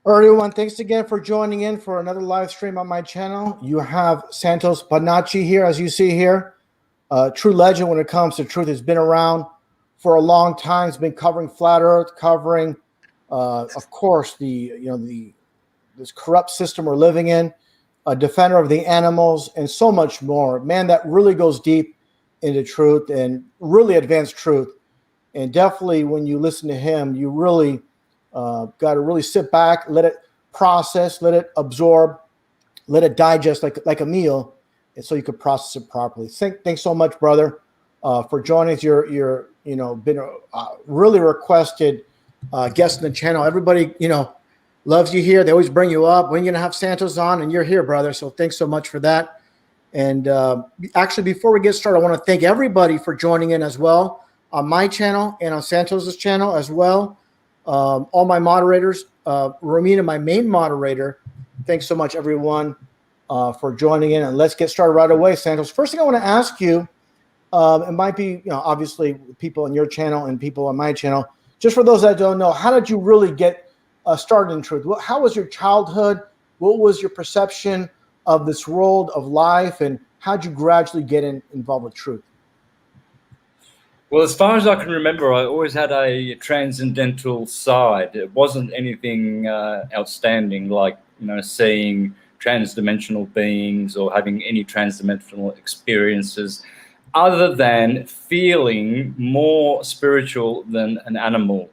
All right, everyone, thanks again for joining in for another live stream on my channel. You have Santos Bonacci here, as you see here. True legend when it comes to truth. Has been around for a long time. He's been covering flat Earth, covering, of course, this corrupt system we're living in, a defender of the animals, and so much more. Man, that really goes deep into truth and really advanced truth. And definitely, when you listen to him, you really got to really sit back, let it process, let it absorb, let it digest like a meal, and so you could process it properly. Thanks so much, brother, for joining us. You're been a really requested guest in the channel. Everybody loves you here. They always bring you up. When are you gonna have Santos on? And you're here, brother. So thanks so much for that. And actually, before we get started, I want to thank everybody for joining in as well on my channel and on Santos's channel as well. All my moderators, Romina, my main moderator, thanks so much, everyone, for joining in. And let's get started right away, Santos. First thing I want to ask you, it might be, obviously people on your channel and people on my channel, just for those that don't know, how did you really get started in truth? How was your childhood? What was your perception of this world of life? And how did you gradually get involved with truth? Well, as far as I can remember, I always had a transcendental side. It wasn't anything outstanding, like seeing transdimensional beings or having any transdimensional experiences, other than feeling more spiritual than an animal,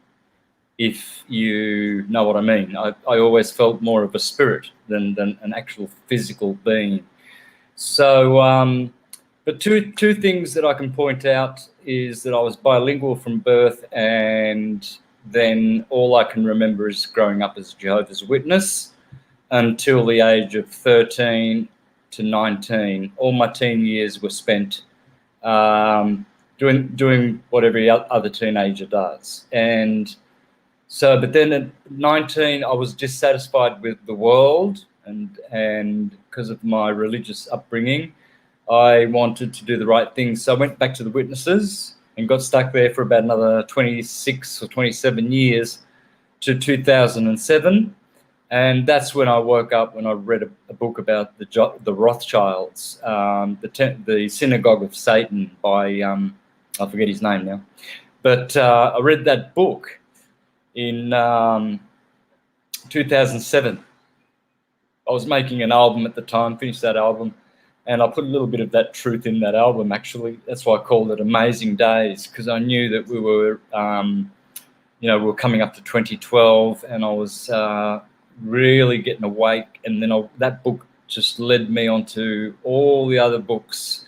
if you know what I mean. I always felt more of a spirit than an actual physical being. So, but two things that I can point out is that I was bilingual from birth, and then all I can remember is growing up as a Jehovah's Witness until the age of 13 to 19. All my teen years were spent doing what every other teenager does. And so, but then at 19, I was dissatisfied with the world, and because of my religious upbringing, I wanted to do the right thing. So I went back to the Witnesses and got stuck there for about another 26 or 27 years to 2007. And that's when I woke up, when I read a book about the Rothschilds, the Synagogue of Satan by, I forget his name now. But I read that book in 2007. I was making an album at the time, finished that album. And I put a little bit of that truth in that album, actually. That's why I called it Amazing Days, because I knew that we were, we were coming up to 2012, and I was really getting awake. And then that book just led me onto all the other books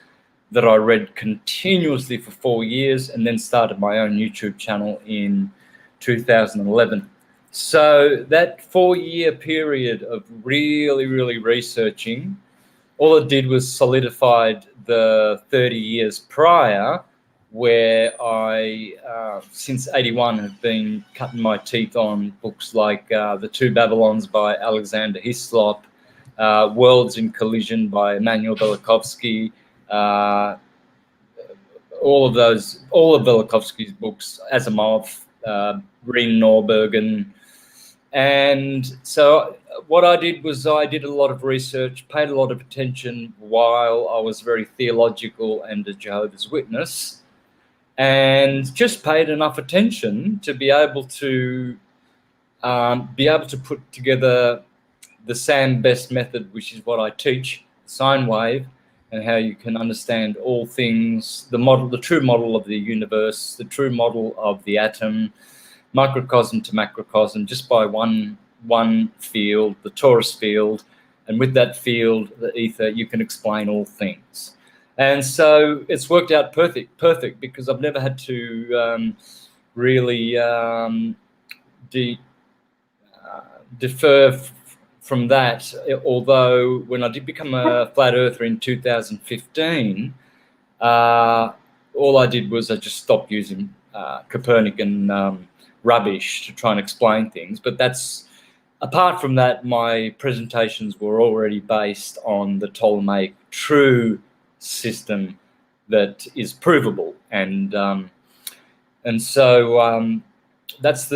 that I read continuously for 4 years, and then started my own YouTube channel in 2011. So that 4-year period of really, really researching, all it did was solidified the 30 years prior, where I, since 81, have been cutting my teeth on books like The Two Babylons by Alexander Hislop, Worlds in Collision by Emmanuel Velikovsky, all of Velikovsky's books, Asimov, Green Norbergen. And so what I did was I did a lot of research, paid a lot of attention while I was very theological and a Jehovah's Witness, and just paid enough attention to be able to put together the SAM best method, which is what I teach, sine wave, and how you can understand all things, the true model of the universe, the true model of the atom, microcosm to macrocosm, just by one field, the torus field, and with that field, the ether, you can explain all things. And so it's worked out perfect, because I've never had to really defer from that. Although when I did become a flat earther in 2015, all I did was I just stopped using Copernican rubbish to try and explain things. But apart from that, my presentations were already based on the Ptolemaic true system that is provable, and so that's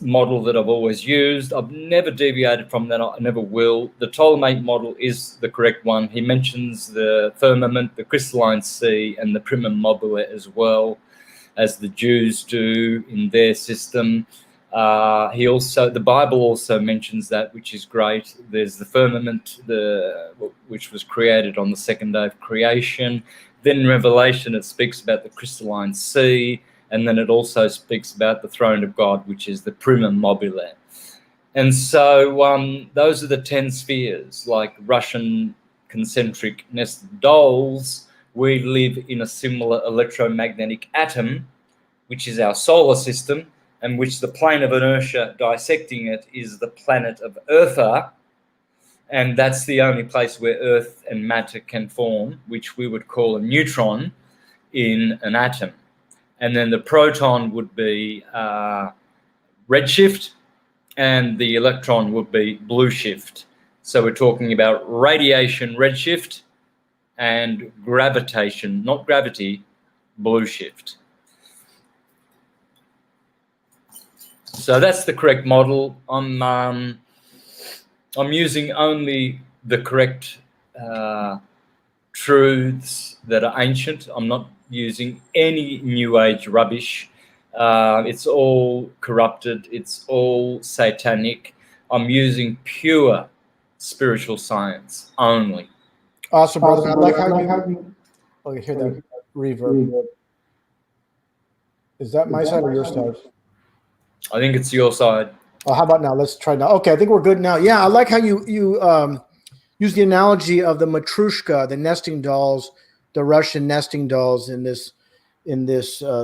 model that I've always used. I've never deviated from that. I never will. The Ptolemaic model is the correct one. He mentions the firmament, the crystalline sea, and the primum mobile as well, as the Jews do in their system. The Bible also mentions that, which is great. There's the firmament, which was created on the second day of creation. Then in Revelation, it speaks about the crystalline sea, and then it also speaks about the throne of God, which is the primum mobile. And so those are the 10 spheres, like Russian concentric nested dolls. We live in a similar electromagnetic atom, which is our solar system, and which the plane of inertia dissecting it is the planet of Eartha. And that's the only place where Earth and matter can form, which we would call a neutron in an atom. And then the proton would be redshift, and the electron would be blue shift. So we're talking about radiation redshift and gravitation, not gravity, blue shift. So that's the correct model. I'm using only the correct truths that are ancient. I'm not using any new age rubbish. It's all corrupted. It's all satanic. I'm using pure spiritual science only. Awesome, brother. I like how you. Oh, you hear that reverb? Is that my side or your side? I think it's your side. Oh, how about now? Let's try now. Okay, I think we're good now. Yeah, I like how you use the analogy of the matrushka, the nesting dolls, the Russian nesting dolls in this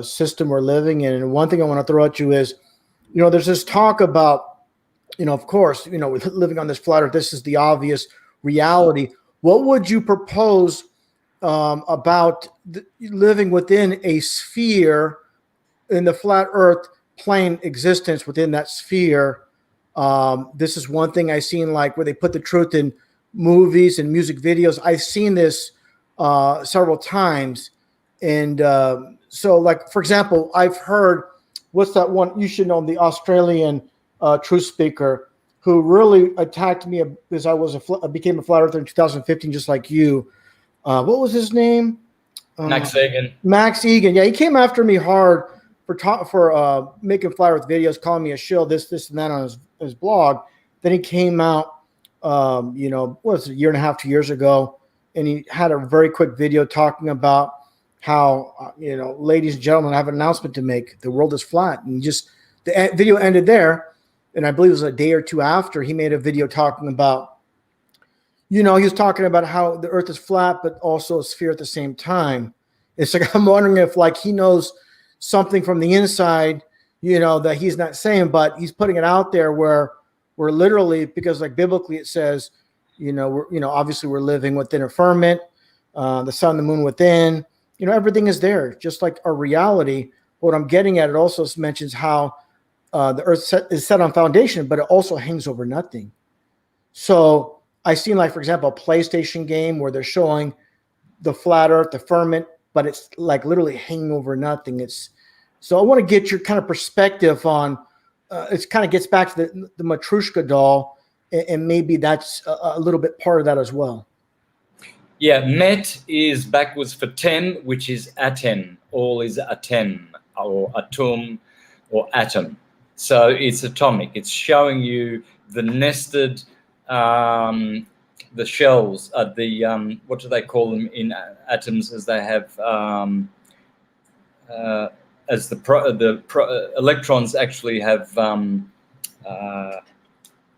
system we're living in. And one thing I want to throw at you is, there's this talk about, of course, we're living on this flat earth. This is the obvious reality. What would you propose about living within a sphere in the flat earth plane existence within that sphere? This is one thing I've seen, like where they put the truth in movies and music videos. I've seen this several times. And so, like, for example, I've heard, what's that one? You should know, the Australian truth speaker who really attacked me because I became a flat earther in 2015, just like you. What was his name? Max Egan. Max Egan. Yeah, he came after me hard for making flat earth videos, calling me a shill, this, and that on his blog. Then he came out, what was it, a year and a half, 2 years ago, and he had a very quick video talking about how, ladies and gentlemen, I have an announcement to make. The world is flat. And just the video ended there. And I believe it was a day or two after, he made a video talking about, he was talking about how the earth is flat, but also a sphere at the same time. It's like, I'm wondering if, like, he knows something from the inside, that he's not saying, but he's putting it out there where we're literally, because like biblically it says, obviously we're living within a firmament, the sun, the moon within, everything is there, just like our reality. What I'm getting at, it also mentions how the earth is set on foundation, but it also hangs over nothing. So I've seen, like, for example, a PlayStation game where they're showing the flat earth, the firmament, but it's like literally hanging over nothing. So I want to get your kind of perspective on, it kind of gets back to the Matrushka doll, and maybe that's a little bit part of that as well. Yeah, met is backwards for 10, which is aten. All is aten, or atom, or atom. So it's atomic. It's showing you the nested, the shells, what do they call them in atoms, as they have, as the electrons actually have,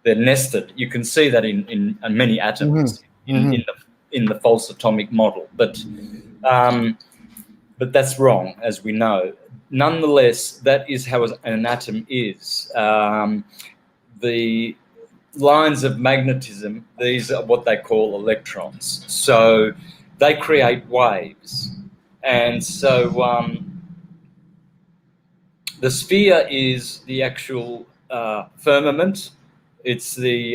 they're nested. You can see that in many atoms, in the false atomic model, but that's wrong, as we know. Nonetheless, that is how an atom is. The lines of magnetism, these are what they call electrons. So they create waves. And so the sphere is the actual firmament. It's the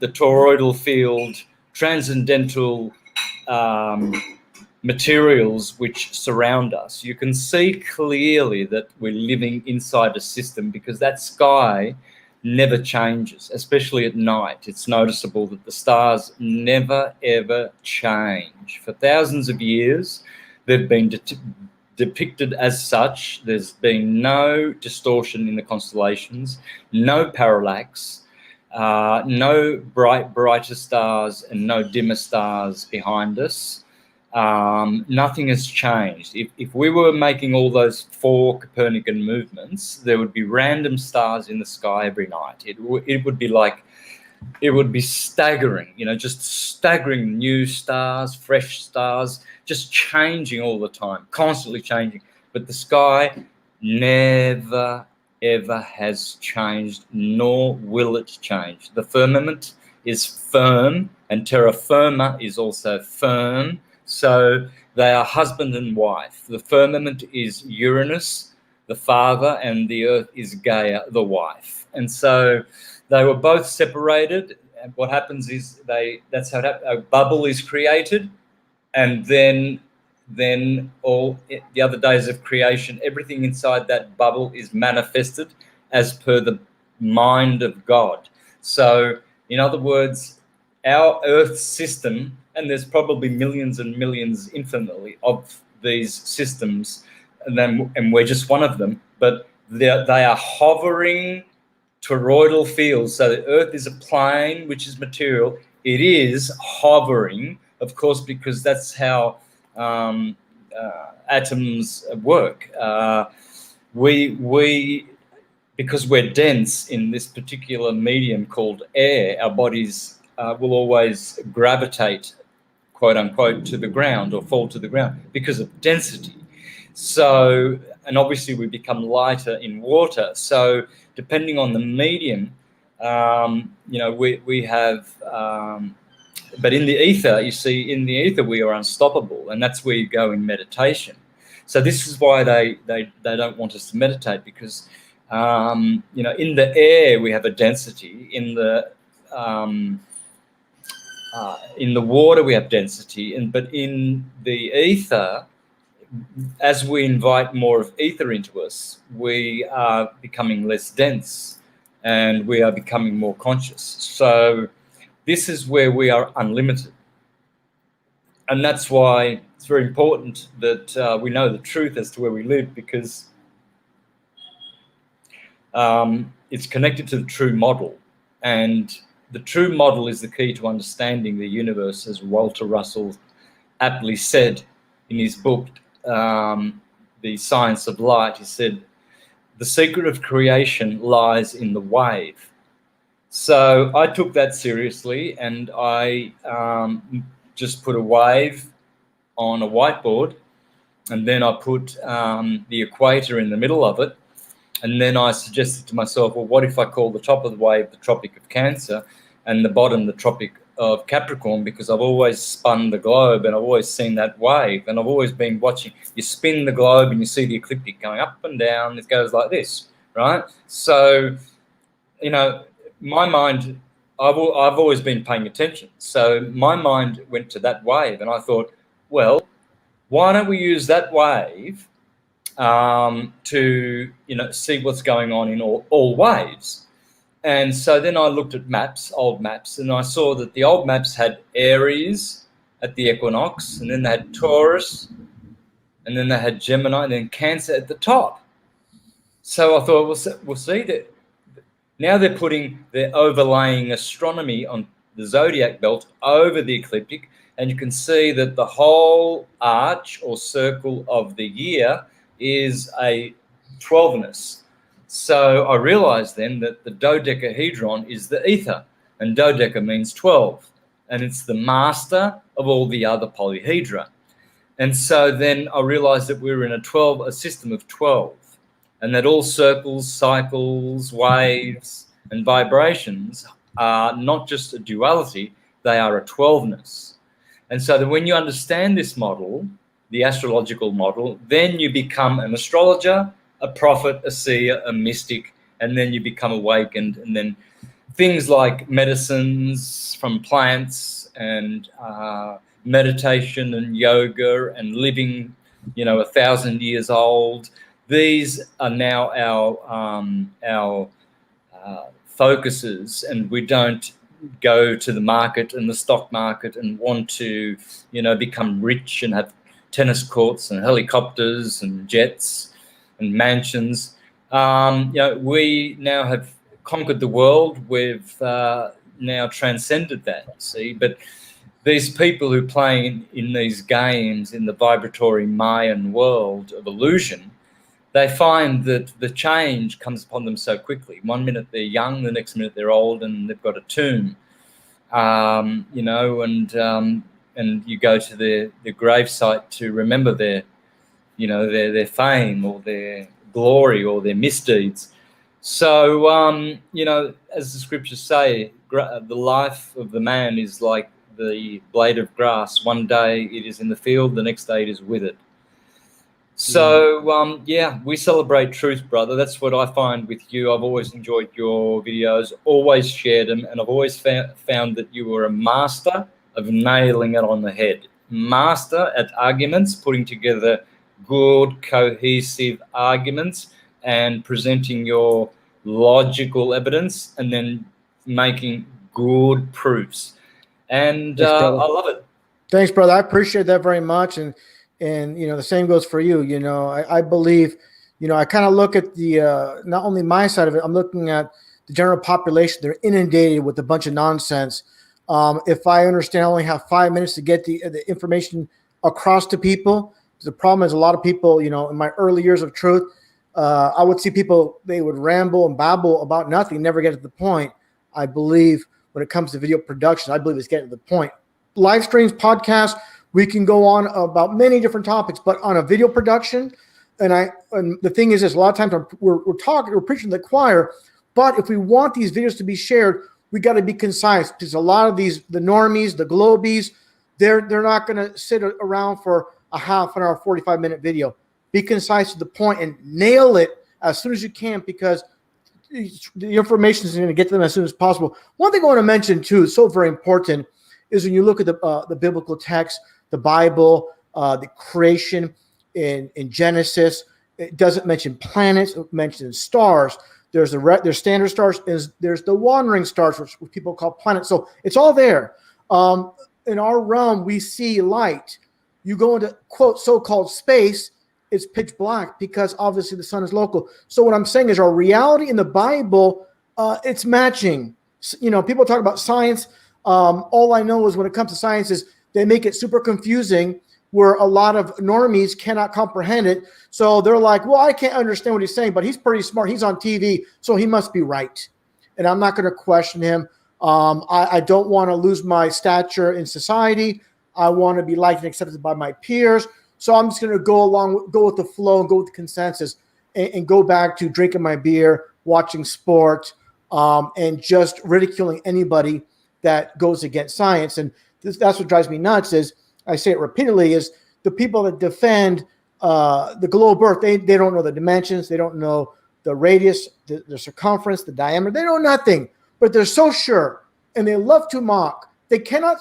toroidal field, transcendental materials which surround us, you can see clearly that we're living inside a system, because that sky never changes, especially at night. It's noticeable that the stars never, ever change. For thousands of years, they've been depicted as such. There's been no distortion in the constellations, no parallax, no brighter stars and no dimmer stars behind us. Nothing has changed. If we were making all those 4 Copernican movements, there would be random stars in the sky every night. It would be like, it would be staggering, you know, just staggering new stars, fresh stars, just changing all the time, constantly changing. But the sky never, ever has changed, nor will it change. The firmament is firm, and terra firma is also firm. So they are husband and wife. The firmament is Uranus, the father, and the earth is Gaia, the wife. And so they were both separated. And what happens is that's how a bubble is created, and then all the other days of creation, everything inside that bubble is manifested as per the mind of God. So, in other words, our Earth system, and there's probably millions and millions infinitely of these systems, and we're just one of them, but they are hovering toroidal fields. So the Earth is a plane, which is material. It is hovering, of course, because that's how atoms work. Because we're dense in this particular medium called air, our bodies will always gravitate, quote unquote, to the ground or fall to the ground because of density. So, and obviously we become lighter in water. So depending on the medium, you know, we have, but in the ether, you see, in the ether we are unstoppable, and that's where you go in meditation. So this is why they don't want us to meditate, because you know, in the air we have a density, in the water we have density, but in the ether, as we invite more of ether into us, we are becoming less dense and we are becoming more conscious. So this is where we are unlimited. And that's why it's very important that we know the truth as to where we live, because it's connected to the true model. And the true model is the key to understanding the universe, as Walter Russell aptly said in his book, The Science of Light. He said, the secret of creation lies in the wave. So I took that seriously, and I just put a wave on a whiteboard, and then I put the equator in the middle of it. And then I suggested to myself, well, what if I call the top of the wave the Tropic of Cancer and the bottom the Tropic of Capricorn, because I've always spun the globe and I've always seen that wave, and I've always been watching. You spin the globe and you see the ecliptic going up and down. It goes like this, right? So, you know, my mind, I've always been paying attention. So my mind went to that wave, and I thought, well, why don't we use that wave to, you know, see what's going on in all waves? And so then I looked at maps, old maps, and I saw that the old maps had Aries at the equinox, and then they had Taurus, and then they had Gemini, and then Cancer at the top. So I thought, we'll see that now they're overlaying astronomy on the zodiac belt over the ecliptic, and you can see that the whole arch or circle of the year is a 12ness. So I realized then that the dodecahedron is the ether, and dodeca means 12, and it's the master of all the other polyhedra. And so then I realized that we were in a system of 12, and that all circles, cycles, waves, and vibrations are not just a duality, they are a 12ness. And so that when you understand this model, the astrological model, then you become an astrologer, a prophet, a seer, a mystic, and then you become awakened. And then things like medicines from plants and meditation and yoga and living, 1,000 years old. These are now our focuses, and we don't go to the market and the stock market and want to, become rich and have tennis courts and helicopters and jets and mansions. We now have conquered the world. We've now transcended that, see. But these people who play in these games in the vibratory Mayan world of illusion, they find that the change comes upon them so quickly. 1 minute they're young, the next minute they're old, and they've got a tomb, and you go to their gravesite to remember their fame or their glory or their misdeeds. So, as the scriptures say, the life of the man is like the blade of grass. One day it is in the field, the next day it is withered. So, we celebrate truth, brother. That's what I find with you. I've always enjoyed your videos, always shared them, and I've always found that you were a master of nailing it on the head. Master at arguments, putting together good, cohesive arguments and presenting your logical evidence and then making good proofs. And Thanks, I love it. Thanks, brother. I appreciate that very much. And the same goes for you. I believe, I kind of look at the not only my side of it, I'm looking at the general population. They're inundated with a bunch of nonsense. If I understand, I only have 5 minutes to get the information across to people. The problem is a lot of people, in my early years of truth, I would see people, they would ramble and babble about nothing, never get to the point. I believe when it comes to video production, I believe it's getting to the point. Live streams, podcasts, we can go on about many different topics, but on a video production, and the thing is this, a lot of times we're preaching to the choir, but if we want these videos to be shared, we got to be concise, because a lot of the normies, the globies, they're not going to sit around for a half an hour, 45-minute video. Be concise to the point and nail it as soon as you can, because the information is going to get to them as soon as possible. One thing I want to mention too, so very important, is when you look at the biblical text, the Bible, the creation in Genesis, it doesn't mention planets, it mentions stars. There's standard stars, there's the wandering stars, which people call planets. So it's all there. In our realm, we see light. You go into, quote, so-called space, it's pitch black because obviously the sun is local. So what I'm saying is our reality in the Bible, it's matching. People talk about science. All I know is when it comes to science is they make it super confusing, where a lot of normies cannot comprehend it. So they're like, well, I can't understand what he's saying, but he's pretty smart. He's on TV, so he must be right. And I'm not going to question him. I don't want to lose my stature in society. I want to be liked and accepted by my peers. So I'm just going to go with the flow and go with the consensus and go back to drinking my beer, watching sport, and just ridiculing anybody that goes against science. And that's what drives me nuts is, I say it repeatedly, is the people that defend the globe Earth, they don't know the dimensions. They don't know the radius, the circumference, the diameter. They know nothing, but they're so sure, and they love to mock. They cannot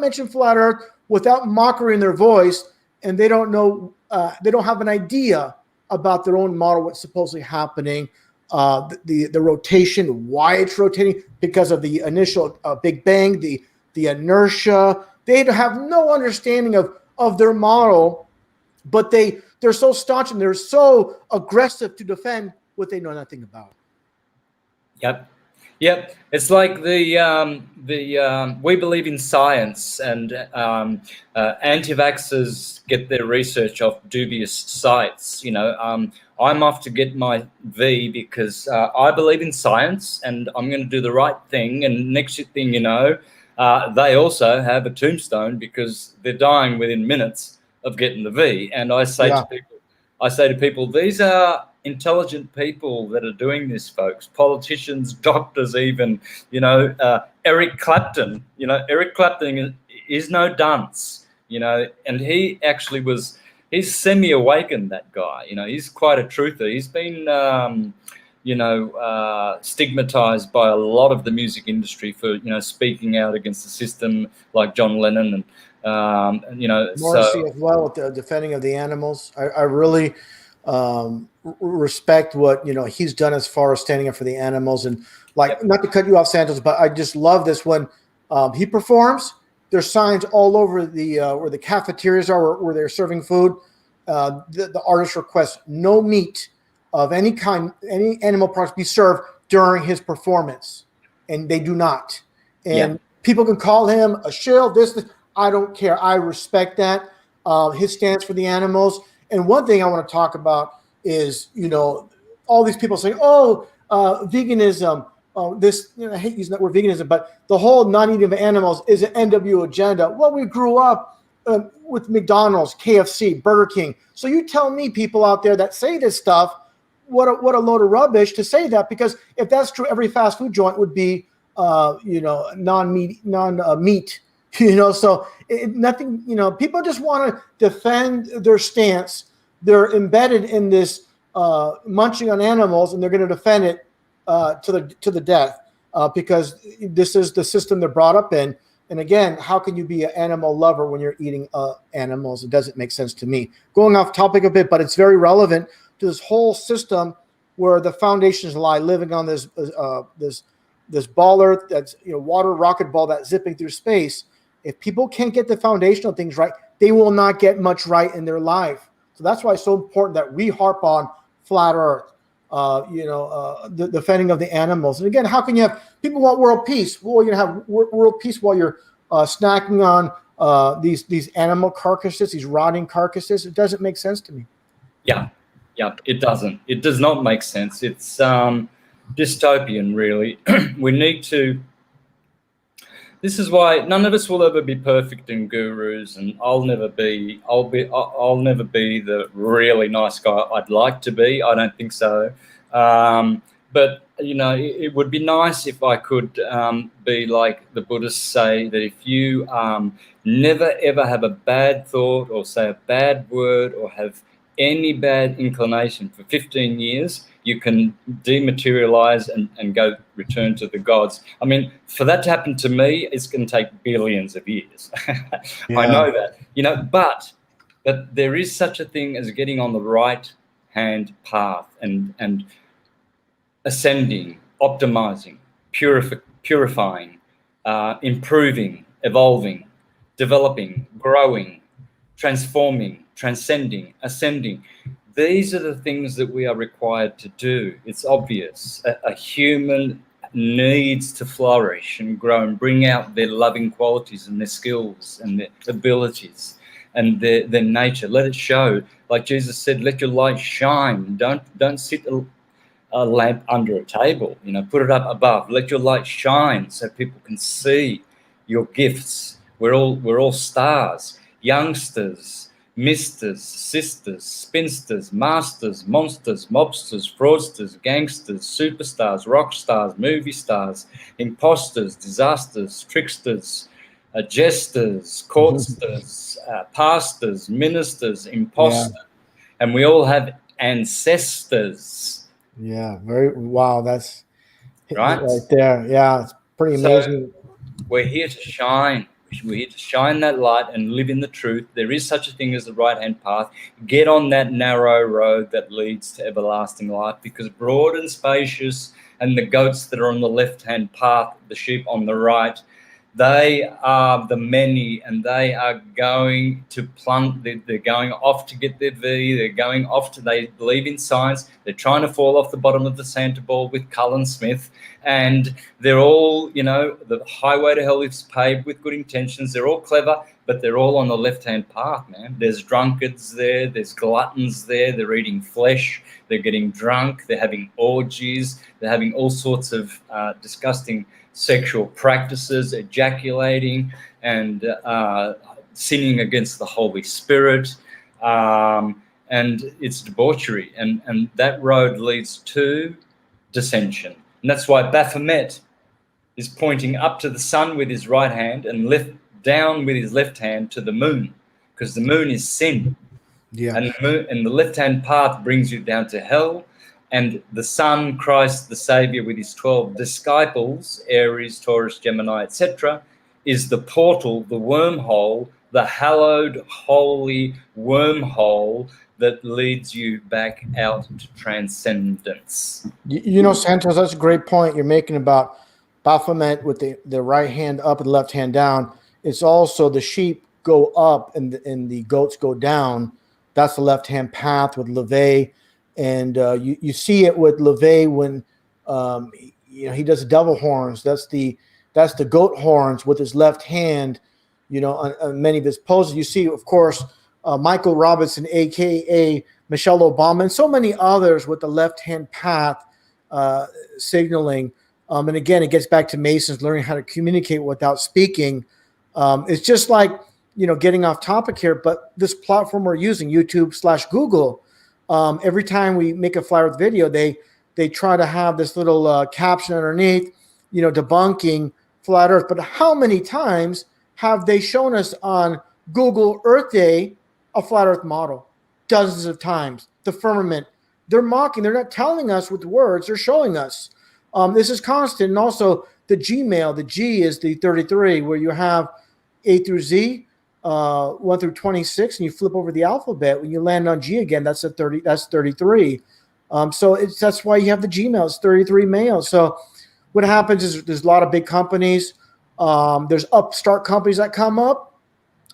mention flat Earth without mockery in their voice, and they don't know, they don't have an idea about their own model, what's supposedly happening, the rotation, why it's rotating, because of the initial Big Bang, the inertia. They have no understanding of their model, but they're so staunch and they're so aggressive to defend what they know nothing about. Yep. It's like we believe in science, and anti-vaxxers get their research off dubious sites. I'm off to get my V because I believe in science and I'm going to do the right thing. And next thing you know, they also have a tombstone because they're dying within minutes of getting the V. And I say to people, these are intelligent people that are doing this, folks. Politicians, doctors, even. Eric Clapton. Eric Clapton is no dunce. And he actually was. He's semi-awakened, that guy. He's quite a truther. He's been, stigmatized by a lot of the music industry for, speaking out against the system, like John Lennon Morrissey as well with the defending of the animals. I really respect what he's done as far as standing up for the animals, and not to cut you off, Santos, but I just love this when he performs. There's signs all over the where the cafeterias are, where they're serving food. The artist requests no meat of any kind, any animal products be served during his performance, and they do not. And people can call him a shill. This. I don't care. I respect that. His stance for the animals. And one thing I want to talk about is, all these people saying, veganism. I hate using that word veganism, but the whole not eating of animals is an NW agenda. Well, we grew up with McDonald's, KFC, Burger King. So you tell me, people out there that say this stuff, what a load of rubbish to say that, because if that's true, every fast food joint would be, non-meat. So nothing, people just want to defend their stance. They're embedded in this munching on animals, and they're going to defend it to the death because this is the system they're brought up in. And again, how can you be an animal lover when you're eating animals? It doesn't make sense to me. Going off topic a bit, but it's very relevant to this whole system where the foundations lie, living on this ball Earth that's water rocket ball that's zipping through space. If people can't get the foundational things right, they will not get much right in their life. So that's why it's so important that we harp on flat Earth, the defending of the animals. And again, how can you have people want world peace? Well, you're gonna have world peace while you're snacking on these animal carcasses, these rotting carcasses. It doesn't make sense to me. Yeah, it doesn't. It does not make sense. It's dystopian, really. We need to. This is why none of us will ever be perfect and gurus, and I'll never be the really nice guy I'd like to be. I don't think so. But it would be nice if I could be like the Buddhists say, that if you never ever have a bad thought or say a bad word or have any bad inclination for 15 years, you can dematerialize and go return to the gods. I mean, for that to happen to me, it's going to take billions of years. I know that, but there is such a thing as getting on the right hand path and ascending, optimizing, purifying, improving, evolving, developing, growing, transforming, transcending, ascending. These are the things that we are required to do. It's obvious. A human needs to flourish and grow and bring out their loving qualities and their skills and their abilities and their nature. Let it show. Like Jesus said, let your light shine. Don't sit a lamp under a table. Put it up above. Let your light shine so people can see your gifts. We're all stars, youngsters, misters, sisters, spinsters, masters, monsters, mobsters, fraudsters, gangsters, superstars, rock stars, movie stars, imposters, disasters, tricksters, jesters, courtsters, pastors, ministers, imposters, and we all have ancestors. Yeah, wow, that's right there. Yeah, it's pretty amazing. So we're here to shine. We're here to shine that light and live in the truth. There is such a thing as the right-hand path. Get on that narrow road that leads to everlasting life, because broad and spacious, and the goats that are on the left-hand path, the sheep on the right, they are the many, and they are going to plunk. They're going off to get their V. They're going off to, they believe in science. They're trying to fall off the bottom of the Santa ball with Cullen Smith. And they're all, the highway to hell is paved with good intentions. They're all clever, but they're all on the left-hand path, man. There's drunkards there. There's gluttons there. They're eating flesh. They're getting drunk. They're having orgies. They're having all sorts of disgusting sexual practices, ejaculating and sinning against the Holy Spirit. And it's debauchery. And that road leads to dissension. And that's why Baphomet is pointing up to the sun with his right hand and lift down with his left hand to the moon, because the moon is sin. Yeah. And the left-hand path brings you down to hell. And the sun, Christ, the Savior, with his 12 disciples, Aries, Taurus, Gemini, etc., is the portal, the wormhole the hallowed, holy wormhole that leads you back out to transcendence. You know, Santos, that's a great point you're making about Baphomet with the right hand up and the left hand down. It's also the sheep go up and the goats go down. That's the left hand path with LeVay. And you see it with LeVay when he does the devil horns. That's the goat horns with his left hand. On many of his poses, you see, of course, Michael Robinson, aka Michelle Obama, and so many others with the left hand path signaling. And again, it gets back to Masons learning how to communicate without speaking. It's just like getting off topic here, but this platform we're using, YouTube/Google. Every time we make a flat Earth video, they try to have this little caption underneath, debunking flat Earth. But how many times have they shown us on Google Earth Day a flat Earth model? Dozens of times. The firmament. They're mocking. They're not telling us with words. They're showing us. This is constant. And also the Gmail. The G is the 33, where you have A through Z. 1 through 26, and you flip over the alphabet. When you land on G again, that's 30. That's 33. So that's why you have the Gmail. It's 33 mail. So what happens is there's a lot of big companies. There's upstart companies that come up.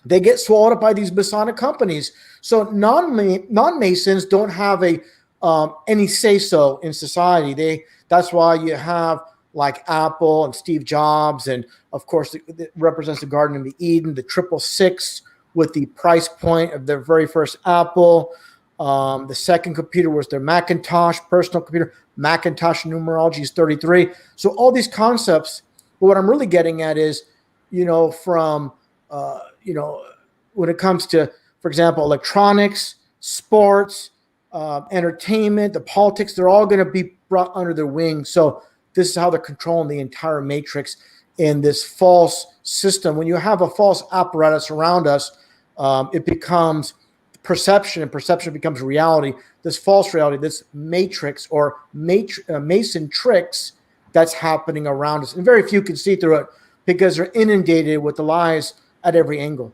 They get swallowed up by these Masonic companies. So non-Masons don't have any say so in society. That's why you have like Apple and Steve Jobs, and of course it represents the Garden of Eden, the 666 with the price point of their very first Apple. The second computer was their Macintosh personal computer. Macintosh numerology is 33. So all these concepts, but what I'm really getting at is, from when it comes to, for example, electronics, sports, entertainment, the politics, they're all going to be brought under their wing. So this is how they're controlling the entire matrix in this false system. When you have a false apparatus around us, it becomes perception, and perception becomes reality. This false reality, this matrix or Mason tricks that's happening around us. And very few can see through it because they're inundated with the lies at every angle.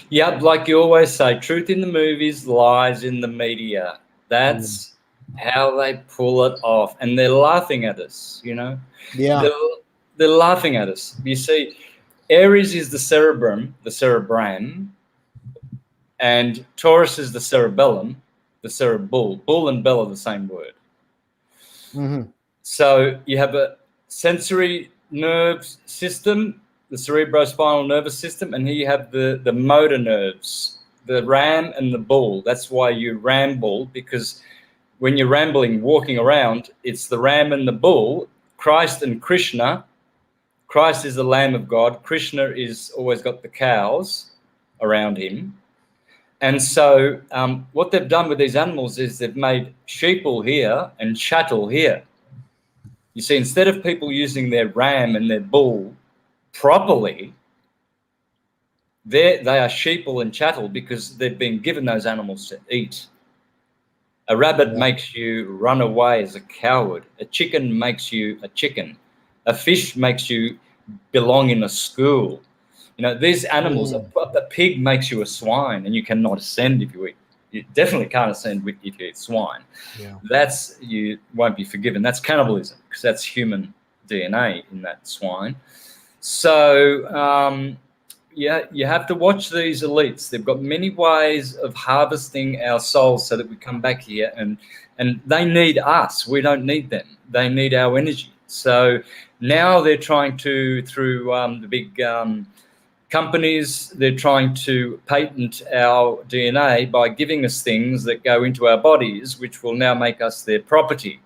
Yep, like you always say, truth in the movies, lies in the media. That's how they pull it off, and they're laughing at us. Yeah, they're laughing at us. You see, Aries is the cerebrum, and Taurus is the cerebellum, the cerebul. Bull and bell are the same word. Mm-hmm. So you have a sensory nerve system, the cerebrospinal nervous system, and here you have the motor nerves, the ram and the bull. That's why you ramble, because when you're rambling, walking around, it's the ram and the bull, Christ and Krishna. Christ is the Lamb of God. Krishna is always got the cows around him. And so what they've done with these animals is they've made sheeple here and chattel here. You see, instead of people using their ram and their bull properly, they are sheeple and chattel because they've been given those animals to eat. A rabbit makes you run away as a coward. A chicken makes you a chicken. A fish makes you belong in a school. These animals, a pig makes you a swine, and you cannot ascend if you eat. You definitely can't ascend if you eat swine. Yeah. You won't be forgiven. That's cannibalism, because that's human DNA in that swine. So, you have to watch these elites. They've got many ways of harvesting our souls so that we come back here, and they need us. We don't need them. They need our energy. So now they're trying to, through the big companies, they're trying to patent our DNA by giving us things that go into our bodies, which will now make us their property.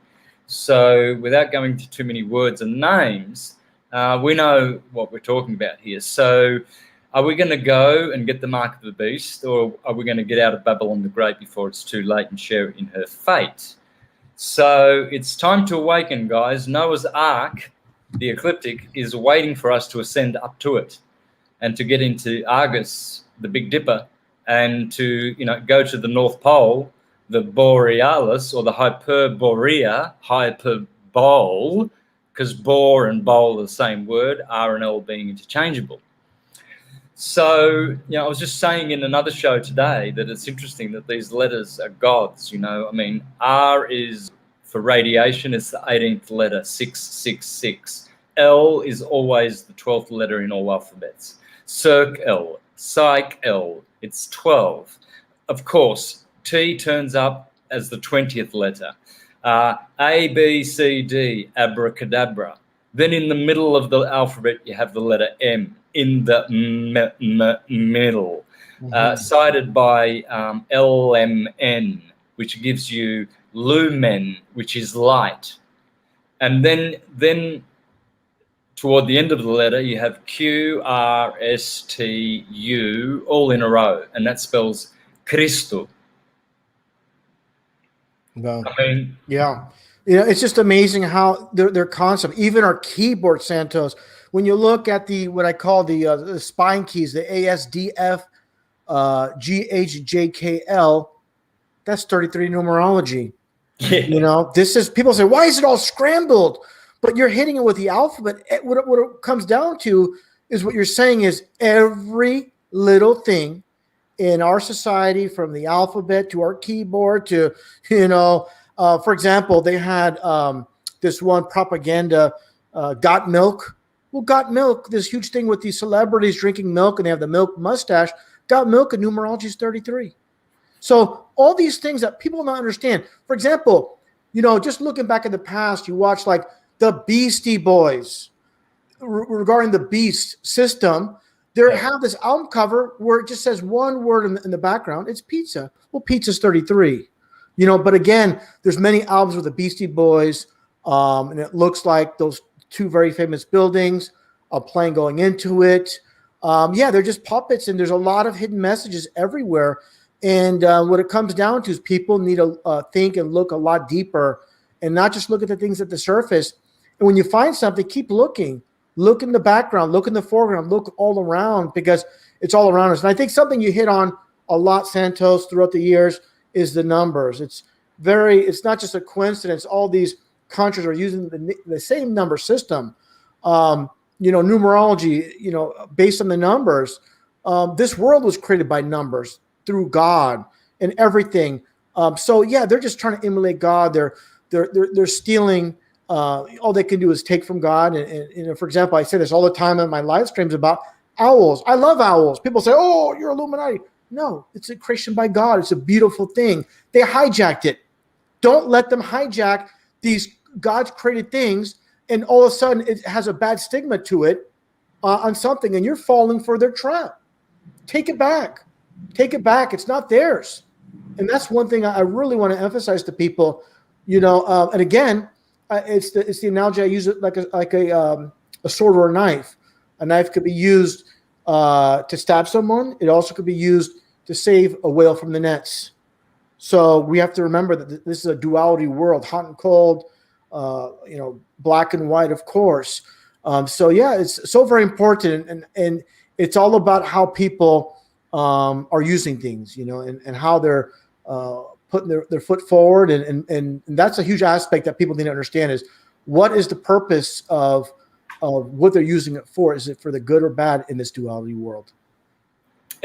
So without going into too many words and names, we know what we're talking about here. So are we going to go and get the mark of the beast, or are we going to get out of Babylon the Great before it's too late and share in her fate? So it's time to awaken, guys. Noah's Ark, the ecliptic, is waiting for us to ascend up to it and to get into Argus, the Big Dipper, and to go to the North Pole, the Borealis, or the Hyperborea, hyperbole, because bore and bowl are the same word, R and L being interchangeable. So, I was just saying in another show today that it's interesting that these letters are gods, I mean, R is for radiation, it's the 18th letter, 666. L is always the 12th letter in all alphabets. Circ L, Psych L, it's 12. Of course, T turns up as the 20th letter. A, B, C, D, abracadabra. Then in the middle of the alphabet, you have the letter M in the middle, cited by LMN, which gives you lumen, which is light. And then toward the end of the letter, you have Q, R, S, T, U, all in a row, and that spells Cristo. Wow. I mean, yeah. It's just amazing how their concept, even our keyboard, Santos, when you look at what I call the spine keys, the ASDF, GHJKL, that's 33 numerology. yeah. This is, people say, why is it all scrambled? But you're hitting it with the alphabet. What it comes down to is what you're saying is every little thing in our society, from the alphabet to our keyboard to, for example, they had this one propaganda, got milk. Well, got milk, this huge thing with these celebrities drinking milk and they have the milk mustache. Got milk and numerology is 33. So all these things that people don't understand. For example, just looking back in the past, you watch like the Beastie Boys regarding the Beast system. They have this album cover where it just says one word in the background. It's pizza. Well, pizza's 33. But again, there's many albums with the Beastie Boys, and it looks like those two very famous buildings, a plane going into it. They're just puppets, and there's a lot of hidden messages everywhere. And what it comes down to is people need to think and look a lot deeper and not just look at the things at the surface. And when you find something, keep looking. Look in the background, look in the foreground, look all around, because it's all around us. And I think something you hit on a lot, Santos, throughout the years is the numbers. It's not just a coincidence. All these countries are using the same number system. Numerology, based on the numbers. This world was created by numbers through God and everything. They're just trying to emulate God. They're stealing. All they can do is take from God. And for example, I say this all the time in my live streams about owls. I love owls. People say, oh, you're Illuminati. No, it's a creation by God. It's a beautiful thing. They hijacked it. Don't let them hijack these God's created things, and all of a sudden it has a bad stigma to it on something, and you're falling for their trap. Take it back. Take it back. It's not theirs. And that's one thing I really want to emphasize to people. And again, it's the analogy I use, it like a sword or a knife. A knife could be used to stab someone. It also could be used to save a whale from the nets. So we have to remember that this is a duality world, hot and cold, black and white, of course. It's so very important, and it's all about how people are using things, and how they're putting their foot forward, and that's a huge aspect that people need to understand is what is the purpose of what they're using it for. Is it for the good or bad in this duality world?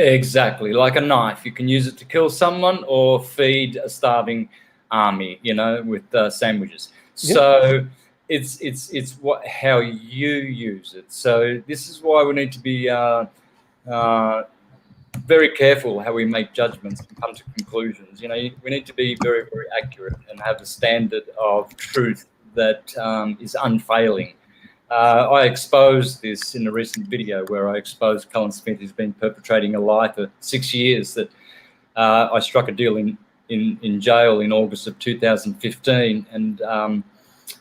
Exactly, like a knife. You can use it to kill someone or feed a starving army, with sandwiches. Yep. So it's how you use it. So this is why we need to be very careful how we make judgments and come to conclusions. We need to be very, very accurate and have a standard of truth that is unfailing. I exposed this in a recent video where I exposed Cullen Smith, who's been perpetrating a lie for 6 years, that I struck a deal in jail in August of 2015. And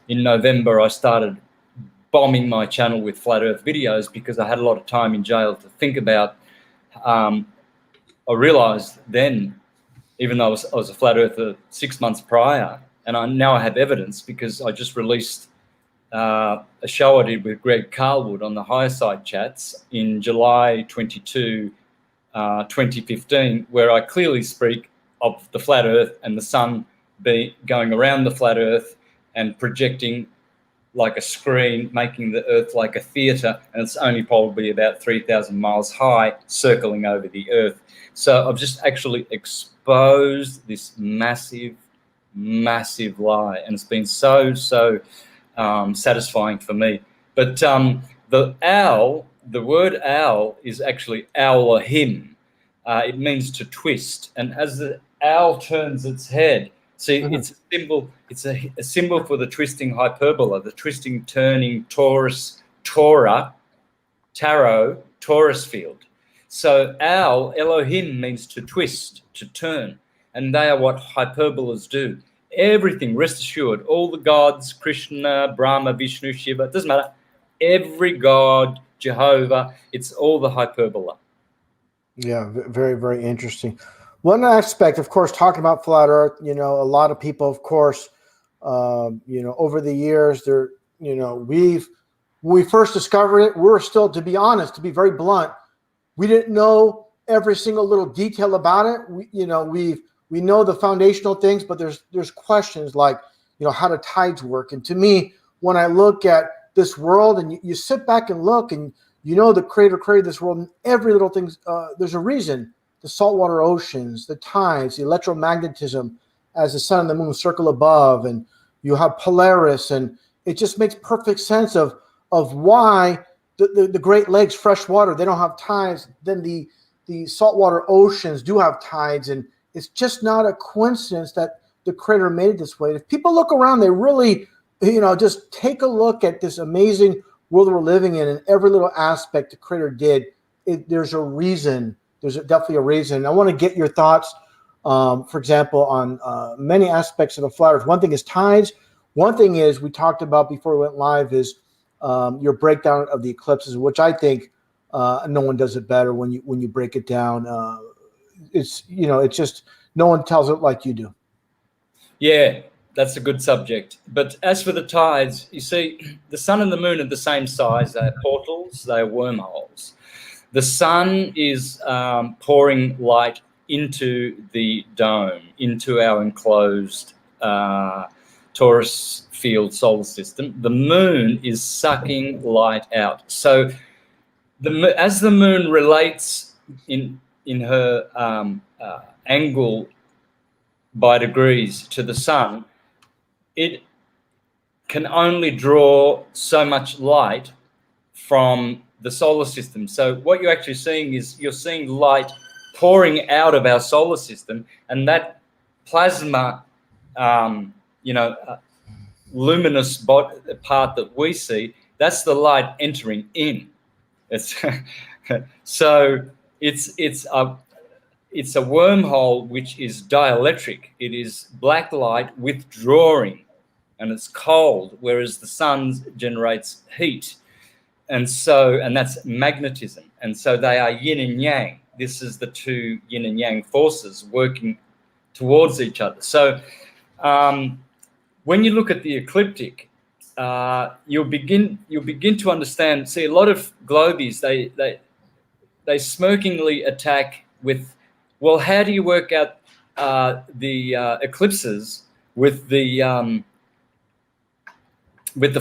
in November, I started bombing my channel with flat earth videos because I had a lot of time in jail to think about. I realized then, even though I was a flat earther 6 months prior, and now I have evidence because I just released a show I did with Greg Carlwood on the Higher Side Chats in July 22, 2015, where I clearly speak of the flat earth and the sun going around the flat earth and projecting like a screen, making the Earth like a theatre, and it's only probably about 3,000 miles high, circling over the Earth. So I've just actually exposed this massive, massive lie, and it's been so satisfying for me. But the owl, the word owl is actually Elohim. It means to twist, and as the owl turns its head, see, it's a symbol. It's a symbol for the twisting hyperbola, the twisting, turning torus, tarot, torus field. So owl, Elohim, means to twist, to turn, and they are what hyperbolas do. Everything, rest assured, all the gods, Krishna, Brahma, Vishnu, Shiva, it doesn't matter. Every god, Jehovah, it's all the hyperbola. Yeah, very, very interesting. One aspect, of course, talking about flat Earth, you know, a lot of people, of course, you know, over the years, they're, you know, when we first discovered it, we're still, to be honest, to be very blunt, we didn't know every single little detail about it. We know the foundational things, but there's questions like, you know, how do tides work? And to me, when I look at this world and you sit back and look and you know the creator created this world and every little thing, there's a reason. The saltwater oceans, the tides, the electromagnetism as the sun and the moon circle above, and you have Polaris, and it just makes perfect sense of why the Great Lakes, fresh water, they don't have tides. Then the saltwater oceans do have tides, and it's just not a coincidence that the creator made it this way. If people look around, they really, you know, just take a look at this amazing world we're living in and every little aspect the creator did. There's a reason. There's definitely a reason. I want to get your thoughts, for example, on many aspects of the flat Earth. One thing is tides. One thing is we talked about before we went live is your breakdown of the eclipses, which I think no one does it better when you break it down. It's, you know, it's just no one tells it like you do. Yeah, that's a good subject. But as for the tides, you see, the sun and the moon are the same size. They're portals, they're wormholes. The sun is pouring light into the dome, into our enclosed torus field solar system. The moon is sucking light out. So as the moon relates in her angle by degrees to the sun, it can only draw so much light from the solar system. So what you're actually seeing is you're seeing light pouring out of our solar system, and that plasma, luminous part that we see, that's the light entering in. It's so it's a wormhole which is dielectric. It is black light withdrawing, and it's cold, whereas the sun generates heat. And that's magnetism. And so they are yin and yang. This is the two yin and yang forces working towards each other. So when you look at the ecliptic, you'll begin to understand. See, a lot of globies, they smirkingly attack with, well, how do you work out the eclipses with the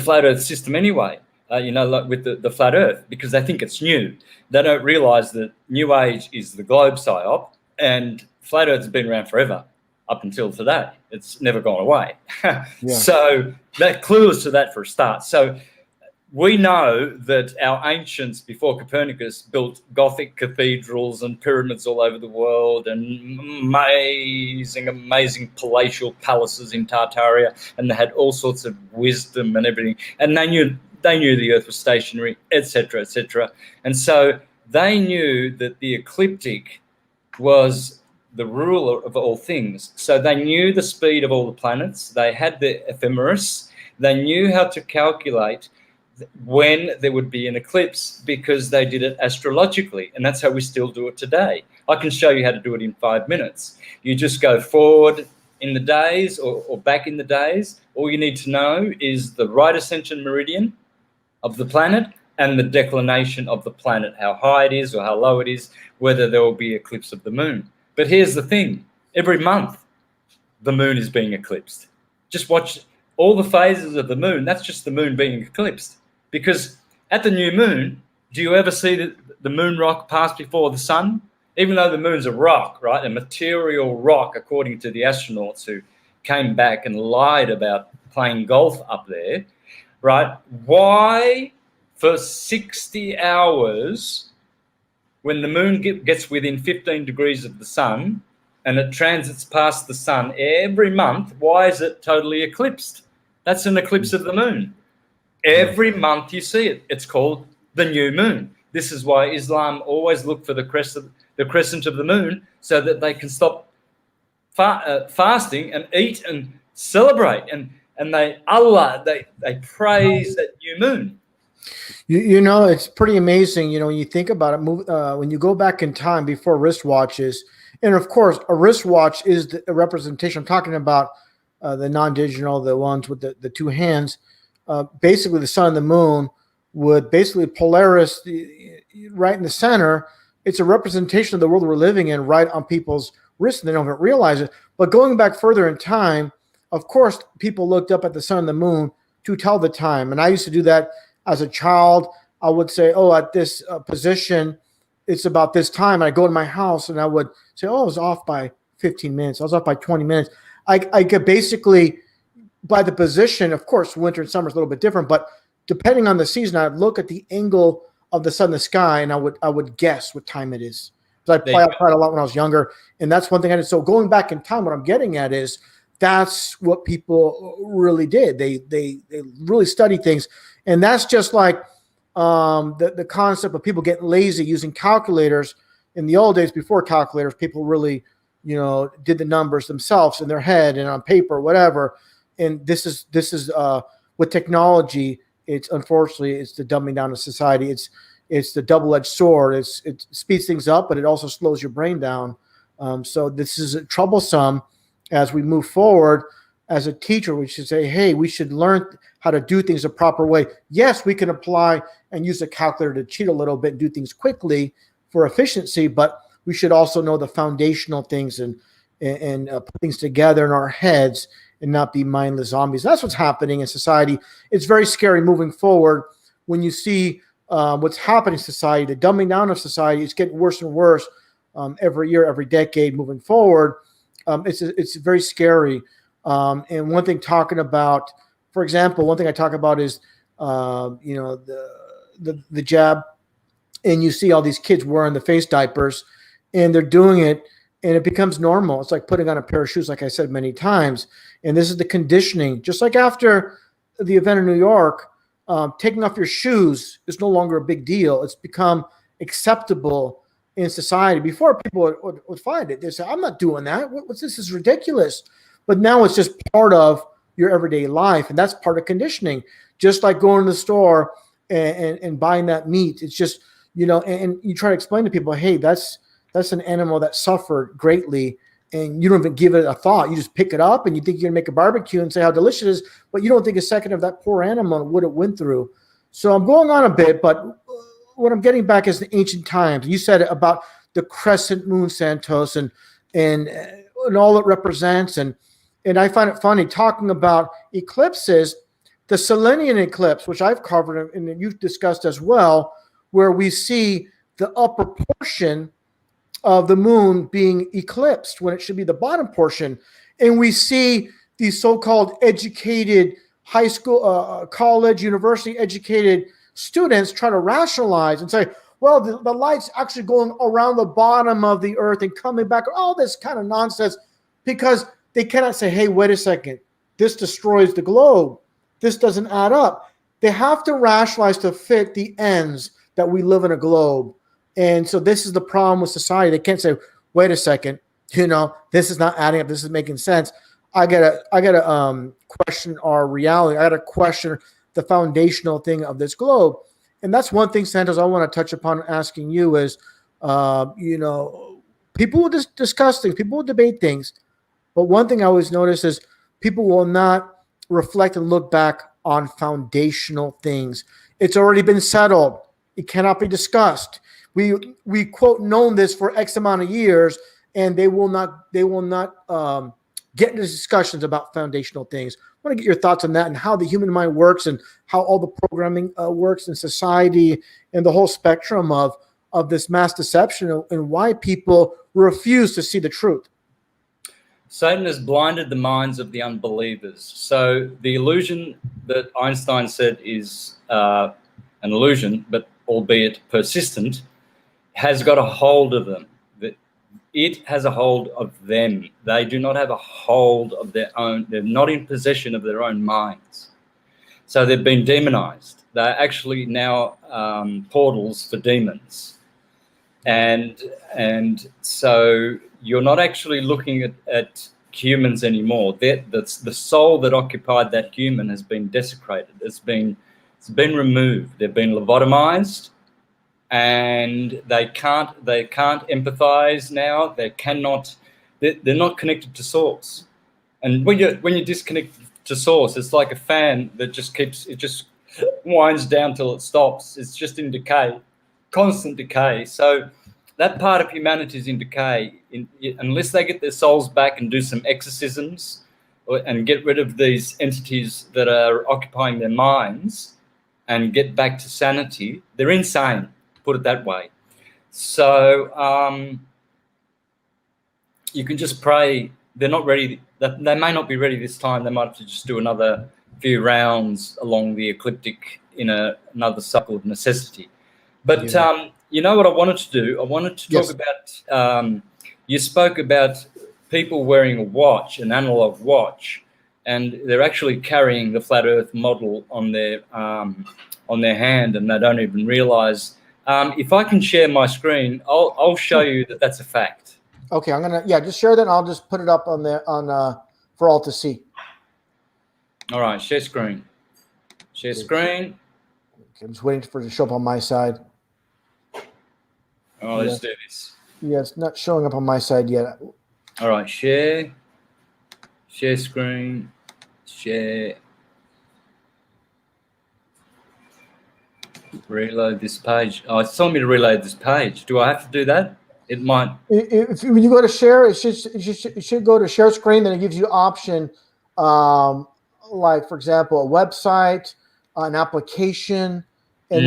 flat Earth system anyway? Like with the flat Earth, because they think it's new. They don't realize that New Age is the globe psyop, and flat Earth has been around forever up until today. It's never gone away. Yeah. So that clues to that for a start. So we know that our ancients before Copernicus built Gothic cathedrals and pyramids all over the world, and amazing palatial palaces in Tartaria, and they had all sorts of wisdom and everything, and they knew the Earth was stationary, etc., etc. And so they knew that the ecliptic was the ruler of all things. So they knew the speed of all the planets. They had the ephemeris. They knew how to calculate when there would be an eclipse because they did it astrologically. And that's how we still do it today. I can show you how to do it in 5 minutes. You just go forward in the days or back in the days. All you need to know is the right ascension meridian of the planet and the declination of the planet, how high it is or how low it is, whether there will be eclipse of the moon. But here's the thing. Every month, the moon is being eclipsed. Just watch all the phases of the moon, that's just the moon being eclipsed. Because at the new moon, do you ever see the moon rock pass before the sun? Even though the moon's a rock, right? A material rock, according to the astronauts who came back and lied about playing golf up there, right? Why for 60 hours, when the moon gets within 15 degrees of the sun and it transits past the sun every month, why is it totally eclipsed? That's an eclipse of the moon. Every month you see it. It's called the new moon. This is why Islam always look for the crescent of the moon so that they can stop fasting and eat and celebrate. And they praise that new moon. You know, it's pretty amazing. You know, when you think about it, when you go back in time before wristwatches, and of course, a wristwatch is a representation. I'm talking about the non-digital, the ones with the two hands. Basically, the sun and the moon would basically Polaris right in the center. It's a representation of the world we're living in right on people's wrists, and they don't even realize it. But going back further in time, of course, people looked up at the sun and the moon to tell the time. And I used to do that as a child. I would say, oh, at this position, it's about this time. And I go to my house and I would say, oh, I was off by 15 minutes. I was off by 20 minutes. I could basically, by the position, of course, winter and summer is a little bit different, but depending on the season, I'd look at the angle of the sun in the sky and I would guess what time it is. Because I play outside a lot when I was younger. And that's one thing I did. So going back in time, what I'm getting at is that's what people really did. They really studied things. And that's just like the concept of people getting lazy using calculators. In the old days, before calculators, people really, did the numbers themselves in their head and on paper, or whatever. And this is with technology. It's unfortunately it's the dumbing down of society. It's the double-edged sword. It speeds things up, but it also slows your brain down. So this is troublesome as we move forward. As a teacher, we should say, hey, we should learn how to do things a proper way. Yes, we can apply and use a calculator to cheat a little bit and do things quickly for efficiency, but we should also know the foundational things and put things together in our heads and not be mindless zombies. That's what's happening in society. It's very scary moving forward when you see what's happening in society, the dumbing down of society. It's getting worse and worse every year, every decade moving forward. It's very scary. And one thing talking about, for example, one thing I talk about is, the jab, and you see all these kids wearing the face diapers and they're doing it and it becomes normal. It's like putting on a pair of shoes, like I said many times. And this is the conditioning, just like after the event in New York, taking off your shoes is no longer a big deal. It's become acceptable in society. Before, people would find it. They say, I'm not doing that. What's this? Is ridiculous. But now it's just part of your everyday life, and that's part of conditioning. Just like going to the store and buying that meat. It's just, and you try to explain to people, hey, that's an animal that suffered greatly, and you don't even give it a thought. You just pick it up, and you think you're going to make a barbecue and say how delicious it is, but you don't think a second of that poor animal, what it went through. So I'm going on a bit, but what I'm getting back is the ancient times. You said about the crescent moon, Santos, and all it represents, and I find it funny talking about eclipses, the Selenian eclipse, which I've covered and you've discussed as well, where we see the upper portion of the moon being eclipsed when it should be the bottom portion. And we see these so-called educated high school, college, university educated students try to rationalize and say, well, the light's actually going around the bottom of the earth and coming back, all this kind of nonsense, because they cannot say, hey, wait a second, this destroys the globe. This doesn't add up. They have to rationalize to fit the ends that we live in a globe. And so this is the problem with society. They can't say, wait a second, this is not adding up. This is making sense. I gotta question our reality. I gotta question the foundational thing of this globe. And that's one thing, Santos, I want to touch upon asking you is, people will discuss things, people will debate things. But one thing I always notice is people will not reflect and look back on foundational things. It's already been settled. It cannot be discussed. We quote known this for X amount of years, and they will not get into discussions about foundational things. want to get your thoughts on that and how the human mind works and how all the programming works in society and the whole spectrum of this mass deception and why people refuse to see the truth. Satan has blinded the minds of the unbelievers. So the illusion that Einstein said is an illusion, but albeit persistent, has got a hold of them. It has a hold of them. They do not have a hold of their own. They're not in possession of their own minds. So they've been demonized. They're actually now portals for demons. And so you're not actually looking at humans anymore. The soul that occupied that human has been desecrated. It's been removed. They've been lobotomized. And they can't empathize now. They're not connected to source. And when you're disconnected to source, it's like a fan that just winds down till it stops. It's just in decay, constant decay. So that part of humanity is in decay. Unless they get their souls back and do some exorcisms and get rid of these entities that are occupying their minds and get back to sanity, they're insane. Put it that way. So you can just pray. They're not ready. They may not be ready this time. They might have to just do another few rounds along the ecliptic in another cycle of necessity. But you know what I wanted to do? I wanted to talk about, you spoke about people wearing a watch, an analog watch, and they're actually carrying the flat earth model on their hand, and they don't even realize. If I can share my screen, I'll show you that that's a fact. Okay, I'm gonna just share that, and I'll just put it up on there for all to see. All right, share screen. Share screen. Okay, I'm just waiting for it to show up on my side. Oh, let's do this. Yeah, it's not showing up on my side yet. All right, share screen, share. Reload this page. Oh, it's telling me to reload this page. Do I have to do that? It might. When you go to share, it should go to share screen. Then it gives you option, like for example, a website, an application, and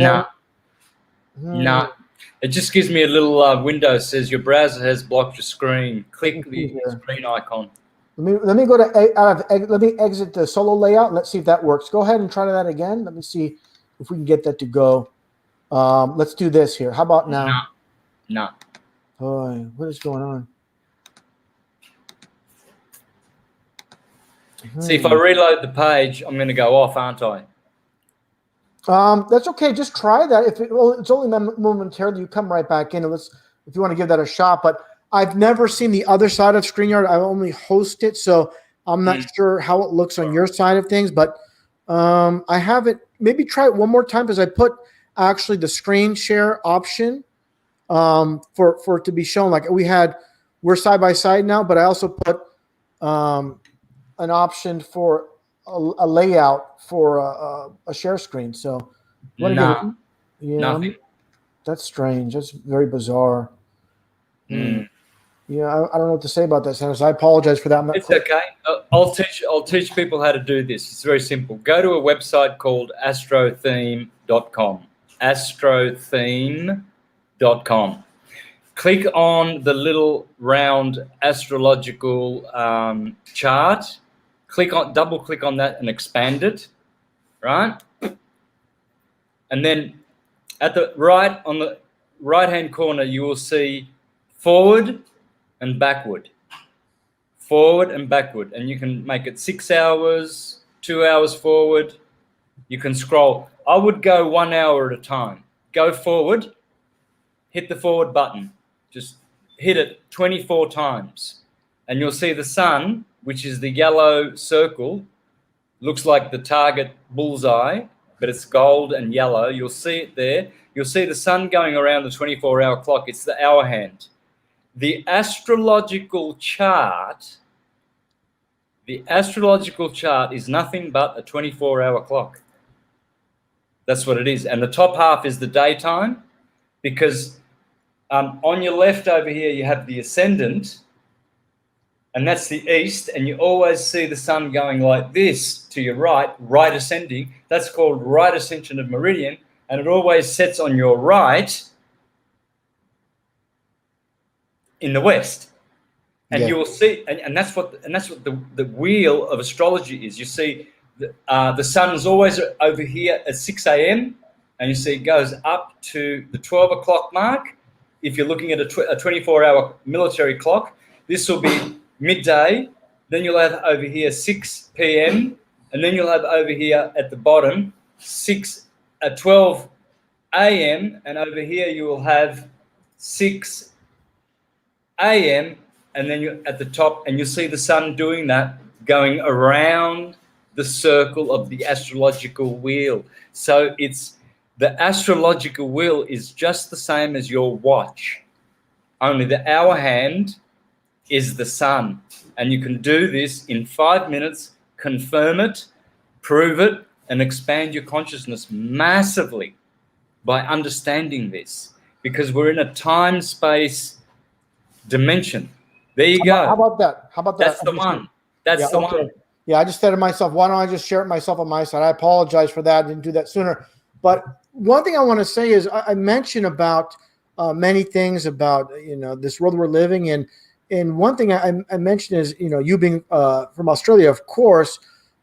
no. It just gives me a little window that says your browser has blocked your screen. Click the screen icon. Let me go to let me exit the solo layout. Let's see if that works. Go ahead and try that again. Let me see if we can get that to go. Let's do this here. How about now? No. Boy, what is going on? See, if I reload the page, I'm going to go off, aren't I? That's okay. Just try that. It's only momentarily, you come right back in. If you want to give that a shot. But I've never seen the other side of StreamYard. I only host it, so I'm not sure how it looks on your side of things. But I haven't. Maybe try it one more time because I put actually the screen share option for it to be shown. Like we're side by side now, but I also put an option for a layout for a share screen. So nothing. That's strange. That's very bizarre. Yeah, I don't know what to say about that, Santos. I apologize for that. It's okay. I'll teach people how to do this. It's very simple. Go to a website called astrotheme.com. Astrotheme.com. Click on the little round astrological chart. Double click on that and expand it, right? And then on the right-hand corner, you will see forward and backward. Forward and backward. And you can make it 6 hours, 2 hours forward. You can scroll. I would go 1 hour at a time. Go forward, hit the forward button. Just hit it 24 times. And you'll see the sun, which is the yellow circle, looks like the target bullseye, but it's gold and yellow. You'll see it there. You'll see the sun going around the 24-hour clock. It's the hour hand. The astrological chart is nothing but a 24-hour clock. That's what it is. And the top half is the daytime, because on your left over here, you have the ascendant, and that's the east, and you always see the sun going like this to your right, right ascending. That's called right ascension of meridian, and it always sets on your right in the west. And you will see, and that's what the wheel of astrology is. You see, the sun is always over here at 6 a.m. and you see it goes up to the 12 o'clock mark. If you're looking at a 24-hour military clock, this will be midday. Then you'll have over here 6 p.m. and then you'll have over here at the bottom 12 a.m. and over here you will have 6 a.m. and then you're at the top, and you see the sun doing that, going around the circle of the astrological wheel. So it's the astrological wheel is just the same as your watch, only the hour hand is the sun. And you can do this in 5 minutes, confirm it, prove it, and expand your consciousness massively by understanding this, because we're in a time-space dimension. There you go. How about that? How about that? That's the one. That's the one. Yeah, I just said to myself, why don't I just share it myself on my side? I apologize for that. I didn't do that sooner. But one thing I want to say is I mentioned about many things about, this world we're living in. And one thing I mentioned is, you being from Australia, of course,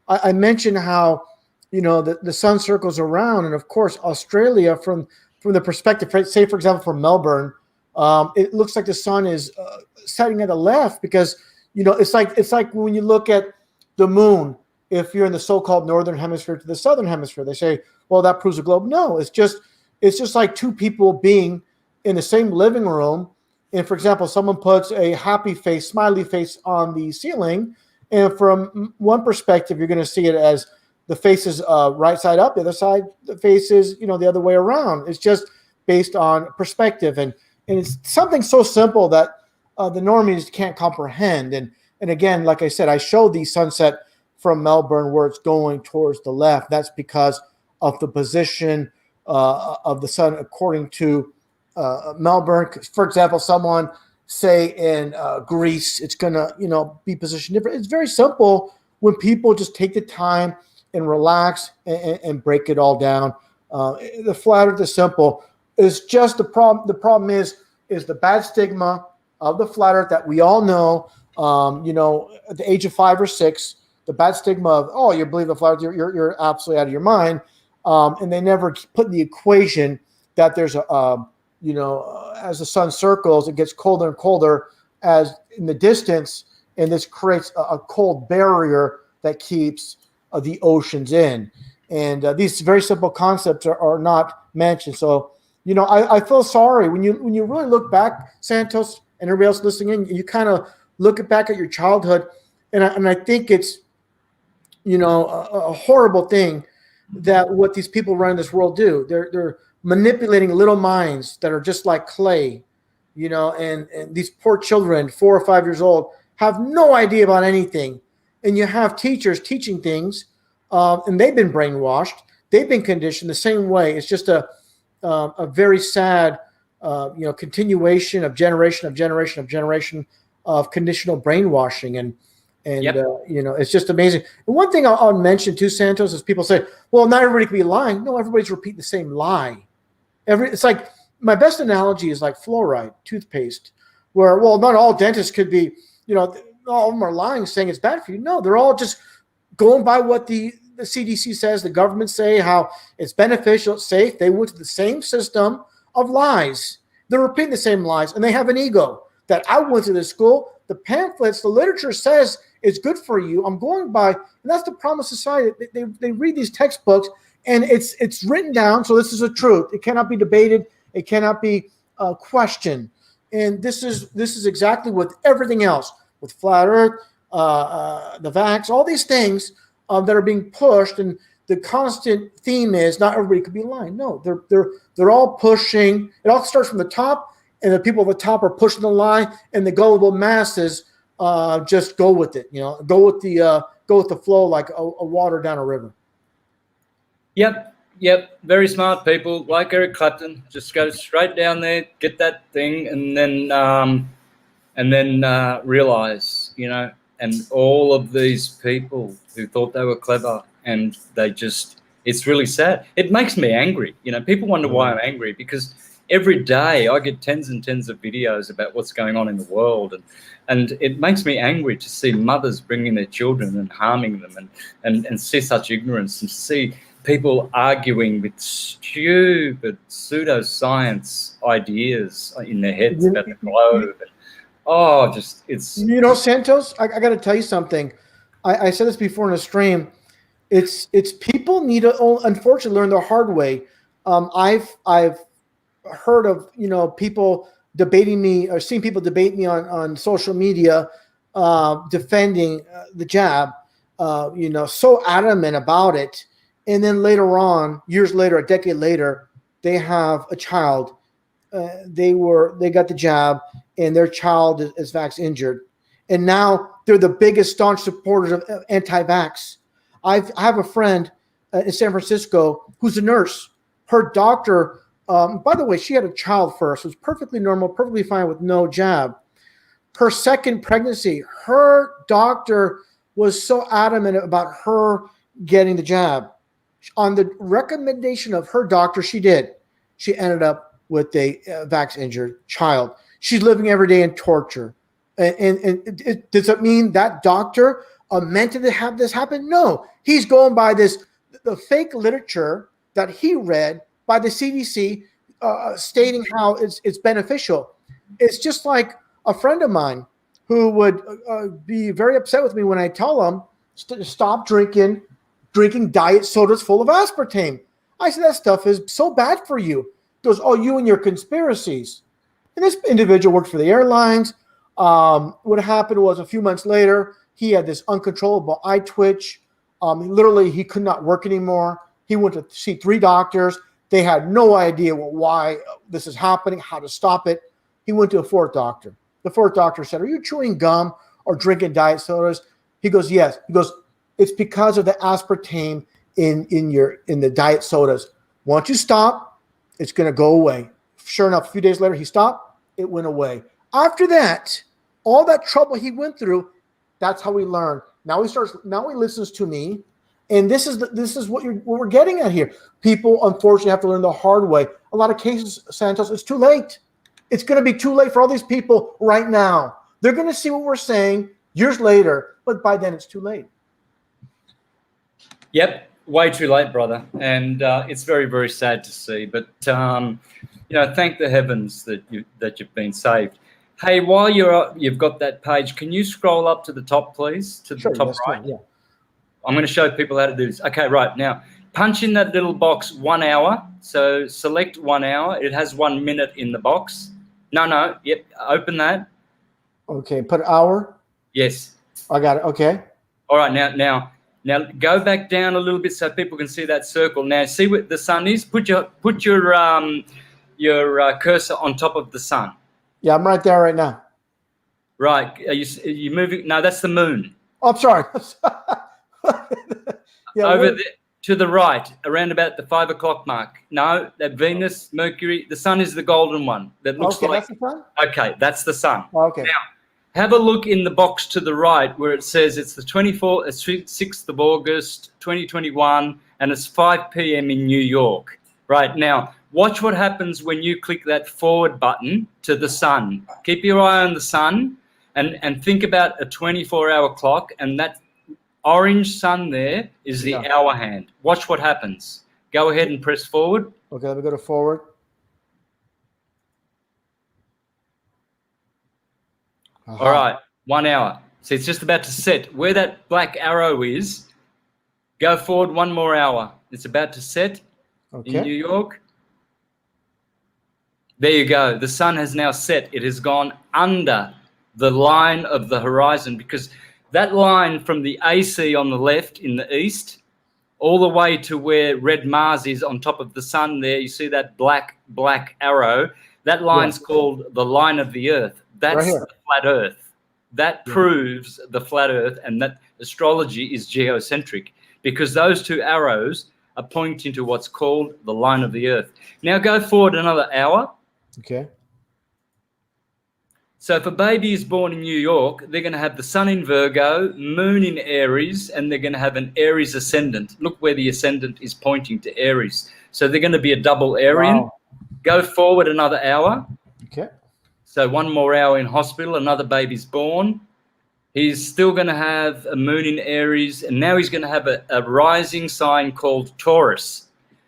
I mentioned how, the sun circles around. And of course, Australia, from the perspective, say, for example, from Melbourne, it looks like the sun is setting at the left because, it's like when you look at the moon, if you're in the so-called northern hemisphere to the southern hemisphere, they say, well, that proves a globe. No, it's just like two people being in the same living room. And for example, someone puts a happy face, smiley face on the ceiling. And from one perspective, you're going to see it as the face is right side up, the other side, the face is, the other way around. It's just based on perspective. And it's something so simple that the normies can't comprehend. And again, like I said, I showed the sunset from Melbourne where it's going towards the left. That's because of the position of the sun according to Melbourne. For example, someone say in Greece, it's going to be positioned different. It's very simple when people just take the time and relax and break it all down. The flat earth is simple. It's just the problem. The problem is the bad stigma of the flat earth that we all know. At the age of 5 or 6, the bad stigma of, oh, you believe the flat earth, you're absolutely out of your mind. And they never put in the equation that there's as the sun circles, it gets colder and colder as in the distance, and this creates a cold barrier that keeps the oceans in. And these very simple concepts are not mentioned. So, I feel sorry when you really look back, Santos, and everybody else listening in, you kind of look back at your childhood, and I think it's, a horrible thing that what these people running this world do. They're manipulating little minds that are just like clay, and these poor children, 4 or 5 years old, have no idea about anything. And you have teachers teaching things, and they've been brainwashed. They've been conditioned the same way. It's just a very sad, continuation of generation of conditional brainwashing. And yep. It's just amazing. And one thing I'll mention too, Santos, is people say, well, not everybody can be lying. No, everybody's repeating the same lie. It's like, my best analogy is like fluoride, toothpaste, where, well, not all dentists could be, all of them are lying, saying it's bad for you. No, they're all just going by what the CDC says, the government say, how it's beneficial, it's safe. They went to the same system of lies. They're repeating the same lies, and they have an ego that I went to this school. The pamphlets, the literature says it's good for you. I'm going by, and that's the problem of society. They read these textbooks, and it's written down. So this is a truth. It cannot be debated. It cannot be questioned. And this is exactly with everything else, with flat Earth, the vax, all these things that are being pushed. And the constant theme is not everybody could be lying. No, they're all pushing. It all starts from the top, and the people at the top are pushing the lie, and the gullible masses just go with it. Go with the flow like a water down a river. Yep. Very smart people like Eric Clapton. Just go straight down there, get that thing, and then realize you know, and all of these people who thought they were clever, and they just, it's really sad. It makes me angry. You know, people wonder why I'm angry, because every day I get tens and tens of videos about what's going on in the world, and it makes me angry to see mothers bringing their children and harming them, and see such ignorance, and see people arguing with stupid pseudoscience ideas in their heads about the globe. Oh, just, it's... You know, Santos, I got to tell you something. I said this before in a stream. It's people need to, unfortunately, learn the hard way. I've heard of, you know, people debating me, or seen people debate me on social media, defending the jab, you know, so adamant about it. And then later on, years later, a decade later, they have a child. They got the jab, and their child is vax injured, and now they're the biggest staunch supporters of anti-vax. I have a friend in San Francisco who's a nurse. Her doctor, by the way, she had a child first. It was perfectly normal, perfectly fine with no jab. Her second pregnancy, her doctor was so adamant about her getting the jab. On the recommendation of her doctor, she did. She ended up with a vax injured child. She's living every day in torture. And does it mean that doctor meant to have this happen? No. He's going by the fake literature that he read by the CDC, stating how it's beneficial. It's just like a friend of mine who would be very upset with me when I tell him stop drinking diet sodas full of aspartame. I said, that stuff is so bad for you. He goes, oh, you and your conspiracies. And this individual worked for the airlines. What happened was, a few months later, he had this uncontrollable eye twitch. Literally, he could not work anymore. He went to see 3 doctors. They had no idea why this is happening, how to stop it. He went to a 4th doctor. The 4th doctor said, are you chewing gum or drinking diet sodas? He goes, yes. He goes, it's because of the aspartame in the diet sodas. Once you stop, it's going to go away. Sure enough, a few days later, he stopped. It went away. After that, all that trouble he went through, that's how he learned. Now he listens to me, and this is what we're getting at here. People, unfortunately, have to learn the hard way. A lot of cases, Santos, it's too late. It's going to be too late for all these people right now. They're going to see what we're saying years later, but by then it's too late. Yep, way too late, brother. And it's very, very sad to see. But you know, thank the heavens that you've been saved. Hey, while you've got that page, can you scroll up to the top, please? To the top right. Yeah. I'm going to show people how to do this. Okay, right now, punch in that little box 1 hour. So select 1 hour. It has 1 minute in the box. No. Yep. Open that. Okay. Put hour. Yes. I got it. Okay. All right. Now go back down a little bit so people can see that circle. Now see what the sun is. Put your cursor on top of the sun. Yeah, I'm right there right now. Right. Are you moving? No, that's the moon. Oh, I'm sorry. Yeah, over there to the right, around about the 5 o'clock mark. No, that Venus, Mercury, the sun is the golden one. That looks like. That's the sun? Okay, that's the sun. Okay. Now, have a look in the box to the right where it says it's the 6th of August, 2021, and it's 5 p.m. in New York. Right now, watch what happens when you click that forward button to the sun. Keep your eye on the sun and think about a 24-hour clock, and that orange sun there is the hour hand. Watch what happens. Go ahead and press forward. Okay, let me go to forward. All right, 1 hour. So it's just about to set. Where that black arrow is, go forward 1 more hour. It's about to set in New York. There you go. The sun has now set. It has gone under the line of the horizon, because that line from the AC on the left in the east all the way to where red Mars is on top of the sun there, you see that black arrow? That line's called the line of the earth. That's the flat earth. That proves the flat earth, and that astrology is geocentric, because those 2 arrows are pointing to what's called the line of the earth. Now go forward another hour. Okay. So if a baby is born in New York, they're going to have the sun in Virgo, moon in Aries, and they're going to have an Aries ascendant. Look where the ascendant is pointing to Aries. So they're going to be a double Arian. Wow. Go forward another hour. Okay. So 1 more hour in hospital, another baby's born. He's still going to have a moon in Aries, and now he's going to have a rising sign called Taurus.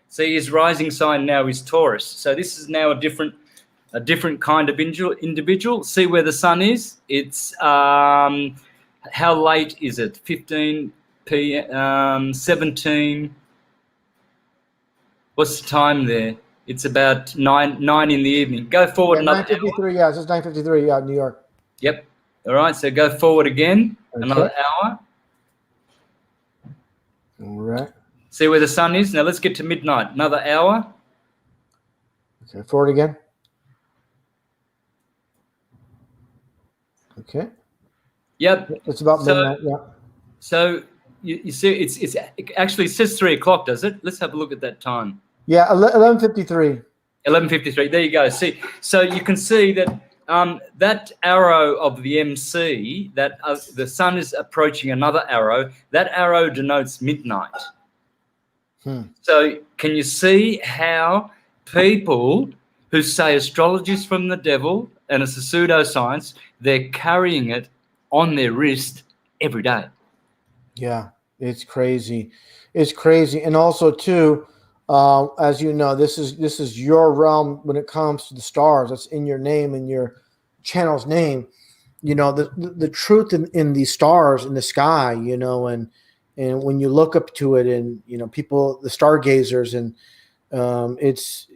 See, his rising sign now is Taurus. So this is now a different kind of individual. See where the sun is? It's how late is it? 15 p.m. 17. What's the time there? It's about 9 in the evening. Go forward another 9:53. Yeah, this is 9:53. Yeah, New York. Yep. All right. So go forward again, another hour. All right. See where the sun is? Now let's get to midnight. Another hour. Okay, forward again. Okay. Yep. It's about midnight. Yeah. So you see, it's actually, it says 3 o'clock, does it? Let's have a look at that time. Yeah, 11:53. 11:53. There you go. See, so you can see that that arrow of the MC, that the sun is approaching another arrow. That arrow denotes midnight. So can you see how people who say astrology is from the devil and it's a pseudoscience, they're carrying it on their wrist every day? Yeah, it's crazy. It's crazy. And also too, as you know, this is your realm when it comes to the stars. That's in your name, in your channel's name. You know, the truth in the stars in the sky, you know, and when you look up to it, and you know, people, the stargazers, and it's,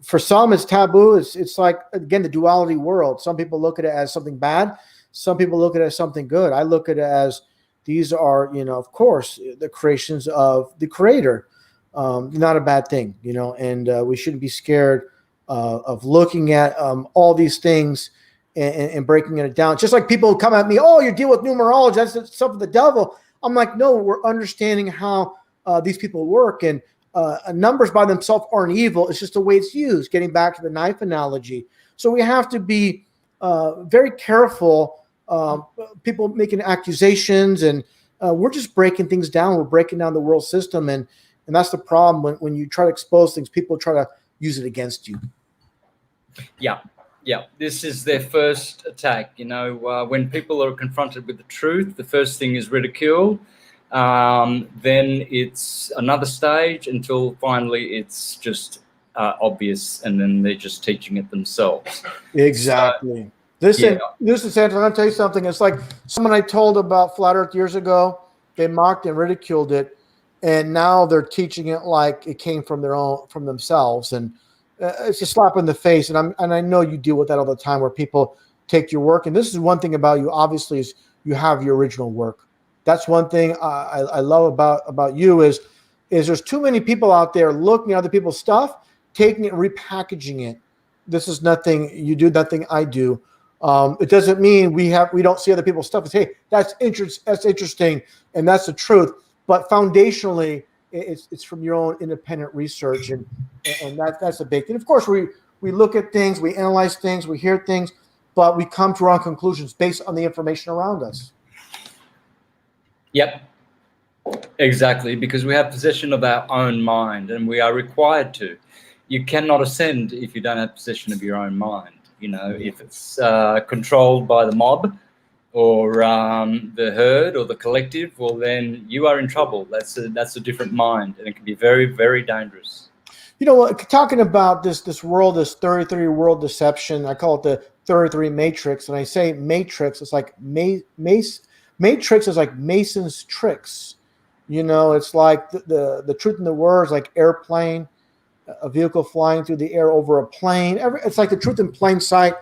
for some it's taboo. It's like, again, the duality world. Some people look at it as something bad. Some people look at it as something good. I look at it as, these are, you know, of course, the creations of the Creator. Not a bad thing, you know, and we shouldn't be scared of looking at all these things and breaking it down. Just like people come at me, oh, you deal with numerology, that's the stuff of the devil. I'm like, no, we're understanding how these people work, and numbers by themselves aren't evil. It's just the way it's used, getting back to the knife analogy. So we have to be very careful. People making accusations, and we're just breaking things down. We're breaking down the world system, and that's the problem. When you try to expose things, people try to use it against you. Yeah, this is their first attack. You know, when people are confronted with the truth, the first thing is ridicule. Then it's another stage until finally it's just obvious, and then they're just teaching it themselves. Exactly. Listen, Santos, I'm going to tell you something. It's like someone I told about Flat Earth years ago. They mocked and ridiculed it, and now they're teaching it like it came from themselves. And it's a slap in the face. And I know you deal with that all the time, where people take your work. And this is one thing about you, obviously, is you have your original work. That's one thing I love about you is there's too many people out there looking at other people's stuff, taking it, repackaging it. This is nothing you do, nothing I do. It doesn't mean we don't see other people's stuff. It's, hey, that's interesting, and that's the truth. But foundationally, it's from your own independent research, and that's a big thing. Of course, we look at things, we analyze things, we hear things, but we come to our own conclusions based on the information around us. Yep, exactly, because we have possession of our own mind, and we are required to. You cannot ascend if you don't have possession of your own mind. You know, if it's controlled by the mob or the herd or the collective, well, then you are in trouble. That's a different mind, and it can be very, very dangerous. You know, talking about this world, this 33 world deception, I call it the 33 matrix. And I say matrix, it's like matrix is like Mason's tricks. You know, it's like the truth in the words, like airplane, a vehicle flying through the air over a plane. It's like the truth in plain sight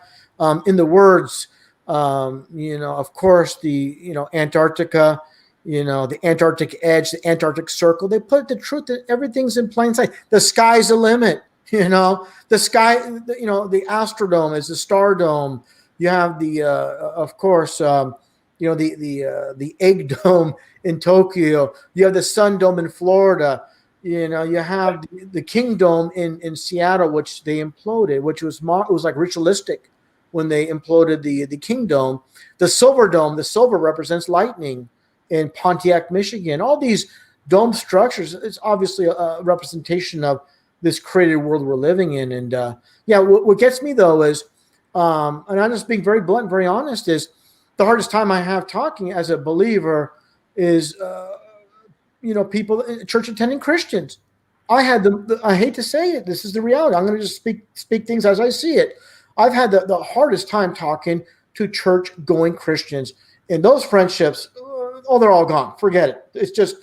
in the words. You know, of course, Antarctica, you know, the Antarctic edge, the Antarctic circle. They put the truth that everything's in plain sight. The sky's the limit. You know, the sky. You know, the Astrodome is the star dome. You have the, of course, you know, the egg dome in Tokyo. You have the sun dome in Florida. You know, you have the King Dome in Seattle, which they imploded, which was like ritualistic. when they imploded the kingdom. The silver dome, the silver represents lightning in Pontiac, Michigan. All these dome structures, it's obviously a representation of this created world we're living in. And what gets me though is, and I'm just being very blunt, very honest, is the hardest time I have talking as a believer is, people, church attending Christians. I hate to say it, this is the reality. I'm going to just speak things as I see it. I've had the hardest time talking to church going Christians, and those friendships, they're all gone. Forget it. It's just,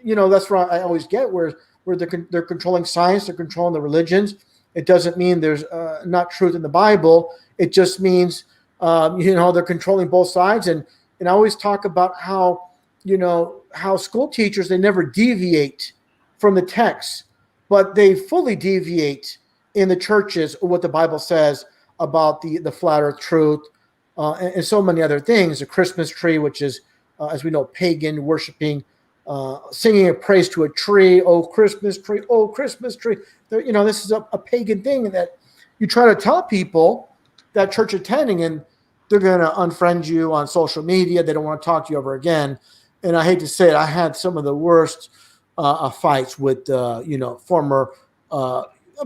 that's where I always get where they're controlling science, they're controlling the religions. It doesn't mean there's not truth in the Bible. It just means, they're controlling both sides. And I always talk about how school teachers, they never deviate from the text, but they fully deviate in the churches what the Bible says about the flat earth truth, and so many other things. The Christmas tree, which is, as we know, pagan, worshiping, singing a praise to a tree. Oh, Christmas tree. Oh, Christmas tree. This is a pagan thing that you try to tell people that church attending, and they're going to unfriend you on social media. They don't want to talk to you ever again. And I hate to say it, I had some of the worst fights with, former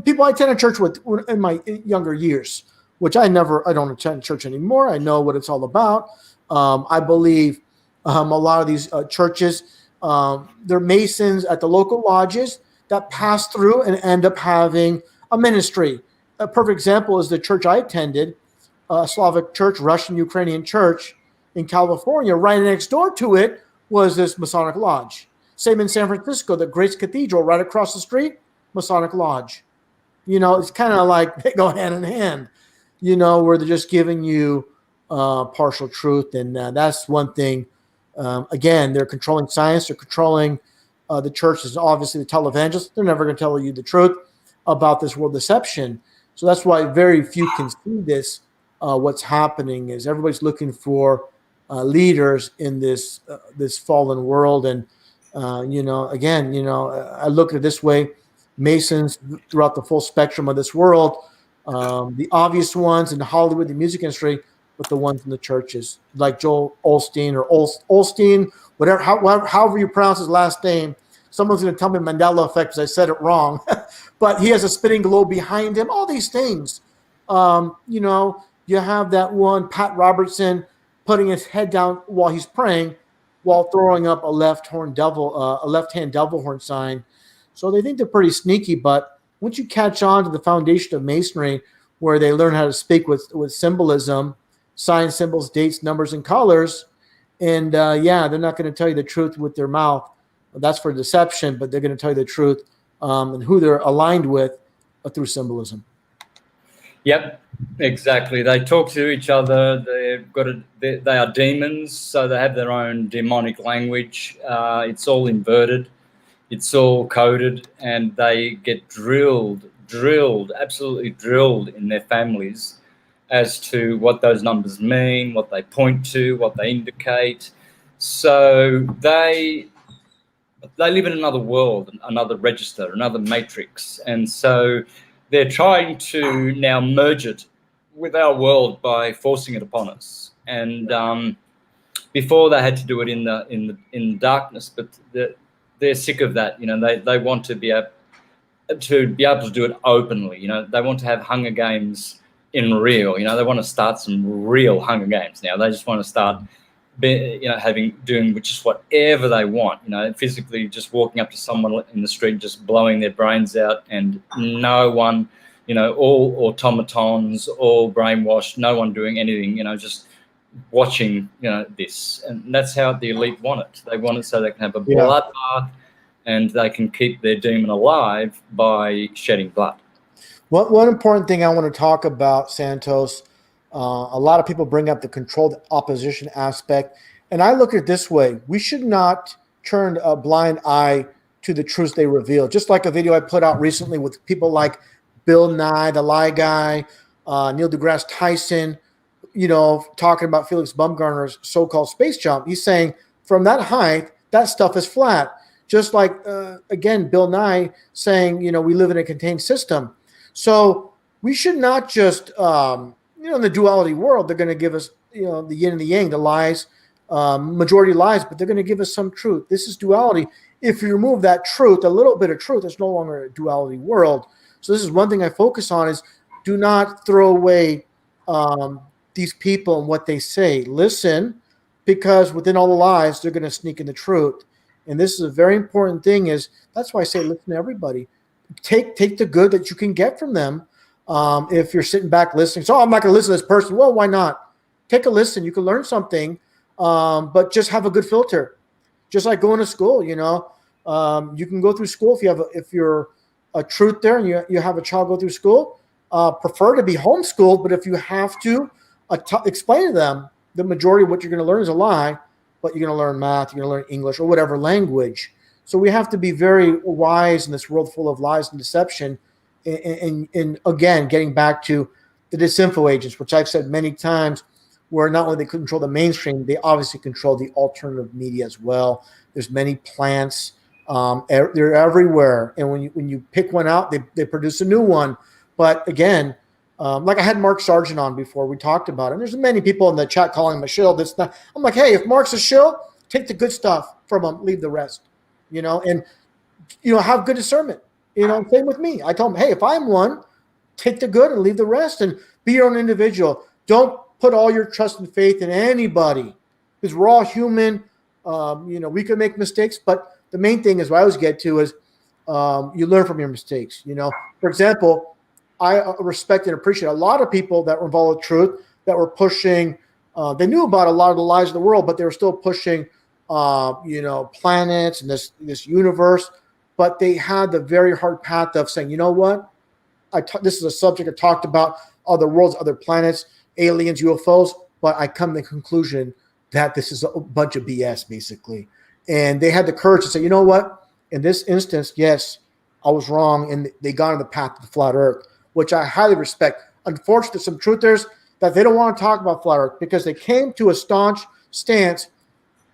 people I attended church with in my younger years, which I don't attend church anymore. I know what it's all about. I believe a lot of these churches, they're Masons at the local lodges that pass through and end up having a ministry. A perfect example is the church I attended, a Slavic church, Russian-Ukrainian church in California. Right next door to it was this Masonic lodge. Same in San Francisco, the Grace Cathedral right across the street, Masonic lodge. It's kind of like they go hand in hand, where they're just giving you partial truth. And that's one thing. Again, they're controlling science. They're controlling the churches, obviously the televangelists. They're never going to tell you the truth about this world deception. So that's why very few can see this. What's happening is everybody's looking for leaders in this fallen world. And, I look at it this way. Masons throughout the full spectrum of this world, the obvious ones in Hollywood, the music industry, but the ones in the churches, like Joel Osteen or Olstein, however you pronounce his last name. Someone's going to tell me Mandela effect because I said it wrong, but he has a spinning globe behind him. All these things, you have that one, Pat Robertson, putting his head down while he's praying, while throwing up a left-hand devil horn sign. So they think they're pretty sneaky, but once you catch on to the foundation of Masonry, where they learn how to speak with symbolism, signs, symbols, dates, numbers, and colors, and they're not going to tell you the truth with their mouth. That's for deception, but they're going to tell you the truth and who they're aligned with through symbolism. Yep, exactly. They talk to each other. They are demons, so they have their own demonic language. It's all inverted. It's all coded, and they get drilled, absolutely drilled in their families as to what those numbers mean, what they point to, what they indicate. So they live in another world, another register, another matrix. And so they're trying to now merge it with our world by forcing it upon us. And before they had to do it in the darkness, but they're sick of that. They want to be able to do it openly. They want to have Hunger Games in real. They want to start some real Hunger Games now. They just want to start doing just whatever they want, physically just walking up to someone in the street, just blowing their brains out, and no one, all automatons, all brainwashed, no one doing anything, just watching, this. And that's how the elite want it. They want it so they can have a bloodbath and they can keep their demon alive by shedding blood. One important thing I want to talk about, Santos, a lot of people bring up the controlled opposition aspect. And I look at it this way. We should not turn a blind eye to the truths they reveal. Just like a video I put out recently with people like Bill Nye, the Lie Guy, Neil deGrasse Tyson, talking about Felix Baumgartner's so-called space jump. He's saying from that height, that stuff is flat. Just like, again, Bill Nye saying, we live in a contained system. So we should not just, in the duality world, they're going to give us, the yin and the yang, the lies, majority lies, but they're going to give us some truth. This is duality. If you remove that truth, a little bit of truth, it's no longer a duality world. So this is one thing I focus on is do not throw away these people and what they say. Listen, because within all the lies, they're going to sneak in the truth. And this is a very important thing. Is that's why I say listen to everybody. Take the good that you can get from them. If you're sitting back listening, so I'm not going to listen to this person. Well, why not? Take a listen. You can learn something, but just have a good filter. Just like going to school, you can go through school if you're a truth there and you have a child go through school. Prefer to be homeschooled, but if you have to, explain to them the majority of what you're going to learn is a lie, but you're going to learn math, you're going to learn English or whatever language. So we have to be very wise in this world full of lies and deception. And again, getting back to the disinfo agents, which I've said many times, where not only they control the mainstream, they obviously control the alternative media as well. There's many plants. They're everywhere. And when you pick one out, they produce a new one. But again, like I had Mark Sargent on before, we talked about it. And there's many people in the chat calling him a shill. I'm like, hey, if Mark's a shill, take the good stuff from him, leave the rest, and have good discernment. Same with me. I told him, hey, if I'm one, take the good and leave the rest and be your own individual. Don't put all your trust and faith in anybody because we're all human. We can make mistakes, but the main thing is what I always get to is you learn from your mistakes. For example, I respect and appreciate a lot of people that were involved with truth that were pushing. They knew about a lot of the lies of the world, but they were still pushing, planets and this universe. But they had the very hard path of saying, you know what? This is a subject I talked about, other worlds, other planets, aliens, UFOs. But I come to the conclusion that this is a bunch of BS, basically. And they had the courage to say, you know what? In this instance, yes, I was wrong. And they got on the path of the flat earth, which I highly respect. Unfortunately, some truthers that they don't want to talk about flat earth because they came to a staunch stance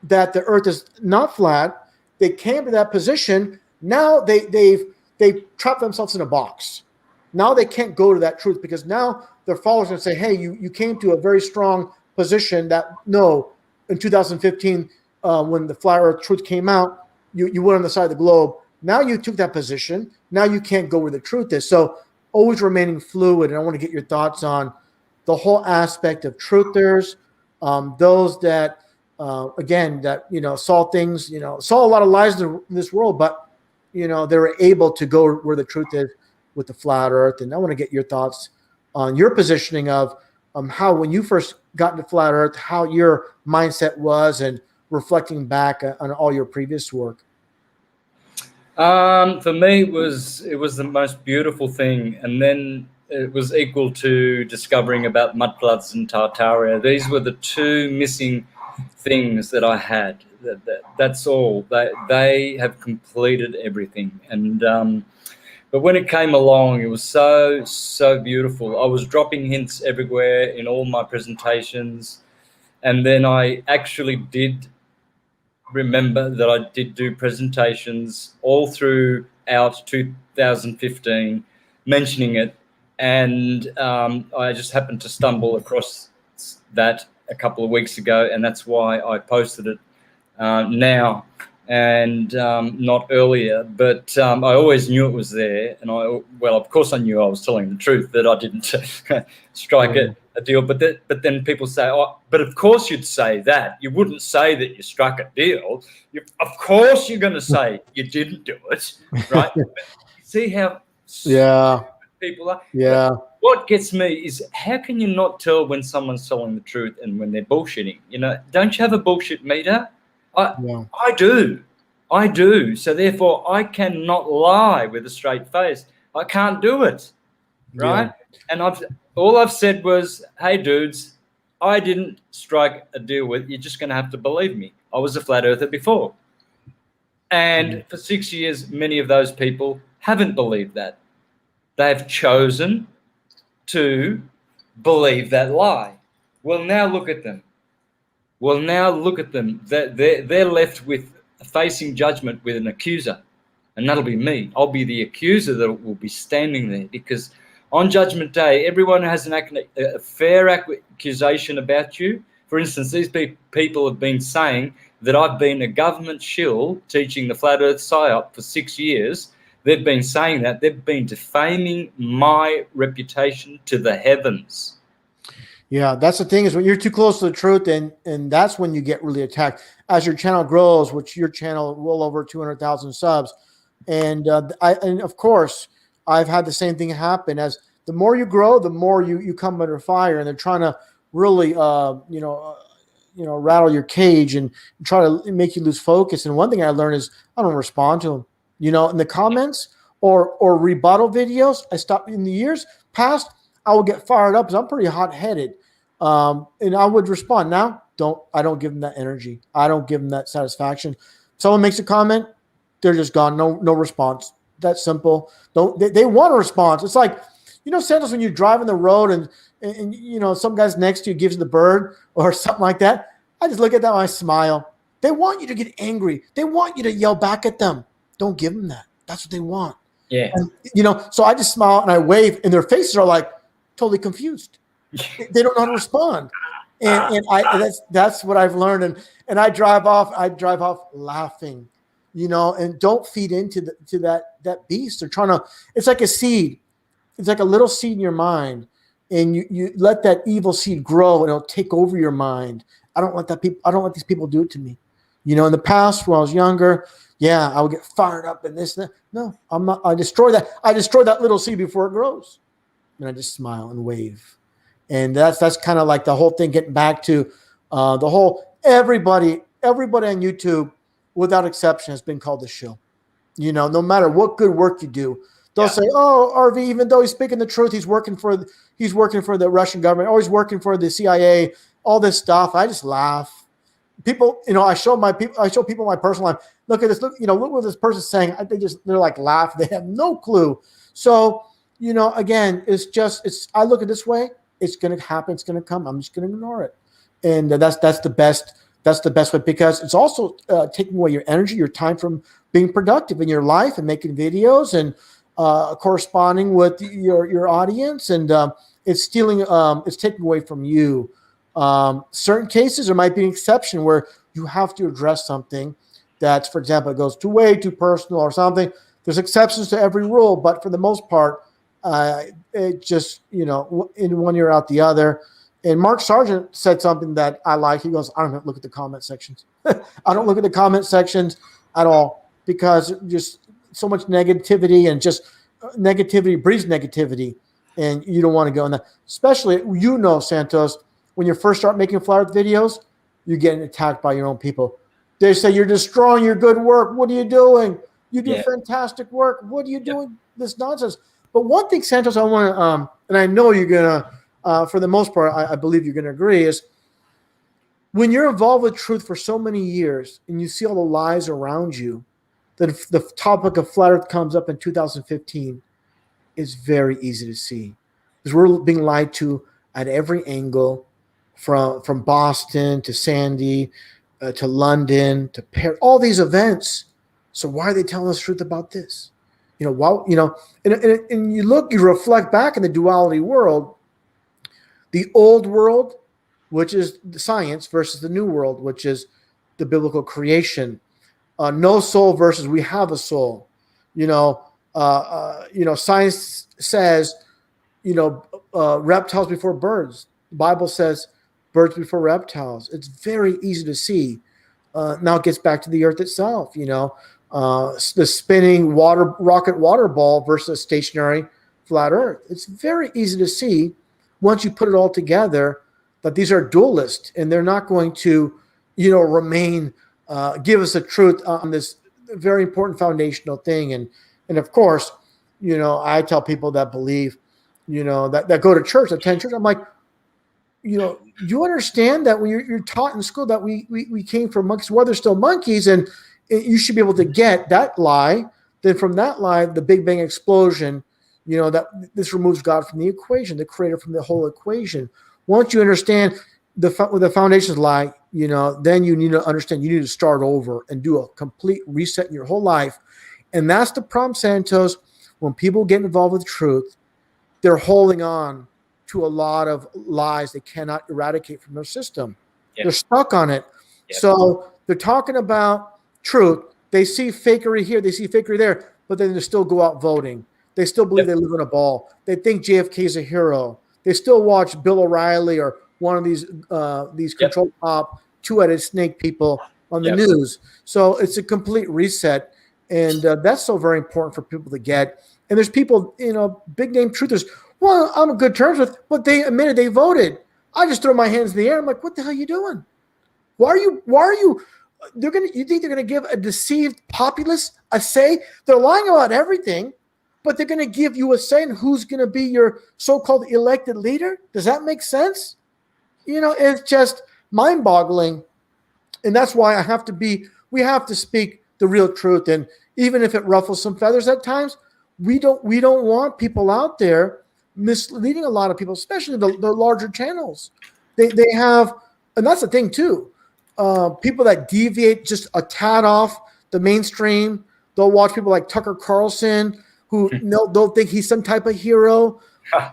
that the earth is not flat. They came to that position. Now they've trapped themselves in a box. Now they can't go to that truth because now their followers are going to say, hey, you came to a very strong position that no, in 2015, when the flat earth truth came out, you went on the side of the globe. Now you took that position. Now you can't go where the truth is. So always remaining fluid. And I want to get your thoughts on the whole aspect of truthers, those that, again, that, saw things, saw a lot of lies in this world, but, they were able to go where the truth is with the flat earth. And I want to get your thoughts on your positioning of how, when you first got into flat earth, how your mindset was and reflecting back on all your previous work. For me, it was the most beautiful thing. And then it was equal to discovering about mudfloods in Tartaria. These were the two missing things that I had. That's all. They have completed everything. And but when it came along, it was so beautiful. I was dropping hints everywhere in all my presentations, and then I actually did remember that I did do presentations all throughout 2015 mentioning it, and I just happened to stumble across that a couple of weeks ago, and that's why I posted it now and not earlier. But I always knew it was there, and of course I knew I was telling the truth, that I didn't strike a deal. But then people say, oh, but of course you'd say that. You wouldn't say that you struck a deal. Of course you're going to say you didn't do it, right? But see how people are. Yeah. But what gets me is, how can you not tell when someone's telling the truth and when they're bullshitting? Don't you have a bullshit meter? I do. So therefore, I cannot lie with a straight face. I can't do it, right? Yeah. And all I've said was, hey, dudes, I didn't strike a deal with. You're just going to have to believe me. I was a flat earther before. And for 6 years, many of those people haven't believed that. They've chosen to believe that lie. Well, now look at them. They're left with facing judgment with an accuser, and that'll be me. I'll be the accuser that will be standing there, because On Judgment Day, everyone has a fair accusation about you. For instance, these people have been saying that I've been a government shill teaching the Flat Earth PSYOP for 6 years. They've been saying that. They've been defaming my reputation to the heavens. Yeah, that's the thing, is when you're too close to the truth, and that's when you get really attacked. As your channel grows, which your channel well over 200,000 subs, and of course I've had the same thing happen. As the more you grow, the more you come under fire, and they're trying to really rattle your cage and try to make you lose focus. And one thing I learned is I don't respond to them. In the comments or rebuttal videos, I stopped. In the years past, I would get fired up because I'm pretty hot-headed, and I would respond. Now, I don't give them that energy. I don't give them that satisfaction. Someone makes a comment, they're just gone. No response. That's simple. They want a response. It's like, Santos, when you're driving the road and some guy's next to you gives the bird or something like that, I just look at that and I smile. They want you to get angry. They want you to yell back at them. Don't give them that. That's what they want. Yeah. And, so I just smile and I wave, and their faces are like totally confused. They don't know how to respond. And that's what I've learned. And I drive off laughing, and don't feed into that beast. They're trying to, it's like a seed. It's like a little seed in your mind, and you let that evil seed grow, and it'll take over your mind. I don't let these people do it to me. In the past, when I was younger, yeah, I would get fired up and this, that. No, I'm not. I destroy that little seed before it grows. And I just smile and wave. And that's kind of like the whole thing, getting back to the whole, everybody on YouTube, without exception, has been called the shill. No matter what good work you do, they'll say, "Oh, RV, even though he's speaking the truth, he's working for the Russian government, or he's working for the CIA, all this stuff." I just laugh. People, I show people my personal life. Look at this. Look what this person's saying. They're like laugh. They have no clue. So, again, I look at it this way. It's going to happen. It's going to come. I'm just going to ignore it. And that's the best way, because it's also taking away your energy, your time from being productive in your life and making videos and corresponding with your audience. And it's taking away from you. Certain cases, there might be an exception where you have to address something that's, for example, it goes way too personal or something. There's exceptions to every rule, but for the most part, it just, in one ear out the other. And Mark Sargent said something that I like. He goes, "I don't look at the comment sections." I don't look at the comment sections at all, because just so much negativity, and just negativity breeds negativity, and you don't want to go in that. Especially, Santos, when you first start making Flat Earth videos, you're getting attacked by your own people. They say, "You're destroying your good work. What are you doing? You do fantastic work. What are you doing? This nonsense." But one thing, Santos, I want to, and I know you're going to, for the most part, I believe you're going to agree, is when you're involved with truth for so many years and you see all the lies around you, that if the topic of Flat Earth comes up in 2015, it's very easy to see. Because we're being lied to at every angle, from Boston to Sandy to London to Paris, all these events. So why are they telling us the truth about this? And you reflect back in the duality world, the old world, which is the science, versus the new world, which is the biblical creation. No soul versus we have a soul. Science says, reptiles before birds. The Bible says birds before reptiles. It's very easy to see. Now it gets back to the earth itself, the spinning rocket water ball versus stationary flat earth. It's very easy to see, once you put it all together, that these are dualist, and they're not going to, remain, give us the truth on this very important foundational thing. And of course, I tell people that believe, that go to church, attend church. I'm like, you understand that when you're taught in school that we came from monkeys, well, they're still monkeys, and you should be able to get that lie. Then from that lie, the Big Bang explosion, that this removes God from the equation, the creator from the whole equation. Once you understand the foundations lie, then you need to understand you need to start over and do a complete reset in your whole life. And that's the problem, Santos. When people get involved with truth, they're holding on to a lot of lies they cannot eradicate from their system. Yep. They're stuck on it. Yep. So they're talking about truth. They see fakery here, they see fakery there, but then they still go out voting. They still believe they live in a ball. They think JFK is a hero. They still watch Bill O'Reilly or one of these control top two-headed snake people on the news. So it's a complete reset, and that's so very important for people to get. And there's people, big name truthers. Well, I'm on good terms with, but they admitted they voted. I just throw my hands in the air. I'm like, what the hell are you doing? Why are you? You think they're gonna give a deceived populace a say? They're lying about everything, but they're gonna give you a say in who's gonna be your so-called elected leader. Does that make sense? It's just mind-boggling, and that's why we have to speak the real truth. And even if it ruffles some feathers at times, we don't want people out there misleading a lot of people, especially the larger channels. They have, and that's the thing too. People that deviate just a tad off the mainstream. They'll watch people like Tucker Carlson, who they'll think he's some type of hero.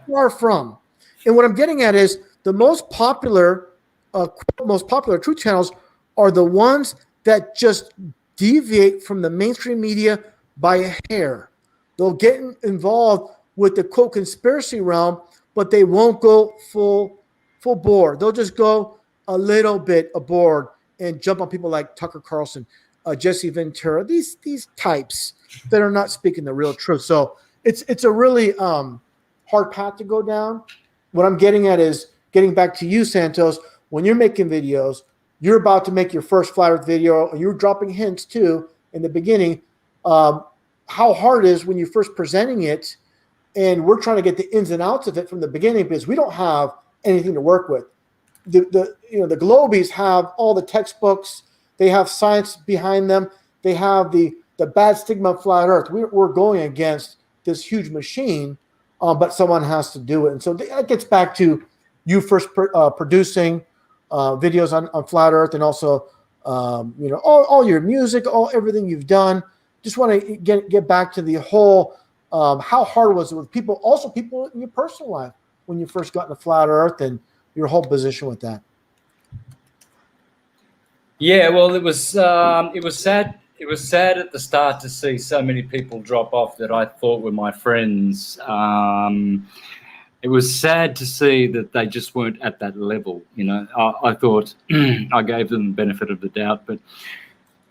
Far from. And what I'm getting at is the most popular truth channels are the ones that just deviate from the mainstream media by a hair. They'll get involved with the quote conspiracy realm, but they won't go full bore. They'll just go a little bit aboard and jump on people like Tucker Carlson, Jesse Ventura, these types that are not speaking the real truth. So it's a really hard path to go down. What I'm getting at is getting back to you, Santos. When you're making videos, you're about to make your first flat earth video, and you're dropping hints too in the beginning. How hard it is when you're first presenting it, and we're trying to get the ins and outs of it from the beginning because we don't have anything to work with. The Globies have all the textbooks, they have science behind them, they have the bad stigma of flat earth. We're going against this huge machine, but someone has to do it. And so that gets back to you first producing videos on flat earth, and also all your music, everything you've done. Just want to get back to the whole how hard was it with people in your personal life when you first got into flat earth and your whole position with that? Yeah, well, it was sad. It was sad at the start to see so many people drop off that I thought were my friends. It was sad to see that they just weren't at that level. I thought I gave them the benefit of the doubt, but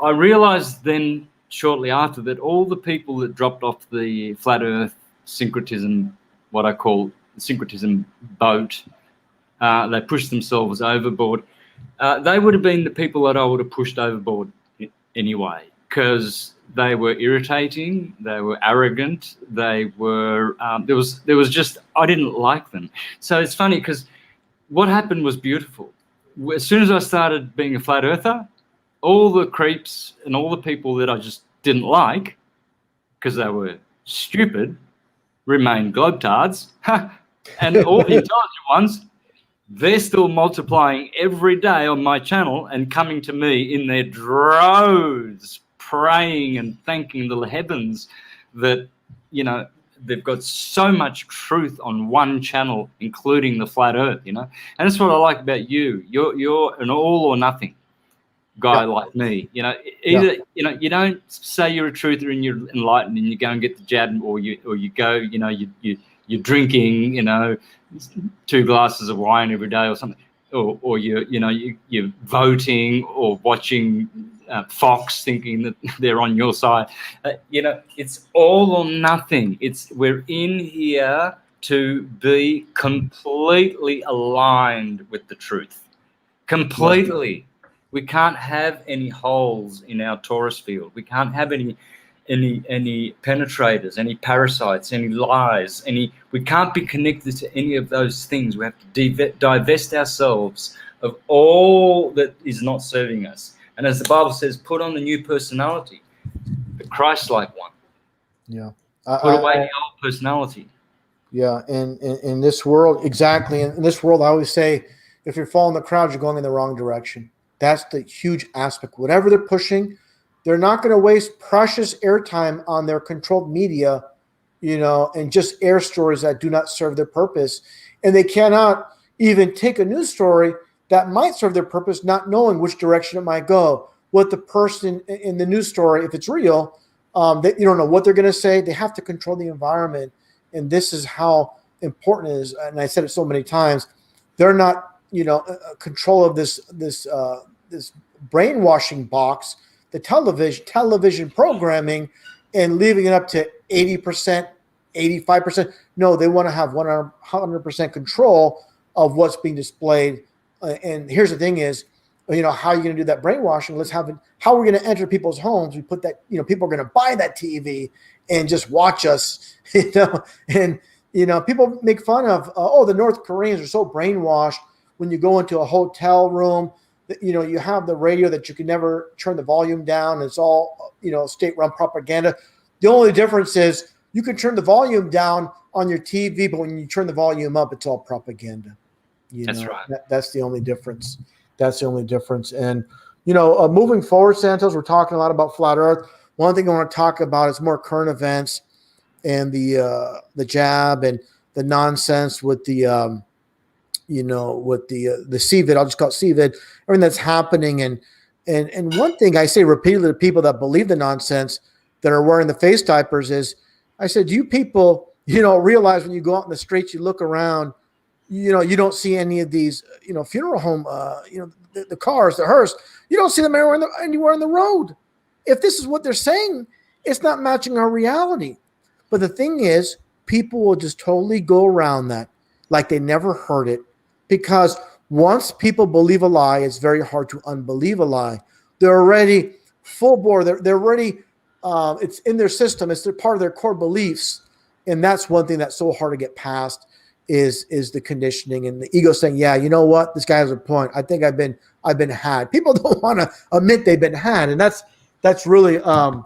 I realized then shortly after that all the people that dropped off the flat earth syncretism, what I call syncretism boat, they pushed themselves overboard. They would have been the people that I would have pushed overboard anyway, because they were irritating, they were arrogant, they were there was just, I didn't like them. So it's funny because what happened was beautiful. As soon as I started being a flat earther, all the creeps and all the people that I just didn't like because they were stupid remained globetards, and all the intelligent ones, they're still multiplying every day on my channel and coming to me in their droves, praying and thanking the heavens that, they've got so much truth on one channel, including the flat earth, And that's what I like about you. You're an all or nothing guy like me. Either you don't say you're a truther and you're enlightened and you go and get the jab, or you go, you're drinking, 2 glasses of wine every day or something, or you're voting or watching Fox thinking that they're on your side. It's all or nothing. We're in here to be completely aligned with the truth. Completely. We can't have any holes in our torus field. We can't have any penetrators, any parasites, any lies, we can't be connected to any of those things. We have to divest ourselves of all that is not serving us. And as the Bible says, put on the new personality, the Christ-like one. Yeah. Put away the old personality. Yeah, and in this world, exactly. In this world, I always say, if you're following the crowd, you're going in the wrong direction. That's the huge aspect. Whatever they're pushing, they're not going to waste precious airtime on their controlled media, and just air stories that do not serve their purpose. And they cannot even take a news story that might serve their purpose, not knowing which direction it might go. What the person in the news story, if it's real, that you don't know what they're going to say. They have to control the environment, and this is how important it is. And I said it so many times. They're not, control of this brainwashing box, the television programming, and leaving it up to 80%, 85%. No, they want to have 100% control of what's being displayed. And here's the thing is, how are you going to do that brainwashing? How are we going to enter people's homes? We put that, people are going to buy that TV and just watch us, and, people make fun of, the North Koreans are so brainwashed. When you go into a hotel room, you have the radio that you can never turn the volume down. It's all, state-run propaganda. The only difference is you can turn the volume down on your TV, but when you turn the volume up, it's all propaganda. That's right. That's the only difference. That's the only difference. And, moving forward, Santos, we're talking a lot about flat Earth. One thing I want to talk about is more current events and the jab and the nonsense with the, with the CVID. I'll just call it CVID. Everything that's happening. And one thing I say repeatedly to people that believe the nonsense that are wearing the face diapers is, I said, do you people, realize when you go out in the streets, you look around, you don't see any of these, funeral home, the cars, the hearse. You don't see them anywhere on the road. If this is what they're saying, it's not matching our reality. But the thing is, people will just totally go around that like they never heard it, because once people believe a lie, it's very hard to unbelieve a lie. They're already full bore. They're already, it's in their system. It's part of their core beliefs. And that's one thing that's so hard to get past is the conditioning and the ego saying, yeah, you know what? This guy has a point. I think I've been had. People don't want to admit they've been had. And that's really, a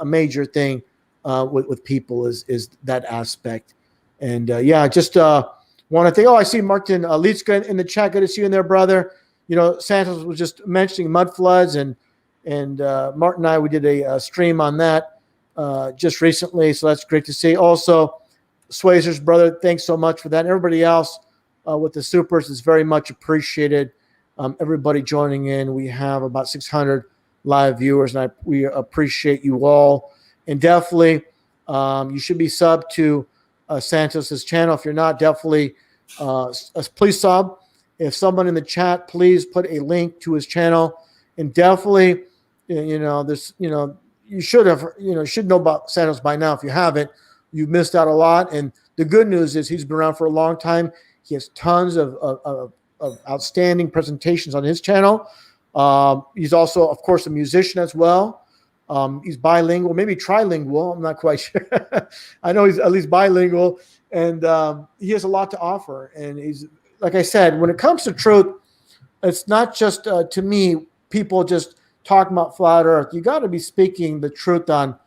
major thing with people is that aspect. And just want to think, I see Martin Litska in the chat. Good to see you in there, brother. Santos was just mentioning mud floods, and Martin and I, we did a stream on that just recently. So that's great to see. Also, Swazer's brother, thanks so much for that. And everybody else with the supers is very much appreciated. Everybody joining in. We have about 600 live viewers, and we appreciate you all. And definitely, you should be subbed to Santos's channel. If you're not, definitely please sub. If someone in the chat, please put a link to his channel. And definitely, you should know about Santos by now. If you haven't, you've missed out a lot. And the good news is he's been around for a long time. He has tons of outstanding presentations on his channel. He's also, of course, a musician as well. He's bilingual, maybe trilingual. I'm not quite sure. I know he's at least bilingual, and he has a lot to offer. And he's, like I said, when it comes to truth, it's not just to me, people just talking about flat Earth. You got to be speaking the truth on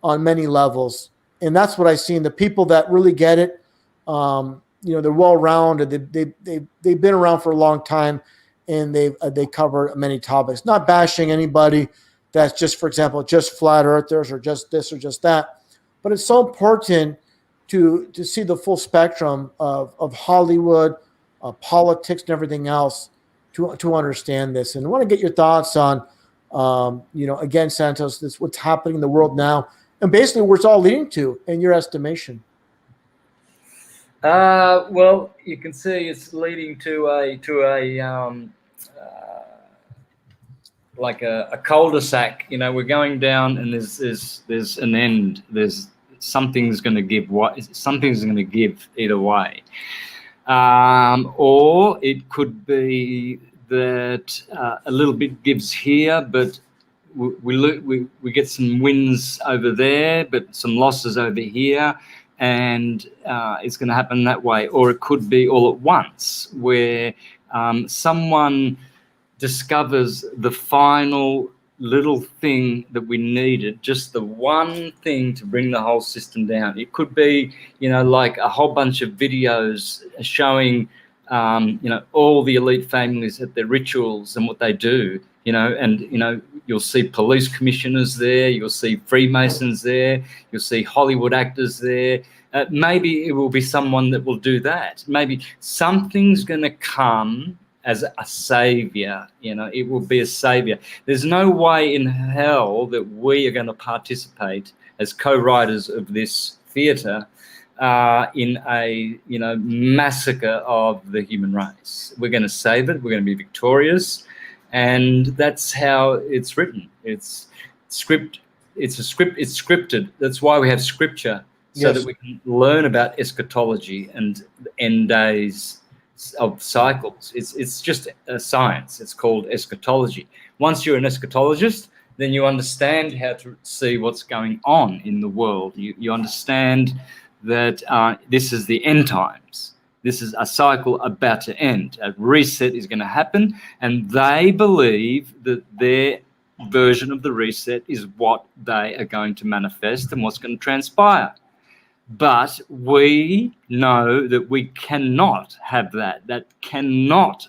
many levels. And that's what I seen. The people that really get it, they're well-rounded. They've been around for a long time, and they cover many topics. Not bashing anybody that's just, for example, just flat earthers or just this or just that. But it's so important to see the full spectrum of Hollywood, politics, and everything else to understand this. And I want to get your thoughts on, again, Santos, this what's happening in the world now, and basically where it's all leading to, in your estimation. Well, you can see it's leading to like a cul-de-sac. We're going down, and there's an end. There's something's going to give. Something's going to give either way, or it could be that a little bit gives here, but we get some wins over there, but some losses over here, and it's going to happen that way. Or it could be all at once, where someone discovers the final little thing that we needed, just the one thing to bring the whole system down. It could be, like a whole bunch of videos showing, all the elite families at their rituals and what they do. and you'll see police commissioners there, you'll see Freemasons there, you'll see Hollywood actors there. Maybe it will be someone that will do that. Maybe something's going to come as a savior. It will be a savior. There's no way in hell that we are going to participate as co-writers of this theatre in a massacre of the human race. We're going to save it. We're going to be victorious. And that's how it's written. It's scripted. That's why we have scripture, so that we can learn about eschatology and end days of cycles. It's just a science. It's called eschatology. Once you're an eschatologist, then you understand how to see what's going on in the world. You understand that this is the end times. This is a cycle about to end. A reset is going to happen, and they believe that their version of the reset is what they are going to manifest and what's going to transpire. But we know that we cannot have that. That cannot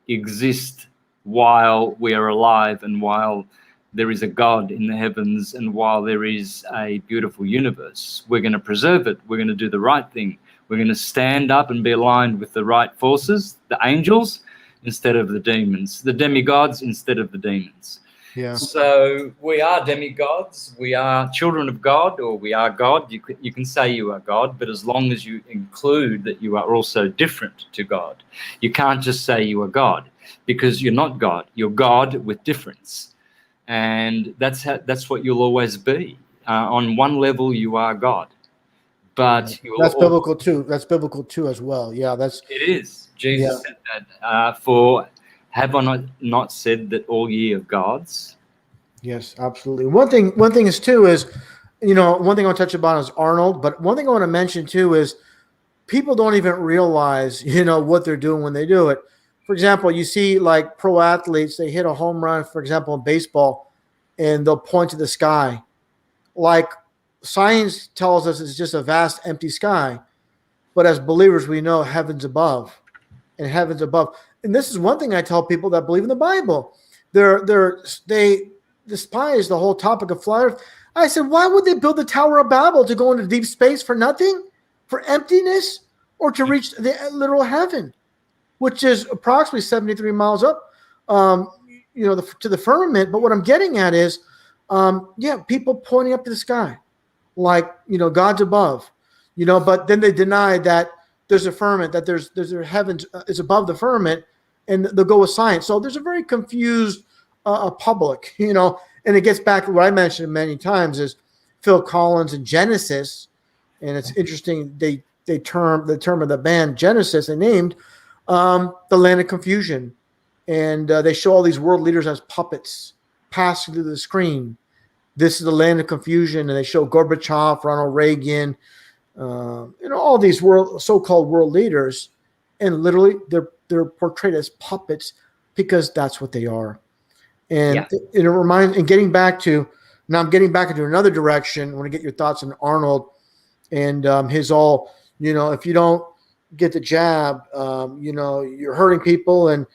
exist while we are alive and while there is a God in the heavens and while there is a beautiful universe. We're going to preserve it. We're going to do the right thing. We're going to stand up and be aligned with the right forces, the angels instead of the demons, the demigods instead of the demons. Yeah. So we are demigods, we are children of God, or we are God. You can say you are God, but as long as you include that you are also different to God. You can't just say you are God, because you're not God. You're God with difference. And that's what you'll always be. On one level, you are God. But that's biblical too. That's biblical too as well. Yeah, it is. Jesus said that. For have I not said that all ye are gods? Yes, absolutely. One thing is too is, one thing I want to touch upon is Arnold, but one thing I want to mention too is people don't even realize, what they're doing when they do it. For example, you see like pro athletes, they hit a home run, for example, in baseball, and they'll point to the sky. Like science tells us it's just a vast empty sky, but as believers, we know heaven's above and heaven's above. And this is one thing I tell people that believe in the Bible. They despise the whole topic of flat earth. I said, why would they build the Tower of Babel to go into deep space for nothing, for emptiness, or to reach the literal heaven, which is approximately 73 miles up, to the firmament. But what I'm getting at is, people pointing up to the sky, like, God's above, but then they deny that there's a firmament, that there's heavens is above the firmament, and they'll go with science. So there's a very confused public, and it gets back to what I mentioned many times is Phil Collins and Genesis. And it's interesting. They term of the band Genesis, they named the land of confusion. And they show all these world leaders as puppets passing through the screen. This is the land of confusion. And they show Gorbachev, Ronald Reagan, all these so-called world leaders, and literally they're portrayed as puppets because that's what they are. And it reminds, and getting back into another direction. I want to get your thoughts on Arnold and his all, if you don't get the jab, you're hurting people, and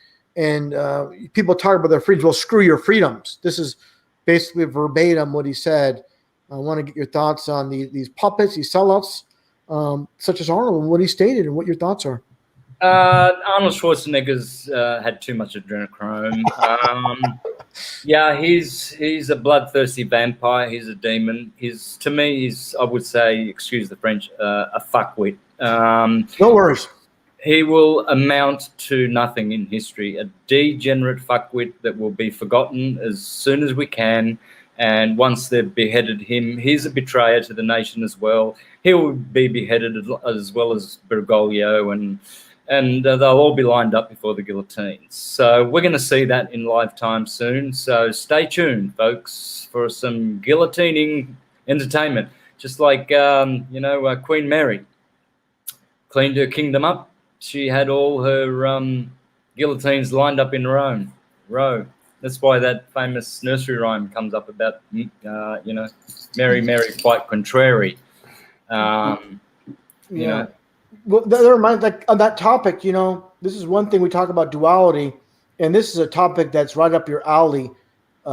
people talk about their freedoms. Well, screw your freedoms. This is basically verbatim what he said. I want to get your thoughts on these puppets, these sellouts, such as Arnold, and what he stated, and what your thoughts are. Arnold Schwarzenegger's had too much adrenochrome. He's a bloodthirsty vampire. He's a demon. To me, I would say, excuse the French, a fuckwit. No worries. He will amount to nothing in history. A degenerate fuckwit that will be forgotten as soon as we can. And once they've beheaded him, he's a betrayer to the nation as well. He will be beheaded as well as Bergoglio, and they'll all be lined up before the guillotines. So we're going to see that in lifetime soon. So stay tuned, folks, for some guillotining entertainment. Just like, Queen Mary cleaned her kingdom up. She had all her guillotines lined up in row. That's why that famous nursery rhyme comes up about, Mary, Mary, quite contrary. Well, that reminds, like, on that topic, this is one thing we talk about duality, and this is a topic that's right up your alley,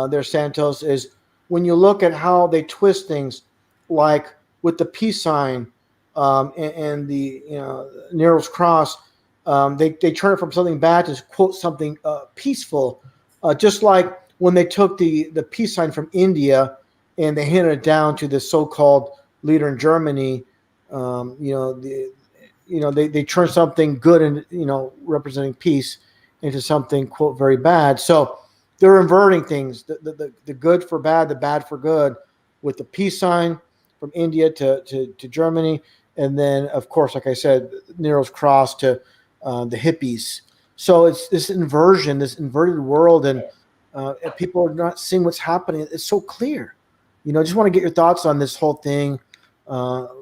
there, Santos, is when you look at how they twist things, like with the peace sign and the Nero's cross, they turn it from something bad to quote something peaceful, just like when they took the peace sign from India and they handed it down to the so-called leader in Germany. They turn something good and representing peace into something quote very bad. So they're inverting things, the good for bad, the bad for good, with the peace sign from India to Germany, and then of course, like I said, Nero's cross to the hippies. So it's this inversion, this inverted world, and people are not seeing what's happening. It's so clear. I just want to get your thoughts on this whole thing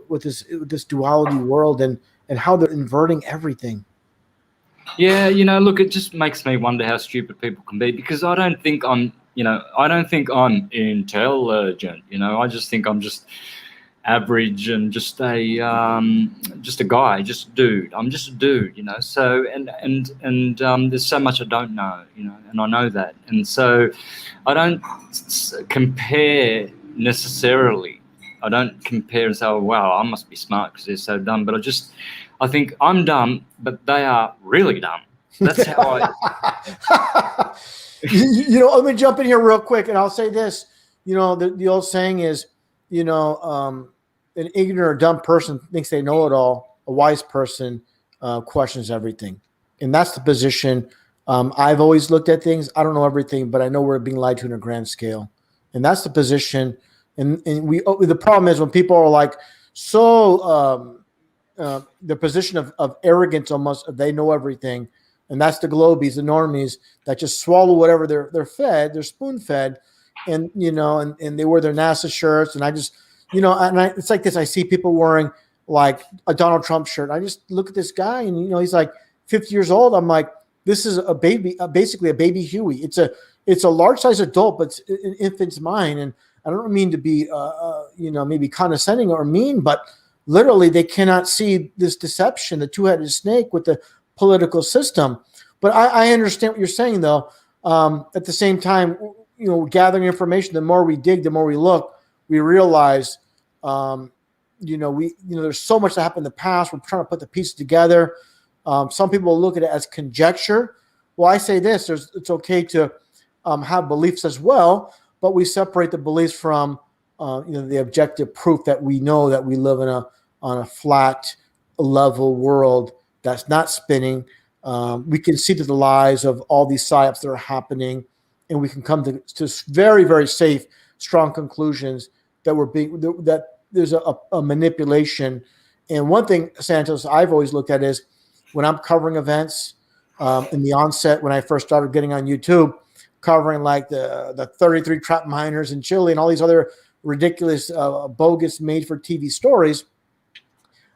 with this duality world and how they're inverting everything. Yeah, look, it just makes me wonder how stupid people can be, because I don't think I'm intelligent. I just think I'm just average and just a guy, just a dude. I'm just a dude. So and there's so much I don't know, and I know that, and so I don't compare necessarily. I don't compare and say, oh, wow, I must be smart because they're so dumb. But I think I'm dumb, but they are really dumb. That's how I. Let me jump in here real quick, and I'll say this. The old saying is, an ignorant or dumb person thinks they know it all. A wise person questions everything, and that's the position. I've always looked at things. I don't know everything, but I know we're being lied to in a grand scale, and that's the position. And the problem is when people are like the position of arrogance, almost they know everything, and that's the globies, the normies that just swallow whatever they're fed, they're spoon fed, and and they wear their NASA shirts, and I just it's like this. I see people wearing like a Donald Trump shirt. I just look at this guy, and he's like 50 years old. I'm like, this is a baby, basically a baby Huey. It's a large size adult, but it's an infant's mind. And I don't mean to be, maybe condescending or mean, but literally they cannot see this deception, the two-headed snake with the political system. But I understand what you're saying, though. At the same time, gathering information, the more we dig, the more we look, we realize, there's so much that happened in the past. We're trying to put the pieces together. Some people look at it as conjecture. Well, I say this: it's okay to have beliefs as well, but we separate the beliefs from the objective proof that we know that we live on a flat, level world that's not spinning. We can see through the lies of all these psyops that are happening, and we can come to very, very safe, strong conclusions that there's a manipulation. And one thing, Santos, I've always looked at is when I'm covering events in the onset, when I first started getting on YouTube, covering like the 33 trap miners in Chile and all these other ridiculous, bogus made for TV stories.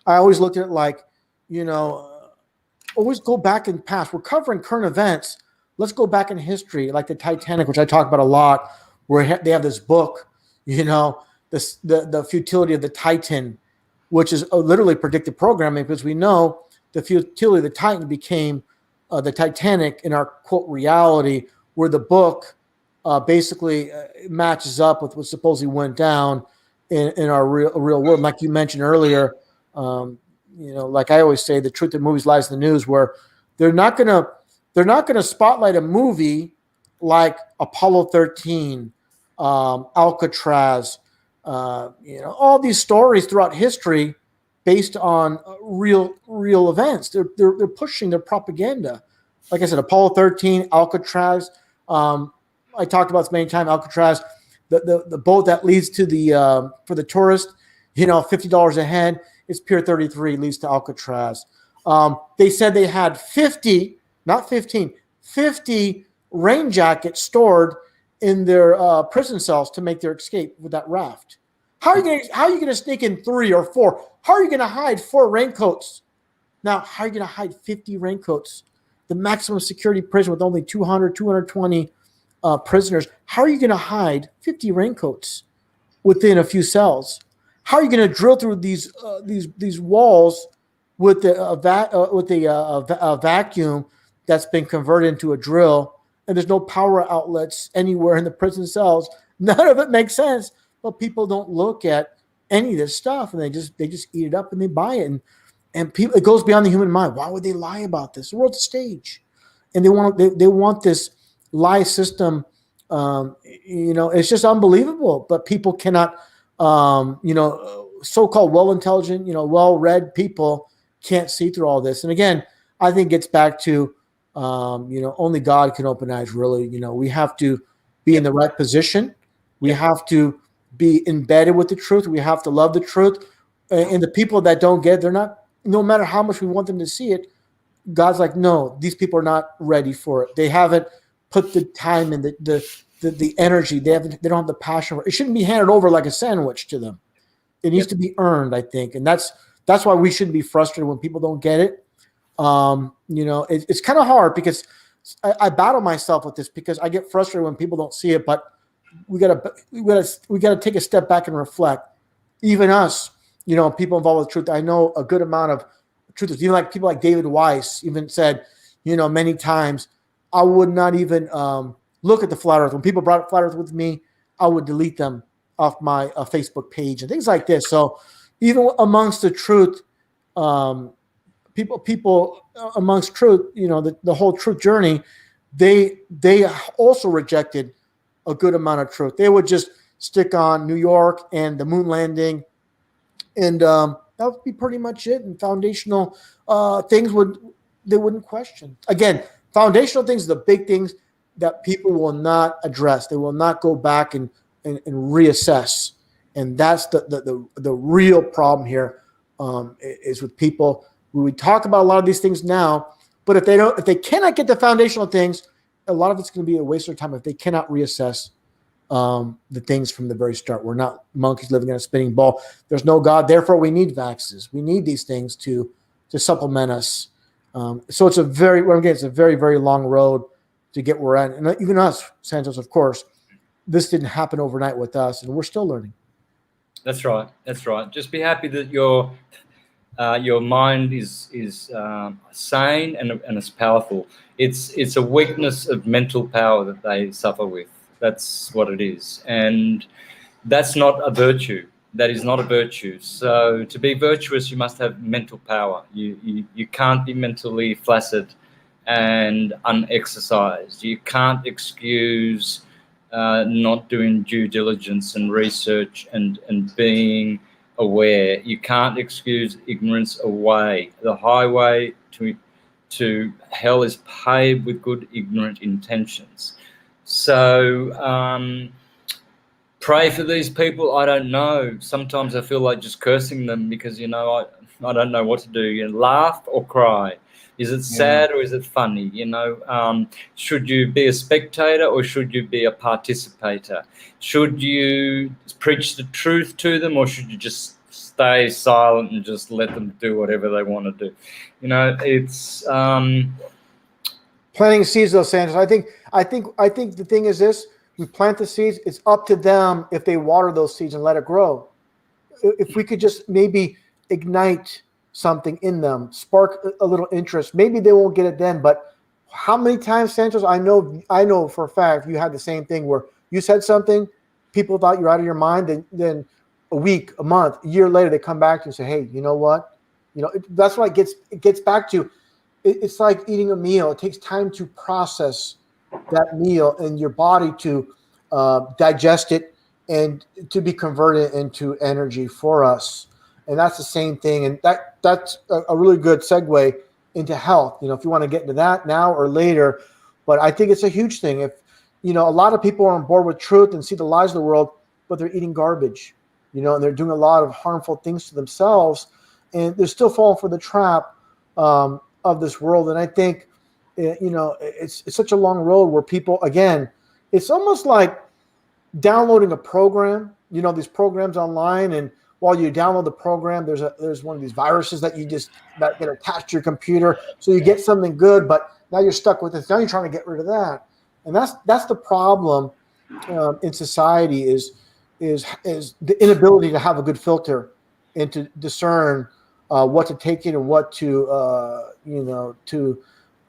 I always looked at it like, always go back in past. We're covering current events. Let's go back in history, like the Titanic, which I talk about a lot, where they have this book, the futility of the Titan, which is literally predictive programming, because we know the futility of the Titan became the Titanic in our quote reality, where the book basically matches up with what supposedly went down in our real world. Like you mentioned earlier, like I always say, the truth in movies lies in the news, where they're not gonna spotlight a movie like Apollo 13, Alcatraz, all these stories throughout history based on real events. They're pushing their propaganda. Like I said, Apollo 13, Alcatraz. I talked about this many times. Alcatraz, the boat that leads to the for the tourist, $50 a head. It's Pier 33 leads to Alcatraz. They said they had 50, not 15, 50 rain jackets stored in their prison cells to make their escape with that raft. How are you gonna sneak in 3 or 4? How are you gonna hide 4 raincoats? Now, how are you gonna hide 50 raincoats? The maximum security prison with only 200, 220 prisoners. How are you gonna hide 50 raincoats within a few cells? How are you gonna drill through these walls with the vacuum that's been converted into a drill and there's no power outlets anywhere in the prison cells. None of it makes sense, but people don't look at any of this stuff, and they just eat it up and they buy it. And people, it goes beyond the human mind. Why would they lie about this? The world's a stage, and they want this lie system. It's just unbelievable. But people cannot, so-called well-intelligent, well-read people can't see through all this. And again, I think it gets back to, only God can open eyes. Really, we have to be in the right position. We have to be embedded with the truth. We have to love the truth. And the people that don't get it, they're not. No matter how much we want them to see it, God's like, no, these people are not ready for it. They haven't put the time and the energy. They don't have the passion for it. It shouldn't be handed over like a sandwich to them. It needs to be earned, I think, and that's why we shouldn't be frustrated when people don't get it. It's kind of hard because I battle myself with this because I get frustrated when people don't see it. But we gotta take a step back and reflect. Even us, people involved with truth. I know a good amount of truthers. Even like people like David Weiss even said, many times, I would not even look at the flat earth. When people brought up flat earth with me, I would delete them off my Facebook page and things like this. So even amongst the truth, people amongst truth, the whole truth journey, they also rejected a good amount of truth. They would just stick on New York and the moon landing, and that would be pretty much it. And foundational things they wouldn't question. Again, foundational things are the big things that people will not address. They will not go back and reassess. And that's the real problem here, is with people. We talk about a lot of these things now, but if they cannot get the foundational things, a lot of it's going to be a waste of time if they cannot reassess the things from the very start. We're not monkeys living in a spinning ball. There's no God. Therefore, we need vaxes. We need these things to supplement us. So it's a very, very long road to get where we're at. And even us, Santos, of course, this didn't happen overnight with us, and we're still learning. That's right. Just be happy that your mind is sane and it's powerful. It's a weakness of mental power that they suffer with. That's what it is, and that's not a virtue. That is not a virtue. So to be virtuous, you must have mental power. You can't be mentally flaccid and unexercised. You can't excuse not doing due diligence and research and being aware. You can't excuse ignorance away. The highway to hell is paved with good ignorant intentions. So pray for these people. I don't know. Sometimes I feel like just cursing them because I don't know what to do. Laugh or cry. Is it sad or is it funny? Should you be a spectator or should you be a participator? Should you preach the truth to them or should you just stay silent and just let them do whatever they want to do? It's planting seeds, though, Santos. I think the thing is this: we plant the seeds. It's up to them if they water those seeds and let it grow. If we could just maybe ignite something in them, spark a little interest. Maybe they won't get it then, but how many times, Santos, I know for a fact you had the same thing where you said something, people thought you're out of your mind, then a week, a month, a year later, they come back to you and say, hey, you know what? That's why it gets back to, it's like eating a meal. It takes time to process that meal and your body to digest it and to be converted into energy for us. And that's the same thing. And that's a really good segue into health. If you want to get into that now or later, but I think it's a huge thing. If, a lot of people are on board with truth and see the lies of the world, but they're eating garbage, and they're doing a lot of harmful things to themselves and they're still falling for the trap of this world. And I think, it's such a long road where people, again, it's almost like downloading a program, these programs online, and while you download the program, there's one of these viruses that get attached to your computer. So you get something good, but now you're stuck with this. Now you're trying to get rid of that. And that's the problem in society is the inability to have a good filter and to discern what to take in and what to to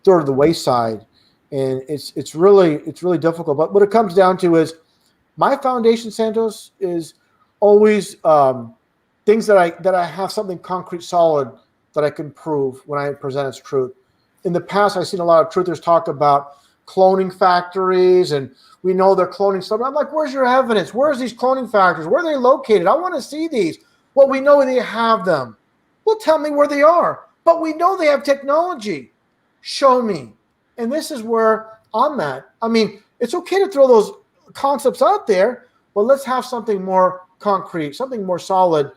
throw to the wayside. and it's really difficult. But what it comes down to is my foundation, Santos, is always things that I have something concrete, solid that I can prove when I present as truth. In the past, I've seen a lot of truthers talk about cloning factories, and we know they're cloning stuff. I'm like, where's your evidence? Where's these cloning factories? Where are they located? I want to see these. Well, we know they have them. Well, tell me where they are. But we know they have technology. Show me. And this is where I'm at. I mean, it's okay to throw those concepts out there, but let's have something more concrete, something more solid.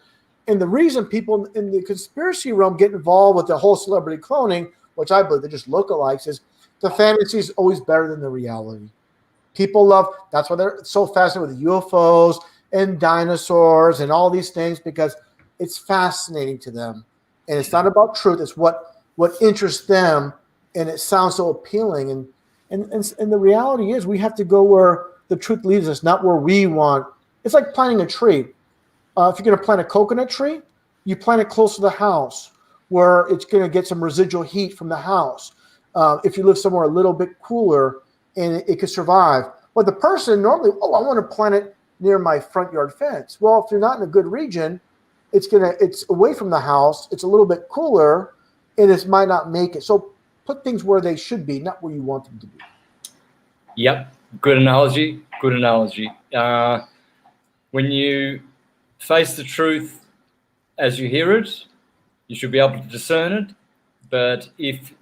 And the reason people in the conspiracy realm get involved with the whole celebrity cloning, which I believe they're just lookalikes, is the fantasy is always better than the reality. People love, that's why they're so fascinated with UFOs and dinosaurs and all these things, because it's fascinating to them. And it's not about truth, it's what interests them, and it sounds so appealing. And the reality is we have to go where the truth leads us, not where we want. It's like planting a tree. If you're going to plant a coconut tree, you plant it close to the house where it's going to get some residual heat from the house. If you live somewhere a little bit cooler and it could survive. But the person normally, I want to plant it near my front yard fence. Well, if you're not in a good region, it's away from the house. It's a little bit cooler, and it might not make it. So put things where they should be, not where you want them to be. Yep, good analogy. Good analogy. When you face the truth as you hear it, you should be able to discern it. But if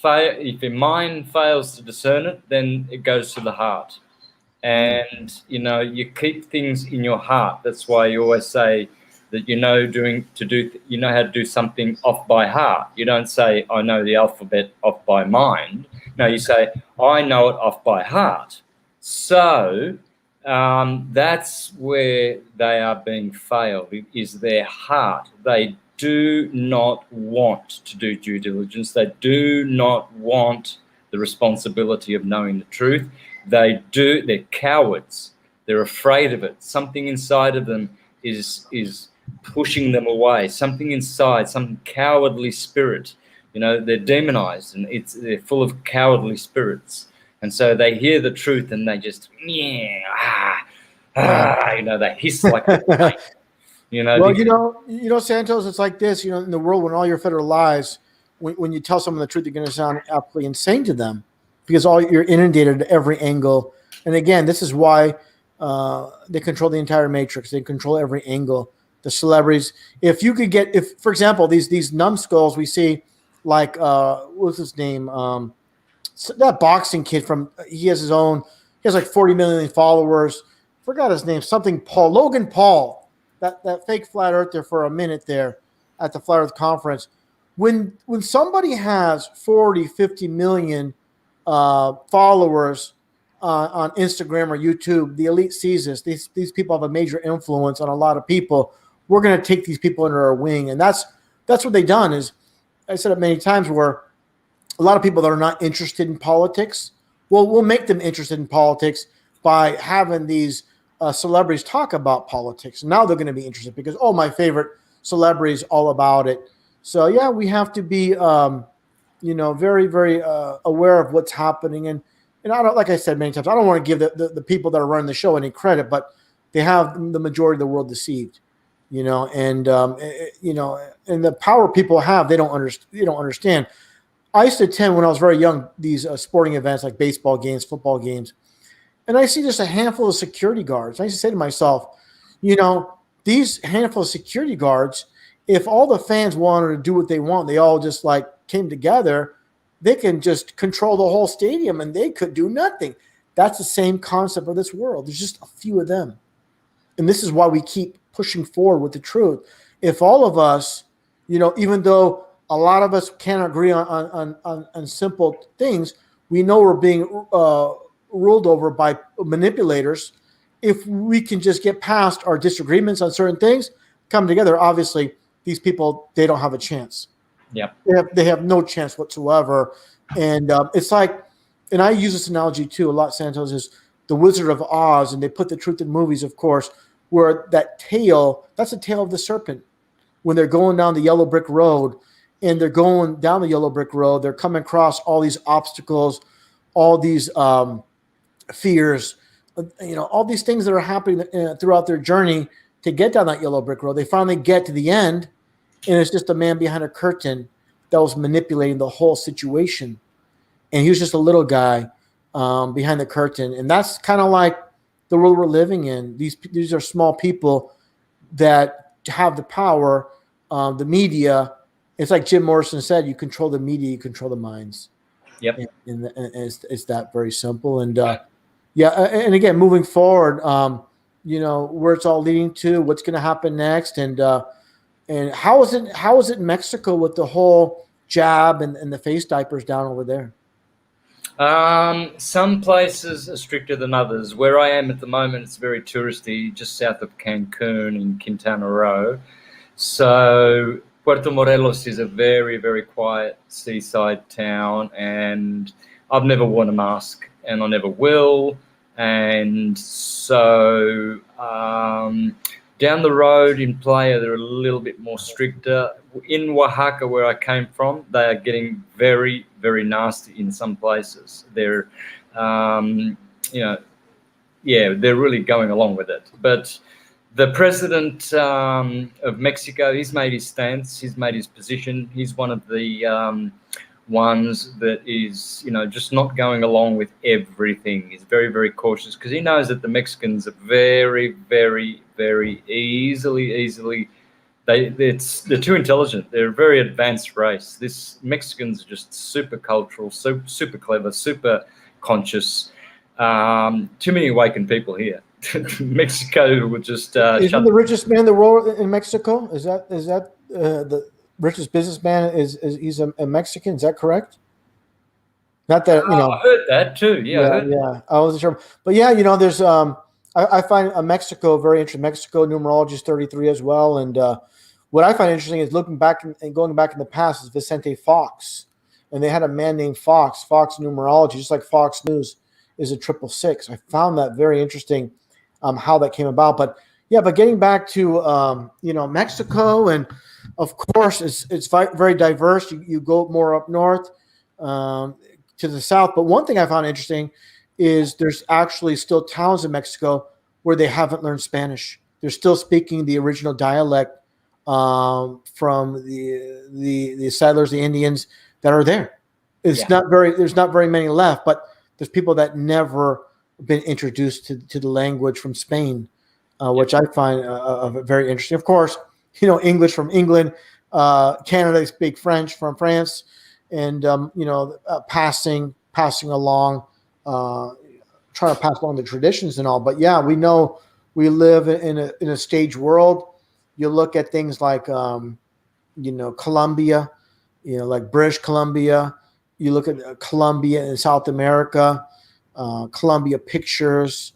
your mind fails to discern it, then it goes to the heart. And, you keep things in your heart. That's why you always say that you know how to do something off by heart. You don't say, I know the alphabet off by mind. No, you say, I know it off by heart. So that's where they are being failed, is their heart. They do not want to do due diligence. They do not want the responsibility of knowing the truth. They're cowards. They're afraid of it. Something inside of them is pushing them away. Something inside, some cowardly spirit. They're demonized, and they're full of cowardly spirits. And so they hear the truth and they just, they hiss like that. Well, Santos, it's like this, in the world when all your federal lies, when you tell someone the truth, you're going to sound absolutely insane to them, because you're inundated at every angle. And again, this is why they control the entire matrix. They control every angle. The celebrities. If for example, these numbskulls we see, like what's his name? That boxing kid he has like 40 million followers. Forgot his name. Something Paul. Logan Paul. That fake flat earther for a minute there at the Flat Earth conference. When somebody has 40, 50 million followers on Instagram or YouTube, the elite sees this. These people have a major influence on a lot of people. We're going to take these people under our wing. And that's what they've done. Is I said it many times, where a lot of people that are not interested in politics, we'll make them interested in politics by having these celebrities talk about politics. Now they're going to be interested because, my favorite celebrity is all about it. So yeah, we have to be, very, very aware of what's happening. And I don't, like I said many times, I don't want to give the people that are running the show any credit, but they have the majority of the world deceived, and the power people have, they don't understand. I used to attend, when I was very young, these sporting events like baseball games, football games, and I see just a handful of security guards. I used to say to myself, these handful of security guards, if all the fans wanted to do what they want, they all just like came together, they can just control the whole stadium and they could do nothing. That's the same concept of this world. There's just a few of them. And this is why we keep pushing forward with the truth. If all of us, even though a lot of us can't agree on simple things, we know we're being ruled over by manipulators. If we can just get past our disagreements on certain things, come together, obviously these people, they don't have a chance. Yeah, they have no chance whatsoever. And it's like, and I use this analogy too a lot, Santos, is the Wizard of Oz, and they put the truth in movies, of course, where that tail, that's the tail of the serpent. When they're going down the yellow brick road, and they're going down the yellow brick road, they're coming across all these obstacles, all these fears, all these things that are happening throughout their journey to get down that yellow brick road. They finally get to the end, and it's just a man behind a curtain that was manipulating the whole situation. And he was just a little guy behind the curtain. And that's kind of like the world we're living in. These are small people that have the power, the media. It's like Jim Morrison said, you control the media, you control the minds. Yep. And it's that very simple. And and again, moving forward, where it's all leading to, what's going to happen next, and how is it in Mexico with the whole jab and the face diapers down over there? Some places are stricter than others. Where I am at the moment, it's very touristy, just south of Cancun in Quintana Roo. So Puerto Morelos is a very, very quiet seaside town, and I've never worn a mask, and I never will. And so down the road in Playa, they're a little bit more stricter. In Oaxaca, where I came from, they are getting very, very nasty in some places. They're, they're really going along with it. But the president of Mexico, he's made his stance, he's made his position. He's one of the ones that is, just not going along with everything. He's very, very cautious because he knows that the Mexicans are very, very, very easily. They're too intelligent. They're a very advanced race. This Mexicans are just super cultural, super clever, super conscious. Too many awakened people here. Mexico would just isn't the richest man in the world in Mexico? Is that the richest businessman? He's a Mexican? Is that correct? Not that I heard that too. Yeah, I wasn't sure, but there's I find Mexico very interesting. Mexico numerology is 33 as well, and what I find interesting is looking back and going back in the past is Vicente Fox, and they had a man named Fox numerology, just like Fox News is a 666. I found that very interesting, how that came about. But getting back to Mexico, and of course it's very diverse. You go more up north to the south, but one thing I found interesting is there's actually still towns in Mexico where they haven't learned Spanish. They're still speaking the original dialect from the settlers, the Indians that are there. There's not very many left, but there's people that never been introduced to the language from Spain, which I find very interesting. Of course, English from England, Canada, they speak French from France, and passing along, trying to pass along the traditions and all. But we know we live in a staged world. You look at things like Colombia, like British Columbia. You look at Colombia in South America, Columbia Pictures.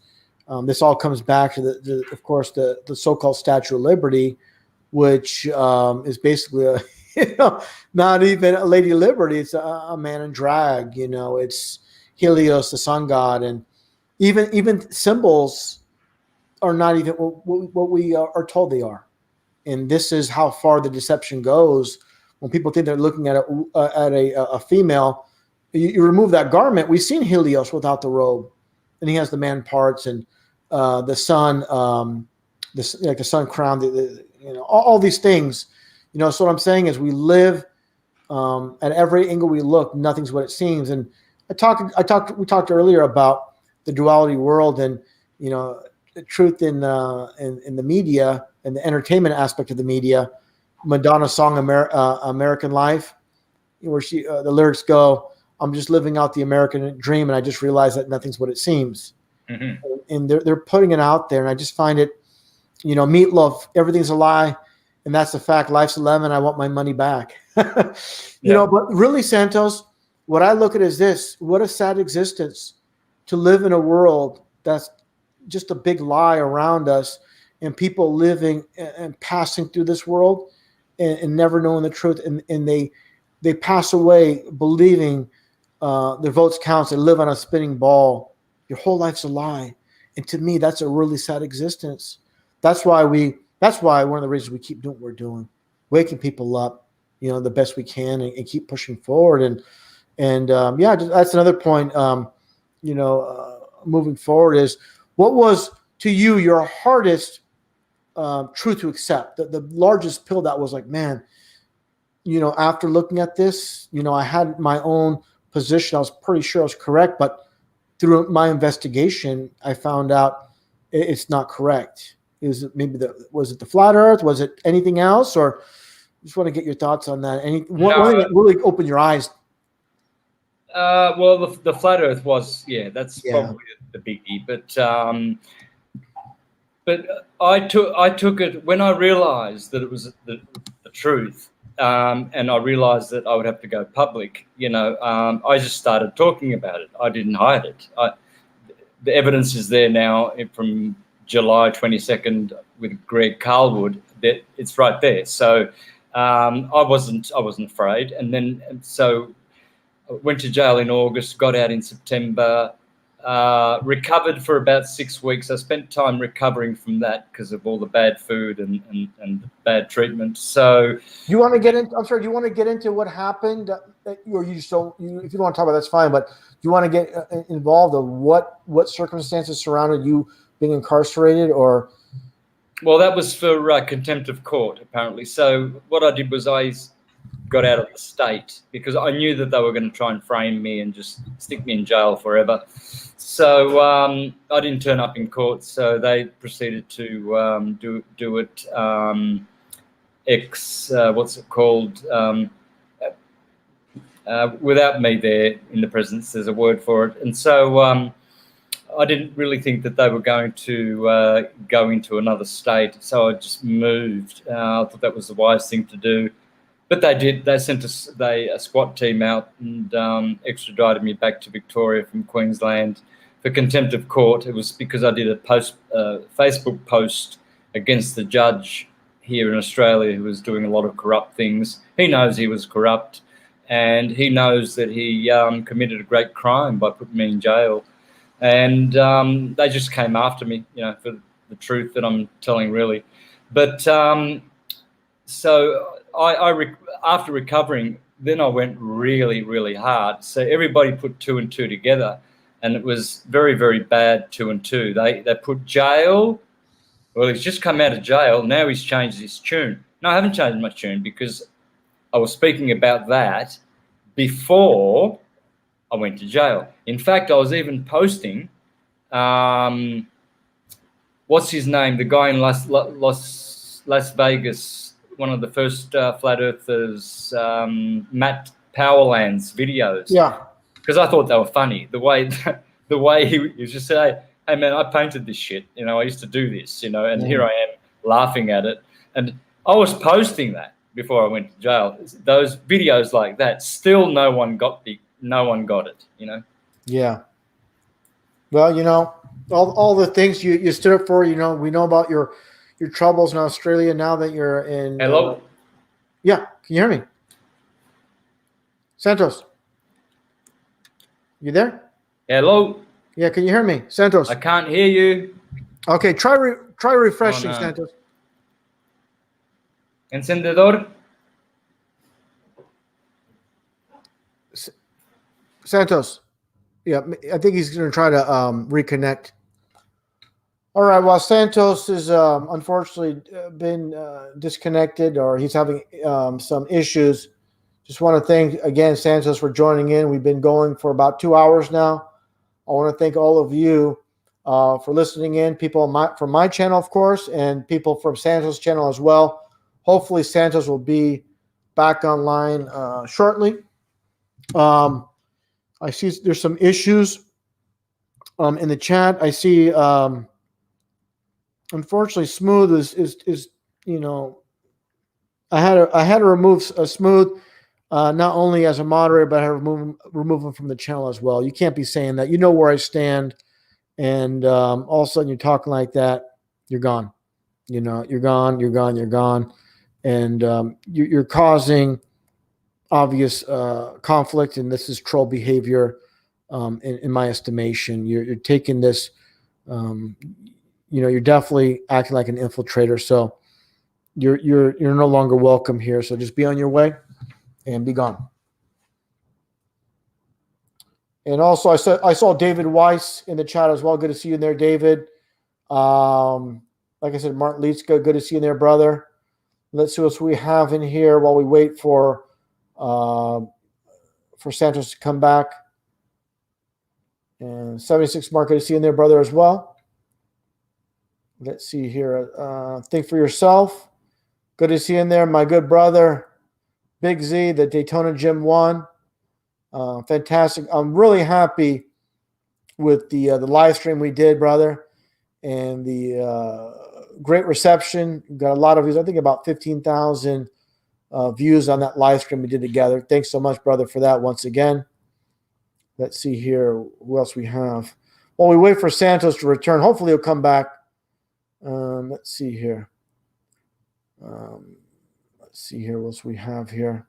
This all comes back to of course the so-called Statue of Liberty, which is basically not even a Lady Liberty. It's a man in drag. It's Helios, the sun god, and even symbols are not even what we are told they are. And this is how far the deception goes. When people think they're looking at a female, you remove that garment. We've seen Helios without the robe, and he has the man parts, and the sun, the sun crown, all these things. So what I'm saying is we live at every angle we look, nothing's what it seems. And we talked earlier about the duality world, and the truth in the media and the entertainment aspect of the media. Madonna's song American Life, where the lyrics go, I'm just living out the American dream, and I just realized that nothing's what it seems. Mm-hmm. And they're putting it out there, and I just find it, Meatloaf, everything's a lie, and that's the fact. Life's a lemon, I want my money back. But really, Santos, what I look at is this: what a sad existence to live in a world that's just a big lie around us, and people living and passing through this world and never knowing the truth, and they pass away believing their votes counts. They live on a spinning ball. Your whole life's a lie, and to me, that's a really sad existence. That's why one of the reasons we keep doing what we're doing, waking people up, the best we can, and keep pushing forward. And yeah, that's another point. Moving forward is, what was to you your hardest truth to accept? The largest pill that was like, man, after looking at this, I had my own position. I was pretty sure I was correct, but through my investigation, I found out it's not correct. Was it the flat Earth? Was it anything else? Or just want to get your thoughts on that. One thing that really opened your eyes. Well, the flat Earth was, that's probably the biggie. But I took it when I realized that it was the truth, and I realized that I would have to go public. I just started talking about it. I didn't hide it. The evidence is there now from July 22nd with Greg Carlwood. That it's right there. So I wasn't afraid, so I went to jail in August, got out in September. Recovered for about 6 weeks. I spent time recovering from that because of all the bad food and the bad treatment. So, you want to get into? I'm sorry. Do you want to get into what happened, or you just don't? If you don't want to talk about that's fine. But do you want to get involved of what circumstances surrounded you being incarcerated, or? Well, that was for contempt of court, apparently. So what I did was I got out of the state because I knew that they were going to try and frame me and just stick me in jail forever. So I didn't turn up in court, so they proceeded to do it what's it called? Without me there in the presence, there's a word for it. And so I didn't really think that they were going to go into another state, so I just moved. I thought that was the wise thing to do. But they did. They sent a SWAT team out and extradited me back to Victoria from Queensland for contempt of court. It was because I did a Facebook post against the judge here in Australia who was doing a lot of corrupt things. He knows he was corrupt, and he knows that he committed a great crime by putting me in jail. And they just came after me, for the truth that I'm telling, really. But so I after recovering, then I went really, really hard. So everybody put 2 and 2 together, and it was very, very bad 2 and 2. They put jail. Well, he's just come out of jail. Now he's changed his tune. No, I haven't changed my tune because I was speaking about that before I went to jail. In fact, I was even posting, what's his name? The guy in Las Vegas, one of the first flat earthers, Matt Powerland's videos. Yeah. Because I thought they were funny. The way he was just saying, hey man, I painted this shit. I used to do this, and here I am laughing at it. And I was posting that before I went to jail. Those videos like that, still no one got it, Yeah. Well, all the things you stood up for, we know about your troubles in Australia now that you're in. Hello? Yeah. Can you hear me? Santos. You there? Hello? Yeah. Can you hear me? Santos. I can't hear you. Okay. Try refreshing, Santos. Encendedor? Santos. Yeah, I think he's going to try to reconnect. All right. Well, Santos is unfortunately been disconnected, or he's having some issues. Just want to thank again Santos for joining in. We've been going for about 2 hours now. I want to thank all of you for listening in. People from my channel, of course, and people from Santos' channel as well. Hopefully, Santos will be back online shortly. I see there's some issues in the chat. I see, unfortunately, Smooth is I had to remove Smooth not only as a moderator, but I had to remove him from the channel as well. You can't be saying that. You know where I stand, and all of a sudden you're talking like that. You're gone. You're gone, and you're causing obvious conflict, and this is troll behavior in my estimation. You're taking this, you're definitely acting like an infiltrator, so you're no longer welcome here. So just be on your way and be gone. And also, I saw David Weiss in the chat as well. Good to see you in there, David. Like I said, Martin Lietzka, good to see you in there, brother. Let's see what we have in here while we wait for Santos to come back. And 76 Mark, good to see you in there, brother, as well. Let's see here. Think for yourself. Good to see you in there, my good brother, Big Z, the Daytona Gym 1. Fantastic. I'm really happy with the live stream we did, brother, and the great reception. We've got a lot of views. I think about 15,000 views on that live stream we did together. Thanks so much, brother, for that once again. Let's see here. Who else we have? While we wait for Santos to return, hopefully he'll come back. Let's see here. Let's see here. What else we have here?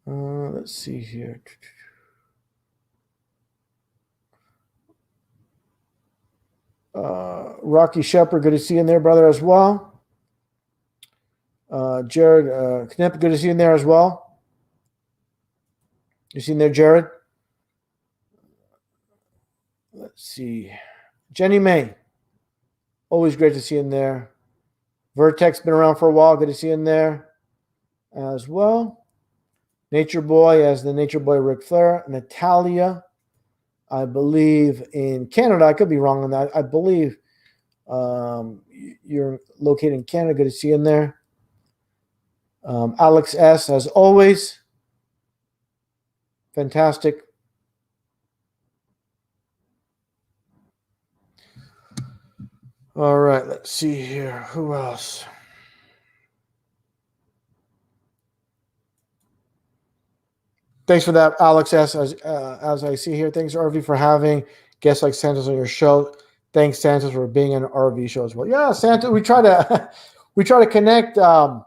Let's see here. Rocky Shepherd, good to see you in there, brother, as well. Jared Knipp, good to see you in there as well. You see in there, Jared? Let's see. Jenny May, always great to see you in there. Vertex, been around for a while, good to see you in there as well. Nature Boy, as the Nature Boy Ric Flair. Natalia, I believe in Canada. I could be wrong on that. I believe you're located in Canada. Good to see you in there. Alex S, as always. Fantastic. All right, let's see here. Who else? Thanks for that, Alex S. As I see here, thanks, RV, for having guests like Santos on your show. Thanks, Santos, for being on an RV show as well. Yeah, Santos, we try to connect through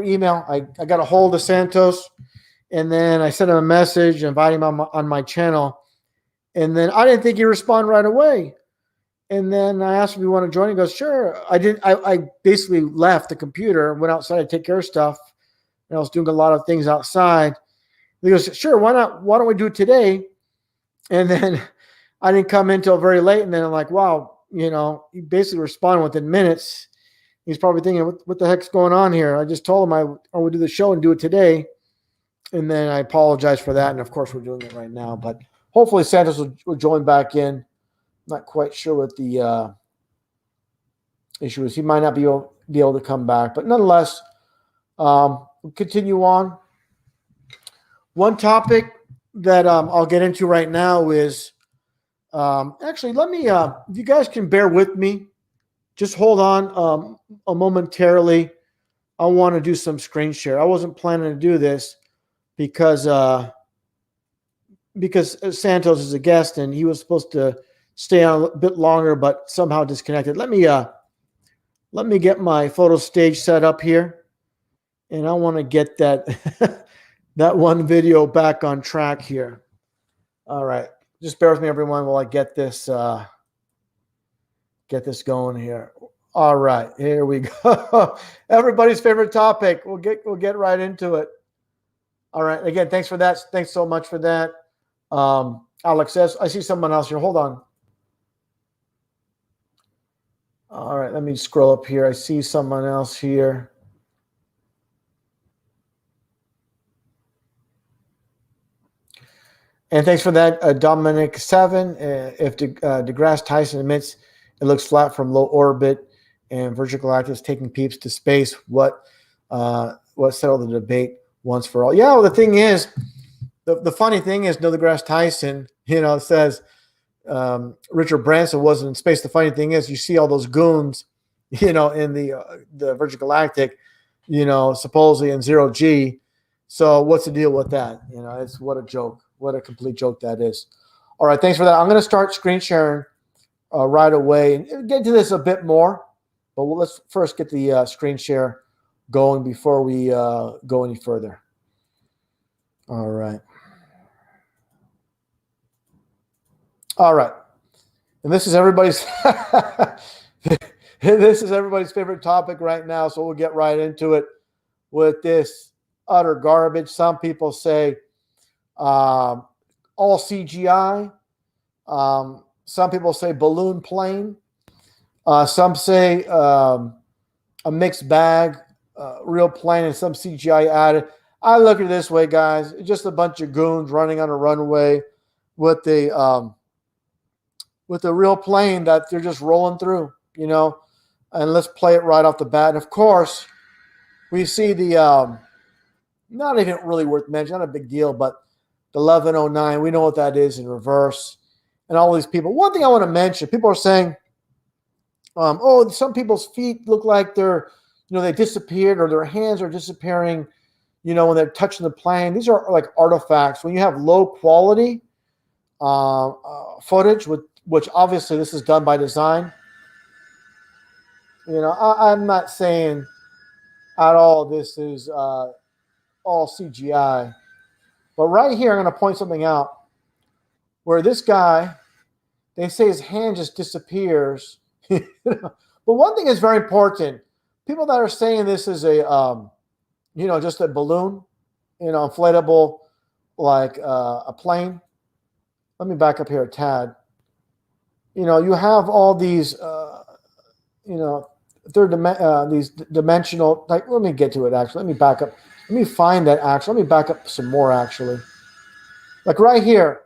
email. I got a hold of Santos, and then I sent him a message inviting him on my channel, and then I didn't think he'd respond right away. And then I asked him if he wanted to join. He goes, sure. I basically left the computer, went outside to take care of stuff. And I was doing a lot of things outside. He goes, sure, why not? Why don't we do it today? And then I didn't come in until very late. And then I'm like, wow, he basically responded within minutes. He's probably thinking, what the heck's going on here? I just told him I would do the show and do it today. And then I apologize for that. And of course, we're doing it right now. But hopefully Santos will join back in. Not quite sure what the issue is. He might not be able to come back. But nonetheless, we'll continue on. One topic that I'll get into right now is actually, let me, if you guys can bear with me, just hold on momentarily. I want to do some screen share. I wasn't planning to do this because Santos is a guest and he was supposed to stay on a bit longer, but somehow disconnected. Let me get my photo stage set up here, and I want to get that that one video back on track here. All right, just bear with me, everyone, while I get this going here. All right, here we go. Everybody's favorite topic. We'll get right into it. All right. Again, thanks for that. Thanks so much for that. Alex says, I see someone else here. Hold on. All right, let me scroll up here. I see someone else here. And thanks for that, Dominic7. If DeGrasse Tyson admits it looks flat from low orbit and Virgin Galactic is taking peeps to space, what settled the debate once for all? Yeah, well, the thing is, the funny thing is, Neil deGrasse Tyson, says Richard Branson wasn't in space. The funny thing is, you see all those goons, in the Virgin Galactic, supposedly in 0G. So what's the deal with that? It's what a joke. What a complete joke that is. All right, thanks for that. I'm going to start screen sharing right away and get into this a bit more. But let's first get the screen share going before we go any further. All right. All right. And this is everybody's this is everybody's favorite topic right now, so we'll get right into it. with this utter garbage. Some people say all CGI. Some people say balloon plane. Some say a mixed bag, real plane and some CGI added. I look at it this way, guys. It's just a bunch of goons running on a runway with the real plane that they're just rolling through, you know. And let's play it right off the bat. And of course, we see the not even really worth mentioning, not a big deal, but the 1109. We know what that is in reverse. And all these people. One thing I want to mention: people are saying, "Oh, some people's feet look like they're, you know, they disappeared, or their hands are disappearing." You know, when they're touching the plane. These are like artifacts. When you have low quality footage, which obviously this is done by design. You know, I'm not saying at all this is all CGI. But right here, I'm going to point something out where this guy, they say his hand just disappears. But one thing is very important. People that are saying this is a, you know, just a balloon, you know, inflatable, like a plane. Let me back up here a tad. You know, you have all these, you know, these dimensional, like, let me get to it actually. Let me back up. Let me find that actually. Let me back up some more actually. Like right here,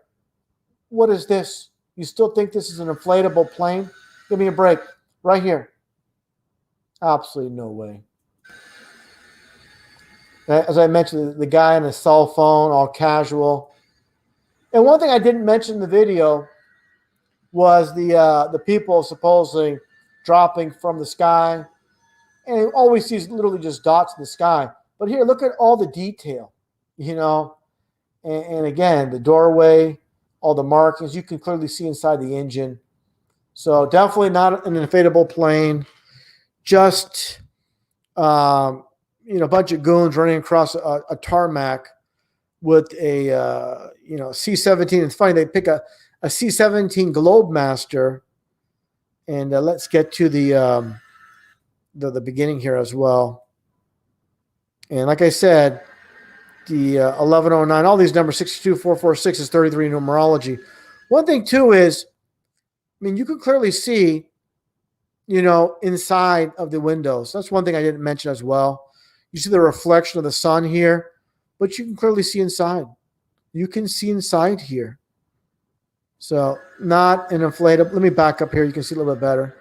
what is this? You still think this is an inflatable plane? Give me a break. Right here. Absolutely no way. As I mentioned, the guy on his cell phone, all casual. And one thing I didn't mention in the video was the people supposedly dropping from the sky. And you always see literally just dots in the sky. But here, look at all the detail, you know. And again, the doorway, all the markings, you can clearly see inside the engine. So definitely not an inflatable plane. Just, you know, a bunch of goons running across a tarmac with a, you know, C-17. It's funny, they pick a C-17 Globemaster. And let's get to the beginning here as well. And like I said, the 1109, all these numbers, 62446 is 33 numerology. One thing too is, I mean, you can clearly see, you know, inside of the windows. That's one thing I didn't mention as well. You see the reflection of the sun here, but you can clearly see inside. You can see inside here. So not an inflatable. Let me back up here. You can see a little bit better.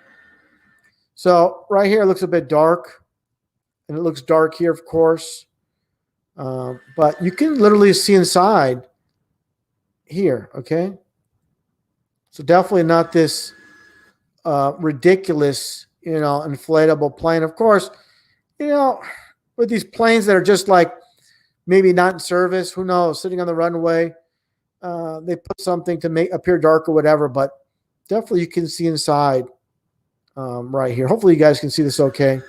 So right here, it looks a bit dark. And it looks dark here, of course. But you can literally see inside here, okay? So definitely not this ridiculous, you know, inflatable plane. Of course, you know, with these planes that are just like maybe not in service, who knows, sitting on the runway, they put something to make appear dark or whatever, but definitely you can see inside right here. Hopefully you guys can see this okay.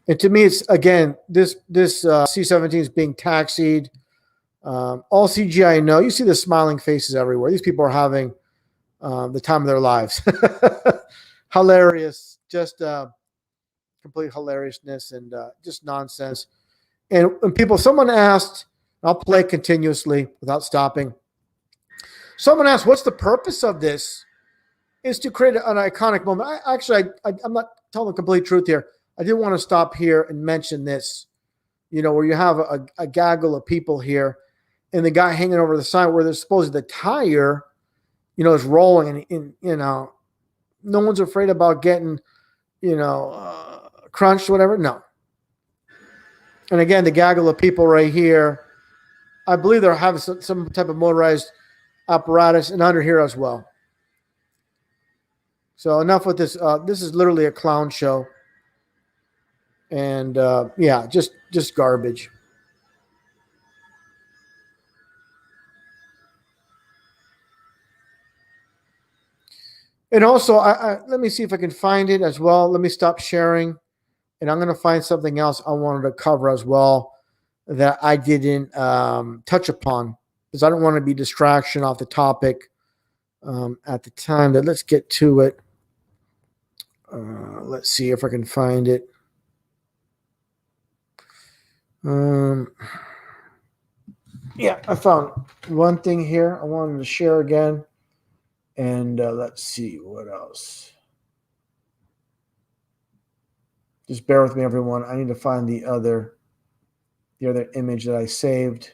And to me, it's, again, this C-17 is being taxied. All CGI, no. You see the smiling faces everywhere. These people are having the time of their lives. Hilarious. Just complete hilariousness and just nonsense. And when people, someone asked, I'll play continuously without stopping. Someone asked, what's the purpose of this? Is to create an iconic moment. I'm not telling the complete truth here. I did want to stop here and mention this, you know, where you have a gaggle of people here and the guy hanging over the side where there's supposedly the tire, you know, is rolling and you know, no one's afraid about getting, you know, crunched, whatever. No. And again, the gaggle of people right here, I believe they're having some type of motorized apparatus and under here as well. So enough with this. This is literally a clown show. And yeah, just garbage. And also, let me see if I can find it as well. Let me stop sharing. And I'm going to find something else I wanted to cover as well that I didn't touch upon because I don't want to be distraction off the topic at the time. But let's get to it. Let's see if I can find it. Yeah, I found one thing here I wanted to share again. And let's see what else. Just bear with me, everyone. I need to find the other image that I saved.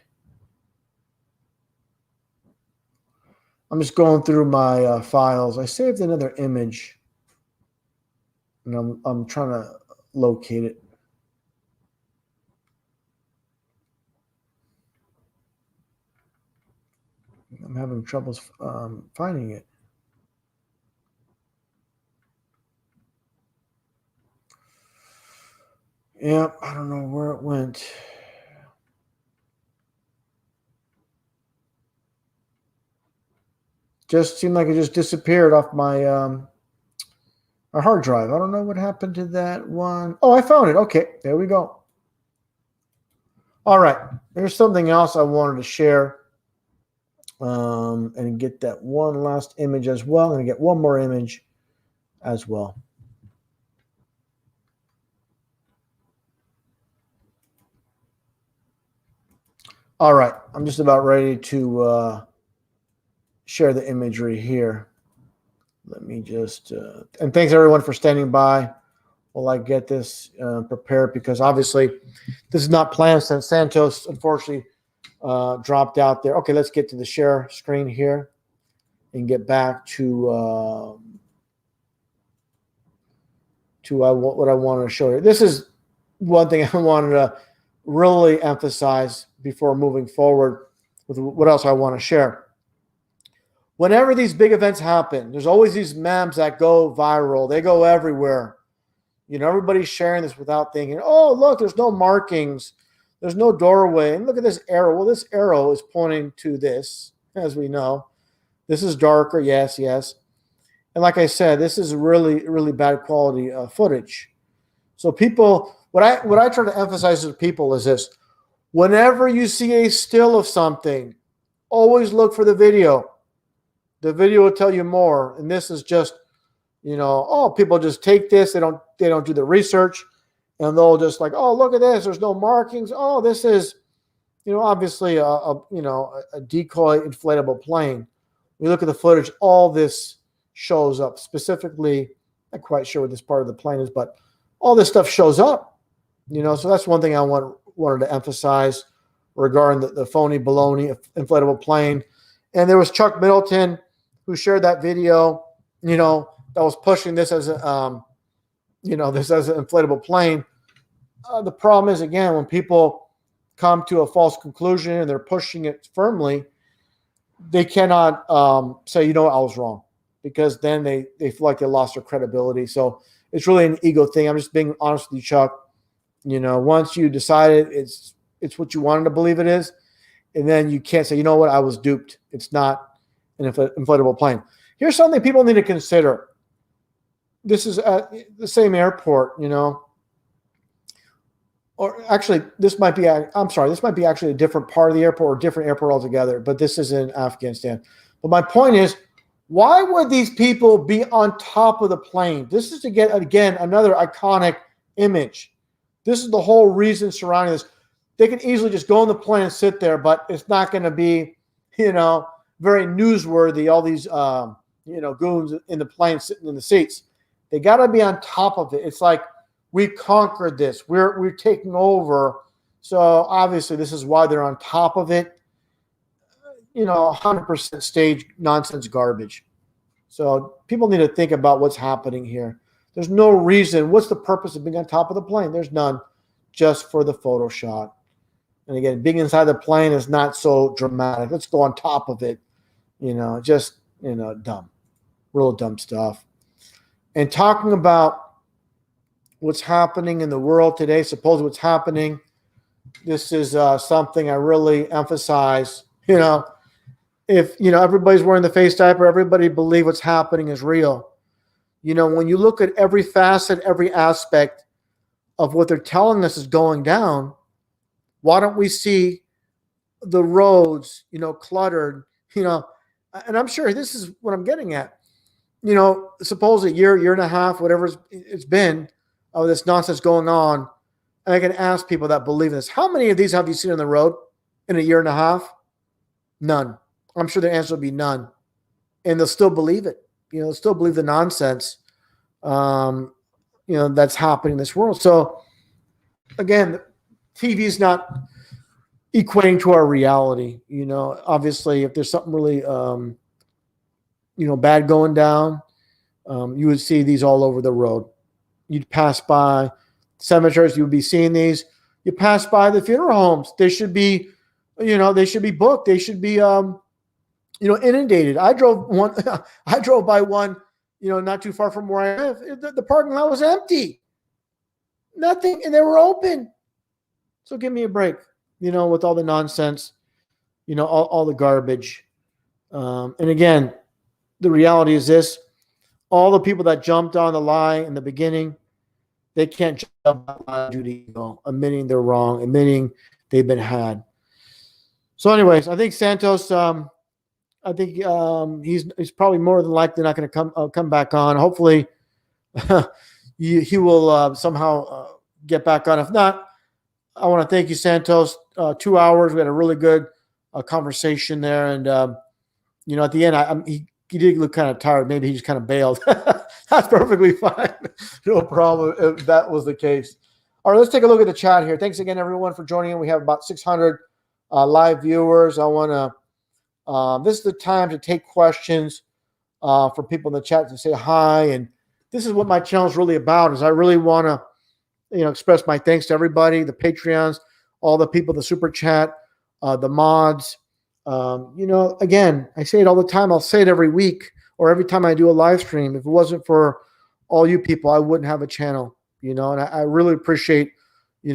I'm just going through my files. I saved another image, and I'm trying to locate it. I'm having troubles finding it. Yeah, I don't know where it went. Just seemed like it just disappeared off my hard drive. I don't know what happened to that one. Oh, I found it. Okay, there we go. All right, there's something else I wanted to share. And get that one last image as well. I'm going to get one more image as well. All right, I'm just about ready to share the imagery here. Let me just, and thanks everyone for standing by while I get this prepared, because obviously this is not planned since Santos unfortunately dropped out there. Okay, let's get to the share screen here and get back to what I wanted to show you. This is one thing I wanted to really emphasize before moving forward with what else I want to share. Whenever these big events happen, there's always these memes that go viral. They go everywhere. You know, everybody's sharing this without thinking, oh, look, there's no markings. There's no doorway. And look at this arrow. Well, this arrow is pointing to this, as we know. This is darker. Yes, yes. And like I said, this is really, really bad quality footage. So people, what I try to emphasize to people is this. Whenever you see a still of something, always look for the video. The video will tell you more. And this is just, you know, oh, people just take this. They don't do the research, and they'll just like, oh, look at this. There's no markings. Oh, this is, you know, obviously a decoy inflatable plane. We look at the footage. All this shows up. Specifically, not quite sure what this part of the plane is, but all this stuff shows up. You know, so that's one thing I wanted to emphasize regarding the phony baloney inflatable plane. And there was Chuck Middleton who shared that video, you know, that was pushing this as a, this as an inflatable plane. The problem is, again, when people come to a false conclusion and they're pushing it firmly, they cannot say, you know what, I was wrong, because then they feel like they lost their credibility. So it's really an ego thing. I'm just being honest with you, Chuck. You know, once you decided it's what you wanted to believe it is, and then you can't say, you know what, I was duped. It's not an inflatable plane. Here's something people need to consider. This is at the same airport, you know, or actually this might be actually a different part of the airport or a different airport altogether, but this is in Afghanistan. But my point is, why would these people be on top of the plane? This is to get, again, another iconic image. This is the whole reason surrounding this. They can easily just go on the plane and sit there, but it's not going to be, you know, very newsworthy. All these, goons in the plane sitting in the seats. They got to be on top of it. It's like, we conquered this. We're taking over. So obviously this is why they're on top of it. You know, 100% stage nonsense garbage. So people need to think about what's happening here. There's no reason. What's the purpose of being on top of the plane? There's none. Just for the photo shot. And again, being inside the plane is not so dramatic. Let's go on top of it. You know, just, you know, dumb. Real dumb stuff. And talking about what's happening in the world today, suppose what's happening, this is something I really emphasize. You know, if, you know, everybody's wearing the face diaper, everybody believe what's happening is real. You know, when you look at every facet, every aspect of what they're telling us is going down, why don't we see the roads, you know, cluttered, you know, and I'm sure this is what I'm getting at. You know, suppose a year and a half, whatever it's been, of this nonsense going on, and I can ask people that believe in this, how many of these have you seen on the road in a year and a half? None. I'm sure the answer will be none. And they'll still believe it. You know, they'll still believe the nonsense, that's happening in this world. So, again, TV is not equating to our reality. You know, obviously, if there's something really, bad going down, you would see these all over the road. You'd pass by cemeteries, you would be seeing these. You pass by the funeral homes. They should be, they should be booked. They should be, inundated. I drove by one, not too far from where I live. The parking lot was empty. Nothing, and they were open. So give me a break, with all the nonsense, all the garbage. And again, the reality is this: all the people that jumped on the lie in the beginning, they can't jump on the lie due to ego, admitting they're wrong, admitting they've been had. So, anyways, I think Santos. I think he's probably more than likely not going to come back on. Hopefully, he will somehow get back on. If not, I want to thank you, Santos. 2 hours. We had a really good conversation there, and at the end, he did look kind of tired. Maybe he just kind of bailed. That's perfectly fine. No problem if that was the case. All right, let's take a look at the chat here. Thanks again, everyone, for joining in. We have about 600 live viewers. I want to. This is the time to take questions for people in the chat to say hi. And this is what my channel is really about, is I really want to, express my thanks to everybody, the Patreons, all the people, the super chat, the mods. Again, I say it all the time. I'll say it every week or every time I do a live stream. If it wasn't for all you people, I wouldn't have a channel, and I really appreciate,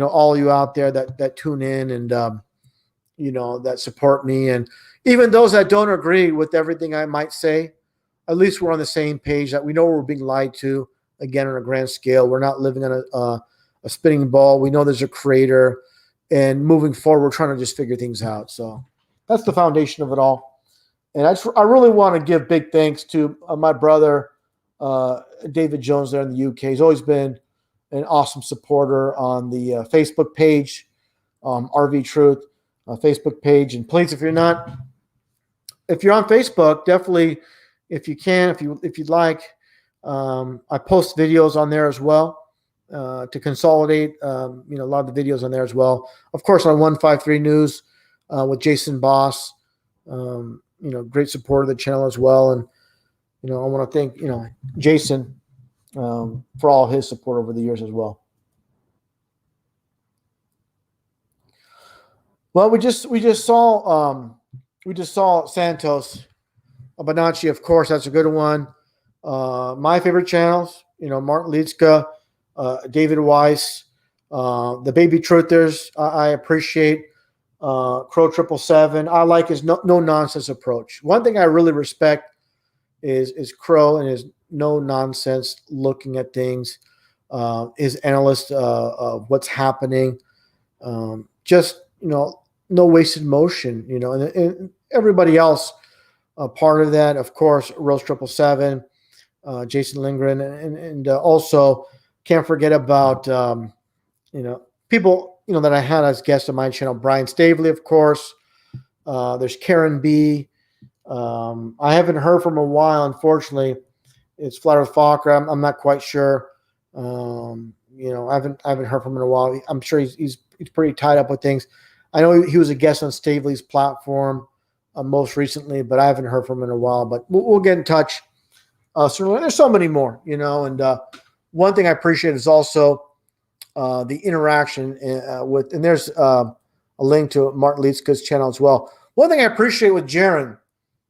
all you out there that tune in and, that support me. And even those that don't agree with everything I might say, at least we're on the same page, that we know we're being lied to, again, on a grand scale. We're not living on a spinning ball. We know there's a creator, and moving forward, we're trying to just figure things out. So that's the foundation of it all. And I really want to give big thanks to my brother, David Jones, there in the UK. He's always been an awesome supporter on the Facebook page, RV Truth Facebook page. And please, if you're on Facebook, definitely, if you can, if you'd like, I post videos on there as well to consolidate, a lot of the videos on there as well. Of course, on 153 News with Jason Boss, great support of the channel as well. And, I want to thank, Jason for all his support over the years as well. Well, we just saw Santos Bonacci, of course. That's a good one. My favorite channels, Martin Lietzka, David Weiss, the Baby Truthers. I appreciate Crow 777. I like his no nonsense approach. One thing I really respect is Crow and his no nonsense looking at things. His analyst of what's happening. Just no wasted motion. And everybody else. Part of that, of course, Rose 777, Jason Lindgren, and also can't forget about people that I had as guests on my channel. Brian Stavely, of course. There's Karen B. I haven't heard from a while, unfortunately. It's Flatter Fokker. I'm not quite sure. I haven't heard from him in a while. I'm sure he's pretty tied up with things. I know he was a guest on Stavely's platform most recently, but I haven't heard from him in a while. But we'll get in touch soon. There's so many more, and one thing I appreciate is also the interaction with, and there's a link to Martin Lietzka's channel as well. One thing I appreciate with Jaron,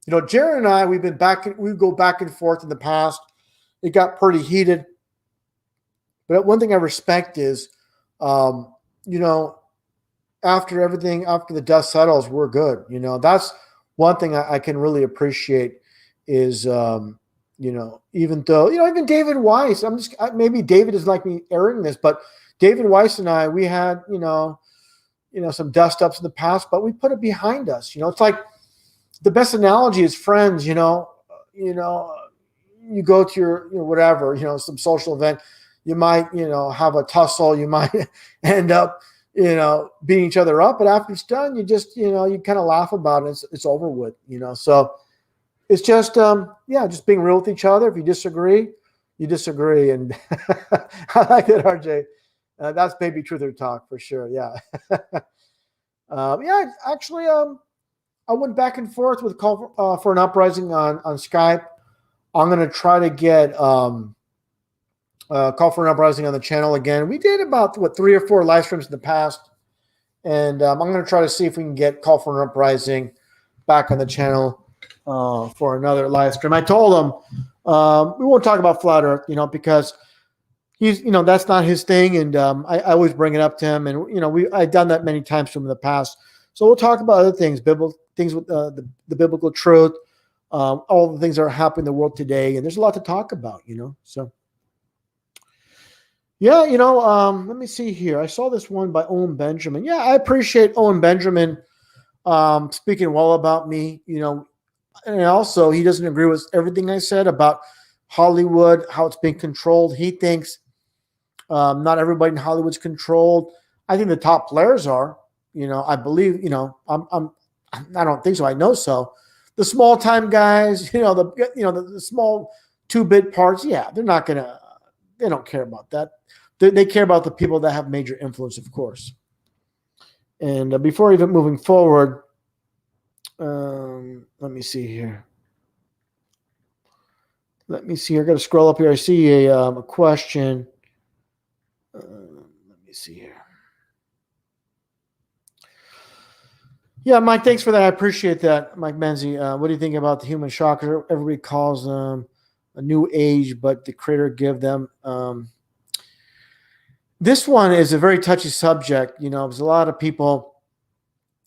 Jaron and I, we go back and forth in the past. It got pretty heated. But one thing I respect is, after the dust settles, we're good. That's one thing I can really appreciate is, even though, even David Weiss, maybe David is like me airing this, but David Weiss and I, we had, some dust ups in the past, but we put it behind us. It's like, the best analogy is friends. You go to your whatever, some social event. You might have a tussle. You might end up beating each other up, but after it's done, you just you kind of laugh about it. It's over with. So it's just just being real with each other. If you disagree, you disagree. And I like that, RJ. That's baby truther talk for sure. Yeah. Actually, I went back and forth with call for an uprising on Skype. I'm going to try to get call for an uprising on the channel again. We did about 3 or 4 live streams in the past, and I'm going to try to see if we can get call for an uprising back on the channel for another live stream. I told him we won't talk about flat Earth, because he's that's not his thing, and I always bring it up to him, and I've done that many times to him in the past. So we'll talk about other things, things with the biblical truth. All the things that are happening in the world today, and there's a lot to talk about, So, yeah, let me see here. I saw this one by Owen Benjamin. Yeah, I appreciate Owen Benjamin speaking well about me, and also he doesn't agree with everything I said about Hollywood, how it's being controlled. He thinks not everybody in Hollywood's controlled. I think the top players are. I believe. I don't think so. I know so. The small time guys, the small 2-bit parts, yeah, they don't care about that. They care about the people that have major influence, of course. And before even moving forward, let me see here. I got to scroll up here. I see a question. Let me see here. Yeah, Mike, thanks for that. I appreciate that, Mike Menzie. What do you think about the human chakra? Everybody calls them a new age, but the creator give them. This one is a very touchy subject. There's a lot of people,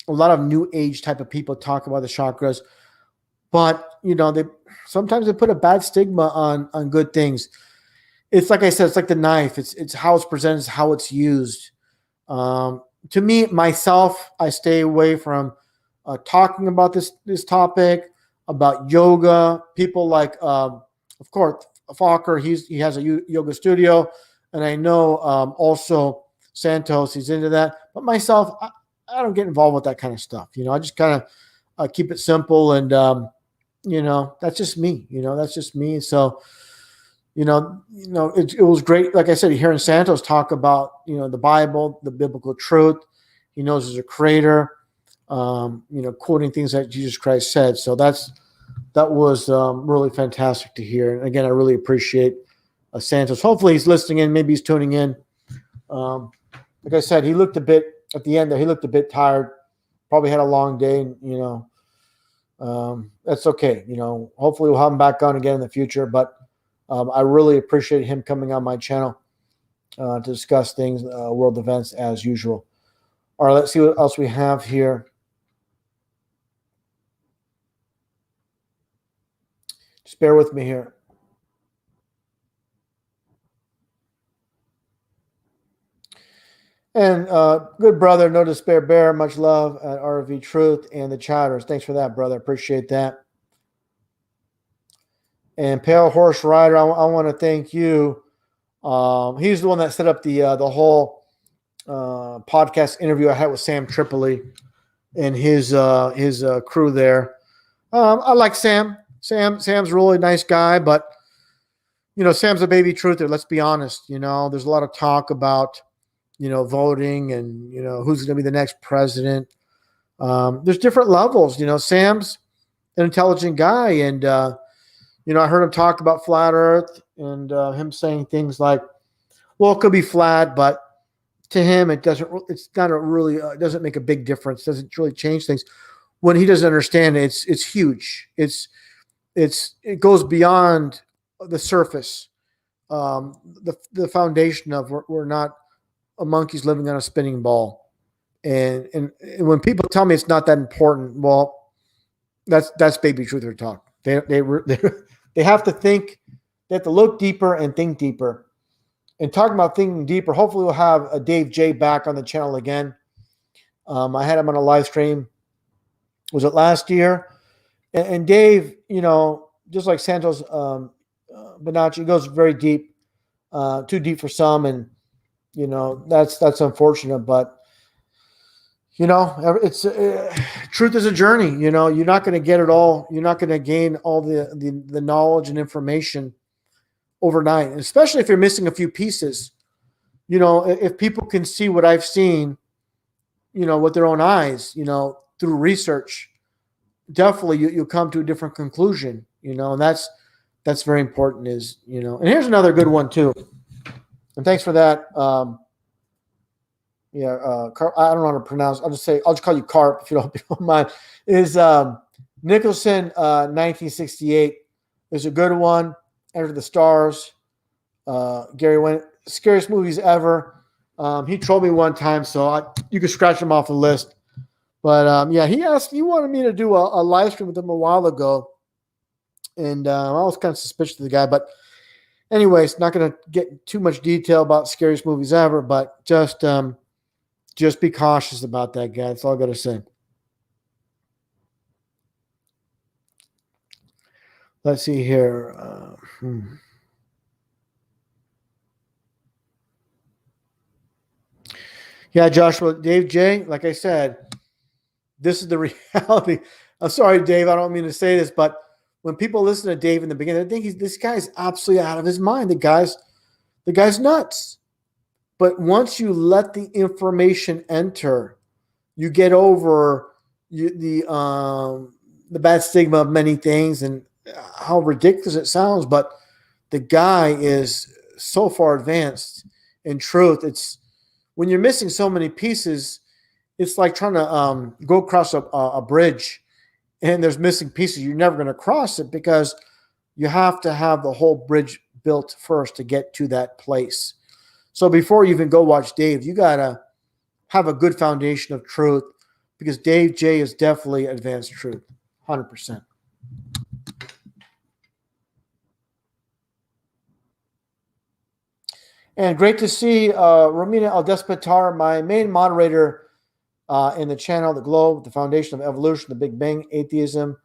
a lot of new age type of people talk about the chakras, but sometimes they put a bad stigma on good things. It's like I said, it's like the knife. It's how it's presented, it's how it's used. To me, myself, I stay away from talking about this topic, about yoga. People like, of course, Fokker, he has a yoga studio, and I know also Santos, he's into that. But myself, I don't get involved with that kind of stuff. I just kind of keep it simple, and that's just me. That's just me. So. It was great. Like I said, hearing Santos talk about, the Bible, the biblical truth. He knows there's a creator, quoting things that Jesus Christ said. So that was really fantastic to hear. And again, I really appreciate Santos. Hopefully he's listening in. Maybe he's tuning in. Like I said, he looked a bit at the end there. He looked a bit tired. Probably had a long day. And, that's okay. Hopefully we'll have him back on again in the future. But I really appreciate him coming on my channel to discuss things, world events as usual. All right, let's see what else we have here. Just bear with me here. And good brother, no despair bear, much love at RV Truth and the chatters. Thanks for that, brother. Appreciate that. And Pale Horse Rider, I want to thank you. He's the one that set up the whole podcast interview I had with Sam Tripoli and his crew there. I like Sam. Sam's a really nice guy, but Sam's a baby truther. Let's be honest. There's a lot of talk about voting and who's going to be the next president. There's different levels. Sam's an intelligent guy, and I heard him talk about flat Earth and him saying things like, "Well, it could be flat, but to him, it doesn't. It's not a really. It doesn't make a big difference. Doesn't really change things." When he doesn't understand, it's huge. It goes beyond the surface. The foundation of we're not a monkeys living on a spinning ball, and when people tell me it's not that important, well, that's baby truther talk. They have to think. They have to look deeper and think deeper. And talking about thinking deeper, hopefully we'll have a Dave J back on the channel again. I had him on a live stream. Was it last year? And Dave, just like Santos, Bonacci goes very deep, too deep for some, and that's unfortunate. But it's truth is a journey. You're not going to get it all. You're not going to gain all the knowledge and information overnight, and especially if you're missing a few pieces. If people can see what I've seen, with their own eyes, through research, definitely you'll come to a different conclusion, and that's very important and here's another good one too. And thanks for that. I don't know how to pronounce. I'll just call you Carp if you don't mind. Is Nicholson 1968 is a good one. Enter the Stars. Gary went scariest movies ever. He trolled me one time, so you could scratch him off the list. But he wanted me to do a live stream with him a while ago, and I was kind of suspicious of the guy. But anyways, not going to get too much detail about scariest movies ever, but just be cautious about that guy. That's all I got to say. Let's see here. Yeah, Joshua, Dave J, like I said, this is the reality. I'm sorry, Dave, I don't mean to say this, but when people listen to Dave in the beginning, they think this guy's absolutely out of his mind. The guy's nuts. But once you let the information enter, you get over the bad stigma of many things and how ridiculous it sounds. But the guy is so far advanced in truth. It's when you're missing so many pieces, it's like trying to go across a bridge and there's missing pieces. You're never going to cross it because you have to have the whole bridge built first to get to that place. So before you even go watch Dave, you got to have a good foundation of truth because Dave J is definitely advanced truth, 100%. And great to see Romina El Despotar, my main moderator in the channel, The Globe, The Foundation of Evolution, The Big Bang, Atheism,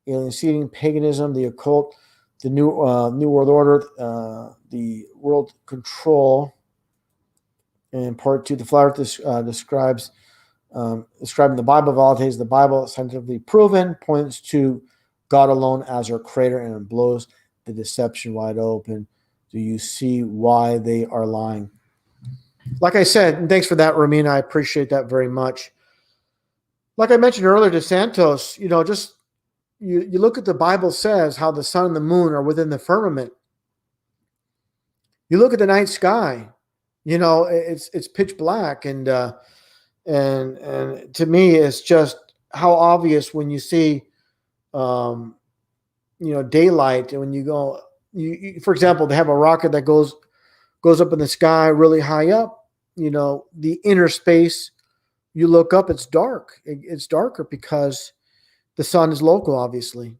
Alien Seeding, Paganism, The Occult, The New World Order, The World Control. And part 2, the Flat Earth describing the Bible validates the Bible, scientifically proven, points to God alone as our creator, and blows the deception wide open. Do you see why they are lying? Like I said, and thanks for that, Romina. I appreciate that very much. Like I mentioned earlier to Santos, just you look at the Bible says how the sun and the moon are within the firmament. You look at the night sky. It's pitch black, and to me, it's just how obvious when you see, daylight, and when you go, for example, they have a rocket that goes up in the sky really high up. The inner space, you look up, it's dark. It's darker because the sun is local, obviously.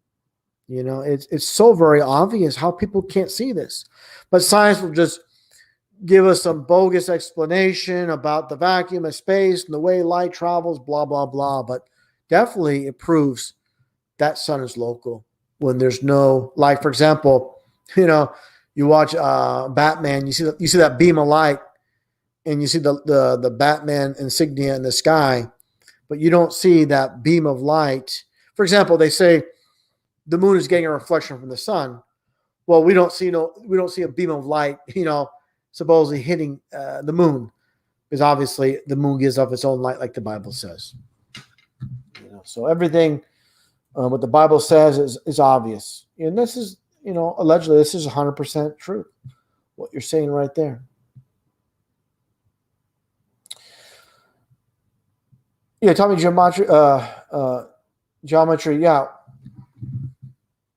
It's so very obvious how people can't see this, but science will just give us some bogus explanation about the vacuum of space and the way light travels, blah, blah, blah. But definitely it proves that sun is local when there's no light. For example, you watch Batman, you see that beam of light and you see the Batman insignia in the sky, but you don't see that beam of light. For example, they say the moon is getting a reflection from the sun. Well, we don't see a beam of light, supposedly hitting the moon, because obviously the moon gives off its own light, like the Bible says. So everything what the Bible says is obvious, and this is allegedly this is 100% true. What you're saying right there. Yeah, Tommy geometry. Geometry. Yeah.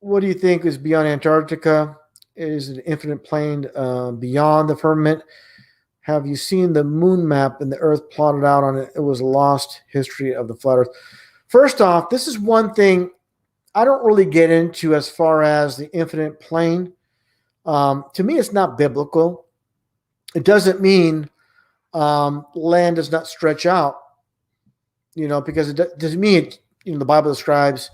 What do you think is beyond Antarctica? Is an infinite plane beyond the firmament? Have you seen the moon map and the Earth plotted out on it? It was a lost history of the flat Earth. First off, this is one thing I don't really get into as far as the infinite plane. To me, it's not biblical. It doesn't mean land does not stretch out, because to me, the Bible describes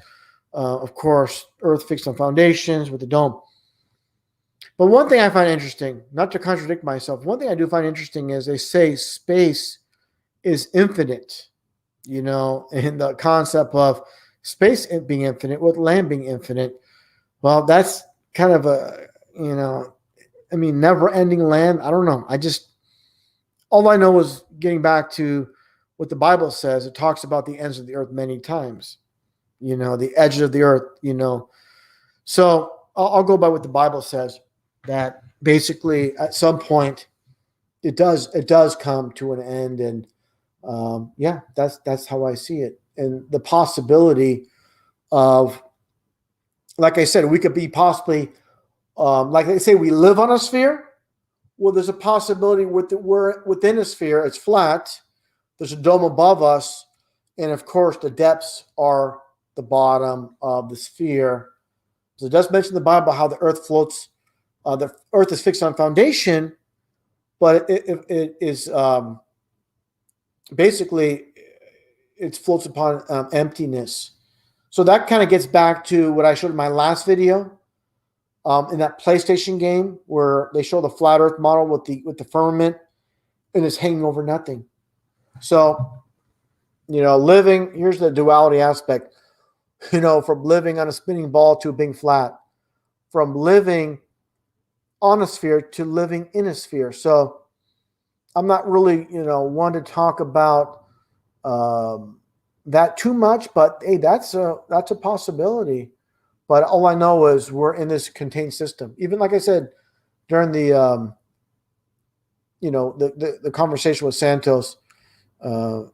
Of course, Earth fixed on foundations with the dome. But one thing I find interesting, not to contradict myself, one thing I do find interesting is they say space is infinite, you know, and the concept of space being infinite with land being infinite. Well, that's kind of a, you know, I mean, never ending land. I don't know. All I know is getting back to what the Bible says. It talks about the ends of the earth many times, you know, the edges of the earth, you know. So I'll go by what the Bible says, that basically at some point it does come to an end. And yeah, that's how I see it. And the possibility of, like I said, we could be possibly, like they say, we live on a sphere. Well, there's a possibility we're within a sphere. It's flat. There's a dome above us. And of course, the depths are the bottom of the sphere. So it does mention in the Bible how the earth floats. The earth is fixed on foundation, but it is basically it floats upon emptiness. So that kind of gets back to what I showed in my last video, in that PlayStation game where they show the flat Earth model with the firmament, and it's hanging over nothing. So, you know, living, here's the duality aspect, you know, from living on a spinning ball to being flat, from living on a sphere to living in a sphere. So I'm not really, you know, one to talk about that too much, but hey, that's a possibility. But all I know is we're in this contained system. Even like I said during the you know, the conversation with Santos,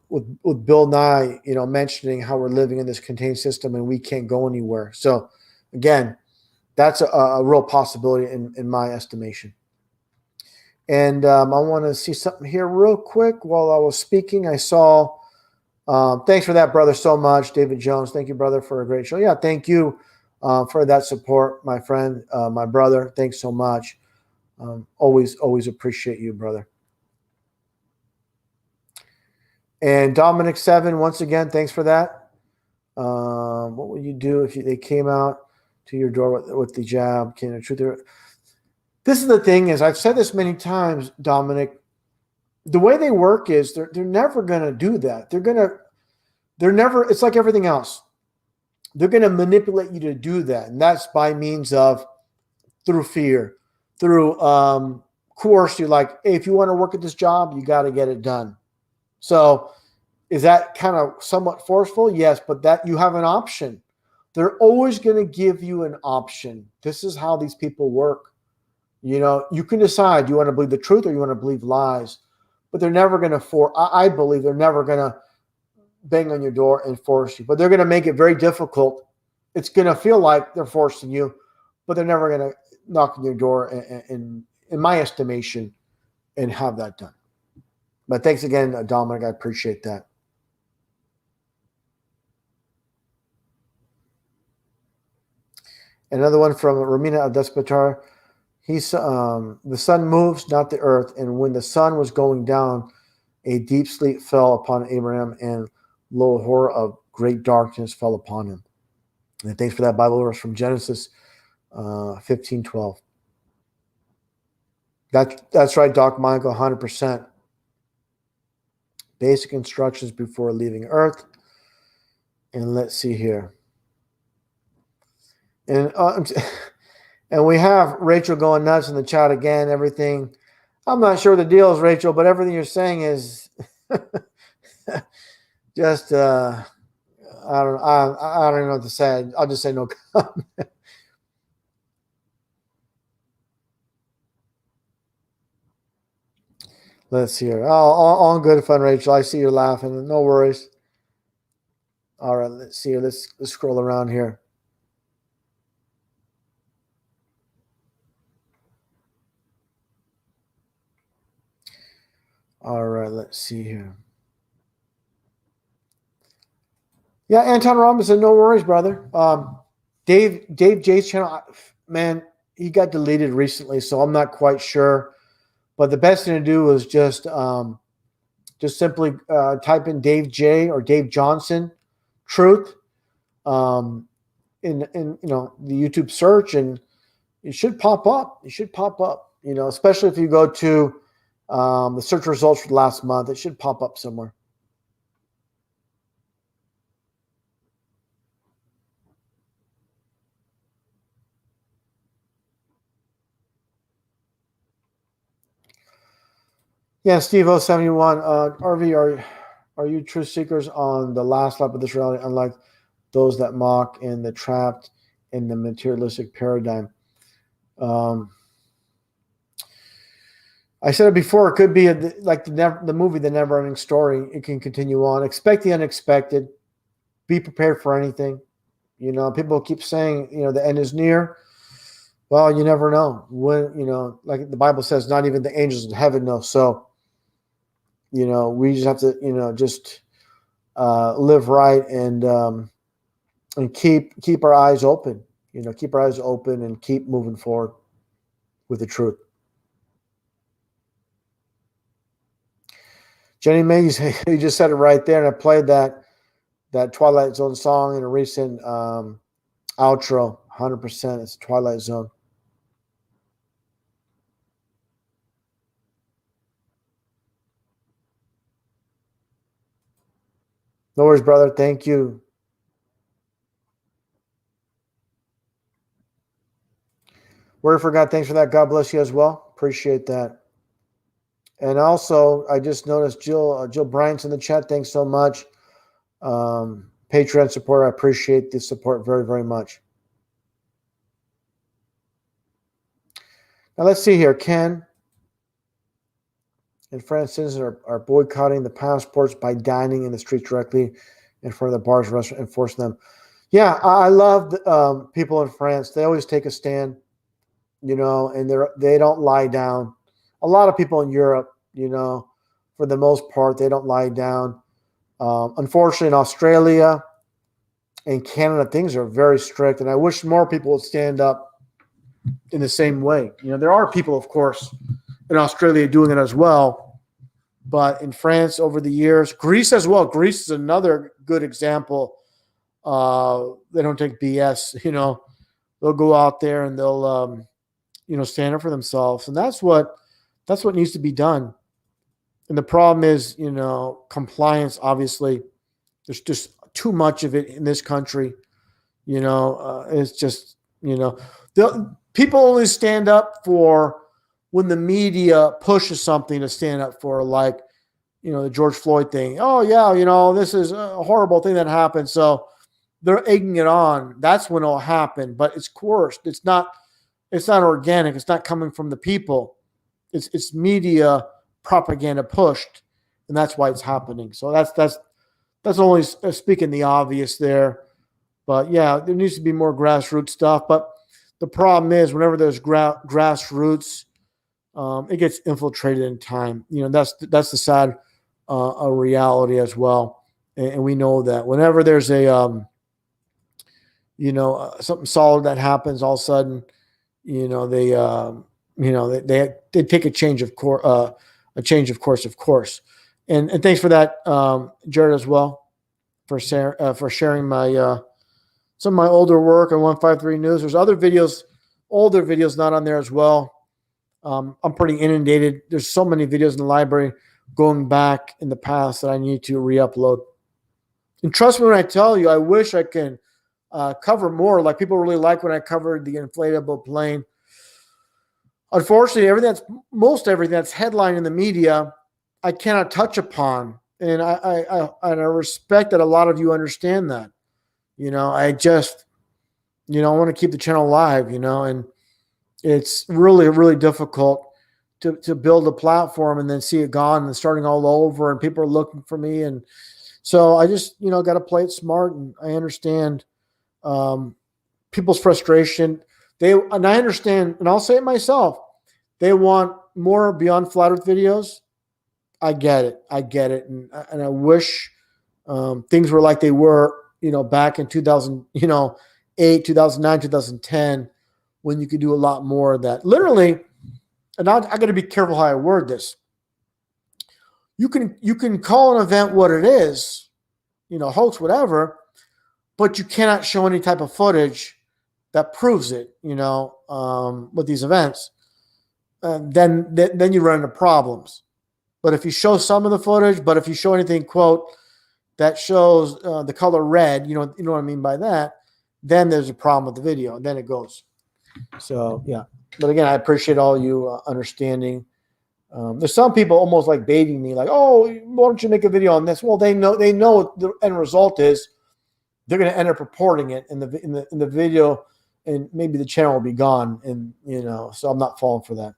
with Bill Nye, you know, mentioning how we're living in this contained system and we can't go anywhere. So again, that's a real possibility in my estimation. And I want to see something here real quick. While I was speaking, I saw, thanks for that, brother, so much. David Jones, thank you, brother, for a great show. Yeah, thank you for that support, my friend, my brother. Thanks so much. Always appreciate you, brother. And Dominic 7, once again, thanks for that. What would you do if they came out to your door with the jab? Can the truth? This is the thing, is I've said this many times, Dominic. The way they work is they're never gonna do that. They're never. It's like everything else. They're gonna manipulate you to do that, and that's by means of through fear, through coerce you. Like, hey, if you want to work at this job, you got to get it done. So is that kind of somewhat forceful? Yes, but that you have an option. They're always going to give you an option. This is how these people work. You know, you can decide, you want to believe the truth or you want to believe lies, but they're never going to I believe they're never going to bang on your door and force you, but they're going to make it very difficult. It's going to feel like they're forcing you, but they're never going to knock on your door in my estimation, and have that done. But thanks again, Dominic. I appreciate that. Another one from Romina Despotar. He's the sun moves, not the earth. And when the sun was going down, a deep sleep fell upon Abraham, and lo, horror of great darkness fell upon him. And thanks for that Bible verse from Genesis 15:12. That's right, Doc Michael, 100%. Basic instructions before leaving Earth. And let's see here. And and we have Rachel going nuts in the chat again. Everything. I'm not sure the deal is, Rachel, but everything you're saying is just I don't know what to say. I'll just say no comment. Let's see here. All good fun, Rachel. I see you laughing. No worries. All right, let's see here. Let's scroll around here. All right, let's see here. Yeah, Anton Robinson, no worries, brother. Dave J's channel, man, he got deleted recently, so I'm not quite sure. But the best thing to do is just simply type in Dave J or Dave Johnson, truth. in the YouTube search, and it should pop up. It should pop up. Especially if you go to the search results for the last month, it should pop up somewhere. Yeah, Steve 071. RV, are you truth seekers on the last lap of this reality, unlike those that mock and the trapped in the materialistic paradigm? I said it before. It could be like the movie, The Never Ending Story. It can continue on. Expect the unexpected. Be prepared for anything. People keep saying, the end is near. Well, you never know when. Like the Bible says, not even the angels in heaven know. So, we just have to, just live right and keep our eyes open. Keep our eyes open and keep moving forward with the truth. Jenny May, you just said it right there, and I played that Twilight Zone song in a recent outro. 100%, it's Twilight Zone. No worries, brother. Thank you. Word for God, thanks for that. God bless you as well. Appreciate that. And also, I just noticed Jill Bryant's in the chat. Thanks so much. Patreon support. I appreciate the support very, very much. Now let's see here. Ken and Francis are boycotting the passports by dining in the street directly in front of the bars, restaurant, and forcing them. Yeah, I love people in France. They always take a stand, and they don't lie down. A lot of people in Europe, for the most part, they don't lie down. Unfortunately, in Australia and Canada, things are very strict, and I wish more people would stand up in the same way. There are people, of course, in Australia doing it as well, but in France over the years, Greece as well. Greece is another good example. They don't take BS. They'll go out there and they'll stand up for themselves, and that's what needs to be done. And the problem is, compliance. Obviously, there's just too much of it in this country. It's just, people only stand up for when the media pushes something to stand up for, like, the George Floyd thing. Oh yeah, this is a horrible thing that happened. So they're egging it on. That's when it'll happen. But it's coerced. It's not organic. It's not coming from the people. It's media propaganda pushed, and that's why it's happening. So that's only speaking the obvious there. But yeah, there needs to be more grassroots stuff. But the problem is, whenever there's grassroots, it gets infiltrated in time. That's the sad a reality as well. And we know that whenever there's a something solid that happens, all of a sudden, they take a change of course, of course. And thanks for that, Jared, as well, for sharing my some of my older work on 153 News. There's other videos, older videos not on there as well. I'm pretty inundated. There's so many videos in the library going back in the past that I need to re-upload. And trust me when I tell you, I wish I can cover more. Like, people really like when I covered the inflatable plane. Unfortunately, most everything that's headlined in the media, I cannot touch upon. And I respect that a lot of you understand that. I just, I want to keep the channel alive, and it's really, really difficult to build a platform and then see it gone and starting all over, and people are looking for me. And so I just, got to play it smart. And I understand people's frustration. And I understand, and I'll say it myself, they want more Beyond Flat Earth videos. I get it. And I wish things were like they were, back in 2008, 2009, 2010, when you could do a lot more of that. Literally, and I got to be careful how I word this. You can call an event what it is, hoax, whatever, but you cannot show any type of footage that proves it, with these events. Then you run into problems. But if you show some of the footage, but if you show anything, quote, that shows the color red, you know what I mean by that, then there's a problem with the video, and then it goes. So, yeah. But again, I appreciate all you understanding. There's some people almost like baiting me, like, oh, why don't you make a video on this? Well, they know what the end result is. They're going to end up reporting it in the video, and maybe the channel will be gone. And so I'm not falling for that.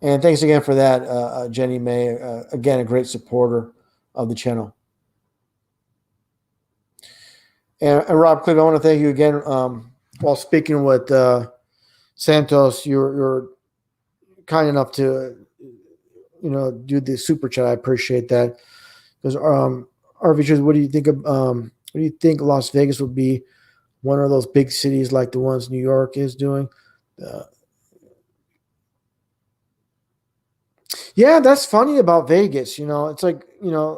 And thanks again for that, Jenny May. Again, a great supporter of the channel. And Rob Cliff, I want to thank you again. While speaking with Santos, you're kind enough to, do the super chat. I appreciate that. Because RV, what do you think of? What do you think Las Vegas would be one of those big cities like the ones New York is doing? Yeah, that's funny about Vegas. It's like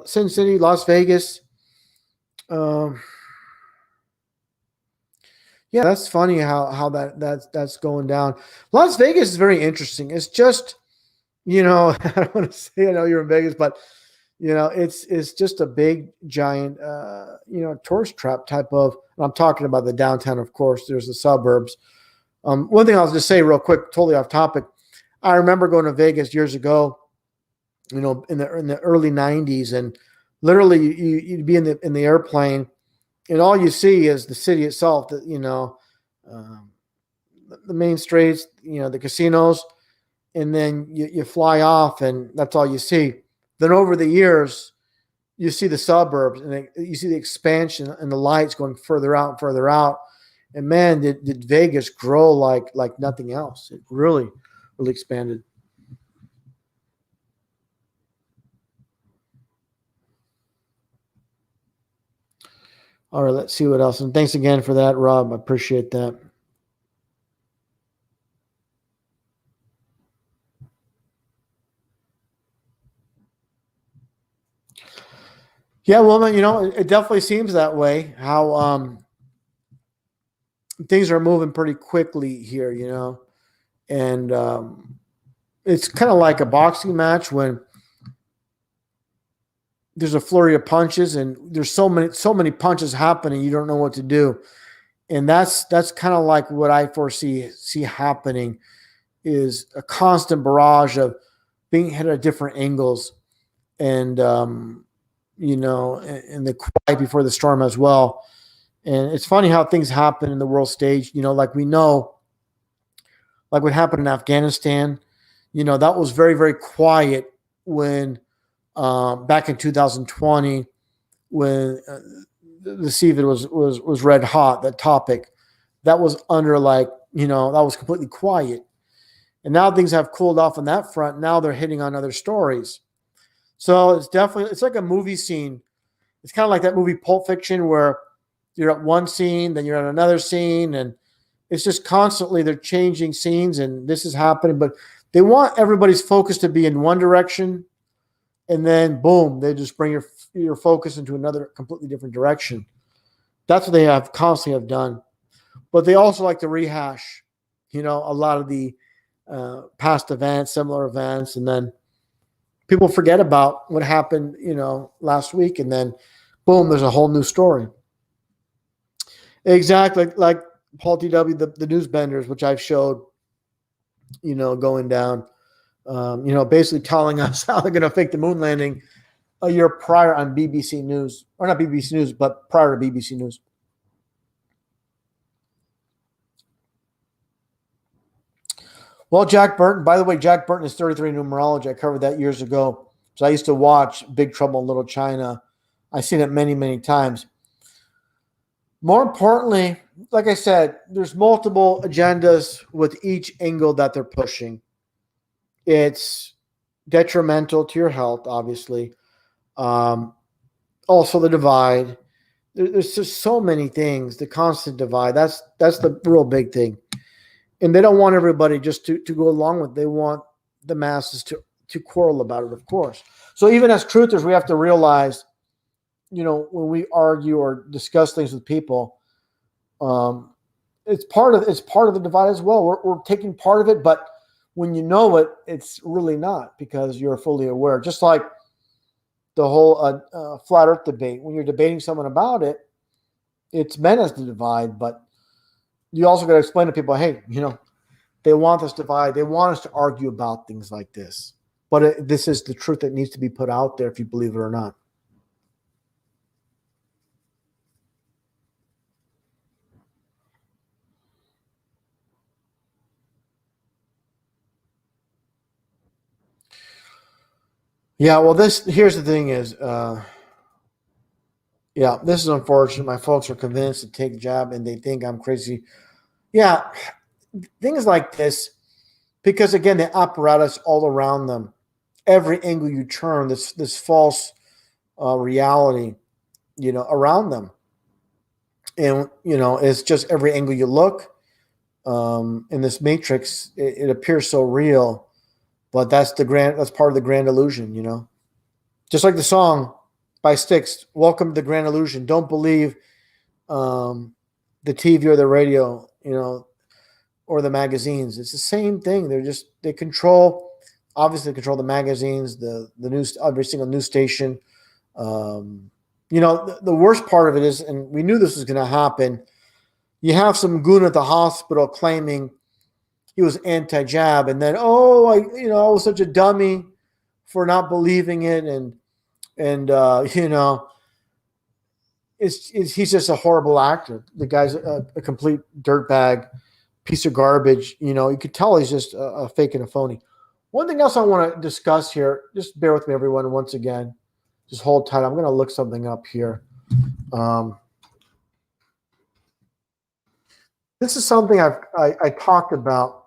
Sin City, Las Vegas. Yeah, that's funny how that's going down. Las Vegas is very interesting. It's just, I don't want to say I know you're in Vegas, but it's just a big giant tourist trap type of. And I'm talking about the downtown, of course. There's the suburbs. One thing I'll just say real quick, totally off topic. I remember going to Vegas years ago, in the early '90s, and literally you'd be in the airplane. And all you see is the city itself, the main streets, the casinos, and then you fly off, and that's all you see. Then over the years, you see the suburbs, and you see the expansion and the lights going further out and further out. And man, did Vegas grow like nothing else. It really, really expanded. All right, let's see what else. And thanks again for that, Rob. I appreciate that. Yeah, well, it definitely seems that way. How things are moving pretty quickly here, and it's kind of like a boxing match when there's a flurry of punches and there's so many punches happening, you don't know what to do. And that's kind of like what I see happening is a constant barrage of being hit at different angles, and and the quiet before the storm as well. And it's funny how things happen in the world stage, like we know, like what happened in Afghanistan, that was very, very quiet when back in 2020, when the CVID was red hot, that topic, that was under that was completely quiet. And now things have cooled off on that front. Now they're hitting on other stories. So it's like a movie scene. It's kind of like that movie Pulp Fiction where you're at one scene, then you're at another scene, and it's just constantly they're changing scenes, and this is happening. But they want everybody's focus to be in one direction, and then boom, they just bring your focus into another completely different direction. That's what they have constantly have done. But they also like to rehash, a lot of the past events, similar events, and then people forget about what happened, last week, and then boom, there's a whole new story. Exactly, like Paul TW, the news benders, which I've showed, going down, basically telling us how they're going to fake the moon landing a year prior on BBC News, or not BBC News, but prior to BBC News. Well, Jack Burton, by the way, Jack Burton is 33 numerology. I covered that years ago. So I used to watch Big Trouble in Little China. I've seen it many, many times. More importantly, like I said, there's multiple agendas with each angle that they're pushing. It's detrimental to your health, obviously. Also the divide. There's just so many things. The constant divide. That's the real big thing. And they don't want everybody just to go along with it. They want the masses to quarrel about it, of course. So even as truthers, we have to realize, when we argue or discuss things with people, it's part of the divide as well. We're taking part of it, but when you know it, it's really not, because you're fully aware. Just like the whole flat Earth debate. When you're debating someone about it, it's meant as the divide, but you also got to explain to people, hey, they want this divide. They want us to argue about things like this. But this is the truth that needs to be put out there, if you believe it or not. Yeah, well, here's the thing is, this is unfortunate. My folks are convinced to take a jab and they think I'm crazy. Yeah, things like this, because again, the apparatus all around them, every angle you turn, this false reality, around them. And, it's just every angle you look in this matrix, it appears so real. But that's part of the grand illusion, Just like the song by Styx, "Welcome to the Grand Illusion." Don't believe the TV or the radio, or the magazines. It's the same thing. They control the magazines, the news, every single news station. The worst part of it is, and we knew this was going to happen, you have some goon at the hospital claiming he was anti-jab, and then, I was such a dummy for not believing it, and he's just a horrible actor. The guy's a complete dirtbag, piece of garbage. You could tell he's just a fake and a phony. One thing else I want to discuss here, just bear with me, everyone, once again. Just hold tight. I'm going to look something up here. This is something I talked about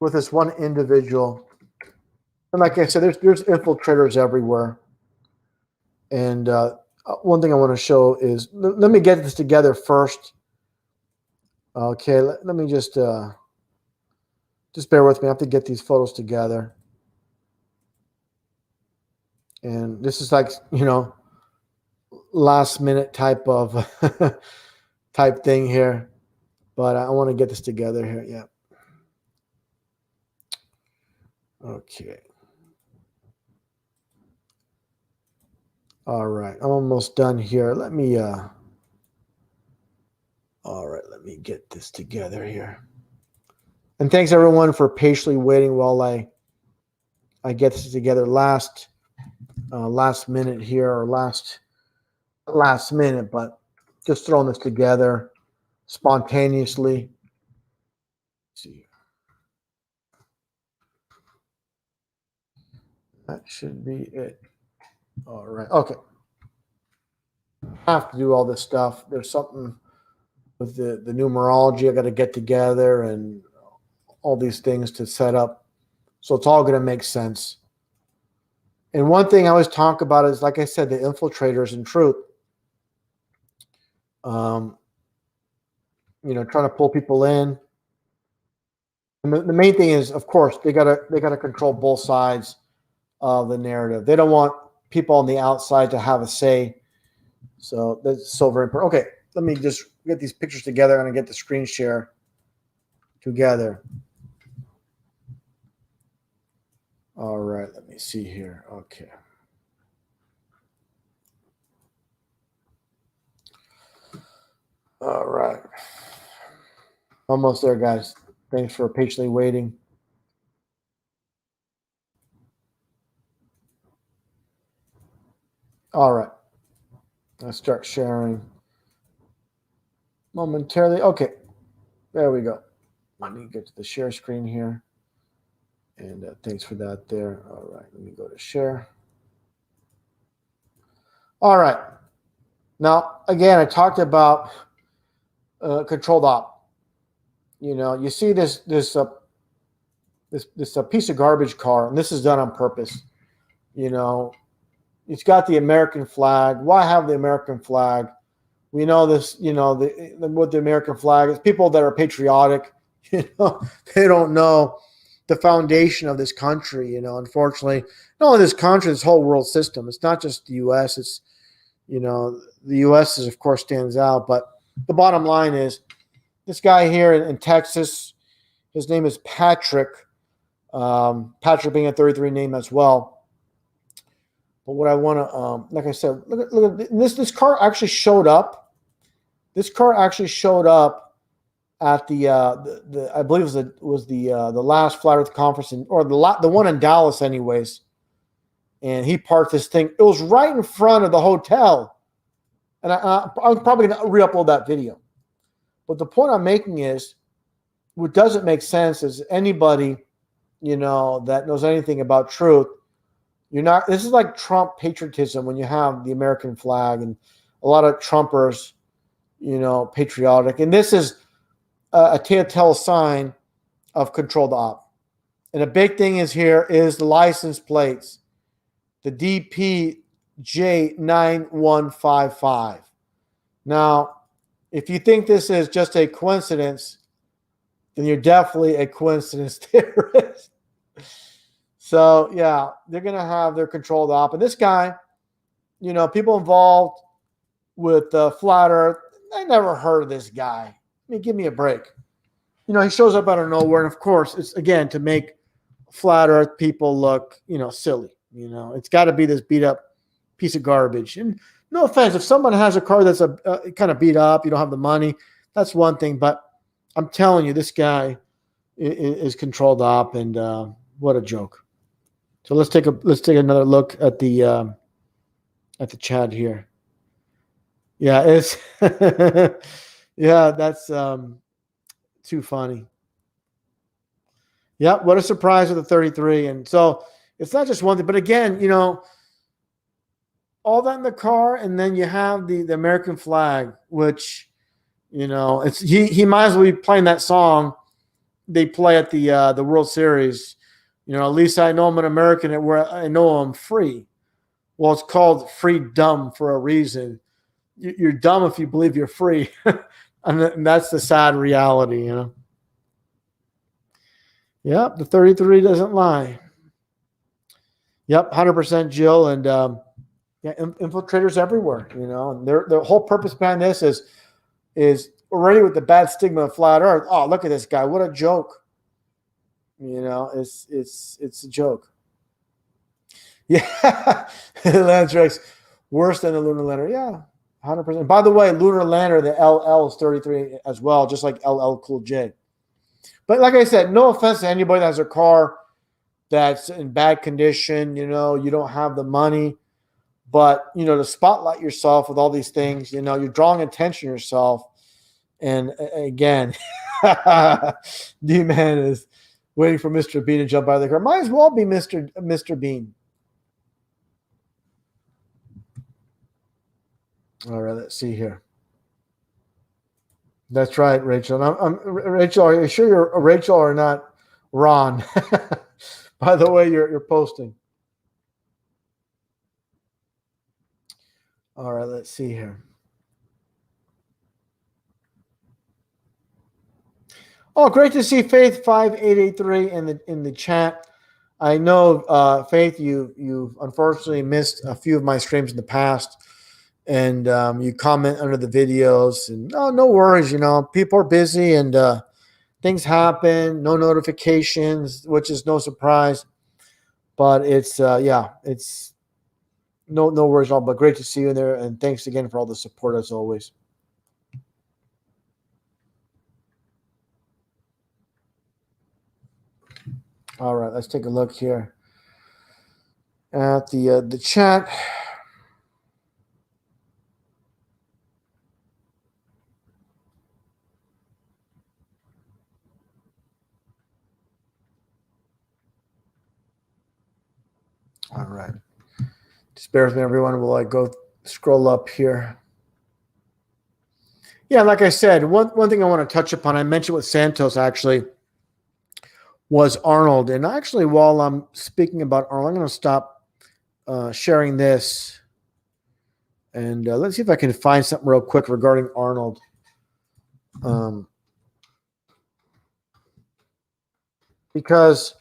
with this one individual. And like I said, there's infiltrators everywhere. And one thing I want to show is, let me get this together first. Okay, let me just bear with me. I have to get these photos together. And this is like, last minute type of type thing here. But I want to get this together here. Yeah. Okay. All right. I'm almost done here. All right. Let me get this together here. And thanks everyone for patiently waiting while I get this together last minute here, or last minute, but just throwing this together spontaneously. Let's see. That should be it. All right. Okay. I have to do all this stuff. There's something with the numerology I got to get together, and all these things to set up. So it's all going to make sense. And one thing I always talk about is, like I said, the infiltrators in truth. Trying to pull people in. And the main thing is, of course, they gotta control both sides of the narrative. They don't want people on the outside to have a say. So that's so very important. Okay, let me just get these pictures together. I'm gonna get the screen share together. All right, let me see here. Okay. All right. Almost there, guys. Thanks for patiently waiting. All right. Let's start sharing momentarily. Okay. There we go. Let me get to the share screen here. And thanks for that there. All right. Let me go to share. All right. Now, again, I talked about controlled op. You see this piece of garbage car, and this is done on purpose. It's got the American flag. Why have the American flag? We know this. What the American flag is. People that are patriotic, they don't know the foundation of this country. You know, unfortunately, not only this country, this whole world system. It's not just the U.S. It's, you know, the U.S. is, of course, stands out. But the bottom line is this guy here in Texas, his name is Patrick. Patrick being a 33 name as well. But what I want to, like I said, look at this car actually showed up. This car actually showed up at the I believe it was the last Flat Earth conference or the one in Dallas, anyways. And he parked this thing. It was right in front of the hotel, and I'm probably going to re-upload that video. But the point I'm making is, what doesn't make sense is anybody, you know, that knows anything about truth. You're not. This is like Trump patriotism when you have the American flag, and a lot of Trumpers, you know, patriotic. And this is a telltale sign of controlled op. And a big thing is here is the license plates, the DPJ9155. Now, if you think this is just a coincidence, then you're definitely a coincidence theorist. So, yeah, they're going to have their controlled op. And this guy, you know, people involved with Flat Earth, I never heard of this guy. I mean, give me a break. You know, he shows up out of nowhere. And, of course, it's, again, to make Flat Earth people look, you know, silly. You know, it's got to be this beat-up piece of garbage. And no offense, if someone has a car that's kind of beat up, you don't have the money, that's one thing. But I'm telling you, this guy is controlled op, and what a joke. So let's take another look at the chat here. Yeah, it's yeah, that's too funny. Yeah, what a surprise with the 33. And so it's not just one thing, but again, you know, all that in the car, and then you have the American flag, which, you know, it's he might as well be playing that song they play at the World Series. You know, at least I know I'm an American, and where I know I'm free. Well, it's called freedom for a reason. You're dumb if you believe you're free. And that's the sad reality, you know. Yep, the 33 doesn't lie. Yep, 100% Jill. And yeah, infiltrators everywhere, you know. And their whole purpose behind this is already with the bad stigma of Flat Earth. Oh, look at this guy. What a joke. You know, it's a joke. Yeah. Lance Rex, worse than the lunar lander. Yeah, 100%. By the way, lunar lander, the LL is 33 as well, just like LL Cool J. But like I said, no offense to anybody that has a car that's in bad condition, you know, you don't have the money. But, you know, to spotlight yourself with all these things, you know, you're drawing attention to yourself. And again, D-Man is waiting for Mr. Bean to jump out of the car. Might as well be Mr. Bean. All right, let's see here. That's right, Rachel. Rachel, are you sure you're Rachel or not Ron? By the way, you're posting. All right, let's see here. Oh, great to see Faith 5883 in the chat. I know, Faith, you've unfortunately missed a few of my streams in the past, and you comment under the videos. And no worries, you know, people are busy and things happen. No notifications, which is no surprise. But it's yeah, it's no worries at all. But great to see you in there, and thanks again for all the support as always. All right, let's take a look here at the chat. All right, just bear with me, everyone. Will I go scroll up here? Yeah, like I said, one thing I want to touch upon, I mentioned with Santos actually, was Arnold. And actually, while I'm speaking about Arnold, I'm going to stop sharing this. And let's see if I can find something real quick regarding Arnold. Because,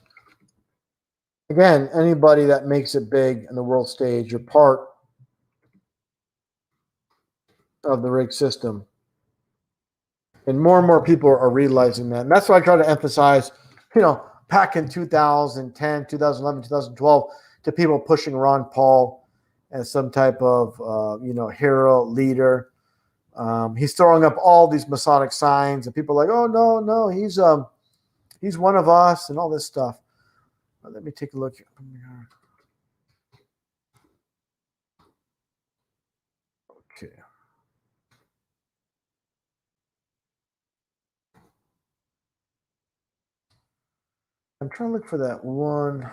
again, anybody that makes it big in the world stage, you're part of the rig system. And more people are realizing that. And that's why I try to emphasize, back in 2010, 2011, 2012, to people pushing Ron Paul as some type of, hero, leader. He's throwing up all these Masonic signs, and people are like, oh, no, he's one of us and all this stuff. Let me take a look. Okay. I'm trying to look for that one.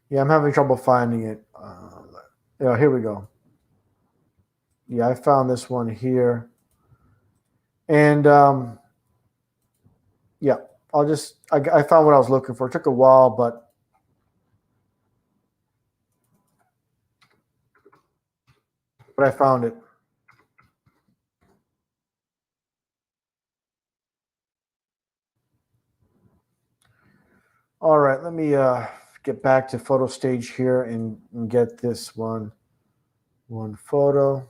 Yeah, I'm having trouble finding it. Here we go. Yeah, I found this one here. And yeah, I found what I was looking for. It took a while, but I found it. All right, let me get back to photo stage here and get this one photo.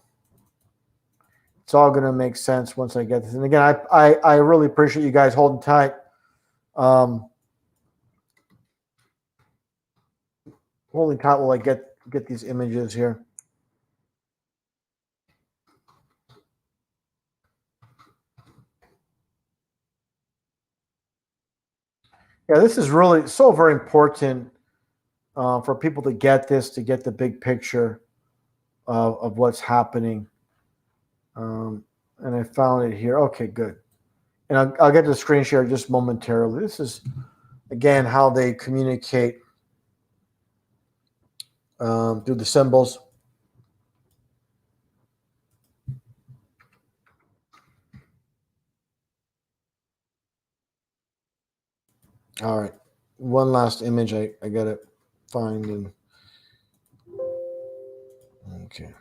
It's all going to make sense once I get this. And again, I really appreciate you guys holding tight. Holding tight while I get these images here. Yeah, this is really so very important for people to get this, to get the big picture of what's happening. And I found it here. Okay, good. And I'll get to the screen share just momentarily. This is, again, how they communicate through the symbols. All right. One last image I got to find. And okay.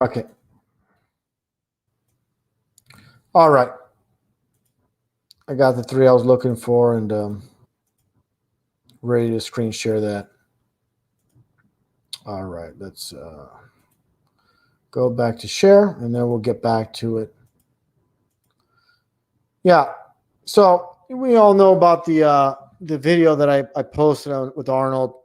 Okay. All right. I got the three I was looking for, and ready to screen share that. All right. Let's go back to share, and then we'll get back to it. Yeah. So we all know about the video that I posted with Arnold,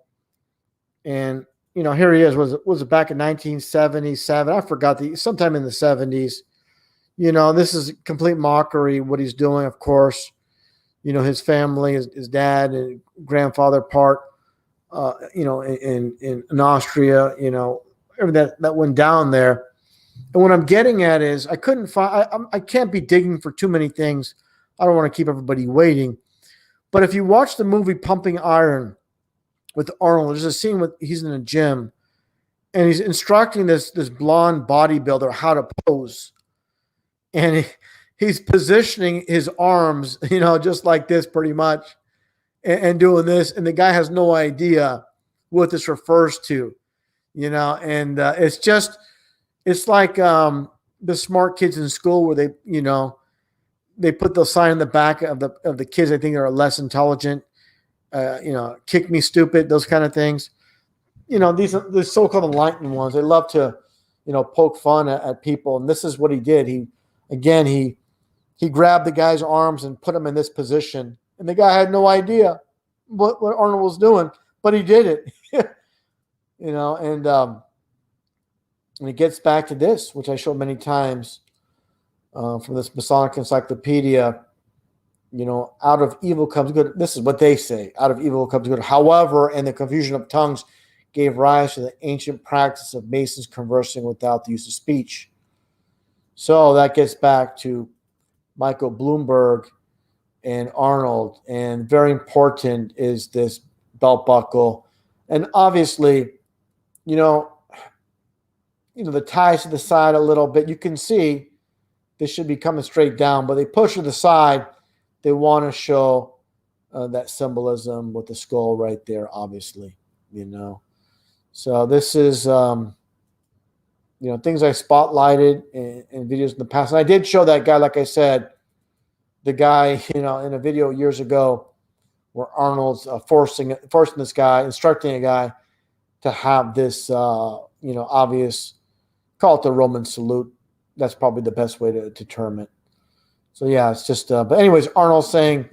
and here he is. Was it back in 1977? I forgot sometime in the 70s. This is complete mockery what he's doing. Of course, his family, his dad and grandfather part, in Austria. Everything that went down there. And what I'm getting at is I couldn't find. I can't be digging for too many things. I don't want to keep everybody waiting. But if you watch the movie Pumping Iron with Arnold, there's a scene with he's in a gym and he's instructing this blonde bodybuilder how to pose. And he's positioning his arms, just like this pretty much, and doing this. And the guy has no idea what this refers to, and it's like the smart kids in school where they put the sign in the back of the kids I think are less intelligent, kick me stupid, those kind of things. These so-called enlightened ones, they love to, poke fun at people. And this is what he did. He grabbed the guy's arms and put him in this position. And the guy had no idea what Arnold was doing, but he did it, and it gets back to this, which I showed many times from this Masonic encyclopedia. Out of evil comes good. This is what they say. Out of evil comes good. However, in the confusion of tongues gave rise to the ancient practice of Masons conversing without the use of speech. So that gets back to Michael Bloomberg and Arnold. And very important is this belt buckle. And obviously, the ties to the side a little bit. You can see this should be coming straight down, but they push to the side. They want to show that symbolism with the skull right there, obviously, So this is, things I spotlighted in videos in the past. And I did show that guy, like I said, the guy, in a video years ago where Arnold's forcing this guy, instructing a guy to have this, obvious, call it the Roman salute. That's probably the best way to term it. So yeah, it's just, but anyways, Arnold saying,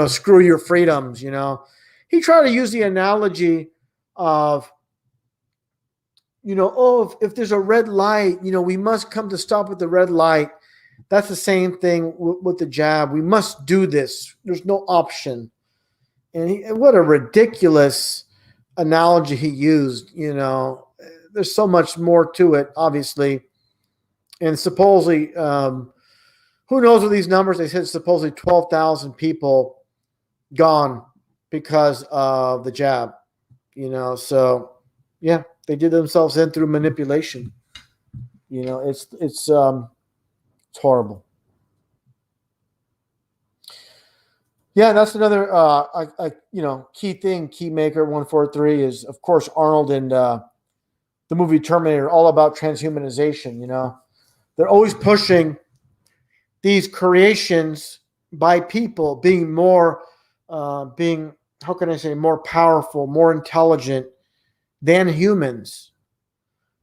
screw your freedoms, He tried to use the analogy of, if there's a red light, we must come to stop at the red light. That's the same thing with the jab. We must do this. There's no option. And what a ridiculous analogy he used, There's so much more to it, obviously. And supposedly, who knows what these numbers? They said supposedly 12,000 people gone because of the jab, So, yeah, they did themselves in through manipulation. It's horrible. Yeah, that's another key maker 143 is, of course, Arnold and the movie Terminator, all about transhumanization. They're always pushing these creations by people being more, how can I say, more powerful, more intelligent than humans.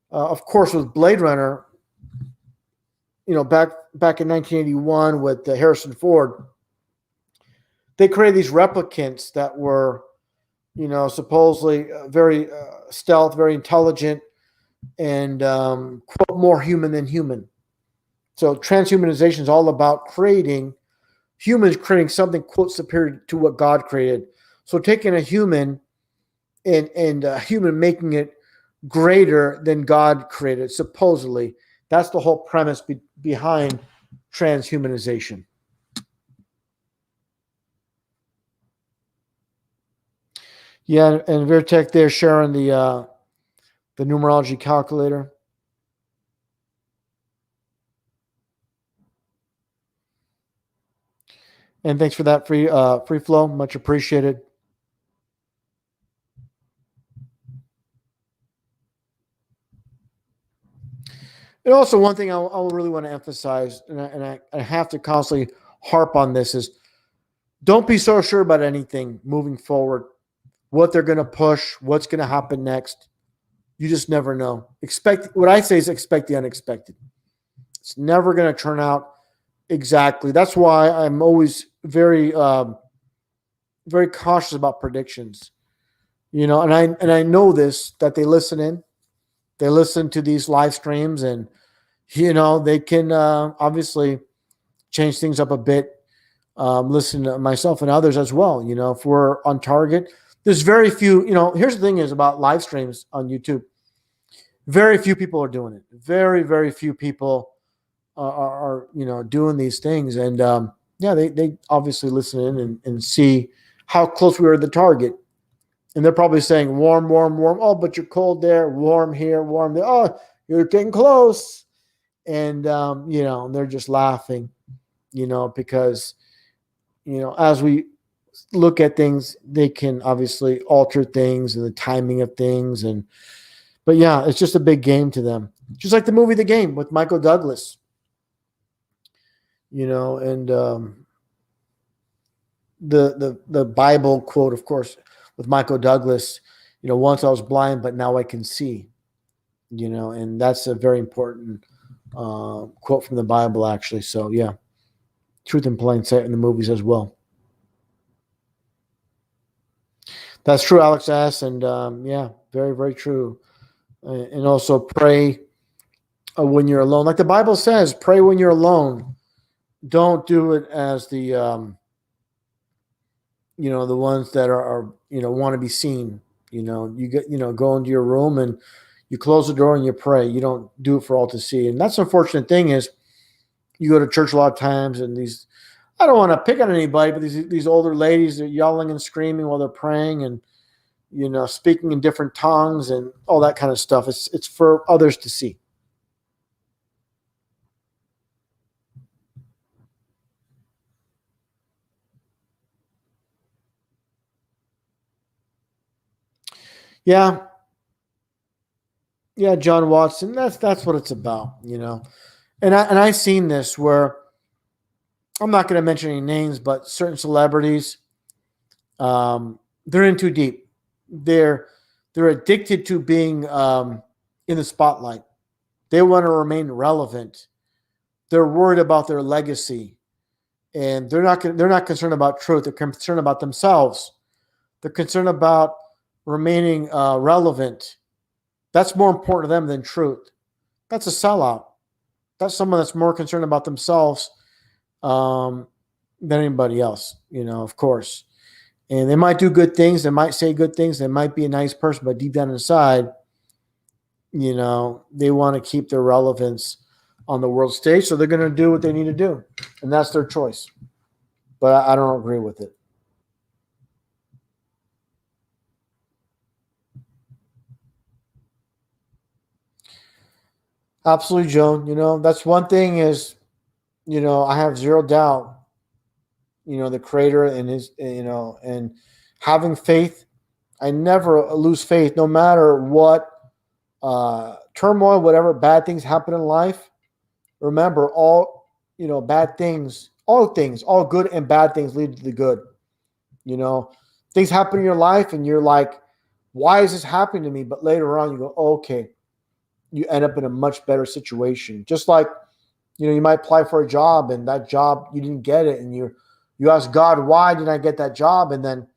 Of course, with Blade Runner, back in 1981 with Harrison Ford, they created these replicants that were, supposedly very stealth, very intelligent, and quote, more human than human. So transhumanization is all about humans creating something, quote, superior to what God created. So taking a human and a human making it greater than God created, supposedly. That's the whole premise behind transhumanization. Yeah, and Virtech there sharing the numerology calculator. And thanks for that free flow, much appreciated. And also, one thing I really want to emphasize, and I have to constantly harp on this, is don't be so sure about anything moving forward. What they're going to push, what's going to happen next. You just never know. What I say is expect the unexpected. It's never going to turn out exactly. That's why I'm always very, very cautious about predictions. And I know this, that they listen in. They listen to these live streams, and they can obviously change things up a bit. Listen to myself and others as well. If we're on target, there's very few. Here's the thing: is about live streams on YouTube. Very few people are doing it. Very, very few people are doing these things, and they obviously listen in and see how close we are to the target. And they're probably saying warm, warm, warm. Oh, but you're cold there. Warm here, warm there. Oh, you're getting close. And, they're just laughing, because, as we look at things, they can obviously alter things and the timing of things. But yeah, it's just a big game to them. Just like the movie The Game with Michael Douglas, and the Bible quote, of course, with Michael Douglas, once I was blind, but now I can see, and that's a very important quote from the Bible, actually. So, yeah, truth in plain sight in the movies as well. That's true, Alex S. And, yeah, very, very true. And also pray when you're alone. Like the Bible says, pray when you're alone. Don't do it as the, the ones that are want to be seen. You get, go into your room and you close the door and you pray. You don't do it for all to see. And that's the unfortunate thing is you go to church a lot of times and these, I don't want to pick on anybody, but these older ladies are yelling and screaming while they're praying and, speaking in different tongues and all that kind of stuff. It's for others to see. Yeah. Yeah, John Watson. That's what it's about, you know. And I've seen this where I'm not going to mention any names, but certain celebrities, they're in too deep. They're they're addicted to being in the spotlight. They want to remain relevant. They're worried about their legacy, and they're not concerned about truth. They're concerned about themselves. They're concerned about remaining relevant. That's more important to them than truth. That's a sellout. That's someone that's more concerned about themselves um, than anybody else, you know, of course. And they might do good things. They might say good things. They might be a nice person, but deep down inside, you know, they want to keep their relevance on the world stage. So they're going to do what they need to do. And that's their choice. But I don't agree with it. Absolutely, Joan. You know, that's one thing is, you know, I have zero doubt, you know, the creator and his, you know, and having faith. I never lose faith, no matter what turmoil, whatever bad things happen in life. Remember, all, you know, bad things, all good and bad things lead to the good. You know, things happen in your life and you're like, why is this happening to me? But later on, you go, oh, okay, you end up in a much better situation. Just like, you know, you might apply for a job and that job, you didn't get it. And you ask God, why didn't I get that job? And then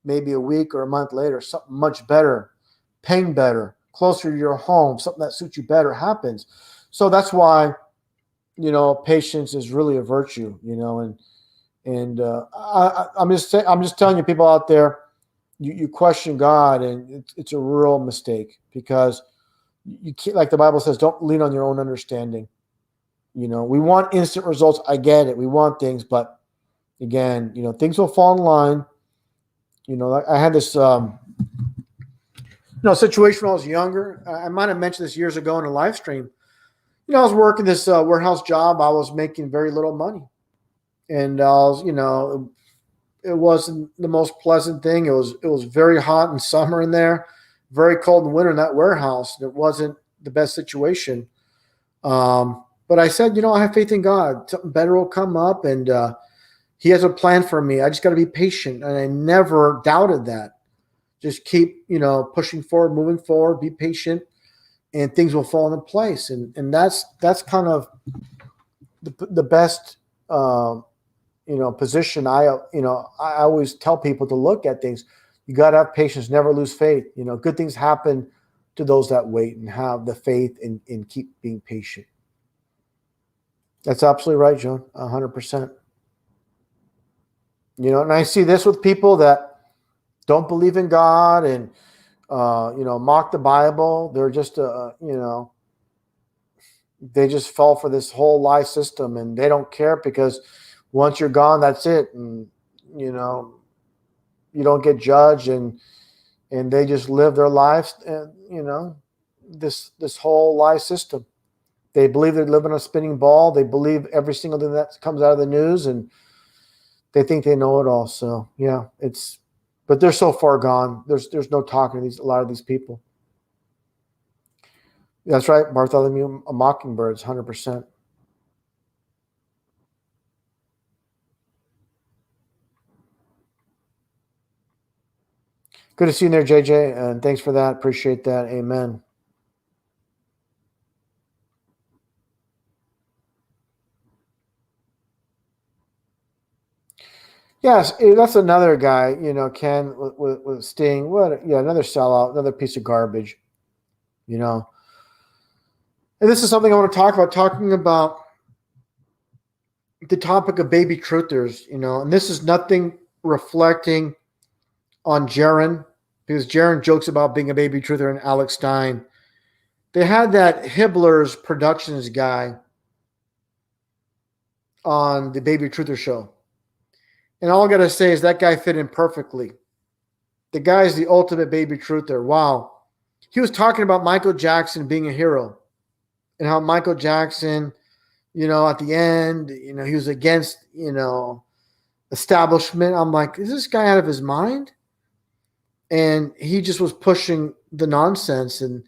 maybe a week or a month later, something much better, paying better, closer to your home, something that suits you better happens. So that's why, you know, patience is really a virtue, you know, and I'm just telling you, people out there, you question God, and it's a real mistake, because you can't, like the Bible says, don't lean on your own understanding. You know, we want instant results. I get it. We want things, but again, you know, things will fall in line. You know, I had this, you know, situation when I was younger. I might have mentioned this years ago in a live stream. You know, I was working this warehouse job. I was making very little money, and I was, you know, it wasn't the most pleasant thing. It was very hot in summer in there, very cold in winter in that warehouse. It wasn't the best situation. But I said, you know, I have faith in God. Something better will come up, and He has a plan for me. I just got to be patient, and I never doubted that. Just keep, you know, pushing forward, moving forward, be patient, and things will fall into place. And that's kind of the best, you know, position. You know, I always tell people to look at things. You got to have patience, never lose faith. You know, good things happen to those that wait and have the faith and keep being patient. That's absolutely right, Joan. 100%. You know, and I see this with people that don't believe in God and you know, mock the Bible. They're just you know, they just fall for this whole lie system, and they don't care, because once you're gone, that's it. And you know, you don't get judged, and they just live their lives, and you know, this whole lie system. They believe they live in a spinning ball. They believe every single thing that comes out of the news, and they think they know it all. So yeah, but they're so far gone. There's no talking to a lot of these people. That's right, Bartholomew Mockingbirds, 100%. Good to see you there, JJ, and thanks for that. Appreciate that. Amen. Yes, that's another guy, you know, Ken with Sting. What? Yeah, another sellout, another piece of garbage, you know. And this is something I want to talk about, talking about the topic of baby truthers, you know. And this is nothing reflecting on Jaron, because Jaron jokes about being a baby truther, and Alex Stein. They had that Hibbler's Productions guy on the Baby Truther show. And all I got to say is that guy fit in perfectly. The guy is the ultimate baby truther. Wow. He was talking about Michael Jackson being a hero, and how Michael Jackson, you know, at the end, you know, he was against, you know, establishment. I'm like, is this guy out of his mind? And he just was pushing the nonsense. And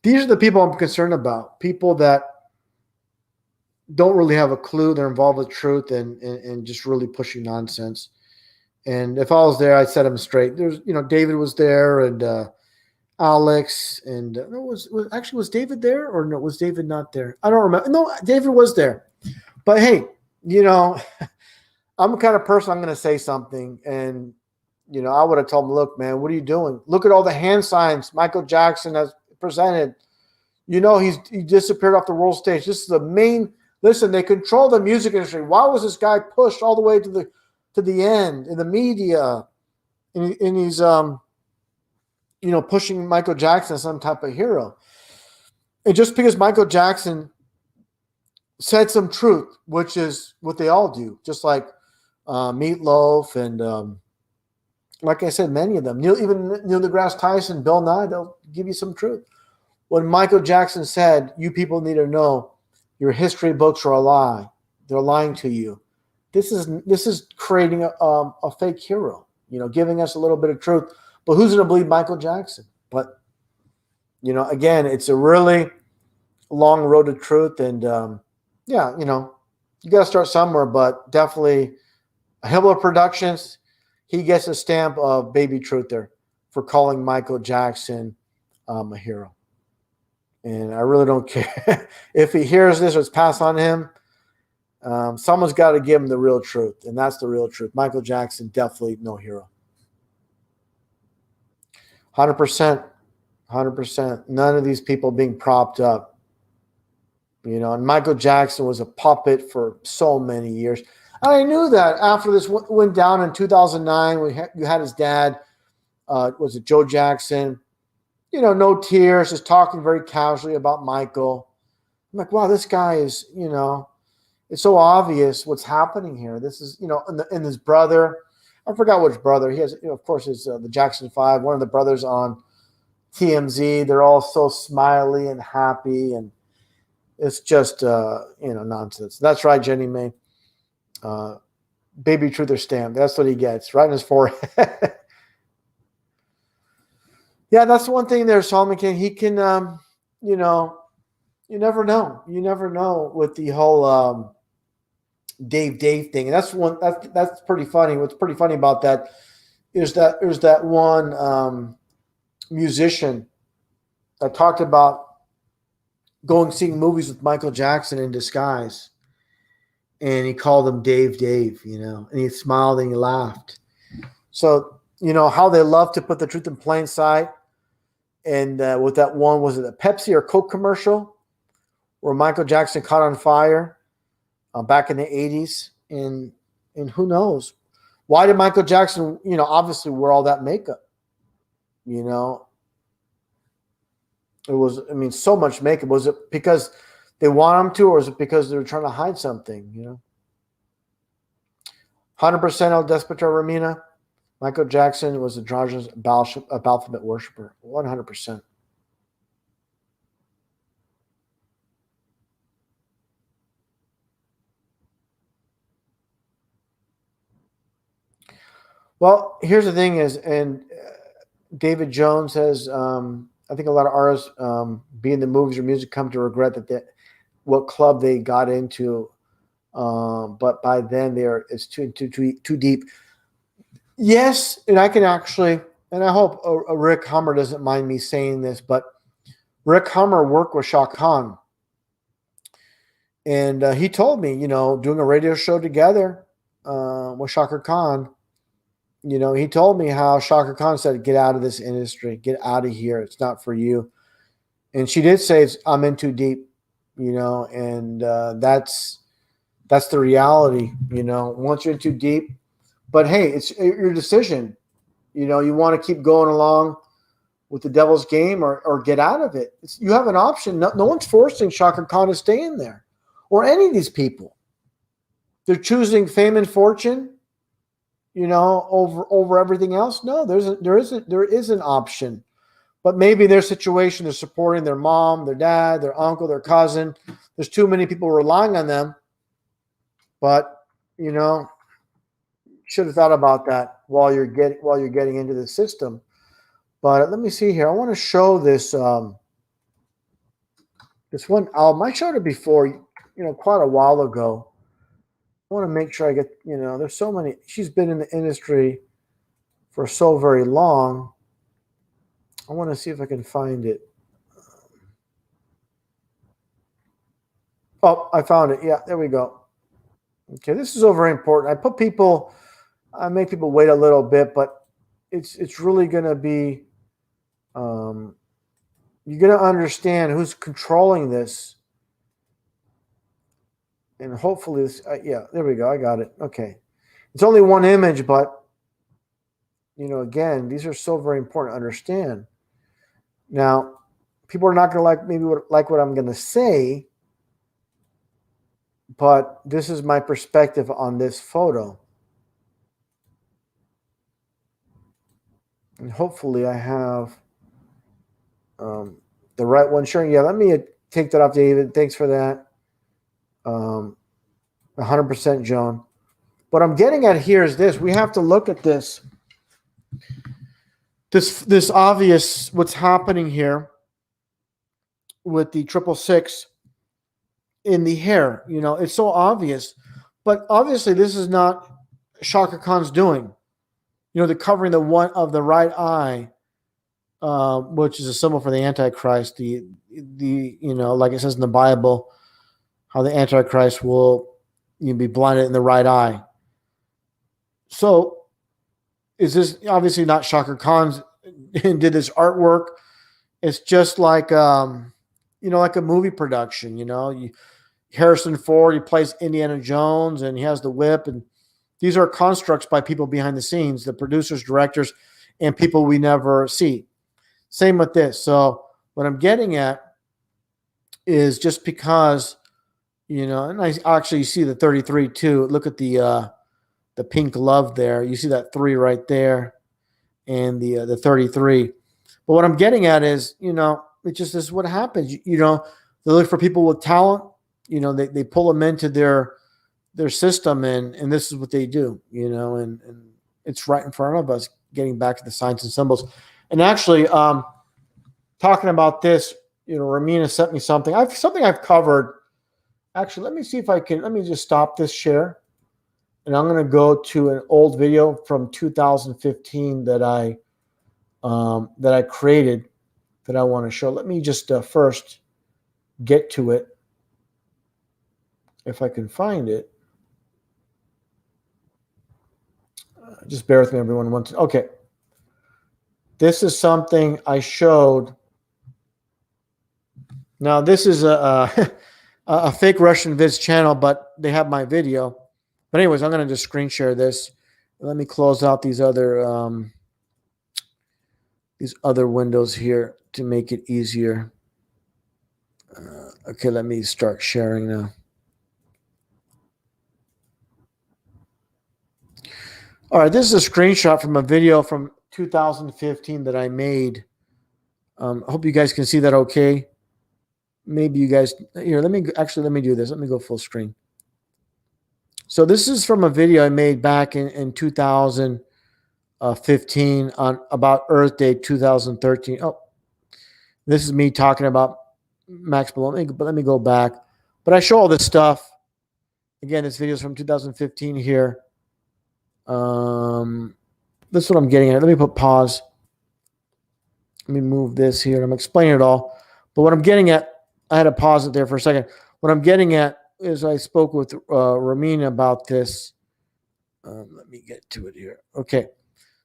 these are the people I'm concerned about. People that don't really have a clue. They're involved with truth and just really pushing nonsense. And if I was there, I'd set them straight. There's, David was there, and Alex, and was David there, or no? Was David not there? I don't remember. No, David was there. But hey, I'm the kind of person, I'm going to say something, and I would have told him, look, man, what are you doing? Look at all the hand signs Michael Jackson has presented. He disappeared off the world stage. This is the main. Listen, they control the music industry. Why was this guy pushed all the way to the end in the media? And he's pushing Michael Jackson as some type of hero. And just because Michael Jackson said some truth, which is what they all do, just like Meatloaf and like I said, many of them. Neil deGrasse Tyson, Bill Nye, they'll give you some truth. When Michael Jackson said, you people need to know your history books are a lie. They're lying to you. This is creating a fake hero, giving us a little bit of truth. But who's going to believe Michael Jackson? But, again, it's a really long road to truth. And, you got to start somewhere. But definitely Himmler Productions, he gets a stamp of baby truth there for calling Michael Jackson a hero. And I really don't care if he hears this or it's passed on to him. Someone's got to give him the real truth, and that's the real truth. Michael Jackson, definitely no hero. 100%. 100%. None of these people being propped up. And Michael Jackson was a puppet for so many years. And I knew that after this went down in 2009, you had his dad, was it Joe Jackson? No tears, just talking very casually about Michael. I'm like, wow, this guy is, it's so obvious what's happening here. This is, and his brother, I forgot which brother. He has, of course, is the Jackson 5, one of the brothers on TMZ. They're all so smiley and happy, and it's just, nonsense. That's right, Jenny May. Baby Truther stamp. That's what he gets, right in his forehead. Yeah, that's the one thing there, Solomon King. He can, you never know. You never know with the whole Dave thing. And that's pretty funny. What's pretty funny about that is that there's that one musician that talked about seeing movies with Michael Jackson in disguise. And he called him Dave, and he smiled and he laughed. So, how they love to put the truth in plain sight. And with that one, was it a Pepsi or Coke commercial where Michael Jackson caught on fire back in the 80s? And who knows? Why did Michael Jackson, obviously wear all that makeup? It was, so much makeup. Was it because they want him to, or is it because they were trying to hide something, 100% El Desperado Romina. Michael Jackson was androgynous Baphomet worshiper. 100%. Well, here's the thing is, and David Jones says, I think a lot of artists, be in the movies or music, come to regret what club they got into, but by then it's too deep. Yes, and I can actually, and I hope Rick Hummer doesn't mind me saying this, but Rick Hummer worked with Shah Khan. And he told me, doing a radio show together with Shaka Khan, he told me how Shaka Khan said, get out of this industry, get out of here. It's not for you. And she did say, I'm in too deep, and that's the reality, once you're in too deep. But hey, it's your decision. You want to keep going along with the devil's game or get out of it. You have an option. No one's forcing Shaka Khan to stay in there, or any of these people. They're choosing fame and fortune, over everything else. No, there is an option. But maybe their situation, they're supporting their mom, their dad, their uncle, their cousin. There's too many people relying on them. But, should have thought about that while you're getting into the system. But let me see here. I want to show this this one album. I showed it before, quite a while ago. I want to make sure I get, there's so many. She's been in the industry for so very long. I want to see if I can find it. Oh, I found it. Yeah, there we go. Okay, this is so very important. I make people wait a little bit, but it's really going to be, you're going to understand who's controlling this. And hopefully this, yeah, there we go. I got it. Okay. It's only one image, but, again, these are so very important to understand. Now, people are not going to like what I'm going to say, but this is my perspective on this photo. And hopefully I have the right one. Sure. Yeah, let me take that off, David. Thanks for that. 100% Joan. What I'm getting at here is this. We have to look at this. This obvious, what's happening here with the 666 in the hair. It's so obvious. But obviously this is not Shaka Khan's doing. The covering the one of the right eye, which is a symbol for the Antichrist. The like it says in the Bible, how the Antichrist will be blinded in the right eye. So, is this obviously not Shaka Khan's did this artwork? It's just like like a movie production. Harrison Ford, he plays Indiana Jones, and he has the whip, and these are constructs by people behind the scenes, the producers, directors, and people we never see. Same with this. So what I'm getting at is just because, and I actually see the 33 too. Look at the pink love there. You see that 3 right there, and the 33. But what I'm getting at is, it just is what happens. They look for people with talent. They pull them into their system, and this is what they do, and it's right in front of us, getting back to the signs and symbols. And actually, talking about this, Ramina sent me something. I've covered. Actually, let me see if I can, let me just stop this share. And I'm going to go to an old video from 2015 that I created that I want to show. Let me just first get to it, if I can find it. Just bear with me, everyone. Okay. This is something I showed. Now, this is a fake Russian Vids channel, but they have my video. But anyways, I'm going to just screen share this. Let me close out these other windows here to make it easier. Okay, let me start sharing now. All right, this is a screenshot from a video from 2015 that I made. I hope you guys can see that okay. Maybe you guys, here, let me do this. Let me go full screen. So this is from a video I made back in 2015 on about Earth Day 2013. Oh, this is me talking about Max Malone, but let me go back. But I show all this stuff. Again, this video is from 2015 here. This is what I'm getting at. Let me put pause. Let me move this here. I'm explaining it all. But what I'm getting at, I had to pause it there for a second. What I'm getting at is I spoke with Ramina about this. Let me get to it here. Okay.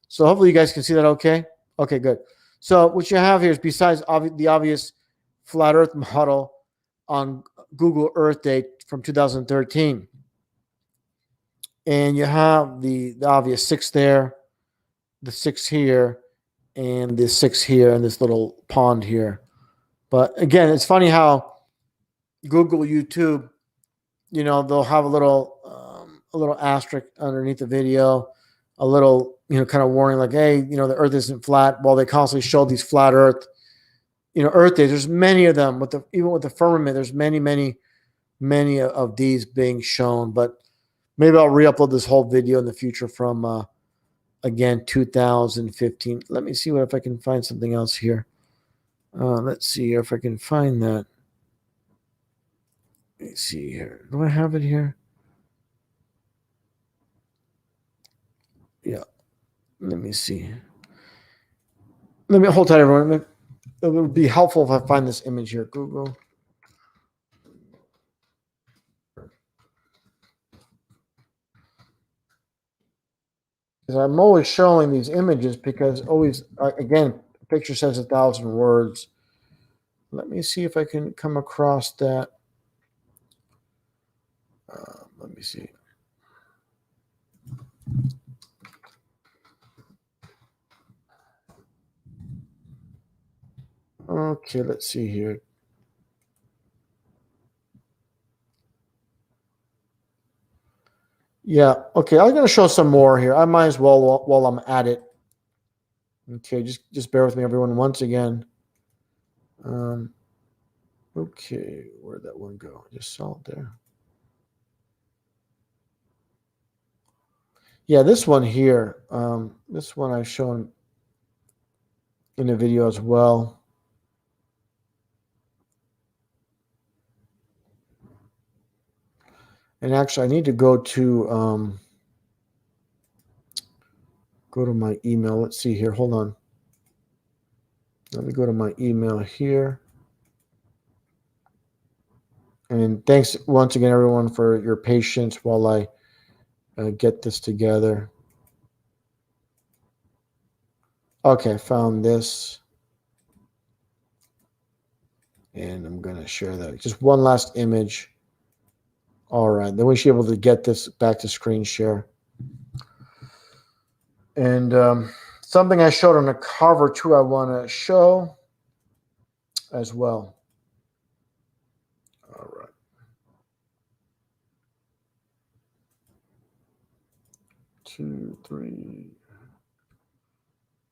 So hopefully you guys can see that okay. Okay, good. So what you have here is, besides the obvious flat Earth model on Google Earth Day from 2013, and you have the obvious 6 there, the 6 here, and the 6 here, and this little pond here. But again, it's funny how Google, YouTube, they'll have a little asterisk underneath the video, a little, kind of warning like, hey, the Earth isn't flat. While they constantly show these flat Earth, Earth days. There's many of them even with the firmament. There's many of these being shown. But Maybe I'll re-upload this whole video in the future from, again, 2015. Let me see if I can find something else here. Let's see if I can find that. Let me see here. Do I have it here? Yeah. Let me see. Let me hold tight, everyone. It would be helpful if I find this image here. Google. Because I'm always showing these images because always, again, a picture says 1,000 words. Let me see if I can come across that. Let me see. Okay, let's see here. Yeah, okay, I'm going to show some more here. I might as well while I'm at it. Okay, just bear with me, everyone, once again. Okay, where'd that one go? I just saw it there. Yeah, this one here. This one I've shown in a video as well. And actually, I need to go to my email. Let's see here. Hold on. Let me go to my email here. And thanks once again, everyone, for your patience while I get this together. Okay, I found this. And I'm going to share that. Just one last image. All right. Then we should be able to get this back to screen share. And something I showed on the cover, too, I want to show as well. All right. Two, three.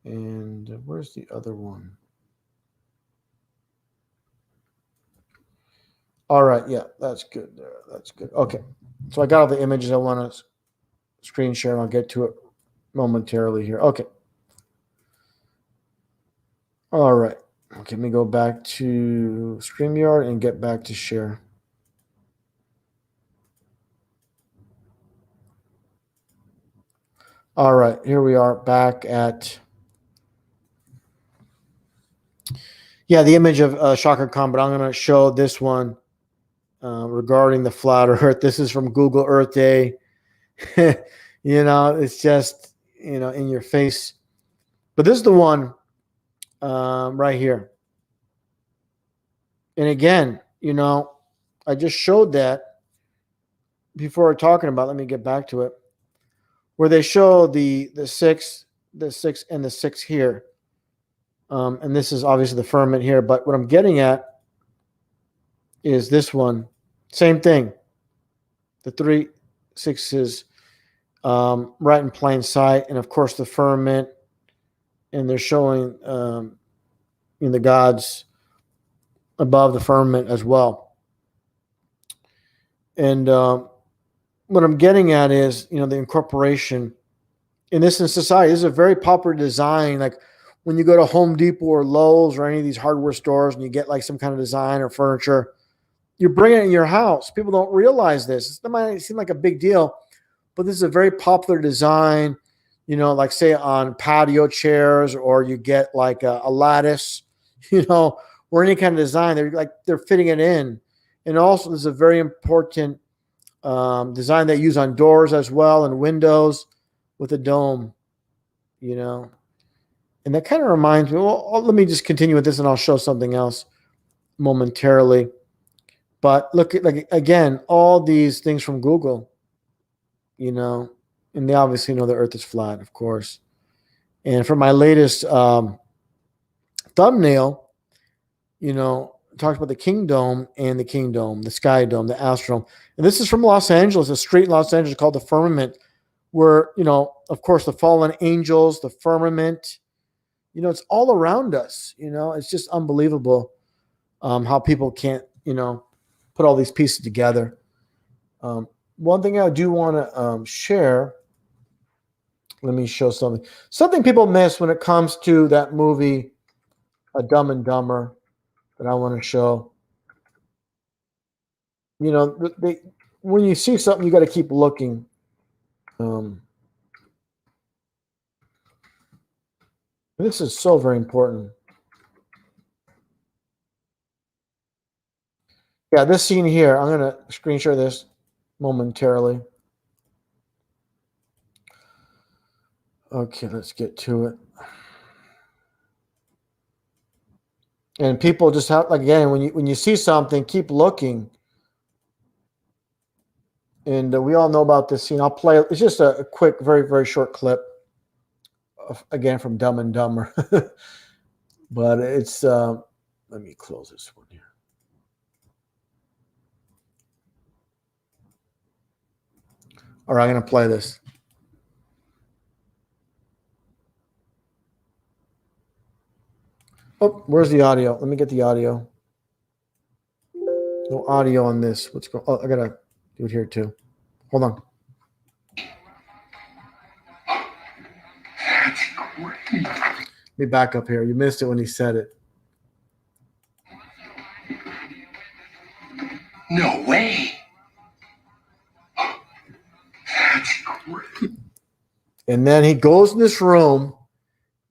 And where's the other one? All right. Yeah, that's good there. That's good. Okay. So I got all the images I want to screen share, and I'll get to it momentarily here. Okay. All right. Okay, let me go back to StreamYard and get back to share. All right, here we are back at, the image of Shaka Khan, but I'm going to show this one regarding the flat Earth. This is from Google Earth Day. It's just, in your face. But this is the one right here. And again, I just showed that before talking about, let me get back to it, where they show the 6, and the 6 here. And this is obviously the firmament here, but what I'm getting at is this one. Same thing. The 3 6s right in plain sight, and of course the firmament, and they're showing the gods above the firmament as well. And what I'm getting at is, the incorporation in this in society. This is a very popular design. Like when you go to Home Depot or Lowe's or any of these hardware stores and you get like some kind of design or furniture, you bring it in your house. People don't realize this. It might seem like a big deal, but this is a very popular design, like say on patio chairs, or you get like a lattice, or any kind of design. They're fitting it in. And also there's a very important design they use on doors as well, and windows with a dome, And that kind of reminds me, let me just continue with this and I'll show something else momentarily. But look at, like, again, all these things from Google, and they obviously know the earth is flat, of course. And for my latest thumbnail, talks about the kingdom and the kingdom, the sky dome, the astrodome. And this is from Los Angeles, a street in Los Angeles called the Firmament, where, of course, the fallen angels, the firmament, it's all around us. It's just unbelievable how people can't, put all these pieces together. But one thing I do want to share. Let me show something. Something people miss when it comes to that movie, A Dumb and Dumber, that I want to show. You know, when you see something, you got to keep looking. This is so very important. Yeah, this scene here, I'm going to screen share this momentarily. Okay, let's get to it. And people just have, like, again, when you see something, keep looking. And we all know about this scene. I'll play. It's just a quick, very, very short clip, again, from Dumb and Dumber. But it's, let me close this one here. All right, I'm going to play this. Oh, where's the audio? Let me get the audio. No audio on this. What's going on? Oh, I got to do it here too. Hold on. That's great. Let me back up here. You missed it when he said it. No way. That's great. And then he goes in this room,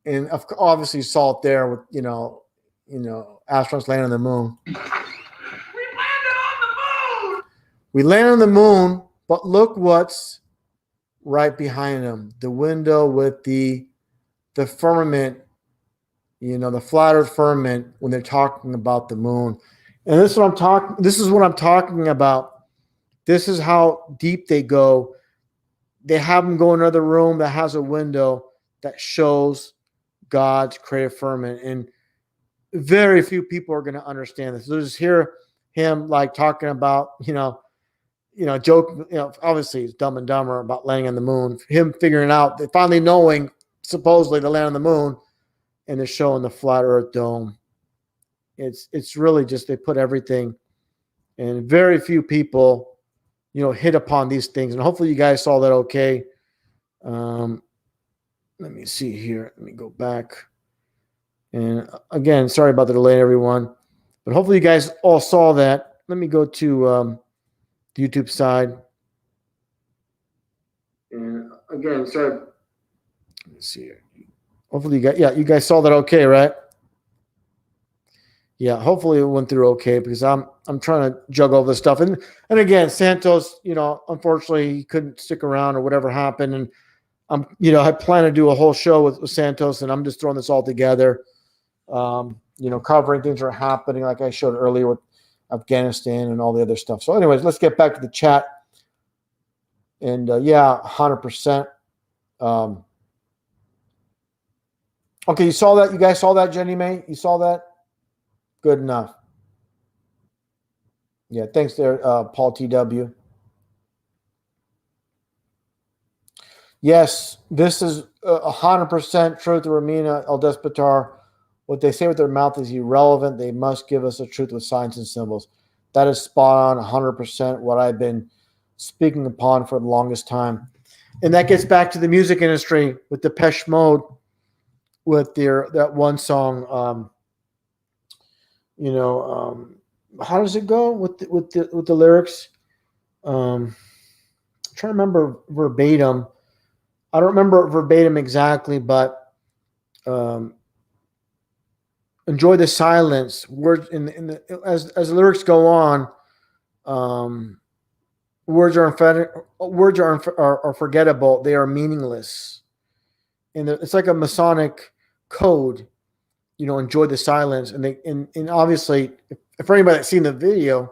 and obviously saw it there with astronauts landing on the moon. We landed on the moon, but look what's right behind him. The window with the firmament, the flat earth firmament when they're talking about the moon. And this is what I'm talking about. This is how deep they go. They have them go in another room that has a window that shows God's creative firmament. And very few people are going to understand this. They'll just hear him like talking about, joke, obviously it's Dumb and Dumber about landing on the moon, him figuring out, finally knowing supposedly to land on the moon, and they're showing the flat earth dome. It's really just, they put everything, and very few people, hit upon these things. And hopefully you guys saw that okay. Let me see here. Let me go back. And again, sorry about the delay, everyone. But hopefully you guys all saw that. Let me go to the YouTube side. And again, sorry. Let me see here. Hopefully you guys saw that okay, right? Yeah, hopefully it went through okay, because I'm trying to juggle all this stuff. And again, Santos, unfortunately he couldn't stick around or whatever happened. And I plan to do a whole show with Santos, and I'm just throwing this all together. Covering things that are happening, like I showed earlier with Afghanistan and all the other stuff. So anyways, let's get back to the chat. And 100%. Okay, you saw that? You guys saw that, Jenny May? You saw that? Good enough. Yeah, thanks there, Paul TW. Yes, this is 100% truth, Ramina El Despotar. What they say with their mouth is irrelevant. They must give us the truth with signs and symbols. That is spot on, 100% what I've been speaking upon for the longest time. And that gets back to the music industry with Depeche Mode, with that one song. How does it go with the lyrics? I'm trying to remember verbatim. I don't remember verbatim exactly, but enjoy the silence. Words as the lyrics go on, words are forgettable. They are meaningless, and it's like a Masonic code. Enjoy the silence, and obviously, for anybody that's seen the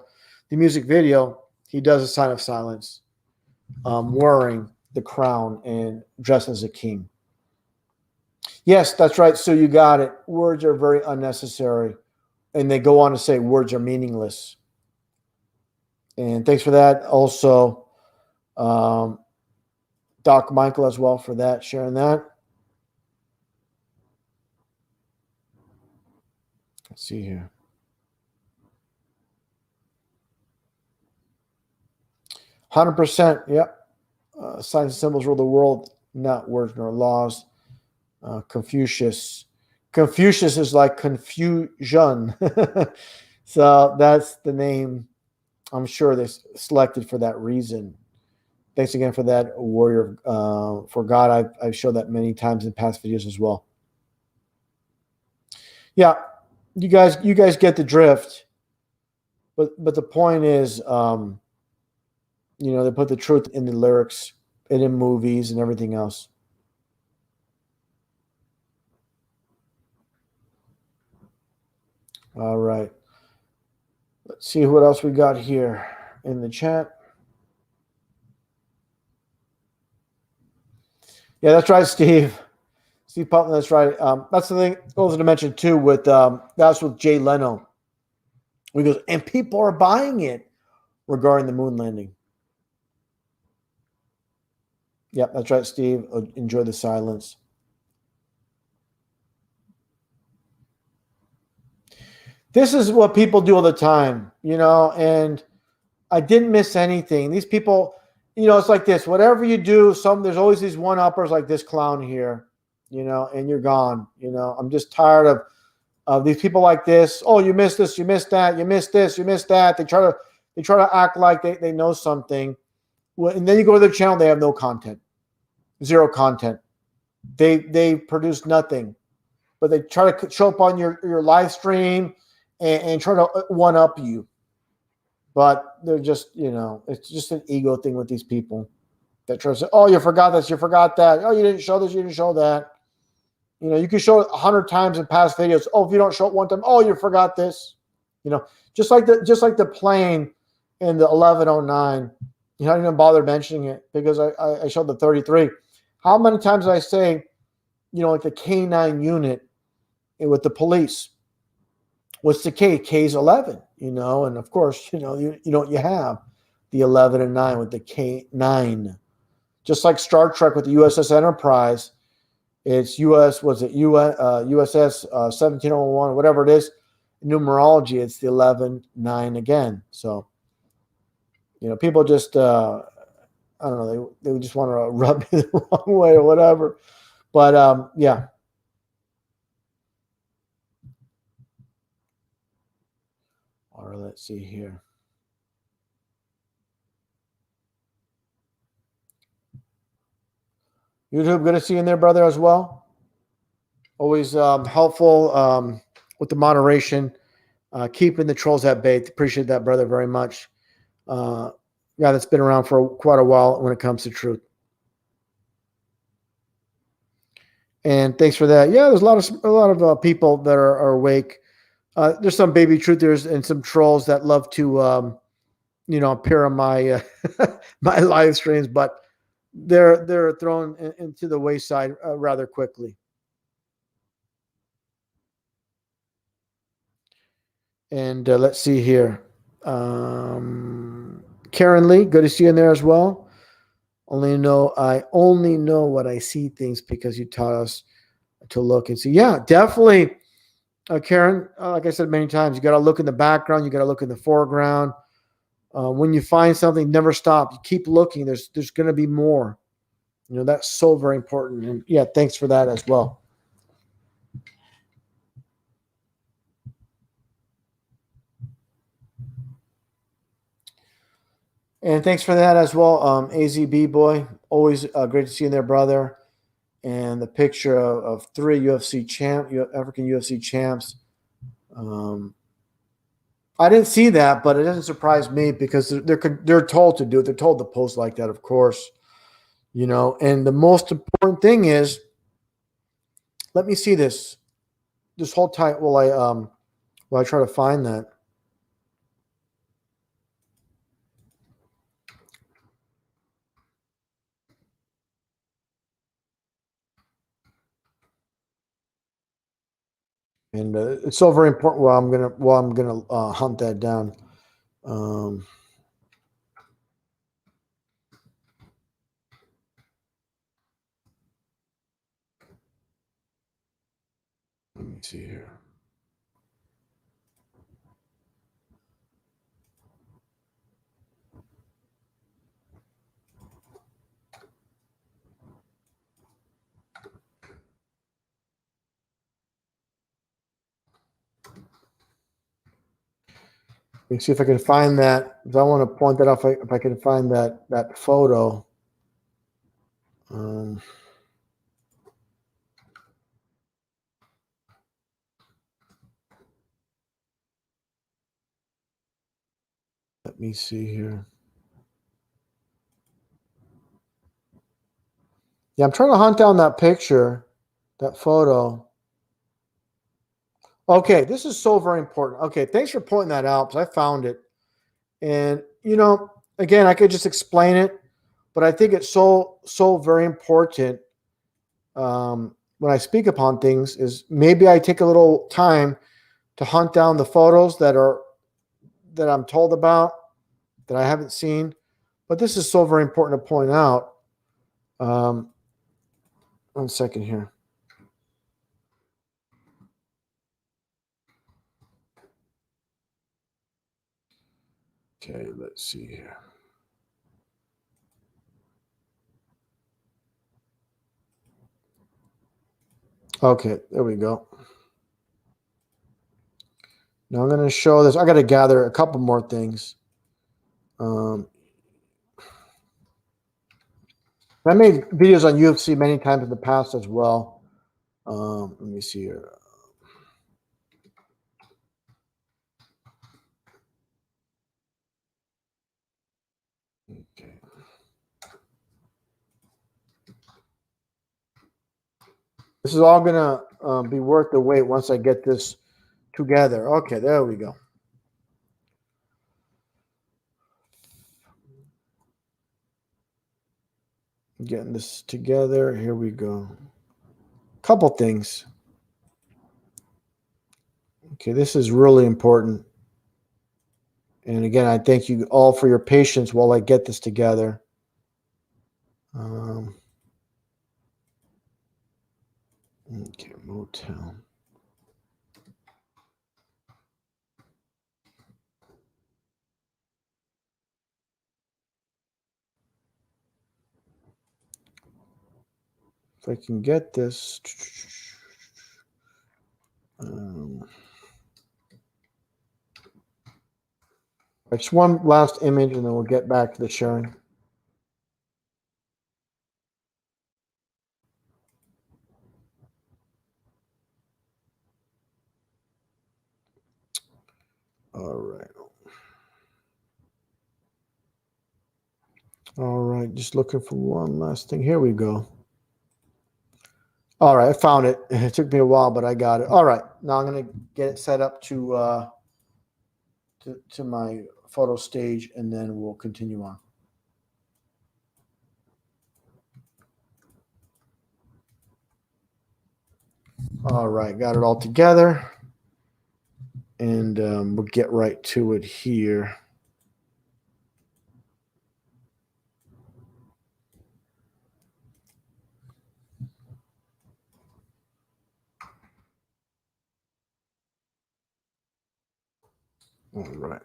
music video, he does a sign of silence, wearing the crown and dressed as a king. Yes, that's right. So you got it. Words are very unnecessary. And they go on to say words are meaningless. And thanks for that. Also, Doc Michael as well for that, sharing that. Let's see here. 100%. Yep. Signs and symbols rule the world, not words nor laws. Confucius. Confucius is like confusion. So that's the name. I'm sure they selected for that reason. Thanks again for that, warrior for God. I've showed that many times in past videos as well. Yeah, you guys get the drift. But the point is, they put the truth in the lyrics and in movies and everything else. All right. Let's see what else we got here in the chat. Yeah, that's right, Steve. Steve Putman, that's right. That's the thing I was going to mention too with that's with Jay Leno. He goes, and people are buying it regarding the moon landing. Yep, that's right, Steve. Enjoy the silence. This is what people do all the time, and I didn't miss anything. These people, it's like this. Whatever you do, there's always these one-uppers like this clown here, and you're gone. I'm just tired of these people like this. Oh, you missed this, you missed that, you missed this, you missed that. They try to act like they know something. Well, and then you go to their channel, they have no content. Zero content. They produce nothing. But they try to show up on your live stream and try to one up you. But they're just, it's just an ego thing with these people that try to say, oh, you forgot this, you forgot that. Oh, you didn't show this, you didn't show that. You can show it 100 times in past videos. Oh, if you don't show it one time, oh, you forgot this. Just like the plane in the 1109. I didn't even bother mentioning it because I showed the 33. How many times did I say, like the K9 unit with the police? What's the K? K's 11, and of course, you know what you have, the 11 and 9 with the K9. Just like Star Trek with the USS Enterprise, it's USS 1701, whatever it is. Numerology, it's the 11-9 again. So, people just, I don't know, they just want to rub me the wrong way or whatever. But yeah. All right, let's see here. YouTube, good to see you in there, brother, as well. Always helpful with the moderation, keeping the trolls at bay. Appreciate that, brother, very much. Yeah, that's been around for quite a while when it comes to truth. And thanks for that. Yeah, there's a lot of people that are awake. There's some baby truthers and some trolls that love to, appear on my my live streams, but they're thrown into the wayside rather quickly. And let's see here. Karen Lee, good to see you in there as well. I only know what I see things because you taught us to look and see. Yeah, definitely. Karen, like I said many times, you got to look in the background. You got to look in the foreground. When you find something, never stop. You keep looking. There's going to be more. That's so very important. And yeah, thanks for that as well. And thanks for that as well, AZB boy. Always great to see you in there, brother. And the picture of 3 African UFC champs. I didn't see that, but it doesn't surprise me because they're told to do it. They're told to post like that, of course. And the most important thing is, let me see this. Just hold tight while I try to find that. And it's so very important. Well, I'm gonna hunt that down. Let me see here. Let me see if I can find that. Because I want to point that out if I can find that photo. Let me see here. Yeah, I'm trying to hunt down that picture, that photo. Okay, this is so very important. Okay, thanks for pointing that out because I found it. And, you know, again, I could just explain it, but I think it's so very important when I speak upon things is maybe I take a little time to hunt down the photos that I'm told about that I haven't seen. But this is so very important to point out. 1 second here. Okay, let's see here. Okay, there we go. Now I'm going to show this. I got to gather a couple more things. I made videos on UFC many times in the past as well. Let me see here. Okay. This is all going to be worth the wait once I get this together. Okay, there we go. Getting this together. Here we go. Couple things. Okay, this is really important. And again, I thank you all for your patience while I get this together. Okay, motel. If I can get this. Just one last image and then we'll get back to the sharing. All right. All right, just looking for one last thing. Here we go. All right, I found it. It took me a while, but I got it. All right, now I'm going to get it set up to my photo stage, and then we'll continue on. All right, got it all together, and we'll get right to it here. All right.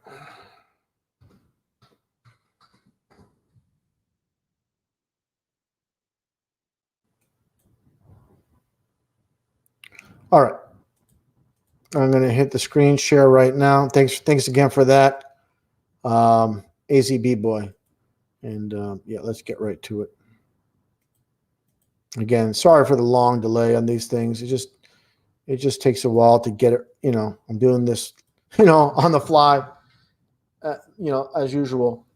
All right. I'm going to hit the screen share right now. Thanks again for that, AZB boy. And yeah, let's get right to it. Again, sorry for the long delay on these things. It just takes a while to get it. You know, I'm doing this, you know, on the fly, you know, as usual.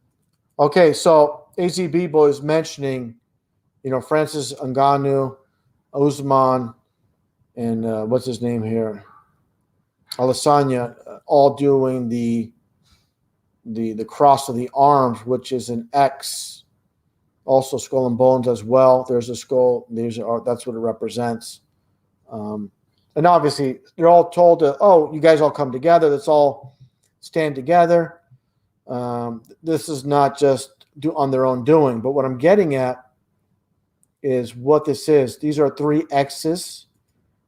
Okay, so AZB boy is mentioning, you know, Francis Ngannou, Usman, and what's his name here, Alessandra, all doing the cross of the arms, which is an X. Also, skull and bones as well. There's a skull. That's what it represents. And obviously, they're all told to, oh, you guys all come together. Let's all stand together. This is not just on their own doing. But what I'm getting at is what this is. These are 3 X's.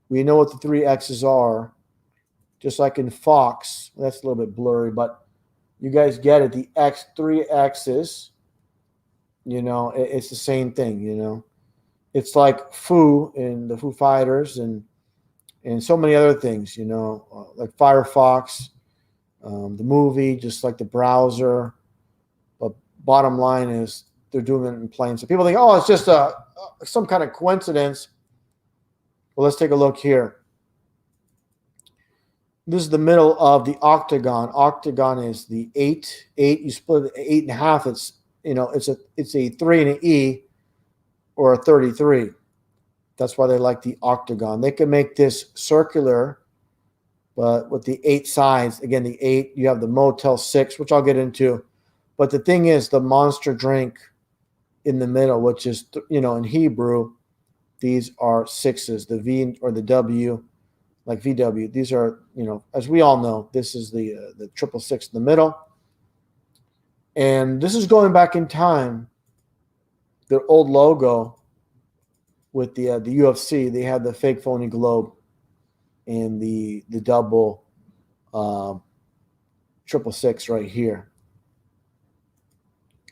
We know what the 3 X's are. Just like in Fox. That's a little bit blurry, but you guys get it. The 3 X's. You know, it's the same thing, you know. It's like Foo in the Foo Fighters and so many other things, you know, like Firefox the movie, just like the browser. But bottom line is they're doing it in plain. So people think, oh, it's just some kind of coincidence. Well, let's take a look here. This is the middle of the octagon. Octagon is the 8. You split it 8 and a half. It's it's a 3 and an E, or a 33. That's why they like the octagon. They can make this circular, but with the 8 sides. Again, the 8. You have the Motel 6, which I'll get into. But the thing is, the monster drink in the middle, which is in Hebrew, these are 6s. The V or the W. Like VW, these are, as we all know, this is the 666 in the middle. And this is going back in time. Their old logo with the UFC, they had the fake phony globe and the double 666 right here.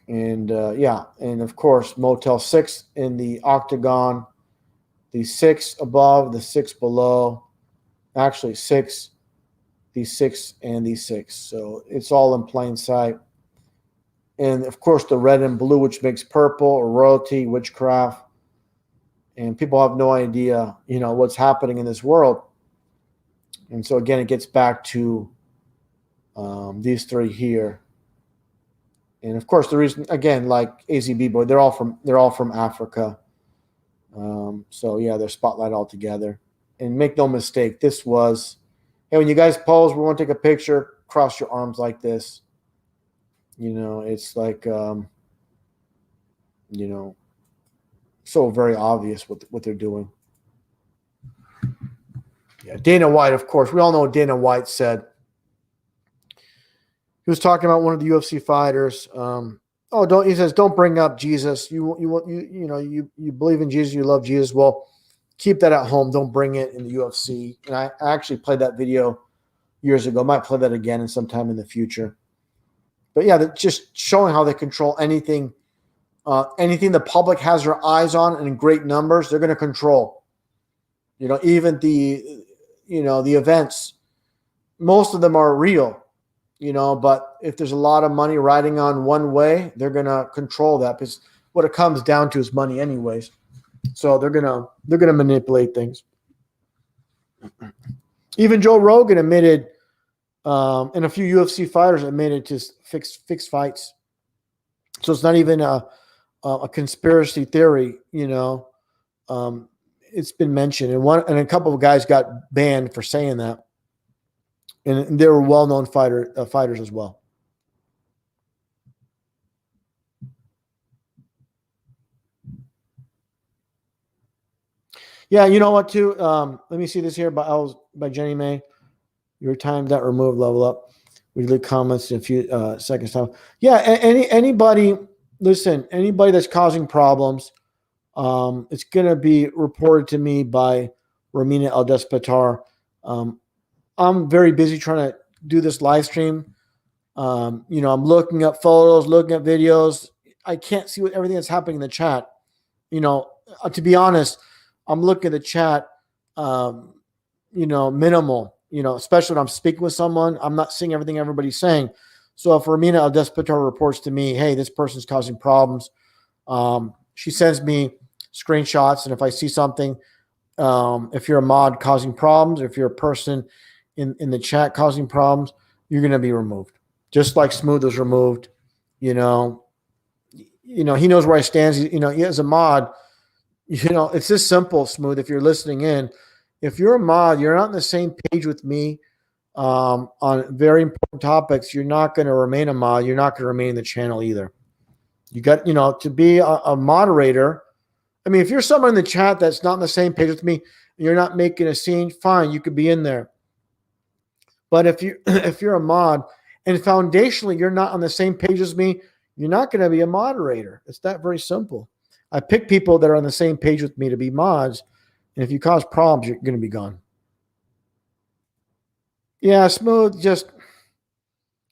And and of course, Motel 6 in the octagon, the 6 above, the 6 below. Actually, 6, these 6 and these 6. So it's all in plain sight. And of course, the red and blue, which makes purple, or royalty, witchcraft. And people have no idea, what's happening in this world. And so again, it gets back to these 3 here. And of course, the reason, again, like AZB Boy, they're all from Africa. So yeah, they're spotlight all together. And make no mistake, this was, hey, when you guys pose, we want to take a picture, cross your arms like this. It's like, so very obvious what they're doing. Yeah, Dana White, of course. We all know what Dana White said. He was talking about one of the UFC fighters. He says, don't bring up Jesus. You believe in Jesus, you love Jesus. Well, keep that at home. Don't bring it in the UFC. And I actually played that video years ago. Might play that again in sometime in the future. But yeah, they're just showing how they control anything. Anything the public has their eyes on and in great numbers, they're going to control. Even the events. Most of them are real. But if there's a lot of money riding on one way, they're going to control that, because what it comes down to is money anyways. So they're gonna manipulate things. Even Joe Rogan admitted, and a few UFC fighters admitted to fix fights. So it's not even a conspiracy theory. It's been mentioned, and a couple of guys got banned for saying that, and they were well-known fighters as well. Yeah, you know what, too? Let me see this here by Jenny May. Your time that removed, level up. We leave comments in a few seconds time. Yeah, anybody, listen, anybody that's causing problems, it's going to be reported to me by Romina El Despotar. I'm very busy trying to do this live stream. I'm looking up photos, looking at videos. I can't see everything that's happening in the chat. To be honest, I'm looking at the chat, minimal, especially when I'm speaking with someone. I'm not seeing everything everybody's saying. So if Romina El Despotar reports to me, hey, this person's causing problems, she sends me screenshots. And if I see something, if you're a mod causing problems, if you're a person in the chat causing problems, you're going to be removed. Just like Smooth was removed, he knows where I stand. He has a mod. It's this simple, Smooth. If you're listening in, if you're a mod, you're not on the same page with me on very important topics. You're not going to remain a mod. You're not going to remain in the channel either. You got, to be a moderator. I mean, if you're someone in the chat that's not on the same page with me, and you're not making a scene, fine, you could be in there. But if you're a mod and foundationally you're not on the same page as me, you're not going to be a moderator. It's that very simple. I pick people that are on the same page with me to be mods, and if you cause problems, you're going to be gone. Yeah, Smooth,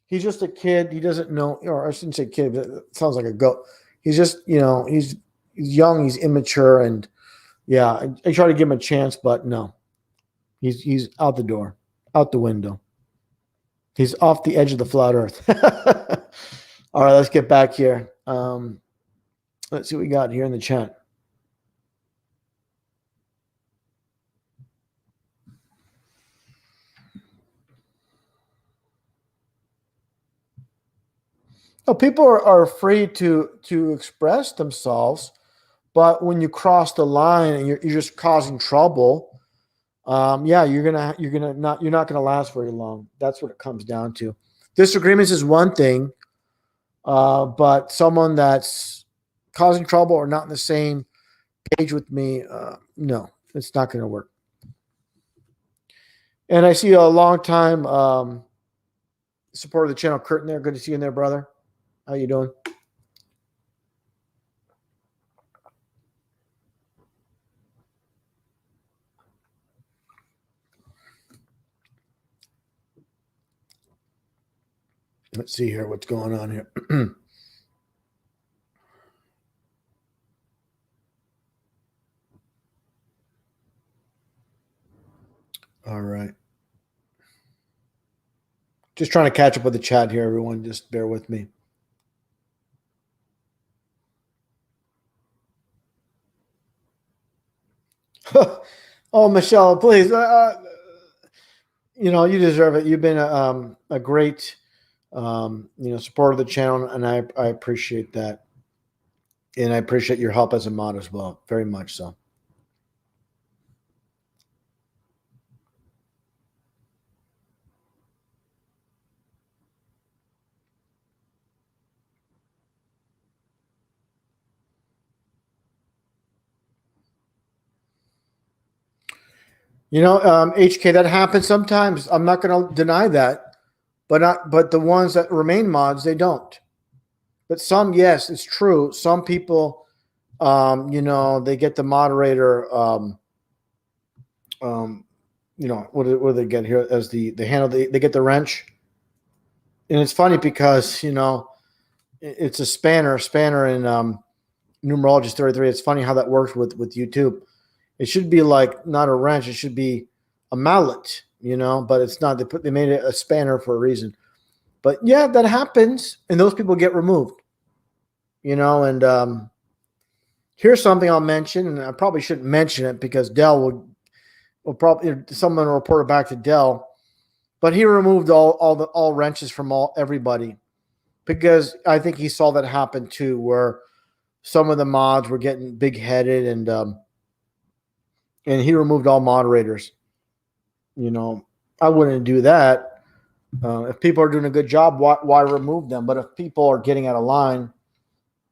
he's just a kid. He doesn't know, or I shouldn't say kid, but it sounds like a goat. He's just, he's young, he's immature, and yeah, I try to give him a chance, but no. He's out the door, out the window. He's off the edge of the flat earth. All right, let's get back here. Let's see what we got here in the chat. Oh, people are free to express themselves, but when you cross the line and you're just causing trouble, yeah, you're not gonna last very long. That's what it comes down to. Disagreements is one thing, but someone that's causing trouble or not in the same page with me, no, it's not going to work. And I see a long time supporter of the channel, Curtin there. Good to see you in there, brother. How you doing? Let's see here what's going on here. All right. Just trying to catch up with the chat here, everyone. Just bear with me. Oh, Michelle, please. You know, you deserve it. You've been a great, supporter of the channel, and I appreciate that. And I appreciate your help as a mod as well. Very much so. You know, HK, that happens sometimes. I'm not going to deny that, but the ones that remain mods, they don't. But some, yes, it's true. Some people, they get the moderator, what do they get here as the handle? They get the wrench, and it's funny because it's a spanner in numerology 33. It's funny how that works with YouTube. It should be like not a wrench. It should be a mallet, but it's not. They made it a spanner for a reason. But yeah, that happens, and those people get removed. And here's something I'll mention, and I probably shouldn't mention it because Dell will probably someone will report it back to Dell. But he removed all wrenches from everybody because I think he saw that happen too, where some of the mods were getting big headed and he removed all moderators. I wouldn't do that. If people are doing a good job, why remove them? But if people are getting out of line,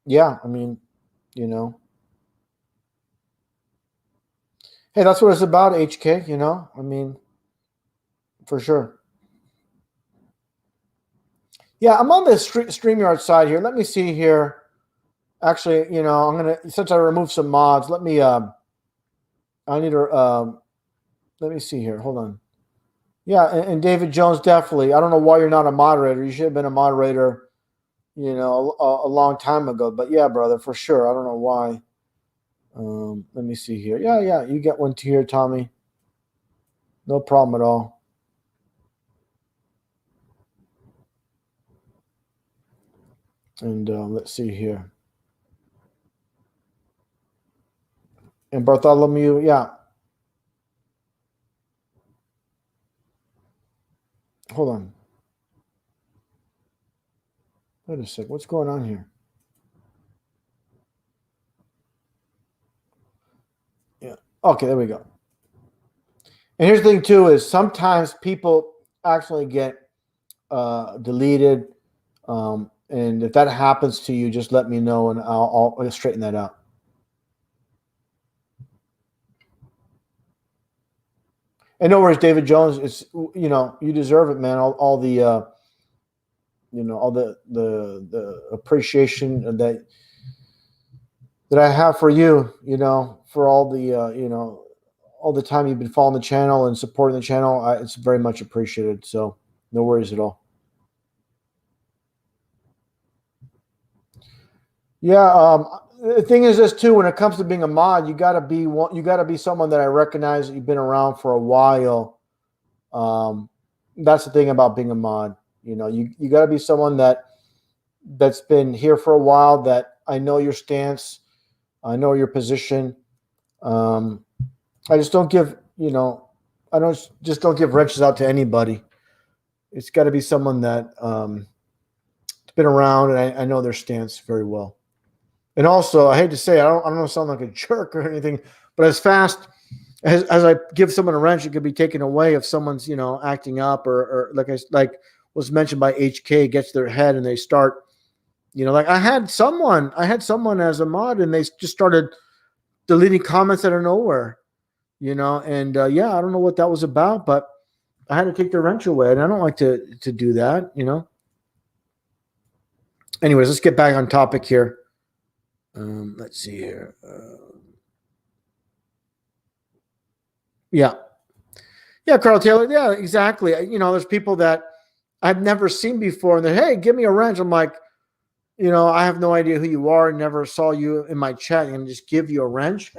yeah, I mean, hey, that's what it's about, HK, I mean, for sure. Yeah, I'm on the StreamYard side here. Let me see here. Actually, I'm going to, since I removed some mods, let me, I need to, let me see here. Hold on. Yeah, and David Jones, definitely. I don't know why you're not a moderator. You should have been a moderator, a long time ago. But yeah, brother, for sure. I don't know why. Let me see here. Yeah, you get one here, Tommy. No problem at all. And let's see here. And Bartholomew, yeah. Hold on. Wait a sec. What's going on here? Yeah. Okay, there we go. And here's the thing, too, is sometimes people actually get deleted. And if that happens to you, just let me know, and I'll straighten that out. And no worries, David Jones. It's you deserve it, man. All the all the appreciation that I have for you. For all the all the time you've been following the channel and supporting the channel. It's very much appreciated. So no worries at all. Yeah, the thing is this too. When it comes to being a mod, you gotta be someone that I recognize that you've been around for a while, that's the thing about being a mod. You know, you got to be someone that's been here for a while, that I know your stance, I know your position. I just don't give, I don't give wrenches out to anybody. It's got to be someone that been around, and I know their stance very well. And also, I hate to say, I don't sound like a jerk or anything, but as fast as I give someone a wrench, it could be taken away if someone's acting up, or like was mentioned by HK, gets their head and they start, like I had someone as a mod, and they just started deleting comments out of nowhere, and yeah, I don't know what that was about, but I had to take the wrench away, and I don't like to do that, Anyways, let's get back on topic here. Let's see here. Yeah, Carl Taylor. Yeah, exactly. There's people that I've never seen before, and they're, hey, give me a wrench. I'm like, I have no idea who you are. Never saw you in my chat, and just give you a wrench.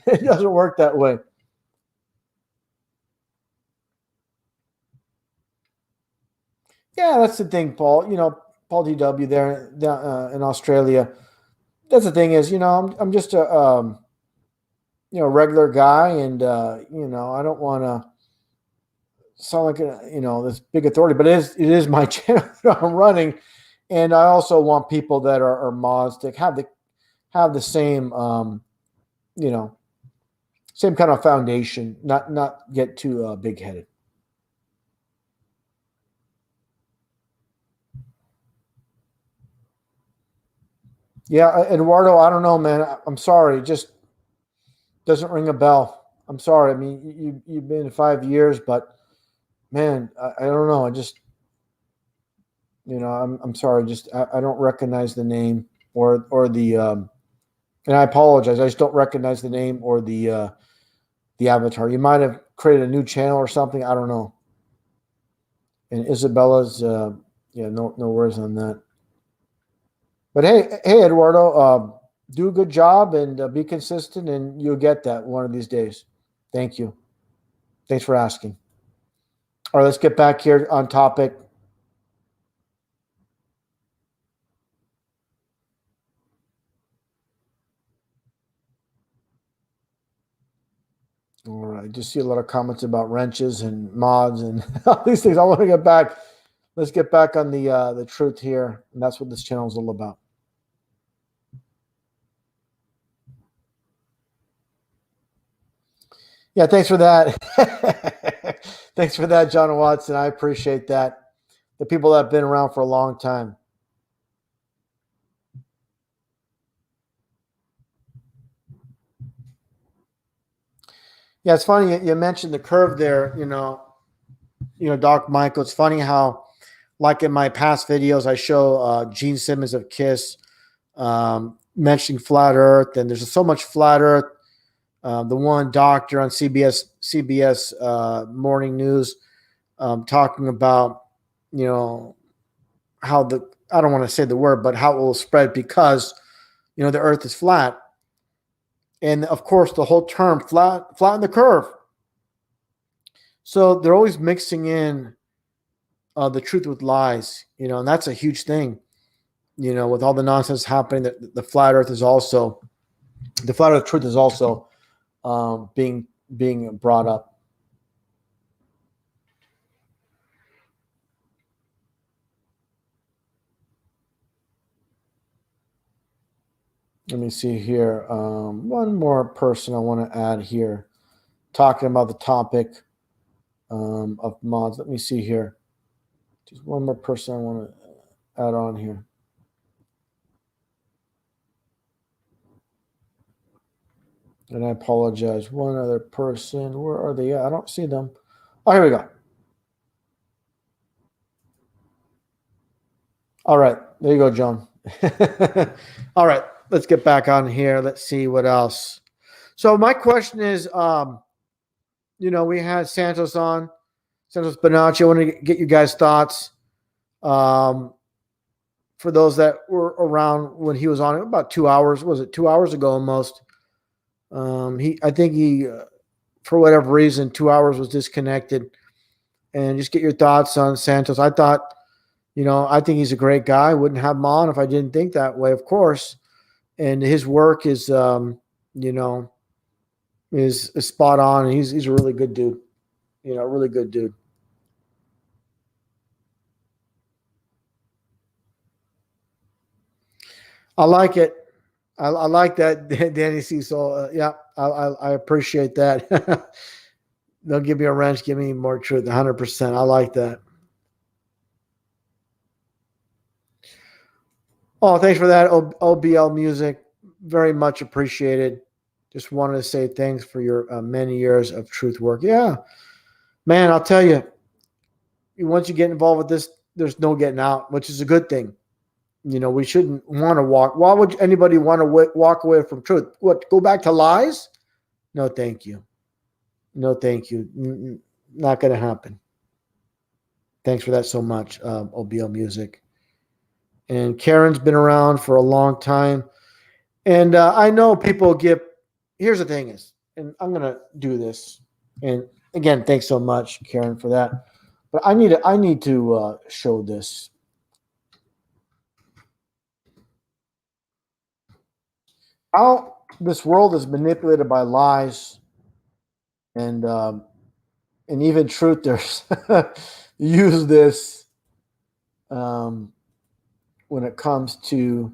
It doesn't work that way. Yeah, that's the thing, Paul. Paul DW there in Australia. That's the thing is, I'm just a regular guy, and I don't want to sound like this big authority, but it is my channel that I'm running, and I also want people that are mods to have the same same kind of foundation, not get too big headed. Yeah, Eduardo, I don't know, man. I'm sorry. It just doesn't ring a bell. I'm sorry. I mean, you've been 5 years, but man, I don't know. I just, I'm sorry. Just I don't recognize the name or the, and I apologize. I just don't recognize the name or the avatar. You might have created a new channel or something. I don't know. And Isabella's, yeah, no worries on that. But hey, Eduardo, do a good job and be consistent, and you'll get that one of these days. Thank you. Thanks for asking. All right, let's get back here on topic. All right, just see a lot of comments about wrenches and mods and all these things. I want to get back. Let's get back on the truth here, and that's what this channel is all about. Yeah, thanks for that. Thanks for that, John Watson. I appreciate that. The people that have been around for a long time. Yeah, it's funny you mentioned the curve there. Doc Michael. It's funny how, like in my past videos, I show Gene Simmons of KISS mentioning flat Earth, and there's so much flat Earth. The one doctor on CBS Morning News talking about, how I don't want to say the word, but how it will spread because, the Earth is flat. And of course, the whole term flatten the curve. So they're always mixing in the truth with lies, and that's a huge thing, with all the nonsense happening. That the flat Earth truth is also being brought up. Let me see here. One more person I want to add here, talking about the topic of mods. Let me see here. Just one more person I want to add on here. And I apologize. One other person. Where are they? I don't see them. Oh, here we go. All right. There you go, John. All right. Let's get back on here. Let's see what else. So my question is, we had Santos on, Santos Bonacci. I want to get you guys' thoughts. For those that were around when he was on, about 2 hours. Was it 2 hours ago almost? I think he, for whatever reason, 2 hours was disconnected. and just get your thoughts on Santos. I thought, I think he's a great guy. I wouldn't have him on if I didn't think that way, of course. And his work is, is spot on. And he's a really good dude. Really good dude. I like it. I like that, Danny Cecil. Yeah, I appreciate that. Don't give me a wrench. Give me more truth. 100%. I like that. Oh, thanks for that, OBL Music. Very much appreciated. Just wanted to say thanks for your many years of truth work. Yeah, man, I'll tell you, once you get involved with this, there's no getting out, which is a good thing. We shouldn't want to walk. Why would anybody want to walk away from truth? What, go back to lies? No, thank you. No, thank you. Not going to happen. Thanks for that so much, OBL Music. And Karen's been around for a long time. And I know people give, here's the thing is, and I'm going to do this. And again, thanks so much, Karen, for that. But I need to show this. How this world is manipulated by lies and even truthers use this when it comes to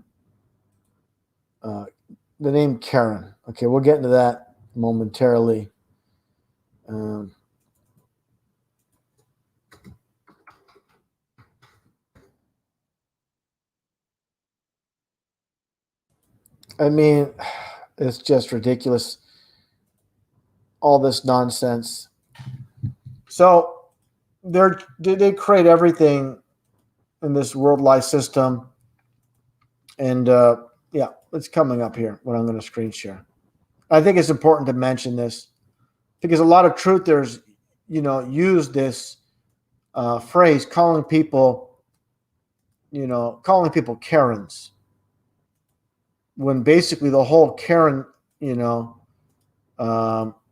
the name Karen. Okay, we'll get into that momentarily. I mean, it's just ridiculous. All this nonsense. So they create everything in this world lie system. And yeah, it's coming up here when I'm going to screen share. I think it's important to mention this because a lot of truthers, use this phrase calling people Karens, when basically the whole Karen,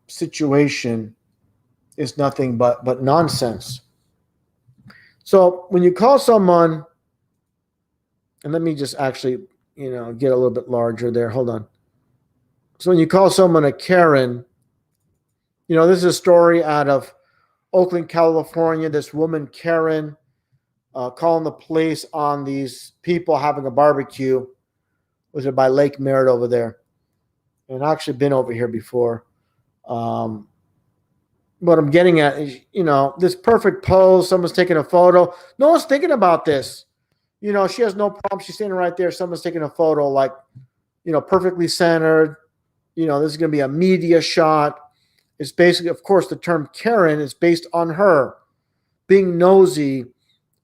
situation is nothing but nonsense. So when you call someone, and let me just actually, get a little bit larger there. Hold on. So when you call someone a Karen, this is a story out of Oakland, California. This woman, Karen, calling the police on these people having a barbecue. Was it by Lake Merritt over there? And I've actually been over here before. What I'm getting at is, this perfect pose. Someone's taking a photo. No one's thinking about this. She has no problem. She's standing right there. Someone's taking a photo, like, perfectly centered. This is going to be a media shot. It's basically, of course, the term Karen is based on her being nosy,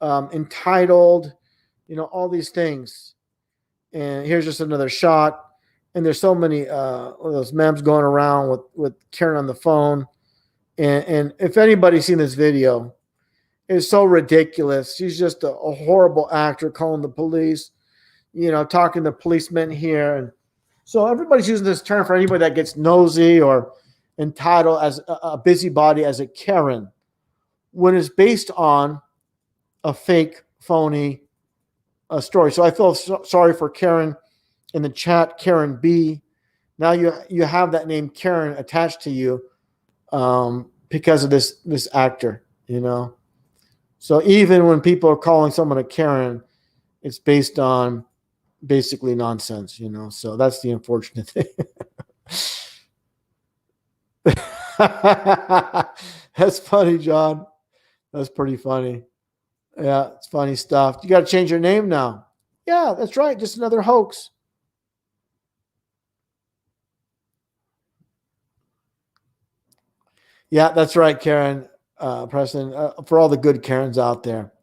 entitled, all these things. And here's just another shot. And there's so many of those memes going around with Karen on the phone. And if anybody's seen this video, it's so ridiculous. She's just a horrible actor calling the police, talking to policemen here. And so everybody's using this term for anybody that gets nosy or entitled as a busybody as a Karen, when it's based on a fake, phony story. So I feel sorry for Karen in the chat, Karen B. Now you have that name Karen attached to you because of this actor, So even when people are calling someone a Karen, it's based on basically nonsense, So that's the unfortunate thing. That's funny, John. That's pretty funny. Yeah, it's funny stuff. You got to change your name now. Yeah, that's right. Just another hoax. Yeah, that's right, Karen, Preston, for all the good Karens out there.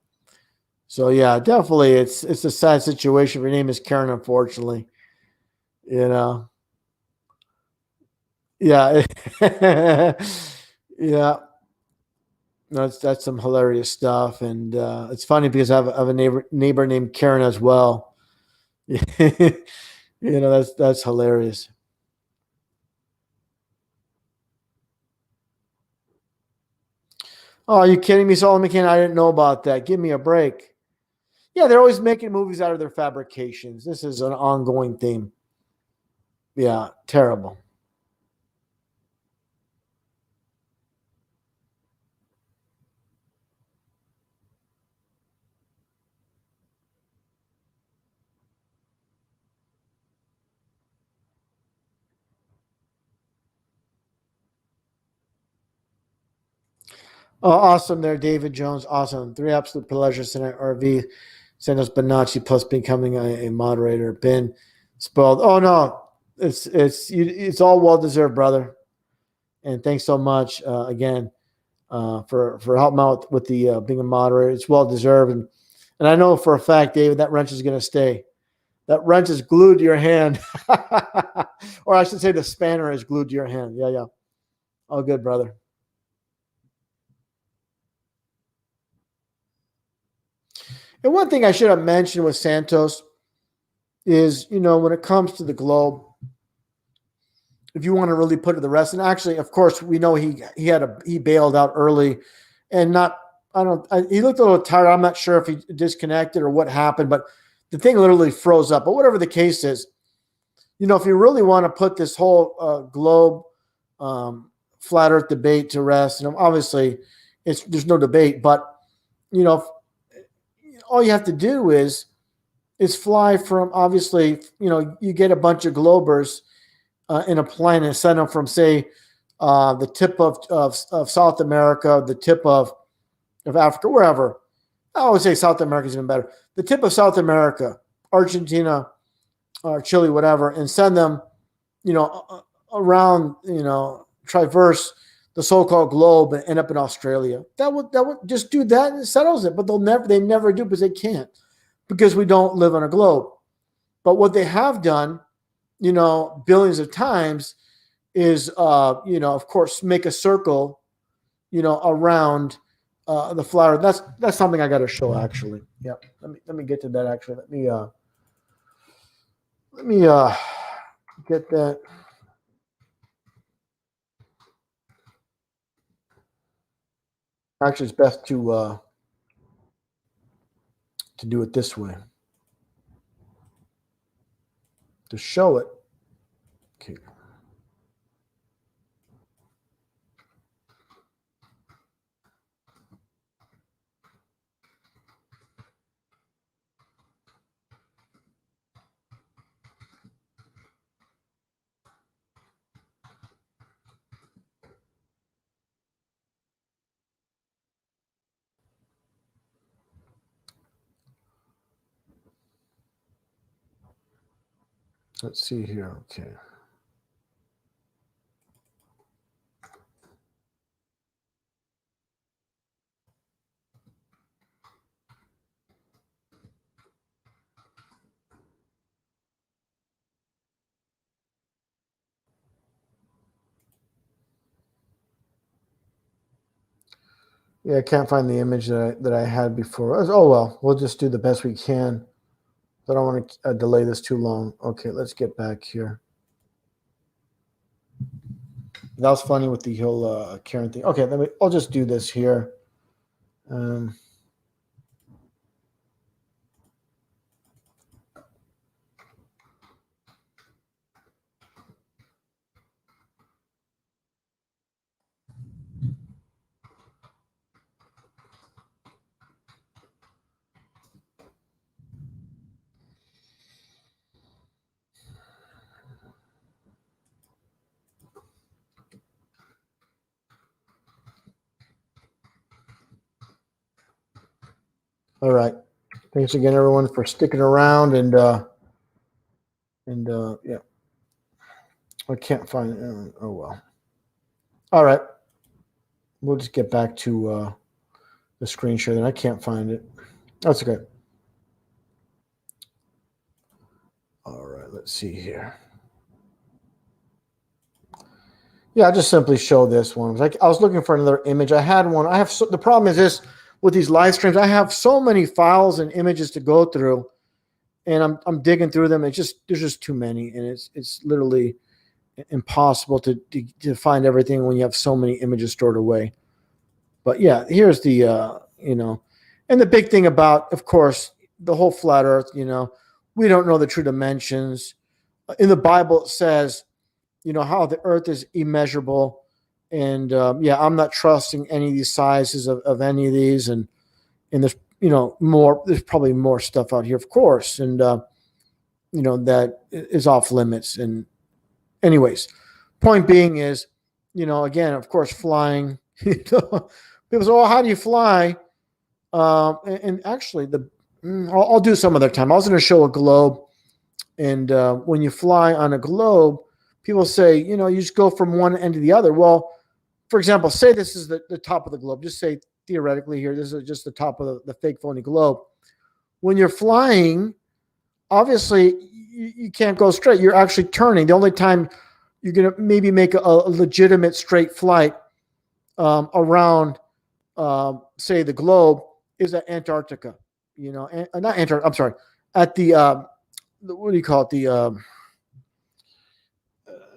So yeah, definitely it's a sad situation. Your name is Karen, unfortunately. Yeah. Yeah. That's some hilarious stuff. And it's funny because I have a neighbor named Karen as well. That's hilarious. Oh, are you kidding me, Solomon McCann? I didn't know about that. Give me a break. Yeah, they're always making movies out of their fabrications. This is an ongoing theme. Yeah, terrible. Oh, awesome there, David Jones. Awesome. 3 absolute pleasures tonight. RV, Santos Bonacci, plus becoming a moderator. Been spoiled. Oh no, it's all well deserved, brother. And thanks so much again for helping out with the being a moderator. It's well deserved, and I know for a fact, David, that wrench is going to stay. That wrench is glued to your hand, or I should say, the spanner is glued to your hand. Yeah, yeah. All good, brother. And one thing I should have mentioned with Santos is, when it comes to the globe, if you want to really put it to the rest, and actually, of course, we know he bailed out early, and he looked a little tired. I'm not sure if he disconnected or what happened, but the thing literally froze up. But whatever the case is, if you really want to put this whole globe flat Earth debate to rest, and obviously, there's no debate, but all you have to do is fly from, obviously, you get a bunch of globers in a plane and send them from, say, the tip of South America, the tip of Africa, wherever. I always say South America is even better. The tip of South America, Argentina, or Chile, whatever, and send them, around, traverse the so-called globe and end up in Australia. That would just do that and it settles it. But they never do because they can't, because we don't live on a globe. But what they have done, billions of times is, of course, make a circle, around the flower. That's something I got to show, actually. Yeah. Let me get to that, actually. Let me get that. Actually, it's best to do it this way. To show it. Okay. Let's see here. Okay. Yeah, I can't find the image that I had before. Oh, well, we'll just do the best we can. I don't want to delay this too long. Okay, let's get back here. That was funny with the whole Karen thing. Okay, I'll just do this here. All right. Thanks again, everyone, for sticking around, and yeah, I can't find it. Oh well. All right, we'll just get back to the screen share. Then I can't find it. That's okay. All right, let's see here. Yeah, I just simply show this one. I was looking for another image. I had one. The problem is this with these live streams. I have so many files and images to go through, and I'm digging through them. There's just too many, and it's literally impossible to find everything when you have so many images stored away. But yeah, here's the and the big thing about, of course, the whole flat Earth. We don't know the true dimensions. In the Bible, it says, how the Earth is immeasurable, and I'm not trusting any of these sizes of any of these, and there's more. There's probably more stuff out here, of course, and that is off limits. And anyways, point being is, again, of course, flying. People say, "Oh, how do you fly?" And actually, I'll do some other time. I was going to show a globe, and when you fly on a globe, people say, you just go from one end to the other. Well, for example, say this is the top of the globe. Just say theoretically here, this is just the top of the fake phony globe. When you're flying, obviously you can't go straight. You're actually turning. The only time you're going to maybe make a legitimate straight flight around, say, the globe is at Antarctica. Not Antarctica. I'm sorry, at the what do you call it?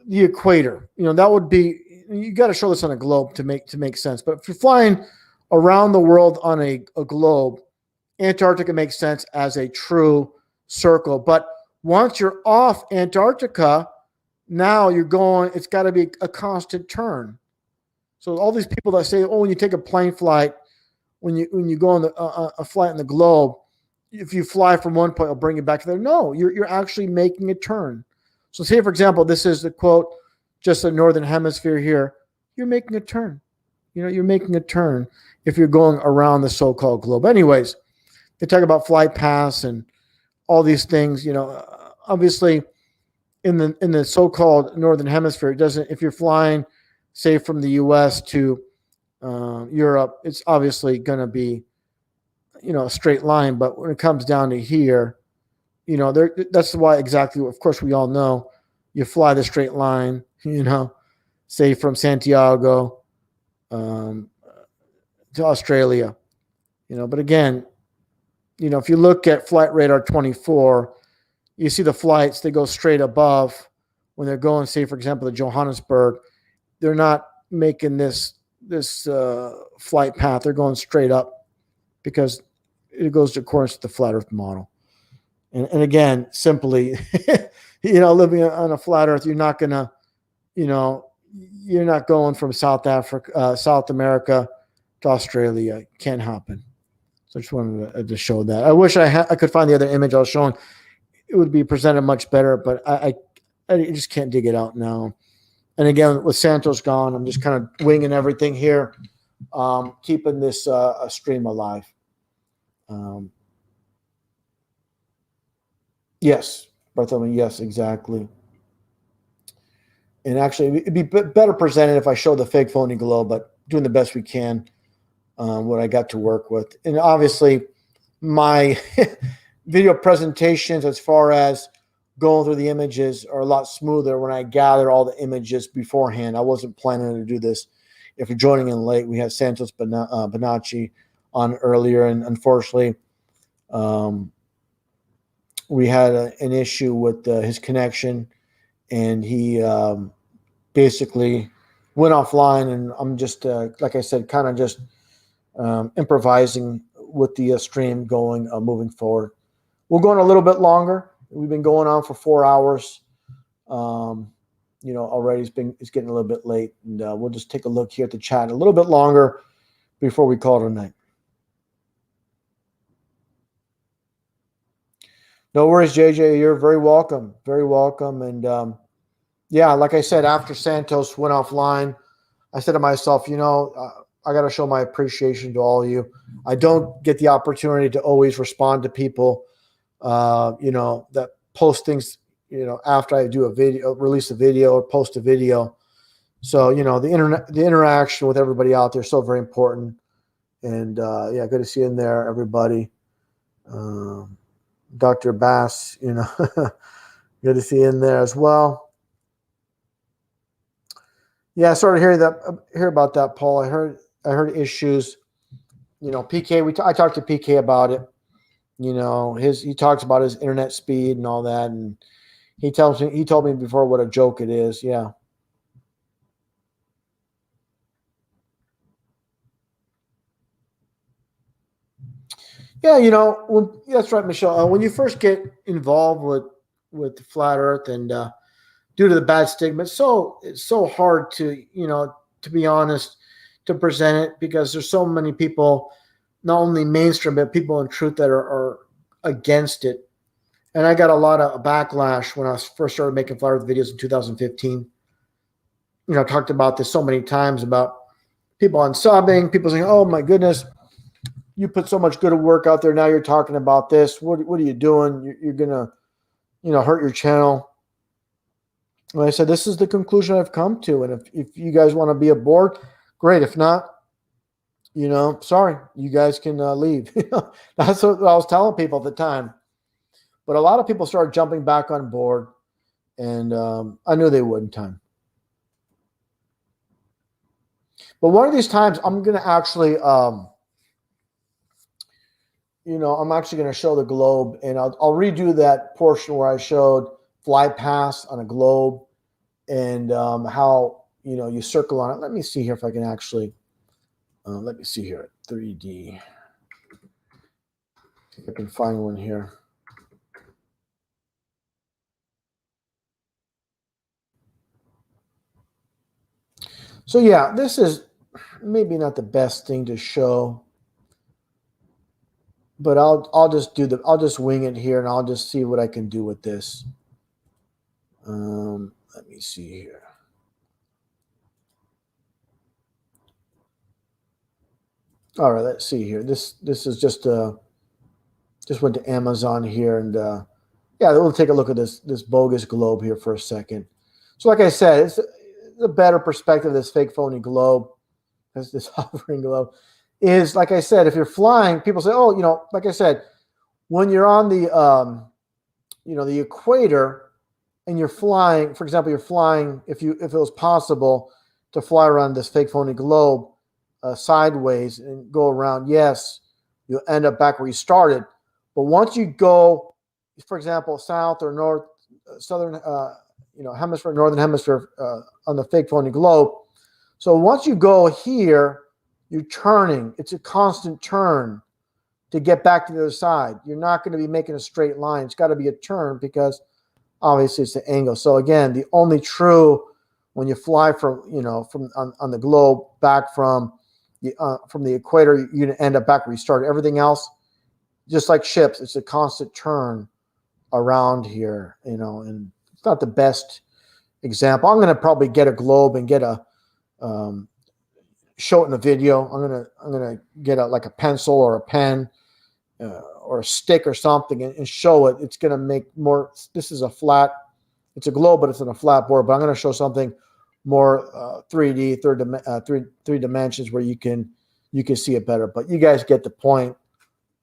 The equator. That would be. You got to show this on a globe to make sense. But if you're flying around the world on a globe, Antarctica makes sense as a true circle. But once you're off Antarctica, now you're going. It's got to be a constant turn. So all these people that say, "Oh, when you take a plane flight, when you go on a flight in the globe, if you fly from one point, it'll bring you back to there." No, you're actually making a turn. So say, for example, this is the quote, just the northern hemisphere here. You're making a turn. You're making a turn if you're going around the so-called globe. Anyways, they talk about flight paths and all these things. Obviously, in the so-called northern hemisphere, it doesn't. If you're flying, say, from the U.S. to Europe, it's obviously going to be, a straight line. But when it comes down to here, that's why exactly. Of course, we all know you fly the straight line. Say from Santiago to Australia. But again, if you look at Flight Radar 24, you see the flights. They go straight above when they're going. Say, for example, to Johannesburg. They're not making this flight path. They're going straight up because it goes according to the flat Earth model. And again, simply, living on a flat Earth, you're not gonna, you're not going from South America to Australia. It can't happen. So I just wanted to show that. I wish I could find the other image I was showing. It would be presented much better, but I just can't dig it out now. And again, with Santos gone, I'm just kind of winging everything here, keeping this stream alive. Yes, Bartholomew, yes, exactly. And actually, it'd be better presented if I show the fake phony globe, but doing the best we can, what I got to work with. And obviously, my video presentations as far as going through the images are a lot smoother when I gather all the images beforehand. I wasn't planning to do this. If you're joining in late, we had Santos Bonacci on earlier, and unfortunately, we had an issue with his connection, and he basically went offline. And I'm just, like I said, kind of just improvising with the stream going, moving forward. We're going a little bit longer. We've been going on for 4 hours. Already it's getting a little bit late, and we'll just take a look here at the chat a little bit longer before we call it a night. No worries, JJ. You're very welcome. Very welcome. And like I said, after Santos went offline, I said to myself, I got to show my appreciation to all of you. I don't get the opportunity to always respond to people, that post things, after I do a video, release a video or post a video. So, the interaction with everybody out there is so very important. And good to see you in there, everybody. Dr. Bass, good to see you in there as well. Yeah, I started hear about that, Paul. I heard issues. PK. I talked to PK about it. He talks about his internet speed and all that, and he told me before what a joke it is. Yeah. Yeah, that's right, Michelle. When you first get involved with flat Earth, and due to the bad stigma, it's so hard to to be honest, to present it, because there's so many people, not only mainstream but people in truth, that are against it. And I got a lot of backlash when I first started making flat Earth videos in 2015. I talked about this so many times about people unsubbing, people saying, "Oh my goodness, you put so much good work out there. Now you're talking about this. What are you doing? You're gonna, hurt your channel." And I said, "This is the conclusion I've come to. And if you guys want to be aboard, great. If not, sorry, you guys can leave." That's what I was telling people at the time. But a lot of people started jumping back on board, and I knew they would in time. But one of these times, I'm going to actually, I'm actually going to show the globe, and I'll redo that portion where I showed fly paths on a globe, and how, you circle on it. Let me see here if I can actually, let me see here, 3D. If I can find one here. So yeah, this is maybe not the best thing to show, but I'll just wing it here, and I'll just see what I can do with this. Let me see here. All right, let's see here. This is just went to Amazon here, and yeah, we'll take a look at this bogus globe here for a second. So like I said, it's a better perspective of this fake phony globe, this hovering globe, is, like I said, if you're flying, people say, "Oh, like I said, when you're on the the equator and you're flying, for example, you're flying, if it was possible to fly around this fake phony globe sideways and go around, yes, you'll end up back where you started. But once you go, for example, south or north, southern, hemisphere, northern hemisphere on the fake phony globe. So once you go here, you're turning. It's a constant turn to get back to the other side. You're not going to be making a straight line. It's got to be a turn, because obviously it's the angle. So again, the only true, when you fly from on the globe back from the equator, you're going to end up back where you started. Everything else, just like ships, it's a constant turn around here, and it's not the best example. I'm going to probably get a globe and get a show it in a video. I'm gonna get like a pencil or a pen or a stick or something, and show it. It's gonna make more. This is it's a globe, but it's on a flat board. But I'm gonna show something more 3D, three dimensions, where you can see it better. But you guys get the point,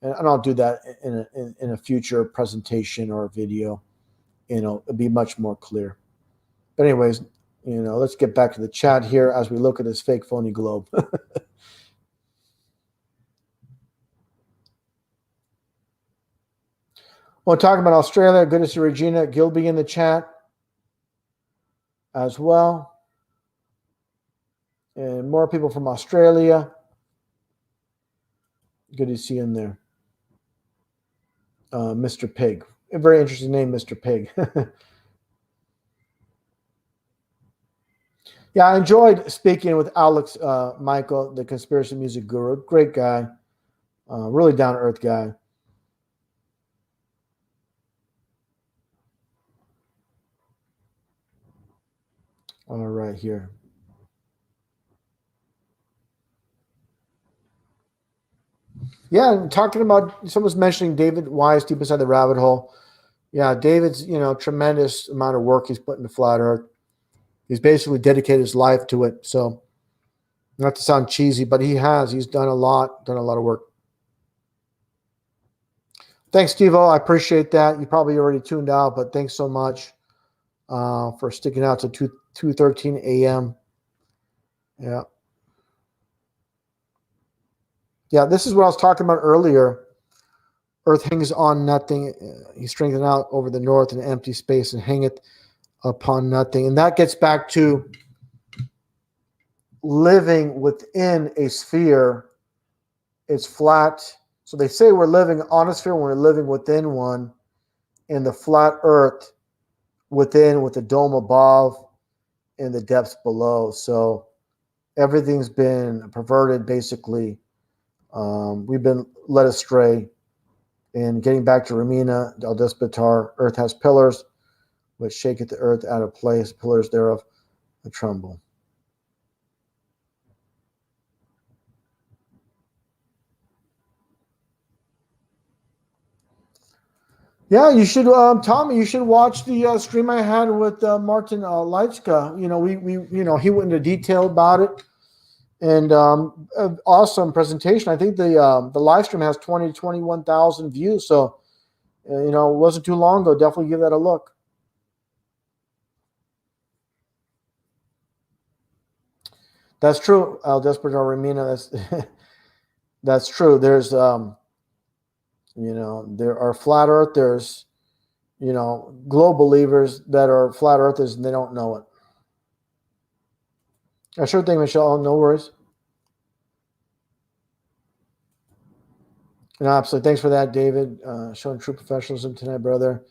and I'll do that in a future presentation or a video. It'll be much more clear. But anyways, let's get back to the chat here as we look at this fake phony globe. Well, talking about Australia, good to see Regina Gilby in the chat as well. And more people from Australia. Good to see you in there. Mr. Pig. A very interesting name, Mr. Pig. Yeah, I enjoyed speaking with Alex Michael, the conspiracy music guru. Great guy. Really down-to-earth guy. All right, here. Yeah, talking about, someone's mentioning David Wise, Deep Inside the Rabbit Hole. Yeah, David's, tremendous amount of work he's put into flat Earth. He's basically dedicated his life to it. So, not to sound cheesy, but he's done a lot of work. Thanks, Steve-O. I appreciate that. You probably already tuned out, but thanks so much for sticking out to 2:13 a.m. Yeah. Yeah, this is what I was talking about earlier. Earth hangs on nothing. He strengthened out over the north in empty space and hangeth upon nothing. And that gets back to living within a sphere. It's flat. So they say we're living on a sphere when we're living within one, in the flat earth within, with the dome above and the depths below. So everything's been perverted, basically. We've been led astray. And getting back to Ramina, Del Despertar, earth has pillars, which shaketh the earth out of place, pillars thereof tremble. Yeah, you should, Tommy. You should watch the stream I had with Martin Leitzka. He went into detail about it, and awesome presentation. I think the live stream has 20 to 21,000 views. So, it wasn't too long ago. Definitely give that a look. That's true, Al Desperado Ramina. That's true. There's there are flat earthers, globe believers that are flat earthers and they don't know it. I sure thing, Michelle. No worries. And absolutely. Thanks for that, David. Showing true professionalism tonight, brother.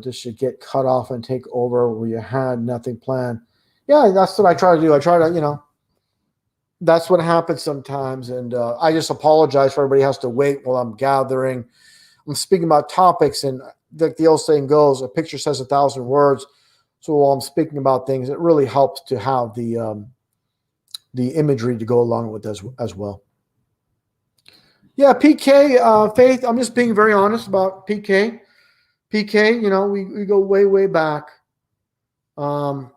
Just should get cut off and take over where you had nothing planned. Yeah, that's what I try to do. I try to, that's what happens sometimes. And I just apologize for everybody who has to wait while I'm gathering. I'm speaking about topics, and like the old saying goes, a picture says 1,000 words. So while I'm speaking about things, it really helps to have the imagery to go along with as well. Yeah, PK, Faith, I'm just being very honest about PK. PK, we go way, way back. I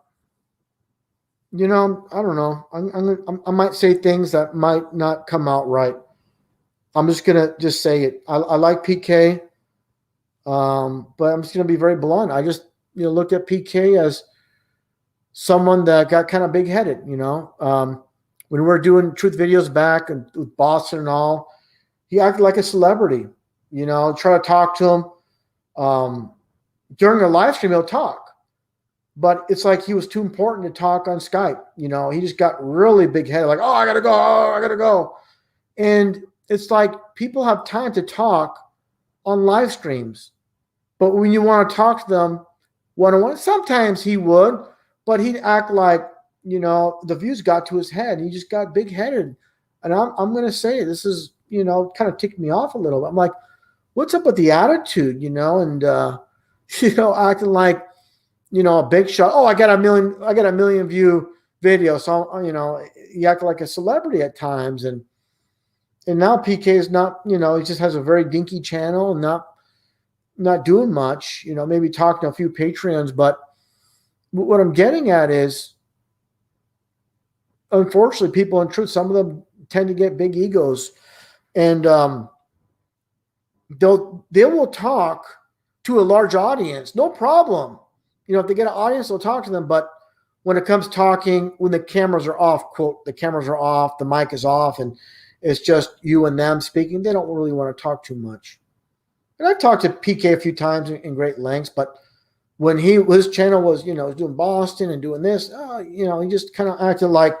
don't know. I might say things that might not come out right. I'm just going to just say it. I like PK, but I'm just going to be very blunt. I just, looked at PK as someone that got kind of big-headed, when we were doing truth videos back and with Boston and all, he acted like a celebrity, try to talk to him. During a live stream, he'll talk. But it's like he was too important to talk on Skype. He just got really big-headed, like, I got to go. And it's like people have time to talk on live streams. But when you want to talk to them one-on-one, sometimes he would, but he'd act like, the views got to his head. He just got big-headed. And I'm going to say this is, kind of ticked me off a little. I'm like, what's up with the attitude, and, acting like, a big shot. Oh, I got a million view video. So, he acted like a celebrity at times. And now PK is not, he just has a very dinky channel and not doing much, maybe talking to a few Patreons. But what I'm getting at is, unfortunately, people in truth, some of them tend to get big egos, and they will talk to a large audience, no problem. If they get an audience, they'll talk to them. But when it comes talking, when the cameras are off, quote, the cameras are off, the mic is off, and it's just you and them speaking, they don't really want to talk too much. And I've talked to PK a few times in great lengths, but when his channel was, doing Boston and doing this, he just kind of acted like,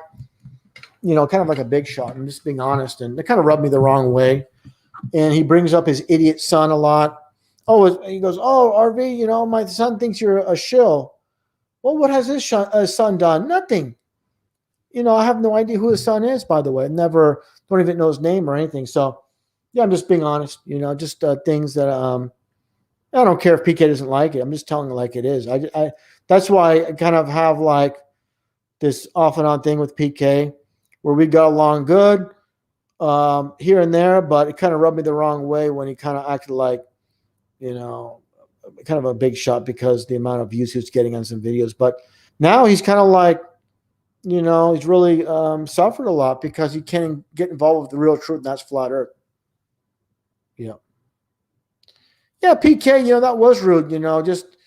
kind of like a big shot. I'm just being honest, and it kind of rubbed me the wrong way. And he brings up his idiot son a lot. He goes, RV, my son thinks you're a shill. Well, what has his son done? Nothing. I have no idea who his son is, by the way. Don't even know his name or anything. So, yeah, I'm just being honest. Just things that I don't care if PK doesn't like it. I'm just telling it like it is. That's why I kind of have like this off and on thing with PK where we got along good here and there, but it kind of rubbed me the wrong way when he kind of acted like, kind of a big shot because the amount of views he was getting on some videos. But now he's kind of like, he's really suffered a lot because he can't get involved with the real truth, and that's flat earth. Yeah, PK, that was rude, just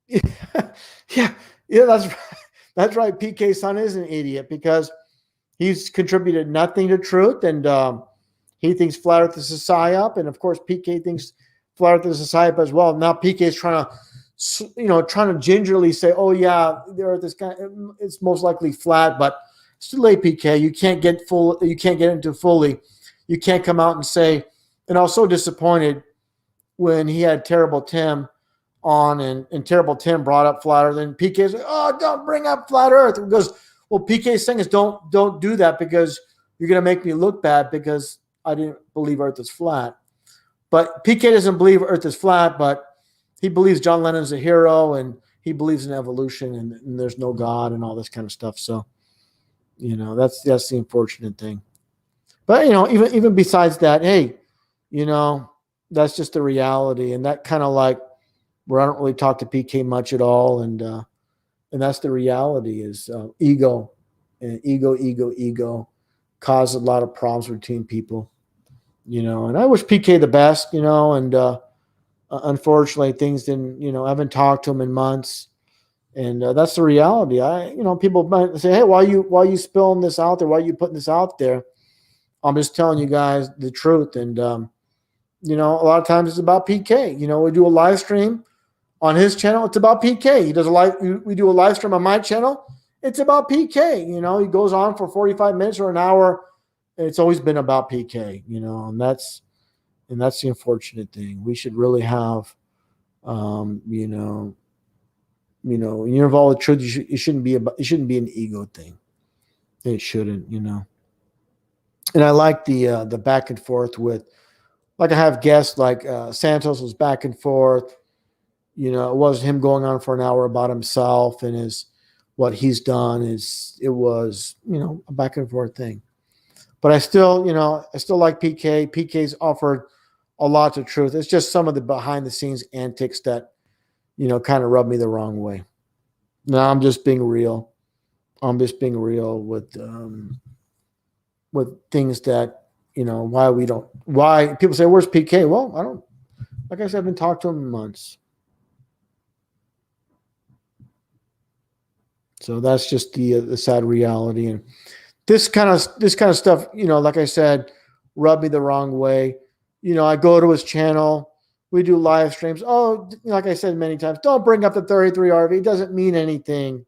yeah, that's right. PK's son is an idiot because he's contributed nothing to truth, and he thinks flat earth is a psyop, and of course PK thinks flat earth is a psyop as well. Now PK is trying to gingerly say, oh yeah, the earth is it's most likely flat, but it's too late, PK. You can't get into fully. you can't come out and say, and I was so disappointed when he had Terrible Tim on and Terrible Tim brought up flat earth, and PK's like, oh, don't bring up flat earth. It goes, well, PK's saying is don't do that because you're going to make me look bad because I didn't believe earth is flat. But PK doesn't believe earth is flat, but he believes John Lennon's a hero and he believes in evolution and there's no God and all this kind of stuff. So, you know, that's the unfortunate thing. But, you know, even besides that, hey, you know, that's just the reality. And that kind of like where I don't really talk to PK much at all. And that's the reality is ego and ego causes a lot of problems between people, you know. And I wish PK the best, you know, and unfortunately things didn't, you know, I haven't talked to him in months. And that's the reality. You know, people might say, hey, why are you spilling this out there? Why are you putting this out there? I'm just telling you guys the truth. And, you know, a lot of times it's about PK. You know, we do a live stream on his channel. It's about PK. He does we do a live stream on my channel. It's about PK. You know, he goes on for 45 minutes or an hour. And it's always been about PK, you know, and that's the unfortunate thing. We should really have, you know, when you're involved with truth, it shouldn't be an ego thing. It shouldn't, you know. And I like the back and forth with, like I have guests like Santos was back and forth. You know, it wasn't him going on for an hour about himself and what he's done. It was, you know, a back and forth thing. But I still like PK. PK's offered a lot of truth. It's just some of the behind the scenes antics that, you know, kind of rub me the wrong way. Now I'm just being real. I'm just being real with things that, you know, why people say, where's PK? Well, I don't, like I said, I haven't talked to him in months. So that's just the sad reality. And this kind of stuff, you know, like I said, rubbed me the wrong way. You know, I go to his channel. We do live streams. Oh, like I said many times, don't bring up the 33 RV. It doesn't mean anything.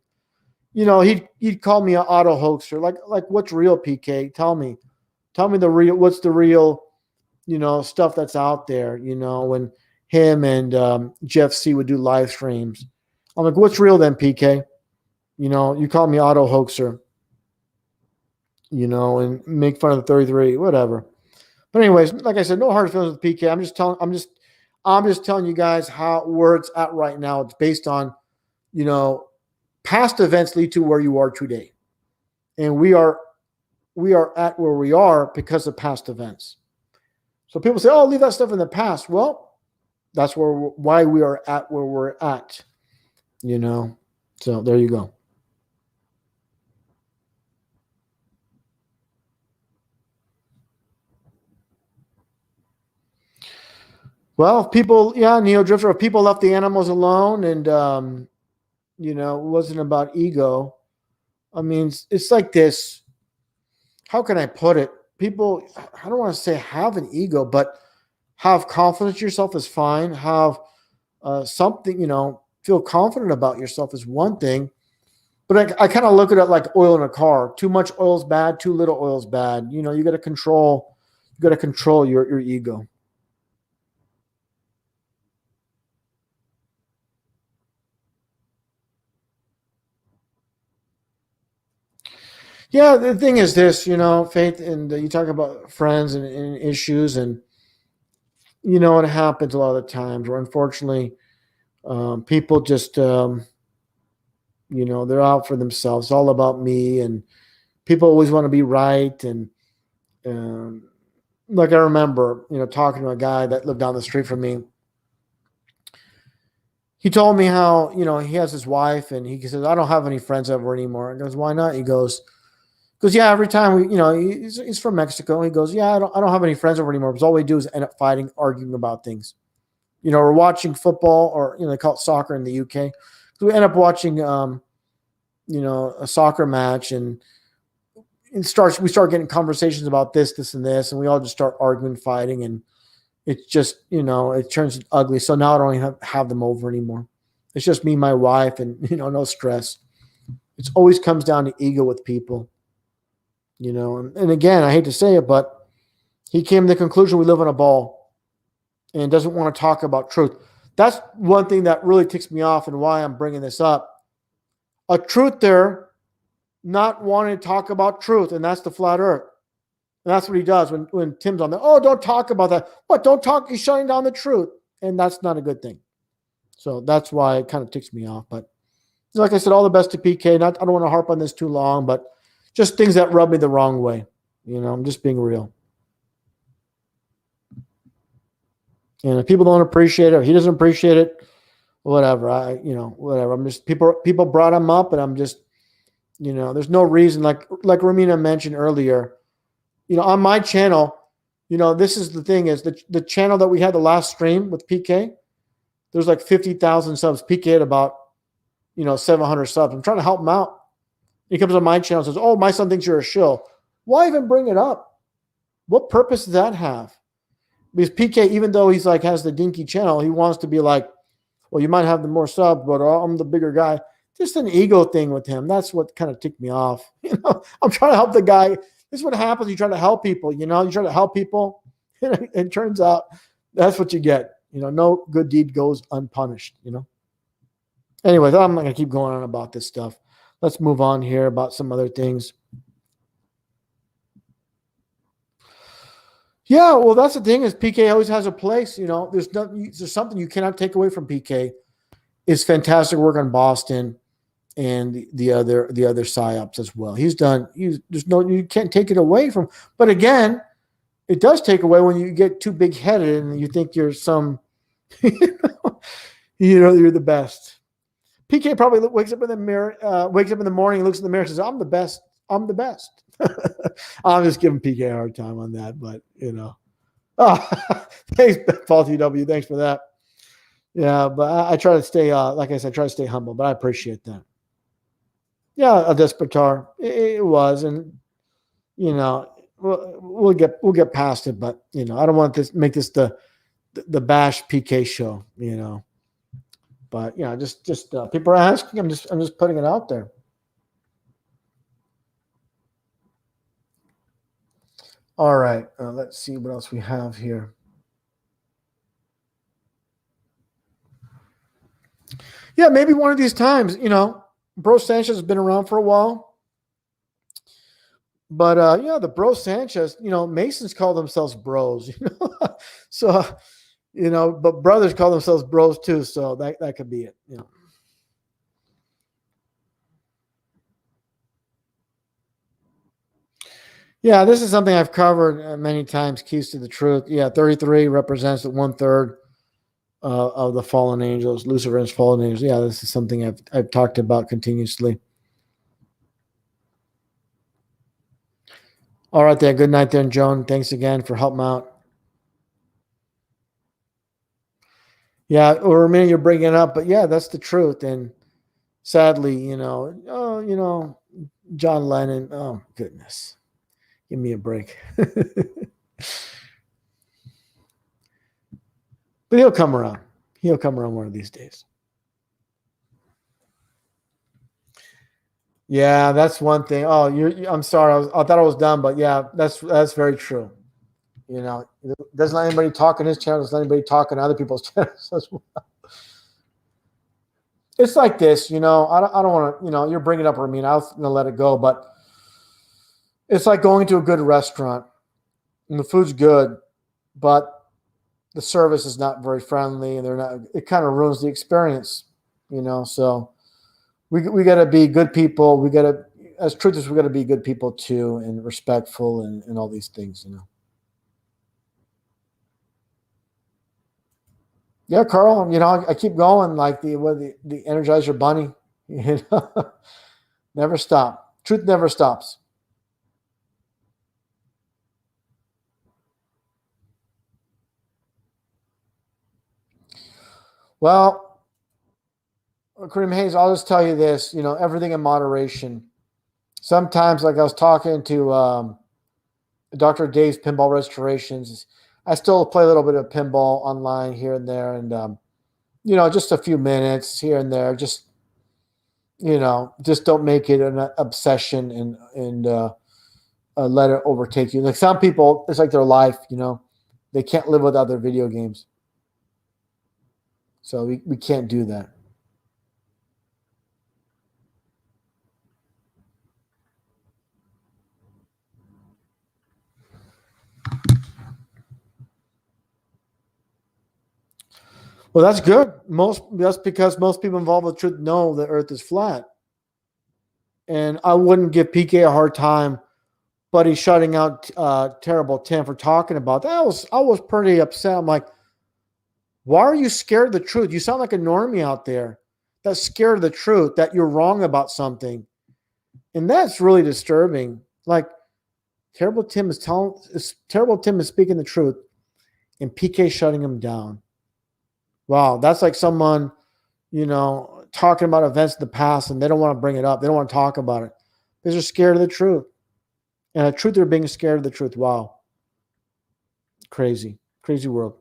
You know, he'd call me an auto hoaxer. Like what's real, PK? Tell me the real. What's the real, you know, stuff that's out there? You know, when him and Jeff C would do live streams, I'm like, what's real then, PK? You know, you call me auto hoaxer. You know, and make fun of the 33, whatever. But anyways, like I said, no hard feelings with PK. I'm just telling you guys where it's at right now. It's based on, you know, past events lead to where you are today. And we are at where we are because of past events. So people say, oh, leave that stuff in the past. Well, that's why we are at where we're at, you know. So there you go. Well, Neo Drifter, if people left the animals alone and, you know, it wasn't about ego. I mean, it's like this. How can I put it? People, I don't want to say have an ego, but have confidence in yourself is fine. Have something, you know, feel confident about yourself is one thing. But I kind of look at it like oil in a car. Too much oil is bad. Too little oil is bad. You know, you got to control your ego. Yeah, the thing is this, you know, Faith, and you talk about friends and issues, and, you know, it happens a lot of the times where, unfortunately, people just, you know, they're out for themselves. It's all about me, and people always want to be right. And like I remember, you know, talking to a guy that lived down the street from me. He told me how, you know, he has his wife, and he says, I don't have any friends ever anymore. I goes, why not? He goes, yeah, every time we, you know, he's from Mexico. He goes, yeah, I don't have any friends over anymore because all we do is end up fighting, arguing about things. You know, we're watching football, or, you know, they call it soccer in the UK. So we end up watching, you know, a soccer match, and we start getting conversations about this, and this, and we all just start arguing, fighting, and it's just, you know, it turns ugly. So now I don't even have them over anymore. It's just me, my wife, and, you know, no stress. It always comes down to ego with people. You know, and again, I hate to say it, but He came to the conclusion we live in a ball and doesn't want to talk about truth. That's one thing that really ticks me off and why I'm bringing this up. A truther not wanting to talk about truth, and that's the flat earth. And that's what he does when Tim's on there. Oh, don't talk about that. What? Don't talk. He's shutting down the truth. And that's not a good thing. So that's why it kind of ticks me off. But like I said, all the best to PK. I don't want to harp on this too long, but just things that rub me the wrong way. I'm just being real. And if people don't appreciate it, or he doesn't appreciate it, whatever. Whatever. I'm just people brought him up, and I'm just, there's no reason. Like Ramina mentioned earlier, on my channel, this is the thing is the channel that we had the last stream with PK. There's like 50,000 subs. PK had about 700 subs. I'm trying to help him out. He comes on my channel and says, "Oh, my son thinks you're a shill." Why even bring it up? What purpose does that have? Because PK, even though he's like has the dinky channel, he wants to be like, well, you might have the more subs, but I'm the bigger guy. Just an ego thing with him. That's what kind of ticked me off. I'm trying to help the guy. This is what happens. You try to help people. You try to help people, and it turns out that's what you get. No good deed goes unpunished. Anyways, I'm not gonna keep going on about this stuff. Let's move on here about some other things. Yeah, well, that's the thing is PK always has a place. There's something you cannot take away from PK. It's fantastic work on Boston and the other psyops as well. You can't take it away from. But again, it does take away when you get too big headed and you think you're some, you're the best. PK probably wakes up in the mirror, wakes up in the morning, looks in the mirror, and says, "I'm the best. I'm the best." I'm just giving PK a hard time on that, but Oh, thanks, Paul TW. Thanks for that. Yeah, but I try to stay, like I said, try to stay humble, but I appreciate that. Yeah, a despertar. It was, and we'll get past it, but I don't want to make this the bash PK show, But just people are asking. I'm just putting it out there. All right, let's see what else we have here. Yeah, maybe one of these times, Bro Sanchez has been around for a while. But the Bro Sanchez, Masons call themselves bros, So, but brothers call themselves bros too. So that could be it, Yeah, this is something I've covered many times, keys to the truth. Yeah, 33 represents the 1/3 of the fallen angels, Lucifer's fallen angels. Yeah, this is something I've talked about continuously. All right, there. Good night there, Joan. Thanks again for helping out. Yeah, or a minute you're bringing it up, but yeah, that's the truth. And sadly, John Lennon. Oh goodness, give me a break. But he'll come around. He'll come around one of these days. Yeah, that's one thing. Oh, I'm sorry. I thought I was done, but yeah, that's very true. Doesn't let anybody talk on his channel. Doesn't let anybody talk on other people's channels as well. It's like this, I don't want to, you're bringing up Ramin. I was going to let it go, but it's like going to a good restaurant and the food's good, but the service is not very friendly and it kind of ruins the experience, so we got to be good people. We got to, as truthers, we got to be good people too, and respectful and all these things, Yeah, Carl, I keep going like the Energizer Bunny, never stop. Truth never stops. Well, Kareem Hayes, I'll just tell you this, everything in moderation. Sometimes, like I was talking to Dr. Dave's Pinball Restorations, I still play a little bit of pinball online here and there, and just a few minutes here and there. Just just don't make it an obsession, and let it overtake you. Like some people, it's like their life, they can't live without their video games. So we can't do that. Well, that's good. That's because most people involved with truth know the earth is flat. And I wouldn't give PK a hard time, but he's shutting out Terrible Tim for talking about that. I was pretty upset. I'm like, why are you scared of the truth? You sound like a normie out there that's scared of the truth, that you're wrong about something. And that's really disturbing. Like, Terrible Tim is speaking the truth, and PK shutting him down. Wow, that's like someone, talking about events in the past and they don't want to bring it up. They don't want to talk about it because they're scared of the truth. And the truth, they're being scared of the truth. Wow. Crazy, crazy world.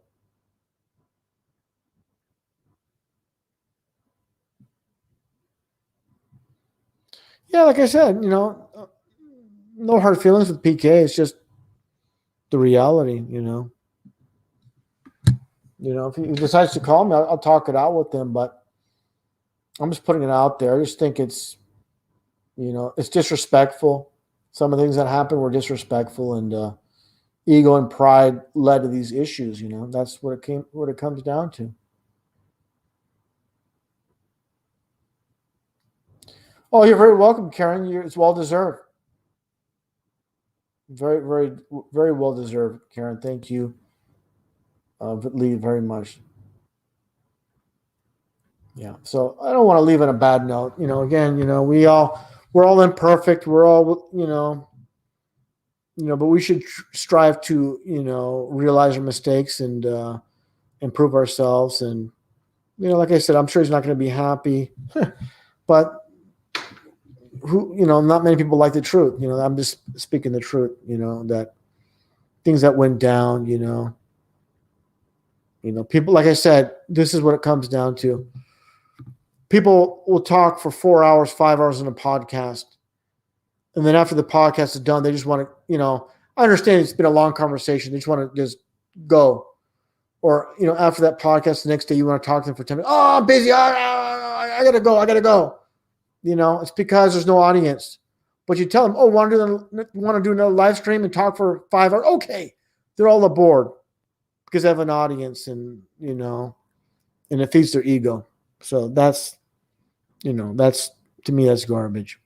Yeah, like I said, no hard feelings with PK. It's just the reality, if he decides to call me, I'll talk it out with him, but I'm just putting it out there. I just think it's, it's disrespectful. Some of the things that happened were disrespectful, and ego and pride led to these issues. That's what it comes down to. Oh, you're very welcome, Karen. It's well deserved. Very, very, very well deserved, Karen. Thank you, Lee, very much. Yeah. So I don't want to leave on a bad note. Again, we're all imperfect. We're all, but we should strive to, realize our mistakes and improve ourselves. And, like I said, I'm sure he's not going to be happy, but not many people like the truth. I'm just speaking the truth, that things that went down, people, like I said, this is what it comes down to. People will talk for 4 hours, 5 hours in a podcast. And then after the podcast is done, they just want to, I understand it's been a long conversation. They just want to just go. Or, after that podcast, the next day you want to talk to them for 10 minutes. Oh, I'm busy. I got to go. I got to go. It's because there's no audience. But you tell them, oh, want to do another live stream and talk for 5 hours? Okay. They're all aboard because they have an audience and, and it feeds their ego. So that's, to me, that's garbage.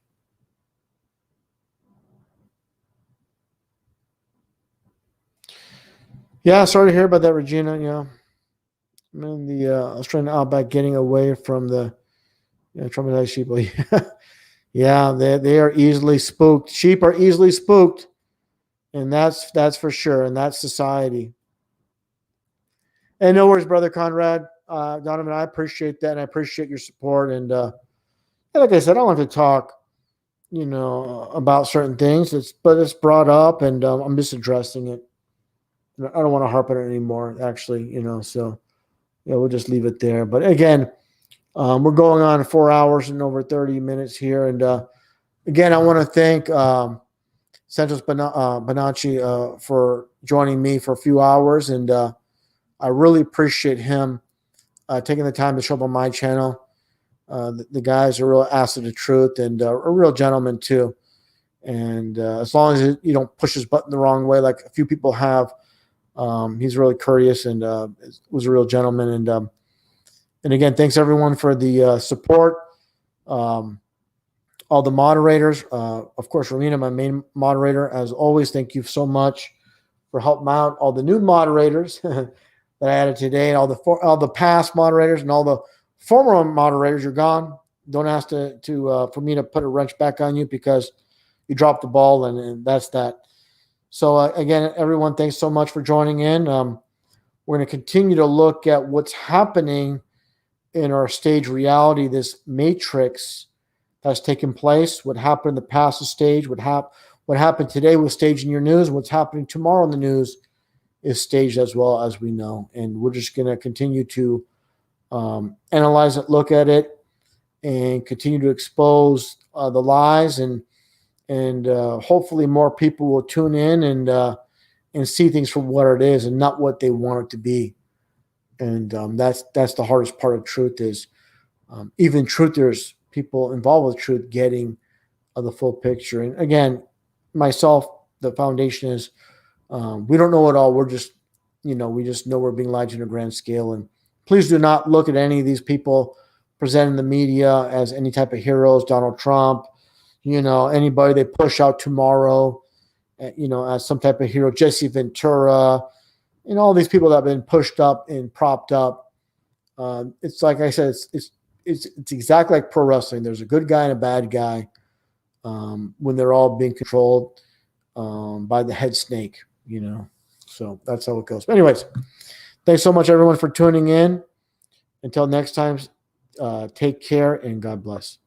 Yeah, sorry to hear about that, Regina. Yeah. I mean, I was trying to outback getting away from the traumatized sheep. Yeah, they are easily spooked. Sheep are easily spooked. And that's for sure. And that's society. And no worries, Brother Conrad. Donovan, I appreciate that. And I appreciate your support. And like I said, I don't want to talk, about certain things. But it's brought up, and I'm just addressing it. I don't want to harp on it anymore, actually, so we'll just leave it there. But again, we're going on 4 hours and over 30 minutes here. And again, I want to thank Santos Bonacci for joining me for a few hours. And I really appreciate him taking the time to show up on my channel. The guy's a real asset of truth and a real gentleman too. And as long as you don't push his button the wrong way, like a few people have, he's really courteous and was a real gentleman. And again, thanks everyone for the support. All the moderators, of course, Romina, my main moderator, as always, thank you so much for helping out. All the new moderators that I added today, and all the past moderators and all the former moderators, you're gone. Don't ask for me to put a wrench back on you because you dropped the ball, and that's that. So again, everyone, thanks so much for joining in. We're going to continue to look at what's happening in our stage reality, this matrix that's taken place, what happened in the past is staged, what happened today was staged in your news, what's happening tomorrow in the news is staged as well, as we know. And we're just going to continue to analyze it, look at it, and continue to expose the lies and and hopefully more people will tune in and see things for what it is and not what they want it to be. And that's the hardest part of truth is even truthers, people involved with truth, getting the full picture. And again, myself, the foundation is we don't know it all. We're just, we just know we're being lied to on a grand scale. And please do not look at any of these people presented in the media as any type of heroes. Donald Trump, anybody they push out tomorrow, as some type of hero. Jesse Ventura, and all these people that have been pushed up and propped up. It's like I said, it's exactly like pro wrestling. There's a good guy and a bad guy when they're all being controlled by the head snake, So that's how it goes. But anyways, thanks so much, everyone, for tuning in. Until next time, take care and God bless.